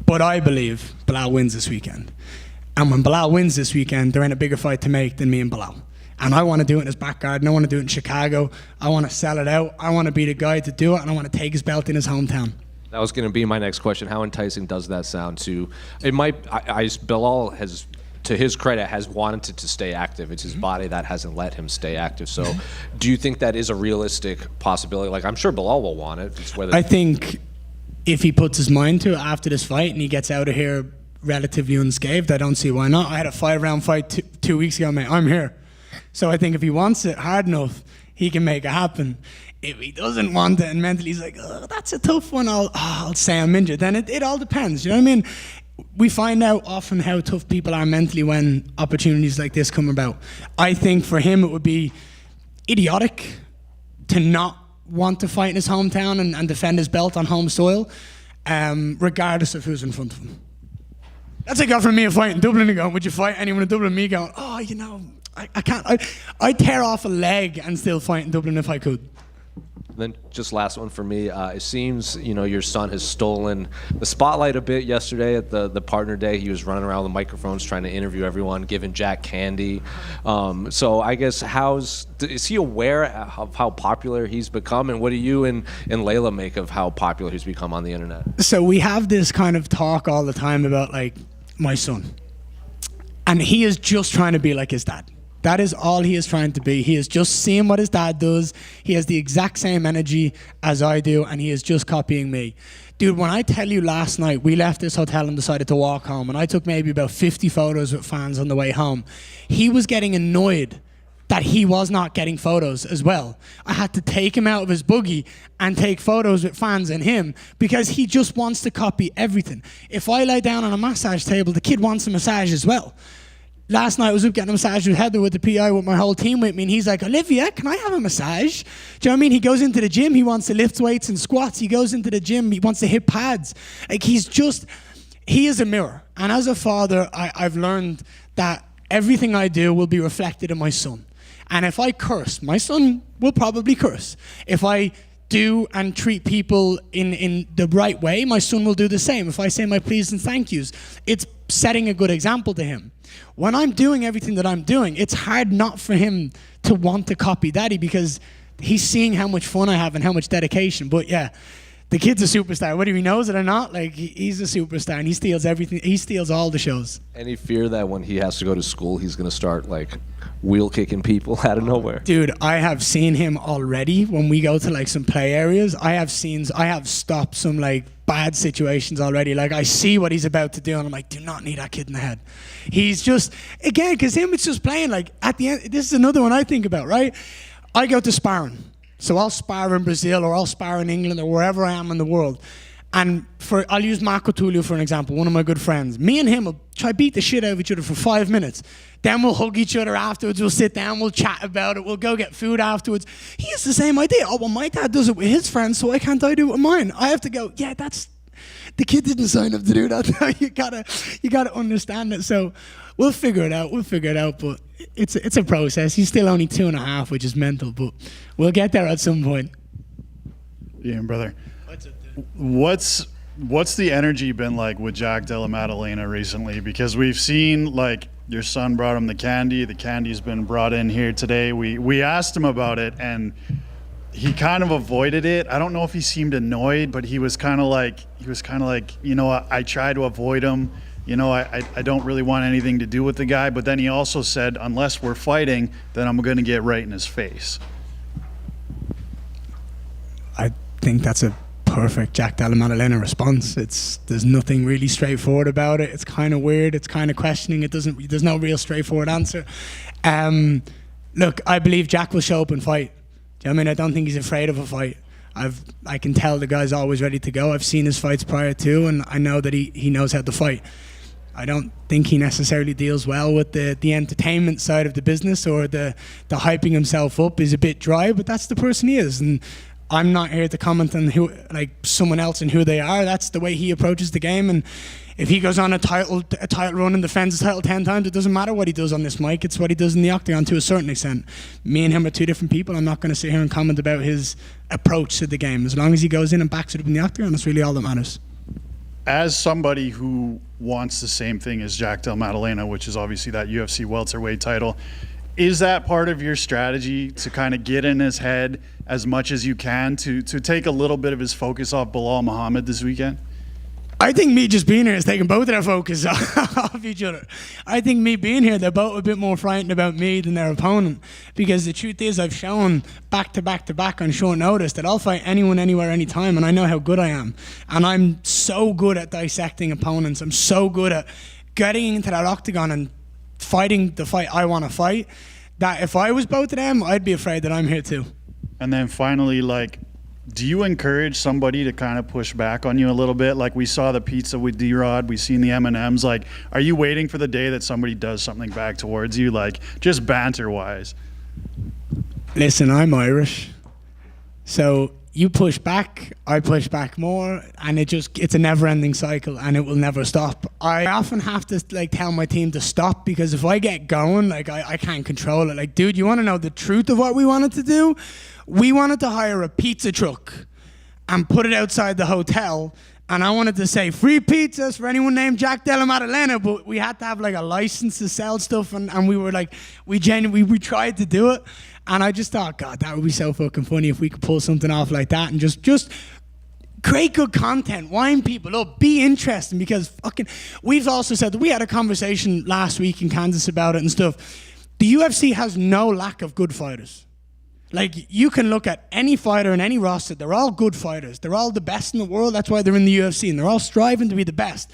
But I believe Belal wins this weekend. And when Belal wins this weekend, there ain't a bigger fight to make than me and Belal. And I want to do it in his back garden. I want to do it in Chicago. I want to sell it out. I want to be the guy to do it, and I want to take his belt in his hometown. That was going to be my next question. How enticing does that sound to, it might, Belal has, to his credit, has wanted to stay active. It's his body that hasn't let him stay active. So do you think that is a realistic possibility? Like, I'm sure Belal will want it. It's whether I think if he puts his mind to it after this fight and he gets out of here relatively unscathed, I don't see why not. I had a 5-round fight 2 weeks ago, mate. I'm here. So I think if he wants it hard enough, he can make it happen. If he doesn't want it and mentally he's like, oh, that's a tough one, I'll say I'm injured. Then it all depends, you know what I mean? We find out often how tough people are mentally when opportunities like this come about. I think for him it would be idiotic to not want to fight in his hometown and defend his belt on home soil, regardless of who's in front of him. That's like from me a fight in Dublin and going, would you fight anyone in Dublin? Me going, oh, you know, I can't. I'd tear off a leg and still fight in Dublin if I could. Then just last one for me. It seems, you know, your son has stolen the spotlight a bit yesterday at the partner day. He was running around with microphones trying to interview everyone, giving Jack candy. So I guess is he aware of how popular he's become? And what do you and Layla make of how popular he's become on the internet? So we have this kind of talk all the time about, like, my son. And he is just trying to be like his dad. That is all he is trying to be. He is just seeing what his dad does. He has the exact same energy as I do, and he is just copying me. Dude, when I tell you last night, we left this hotel and decided to walk home, and I took maybe about 50 photos with fans on the way home. He was getting annoyed that he was not getting photos as well. I had to take him out of his buggy and take photos with fans and him because he just wants to copy everything. If I lie down on a massage table, the kid wants a massage as well. Last night I was up getting a massage with Heather with the PI with my whole team with me, and he's like, Olivia, can I have a massage? Do you know what I mean? He goes into the gym, he wants to lift weights and squats. He goes into the gym, he wants to hit pads. Like he is a mirror. And as a father, I've learned that everything I do will be reflected in my son. And if I curse, my son will probably curse. If I do and treat people in the right way, my son will do the same. If I say my please and thank yous, it's setting a good example to him. When I'm doing everything that I'm doing, it's hard not for him to want to copy daddy because he's seeing how much fun I have and how much dedication. But yeah, the kid's a superstar. Whether he knows it or not, like he's a superstar and he steals everything. He steals all the shows. Any fear that when he has to go to school, he's going to start like wheel kicking people out of nowhere? Dude, I have seen him already when we go to like some play areas. I have stopped some like bad situations already. Like I see what he's about to do and I'm like, do not need that kid in the head. He's just, again, because him, it's just playing like at the end, this is another one I think about, right? I go to sparring. So I'll spar in Brazil or I'll spar in England or wherever I am in the world. And I'll use Marco Tullio for an example, one of my good friends. Me and him will try beat the shit out of each other for 5 minutes. Then we'll hug each other afterwards, we'll sit down, we'll chat about it, we'll go get food afterwards. He has the same idea. Oh, well, my dad does it with his friends, so why can't I do it with mine? I have to go, yeah, the kid didn't sign up to do that. you gotta understand it. So we'll figure it out, but it's a process. He's still only 2.5, which is mental, but we'll get there at some point. Yeah, brother. What's the energy been like with Jack Della Maddalena recently? Because we've seen like your son brought him the candy's been brought in here today. We asked him about it and he kind of avoided it. I don't know if he seemed annoyed, but he was kind of like, you know, I try to avoid him. You know, I don't really want anything to do with the guy. But then he also said, unless we're fighting, then I'm going to get right in his face. I think that's a perfect Jack Della Maddalena response. There's nothing really straightforward about it. It's kind of weird. It's kind of questioning. There's no real straightforward answer. Look, I believe Jack will show up and fight. Do you know what I mean? I don't think he's afraid of a fight. I can tell the guy's always ready to go. I've seen his fights prior to, and I know that he knows how to fight. I don't think he necessarily deals well with the entertainment side of the business, or the hyping himself up is a bit dry, but that's the person he is. And I'm not here to comment on someone else and who they are. That's the way he approaches the game. And if he goes on a title run and defends the title 10 times, it doesn't matter what he does on this mic. It's what he does in the octagon to a certain extent. Me and him are two different people. I'm not going to sit here and comment about his approach to the game. As long as he goes in and backs it up in the octagon, that's really all that matters. As somebody who wants the same thing as Jack Della Maddalena, which is obviously that UFC welterweight title, is that part of your strategy to kind of get in his head as much as you can to take a little bit of his focus off Belal Muhammad this weekend? I think me just being here is taking both of their focus off each other. I think me being here, they're both a bit more frightened about me than their opponent. Because the truth is, I've shown back to back to back on short notice that I'll fight anyone, anywhere, anytime, and I know how good I am. And I'm so good at dissecting opponents. I'm so good at getting into that octagon and fighting the fight I want to fight, that if I was both of them, I'd be afraid that I'm here too. And then finally, do you encourage somebody to kind of push back on you a little bit? Like we saw the pizza with D-Rod, we've seen the M&Ms. Like, are you waiting for the day that somebody does something back towards you, like just banter-wise? Listen, I'm Irish, so you push back, I push back more, and it's a never-ending cycle, and it will never stop. I often have to tell my team to stop, because if I get going, I can't control it. Like, dude, you want to know the truth of what we wanted to do? We wanted to hire a pizza truck and put it outside the hotel, and I wanted to say free pizzas for anyone named Jack Della Maddalena, but we had to have a license to sell stuff, and we were we tried to do it, and I just thought, God, that would be so fucking funny if we could pull something off like that and just create good content, wind people up, be interesting, because we've also said that we had a conversation last week in Kansas about it and stuff. The UFC has no lack of good fighters. You can look at any fighter in any roster, they're all good fighters. They're all the best in the world, that's why they're in the UFC, and they're all striving to be the best.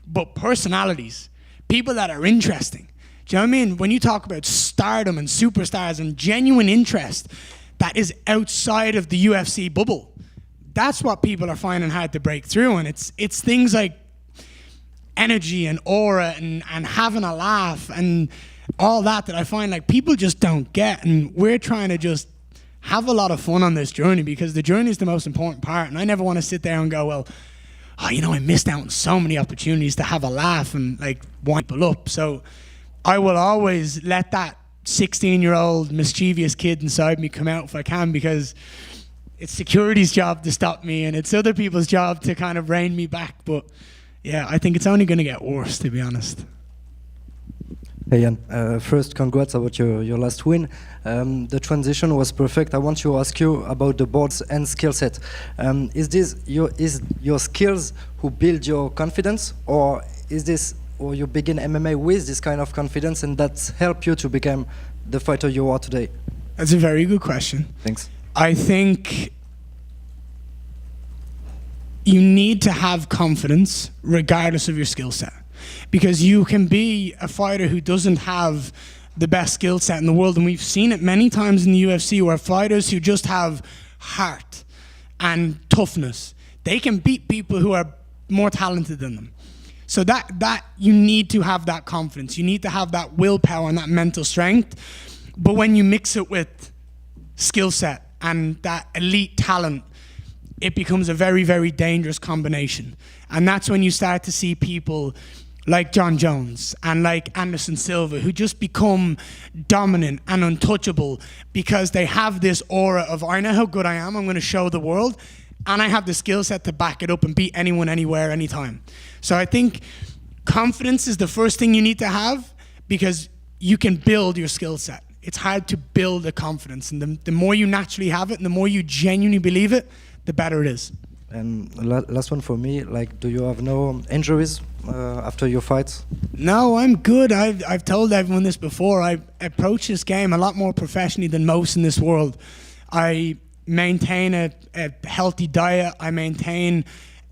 But personalities, people that are interesting, Do you know what I mean? When you talk about stardom and superstars and genuine interest that is outside of the UFC bubble, that's what people are finding hard to break through. And it's things like energy and aura and having a laugh and all that I find like people just don't get. And we're trying to just have a lot of fun on this journey, because the journey is the most important part. And I never want to sit there and go, well, oh, you know, I missed out on so many opportunities to have a laugh and like wind people up. So I will always let that 16-year-old mischievous kid inside me come out if I can, because it's security's job to stop me and it's other people's job to kind of rein me back. But yeah, I think it's only going to get worse, to be honest. Hey Jan, first congrats about your last win. The transition was perfect. I want to ask you about the boards and skill set. Is your skills who build your confidence, or you begin MMA with this kind of confidence and that's helped you to become the fighter you are today? That's a very good question. Thanks. I think you need to have confidence regardless of your skill set. Because you can be a fighter who doesn't have the best skill set in the world, and we've seen it many times in the UFC where fighters who just have heart and toughness, they can beat people who are more talented than them. So that you need to have that confidence. You need to have that willpower and that mental strength. But when you mix it with skill set and that elite talent, it becomes a very, very dangerous combination. And that's when you start to see people like John Jones and like Anderson Silva, who just become dominant and untouchable because they have this aura of, I know how good I am, I'm going to show the world, and I have the skill set to back it up and beat anyone, anywhere, anytime. So I think confidence is the first thing you need to have, because you can build your skill set. It's hard to build a confidence, and the more you naturally have it and the more you genuinely believe it, the better it is. And last one for me, like, do you have no injuries after your fights? No, I'm good. I've told everyone this before. I approach this game a lot more professionally than most in this world. I maintain a healthy diet. I maintain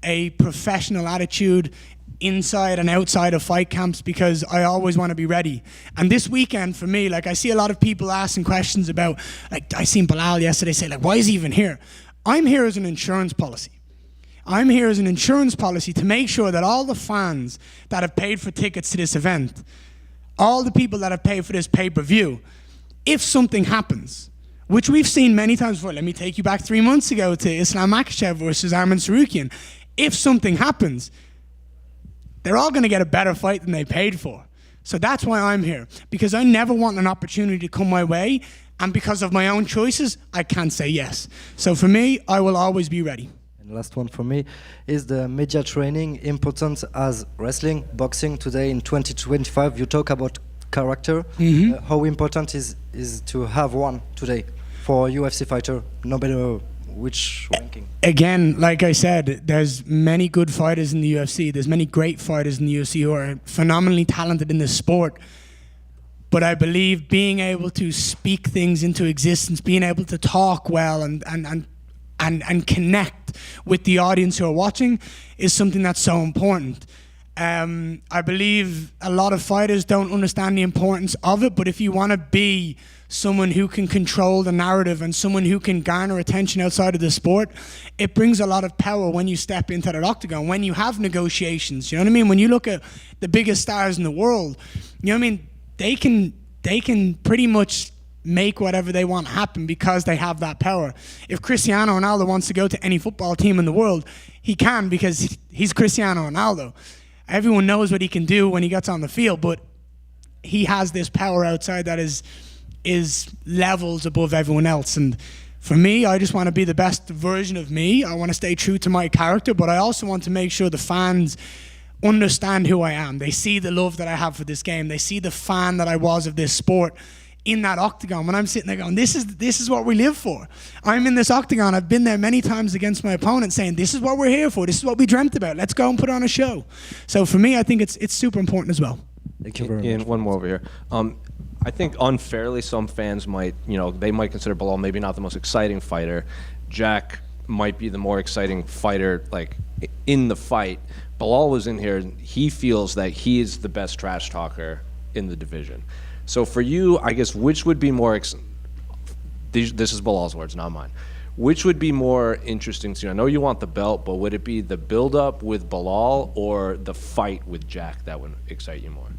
a professional attitude inside and outside of fight camps, because I always want to be ready. And this weekend for me, like, I see a lot of people asking questions about, like, I seen Belal yesterday say, like, why is he even here? I'm here as an insurance policy. I'm here as an insurance policy to make sure that all the fans that have paid for tickets to this event, all the people that have paid for this pay-per-view, if something happens, which we've seen many times before, let me take you back 3 months ago to Islam Makhachev versus Arman Tsarukyan. If something happens, they're all going to get a better fight than they paid for. So that's why I'm here, because I never want an opportunity to come my way, and because of my own choices, I can't say yes. So for me, I will always be ready. And last one for me, is the media training important as wrestling, boxing today in 2025? You talk about character. Mm-hmm. How important is to have one today for a UFC fighter, no matter which ranking? Again, like I said, there's many good fighters in the UFC. There's many great fighters in the UFC who are phenomenally talented in this sport. But I believe being able to speak things into existence, being able to talk well and connect with the audience who are watching is something that's so important. I believe a lot of fighters don't understand the importance of it, but if you want to be someone who can control the narrative and someone who can garner attention outside of the sport, it brings a lot of power when you step into that octagon, when you have negotiations. You know what I mean? When you look at the biggest stars in the world, you know what I mean? They can pretty much make whatever they want happen because they have that power. If Cristiano Ronaldo wants to go to any football team in the world, he can, because he's Cristiano Ronaldo. Everyone knows what he can do when he gets on the field, but he has this power outside that is levels above everyone else. And for me, I just want to be the best version of me. I want to stay true to my character, but I also want to make sure the fans understand who I am. They see the love that I have for this game. They see the fan that I was of this sport in that octagon. When I'm sitting there going, this is what we live for. I'm in this octagon. I've been there many times against my opponent saying, this is what we're here for. This is what we dreamt about. Let's go and put on a show. So for me, I think it's super important as well. Thank you very much. And one more over here. I think unfairly, some fans might, they might consider Belal maybe not the most exciting fighter. Jack might be the more exciting fighter, like, in the fight. Belal was in here, he feels that he is the best trash talker in the division. So for you, I guess, which would be more, this is Belal's words, not mine. Which would be more interesting to you? I know you want the belt, but would it be the build-up with Belal or the fight with Jack that would excite you more?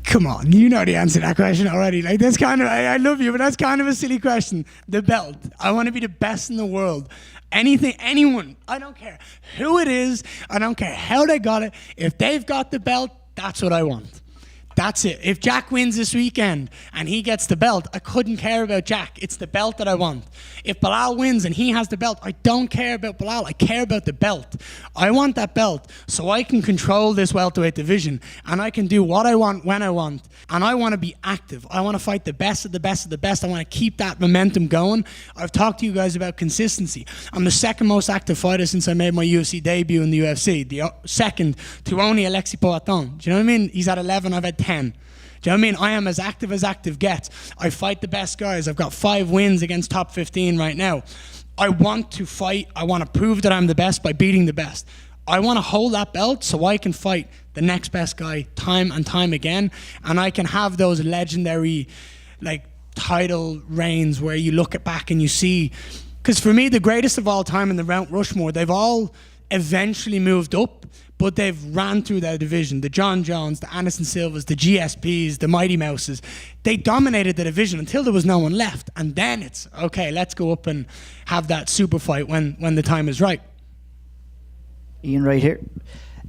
Come on, you know the answer to that question already. Like, that's kind of, I love you, but that's kind of a silly question. The belt. I want to be the best in the world. Anything, anyone, I don't care who it is, I don't care how they got it. If they've got the belt, that's what I want. That's it. If Jack wins this weekend and he gets the belt, I couldn't care about Jack. It's the belt that I want. If Belal wins and he has the belt, I don't care about Belal. I care about the belt. I want that belt so I can control this welterweight division and I can do what I want when I want. And I want to be active. I want to fight the best of the best of the best. I want to keep that momentum going. I've talked to you guys about consistency. I'm the second most active fighter since I made my UFC debut in the UFC. The second to only Alexis Poitin. Do you know what I mean? He's at 11, I've had 10. Do you know what I mean? I am as active gets. I fight the best guys. I've got 5 wins against top 15 right now. I want to fight. I want to prove that I'm the best by beating the best. I want to hold that belt so I can fight the next best guy time and time again. And I can have those legendary like title reigns where you look back and you see. Because for me, the greatest of all time in the Mount Rushmore, they've all eventually moved up, but they've ran through their division. The John Jones, the Anderson Silvas, the GSPs, the Mighty Mouses. They dominated the division until there was no one left. And then it's, okay, let's go up and have that super fight when the time is right. Ian right here.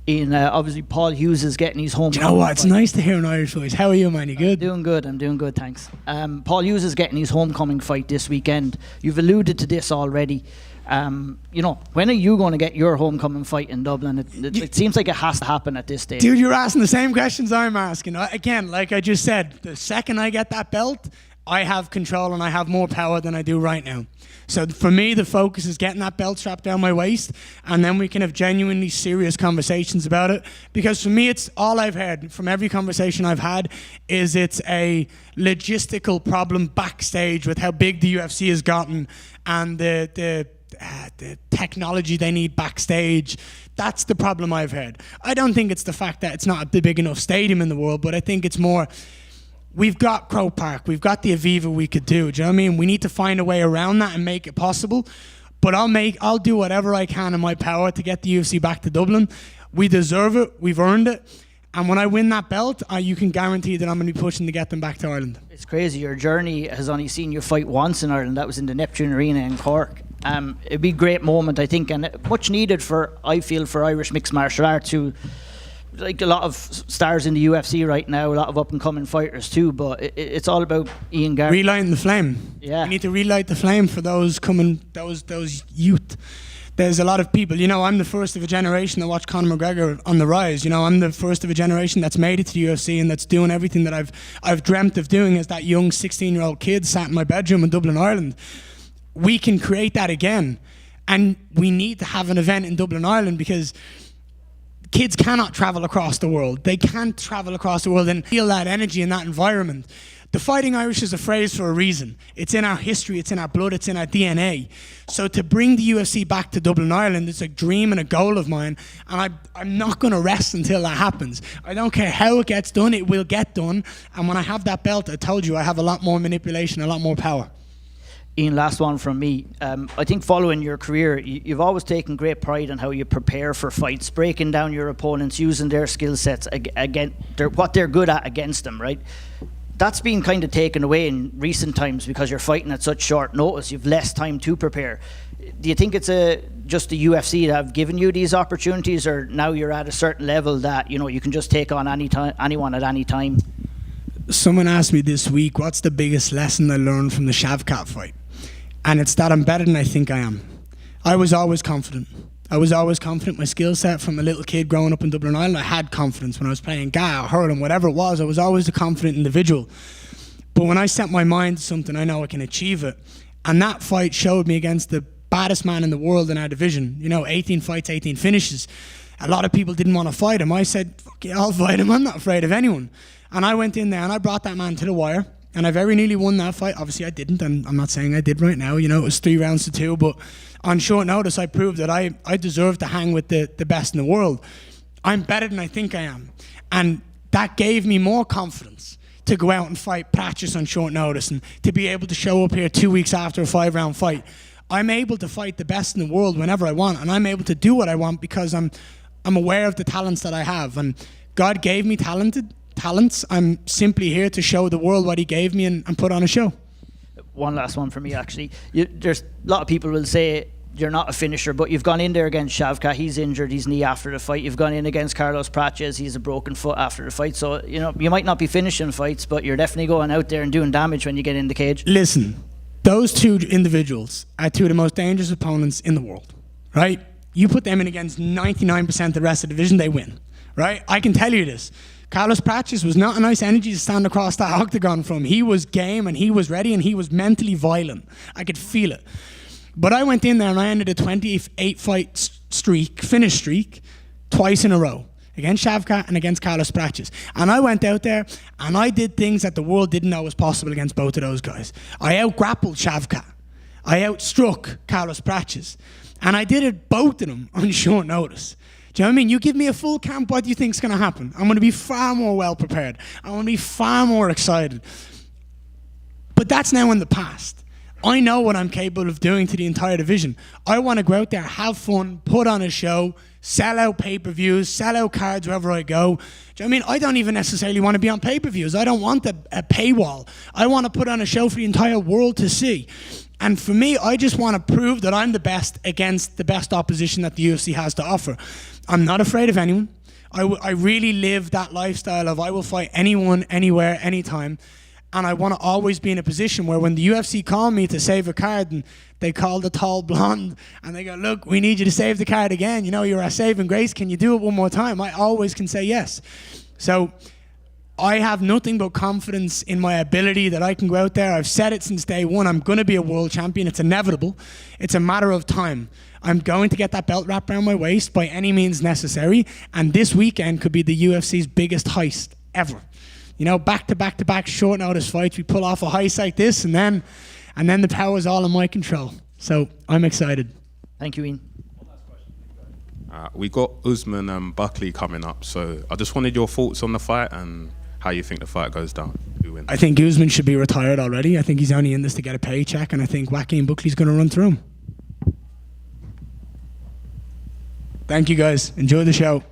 Ian, obviously Paul Hughes is getting his home. Do you know what? It's nice to hear an Irish voice. How are you, man? You good? I'm doing good, thanks. Paul Hughes is getting his homecoming fight this weekend. You've alluded to this already. You know, when are you going to get your homecoming fight in Dublin? It seems like it has to happen at this stage. Dude, you're asking the same questions I'm asking. Again, like I just said, the second I get that belt, I have control and I have more power than I do right now. So for me, the focus is getting that belt strapped down my waist, and then we can have genuinely serious conversations about it. Because for me, it's all I've heard from every conversation I've had is it's a logistical problem backstage with how big the UFC has gotten and the technology they need backstage. That's the problem I've heard. I don't think it's the fact that it's not a big enough stadium in the world, but I think it's more, we've got Croke Park, we've got the Aviva we could do. Do you know what I mean? We need to find a way around that and make it possible. But I'll do whatever I can in my power to get the UFC back to Dublin. We deserve it, we've earned it. And when I win that belt, you can guarantee that I'm going to be pushing to get them back to Ireland. It's crazy. Your journey has only seen you fight once in Ireland. That was in the Neptune Arena in Cork. It'd be a great moment, I think, and much needed I feel, for Irish mixed martial arts, who, like a lot of stars in the UFC right now, a lot of up-and-coming fighters too, but it's all about Ian Garrett. Relighting the flame. Yeah. We need to relight the flame for those youth. There's a lot of people, you know, I'm the first of a generation that watched Conor McGregor on the rise. You know, I'm the first of a generation that's made it to the UFC and that's doing everything that I've dreamt of doing as that young 16-year-old kid sat in my bedroom in Dublin, Ireland. We can create that again, and we need to have an event in Dublin, Ireland, because kids cannot travel across the world. They can't travel across the world and feel that energy in that environment. The Fighting Irish is a phrase for a reason. It's in our history, it's in our blood, it's in our DNA. So to bring the UFC back to Dublin, Ireland, it's a dream and a goal of mine, and I'm not going to rest until that happens. I don't care how it gets done, it will get done, and when I have that belt, I told you I have a lot more manipulation, a lot more power. Ian, last one from me. I think following your career, you've always taken great pride in how you prepare for fights, breaking down your opponents, using their skill sets, what they're good at against them, right? That's been kind of taken away in recent times because you're fighting at such short notice. You've less time to prepare. Do you think it's just the UFC that have given you these opportunities, or now you're at a certain level that, you know, you can just take on anyone at any time? Someone asked me this week, what's the biggest lesson I learned from the Shavkat fight? And it's that I'm better than I think I am. I was always confident. My skill set from a little kid growing up in Dublin, Ireland, I had confidence when I was playing Ga, hurling, whatever it was. I was always a confident individual. But when I set my mind to something, I know I can achieve it. And that fight showed me against the baddest man in the world in our division. You know, 18 fights, 18 finishes. A lot of people didn't want to fight him. I said, fuck yeah, I'll fight him. I'm not afraid of anyone. And I went in there and I brought that man to the wire. And I very nearly won that fight. Obviously, I didn't, and I'm not saying I did right now. You know, it was 3 rounds to 2. But on short notice, I proved that I deserved to hang with the best in the world. I'm better than I think I am. And that gave me more confidence to go out and fight practice on short notice and to be able to show up here 2 weeks after a 5-round fight. I'm able to fight the best in the world whenever I want, and I'm able to do what I want because I'm aware of the talents that I have. And God gave me talents. I'm simply here to show the world what he gave me and put on a show. One last one for me, actually. There's a lot of people will say you're not a finisher, but you've gone in there against Shavkat. He's injured his knee after the fight. You've gone in against Carlos Praches. He's a broken foot after the fight. So, you know, you might not be finishing fights, but you're definitely going out there and doing damage when you get in the cage. Listen, those two individuals are two of the most dangerous opponents in the world, right? You put them in against 99% of the rest of the division, they win, right? I can tell you this. Carlos Praches was not a nice energy to stand across that octagon from. He was game and he was ready and he was mentally violent. I could feel it. But I went in there and I ended a 28-fight finish streak, twice in a row, against Shavkat and against Carlos Praches. And I went out there and I did things that the world didn't know was possible against both of those guys. I out-grappled Shavkat. I outstruck Carlos Praches. And I did it both of them on short notice. Do you know what I mean? You give me a full camp, what do you think's going to happen? I'm going to be far more well prepared. I'm going to be far more excited. But that's now in the past. I know what I'm capable of doing to the entire division. I want to go out there, have fun, put on a show, sell out pay-per-views, sell out cards wherever I go. Do you know what I mean? I don't even necessarily want to be on pay-per-views. I don't want a paywall. I want to put on a show for the entire world to see. And for me, I just want to prove that I'm the best against the best opposition that the UFC has to offer. I'm not afraid of anyone. I really live that lifestyle of I will fight anyone, anywhere, anytime. And I want to always be in a position where when the UFC call me to save a card and they call the tall blonde and they go, look, we need you to save the card again. You know, you're our saving grace. Can you do it one more time? I always can say yes. So I have nothing but confidence in my ability that I can go out there. I've said it since day one. I'm going to be a world champion. It's inevitable. It's a matter of time. I'm going to get that belt wrapped around my waist by any means necessary. And this weekend could be the UFC's biggest heist ever. You know, back to back short notice fights. We pull off a heist like this, and then the power's all in my control. So I'm excited. Thank you, Ian. We got Usman and Buckley coming up, so I just wanted your thoughts on the fight and how you think the fight goes down. Who wins? I think Usman should be retired already. I think he's only in this to get a paycheck, and I think Joaquin Buckley's going to run through him. Thank you, guys. Enjoy the show.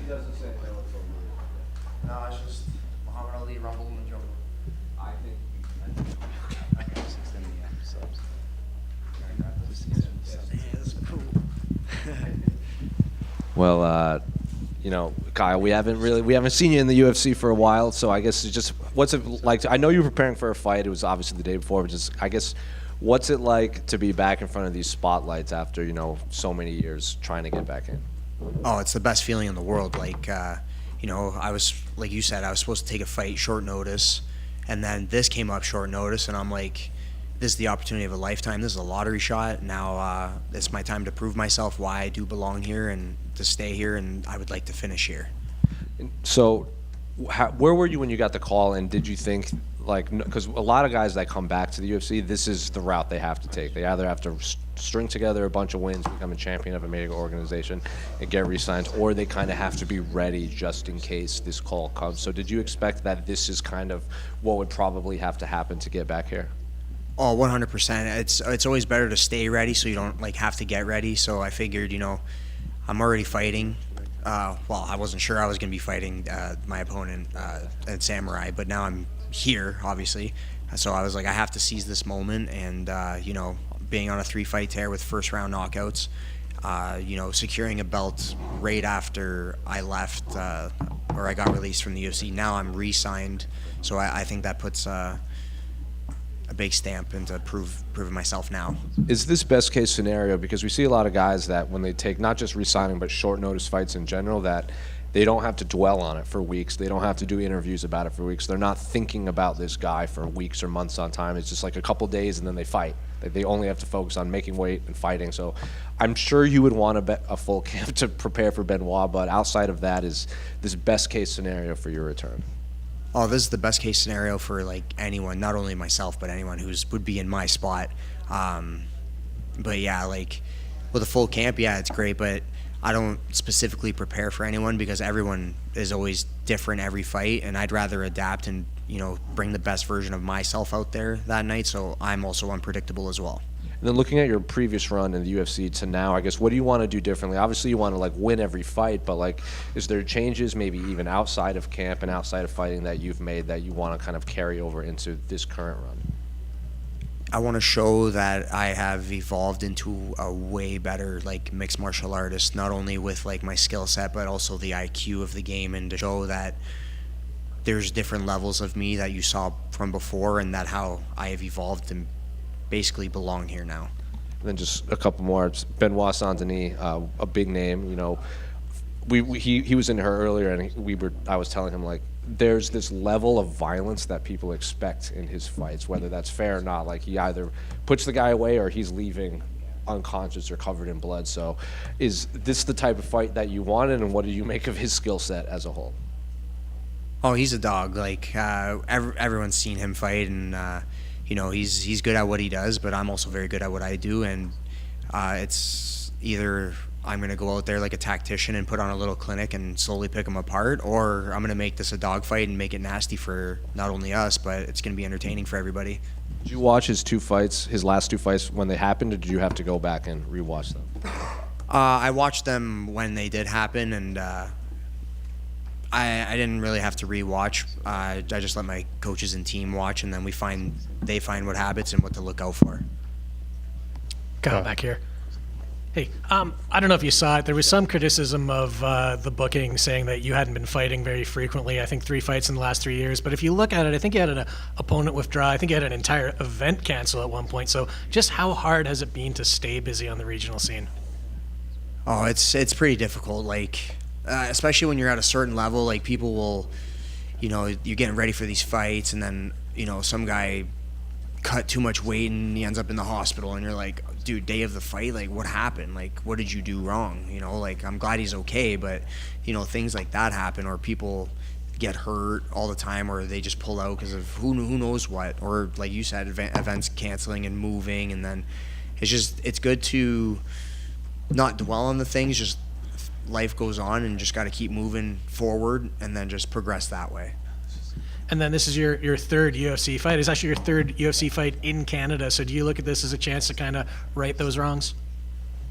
doesn't say no, it's over. No, it's just Muhammad Ali rumbled in the jungle. I think. Well, you know, Kyle, we haven't seen you in the UFC for a while, so I guess it's just what's it like? I know you were preparing for a fight. It was obviously the day before, but just I guess what's it like to be back in front of these spotlights after so many years trying to get back in? Oh, it's the best feeling in the world. Like, I was, like you said, I was supposed to take a fight short notice, and then this came up short notice, and I'm like, this is the opportunity of a lifetime. This is a lottery shot. Now it's my time to prove myself why I do belong here and to stay here, and I would like to finish here. So, where were you when you got the call, and did you think, because a lot of guys that come back to the UFC, this is the route they have to take. They either have to string together a bunch of wins, become a champion of a major organization, and get re-signed, or they kind of have to be ready just in case this call comes. So did you expect that this is kind of what would probably have to happen to get back here? Oh, 100%. It's always better to stay ready so you don't have to get ready. So I figured, I'm already fighting. Well, I wasn't sure I was going to be fighting my opponent at Samurai, but now I'm here, obviously. So I was like, I have to seize this moment, and being on a 3-fight tear with first-round knockouts, securing a belt right after I left or I got released from the UFC. Now I'm re-signed, so I think that puts a big stamp into proving myself now. Is this best case scenario? Because we see a lot of guys that when they take not just re-signing but short notice fights in general, that they don't have to dwell on it for weeks. They don't have to do interviews about it for weeks. They're not thinking about this guy for weeks or months on time. It's just like a couple days and then they fight. They only have to focus on making weight and fighting. So I'm sure you would want a full camp to prepare for Benoit, but outside of that, is this best case scenario for your return? Oh, this is the best case scenario for anyone, not only myself, but anyone would be in my spot. But yeah, with a full camp, yeah, it's great, but I don't specifically prepare for anyone because everyone is always different every fight, and I'd rather adapt and bring the best version of myself out there that night, so I'm also unpredictable as well. And then looking at your previous run in the UFC to now, I guess, what do you want to do differently? Obviously, you want to win every fight, but is there changes maybe even outside of camp and outside of fighting that you've made that you want to kind of carry over into this current run? I want to show that I have evolved into a way better mixed martial artist, not only with my skill set, but also the IQ of the game, and to show that there's different levels of me that you saw from before, and that how I have evolved and basically belong here now. And then just a couple more. It's Benoit Saint Denis, a big name. He was in her earlier, and I was telling him there's this level of violence that people expect in his fights, whether that's fair or not. He either puts the guy away or he's leaving unconscious or covered in blood. So, is this the type of fight that you wanted, and what do you make of his skill set as a whole? Oh, he's a dog. Everyone's seen him fight, and he's good at what he does, but I'm also very good at what I do, and it's either I'm going to go out there like a tactician and put on a little clinic and slowly pick him apart, or I'm going to make this a dogfight and make it nasty for not only us, but it's going to be entertaining for everybody. Did you watch his last two fights when they happened, or did you have to go back and rewatch them? I watched them when they did happen, and I didn't really have to rewatch. I just let my coaches and team watch, and then they find what habits and what to look out for. Kyle back here. Hey, I don't know if you saw it. There was some criticism of the booking saying that you hadn't been fighting very frequently. I think 3 fights in the last 3 years. But if you look at it, I think you had an opponent withdraw. I think you had an entire event cancel at one point. So just how hard has it been to stay busy on the regional scene? Oh, it's pretty difficult. Especially when you're at a certain level, people will, you're getting ready for these fights, and then, some guy cut too much weight and he ends up in the hospital, and you're like, dude, day of the fight, what happened? What did you do wrong? I'm glad he's okay, but, things like that happen, or people get hurt all the time, or they just pull out because of who knows what, or like you said, events canceling and moving, and then it's good to not dwell on the things, just life goes on, and just got to keep moving forward and then just progress that way. And then this is your third UFC fight. It's actually your third UFC fight in Canada. So do you look at this as a chance to kind of right those wrongs?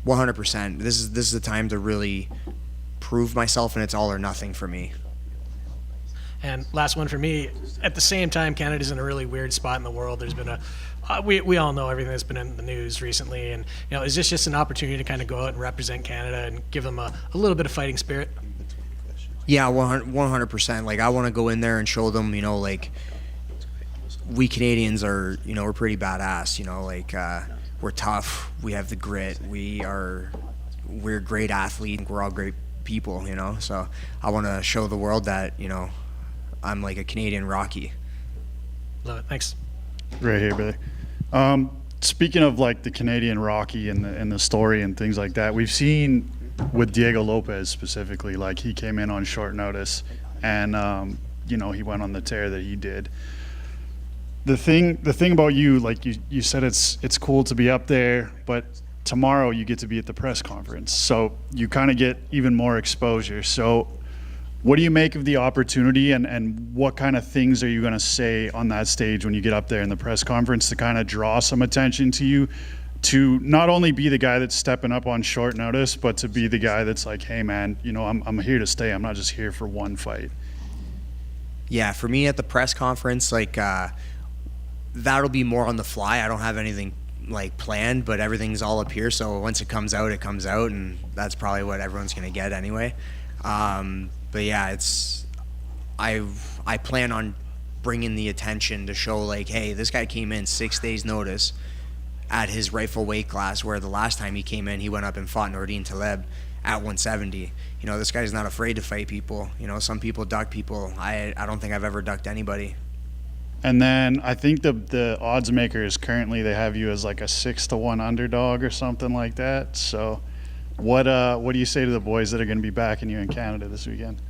100%. This is the time to really prove myself, and it's all or nothing for me. And last one for me. At the same time, Canada's in a really weird spot in the world. There's been we all know everything that's been in the news recently, and is this just an opportunity to kind of go out and represent Canada and give them a little bit of fighting spirit? Yeah, 100%. Like, I want to go in there and show them, like, we Canadians are, we're pretty badass. Like, we're tough. We have the grit. We're great athletes. We're all great people. So I want to show the world that I'm like a Canadian Rocky. Love it. Thanks. Right here, brother. Speaking of like the Canadian Rocky and the story and things like that, we've seen with Diego Lopez specifically, like he came in on short notice, and he went on the tear that he did. The thing about you, like you said, it's cool to be up there, but tomorrow you get to be at the press conference, so you kind of get even more exposure. So what do you make of the opportunity, and what kind of things are you going to say on that stage when you get up there in the press conference to kind of draw some attention to you, to not only be the guy that's stepping up on short notice, but to be the guy that's like, hey man, I'm here to stay. I'm not just here for one fight. Yeah, for me at the press conference, like that'll be more on the fly. I don't have anything like planned, but everything's all up here. So once it comes out, and that's probably what everyone's going to get anyway. But yeah, I plan on bringing the attention to show like, hey, this guy came in 6 days notice at his rightful weight class, where the last time he came in, he went up and fought Nordine Taleb at 170. This guy's not afraid to fight people. Some people duck people. I don't think I've ever ducked anybody. And then I think the odds makers currently, they have you as like a 6-1 underdog or something like that. So what do you say to the boys that are going to be backing you in Canada this weekend?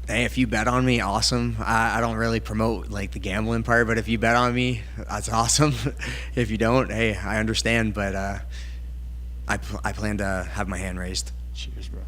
Hey, if you bet on me, awesome. I don't really promote like the gambling part, but if you bet on me, that's awesome. If you don't, hey, I understand, but I plan to have my hand raised. Cheers, bro.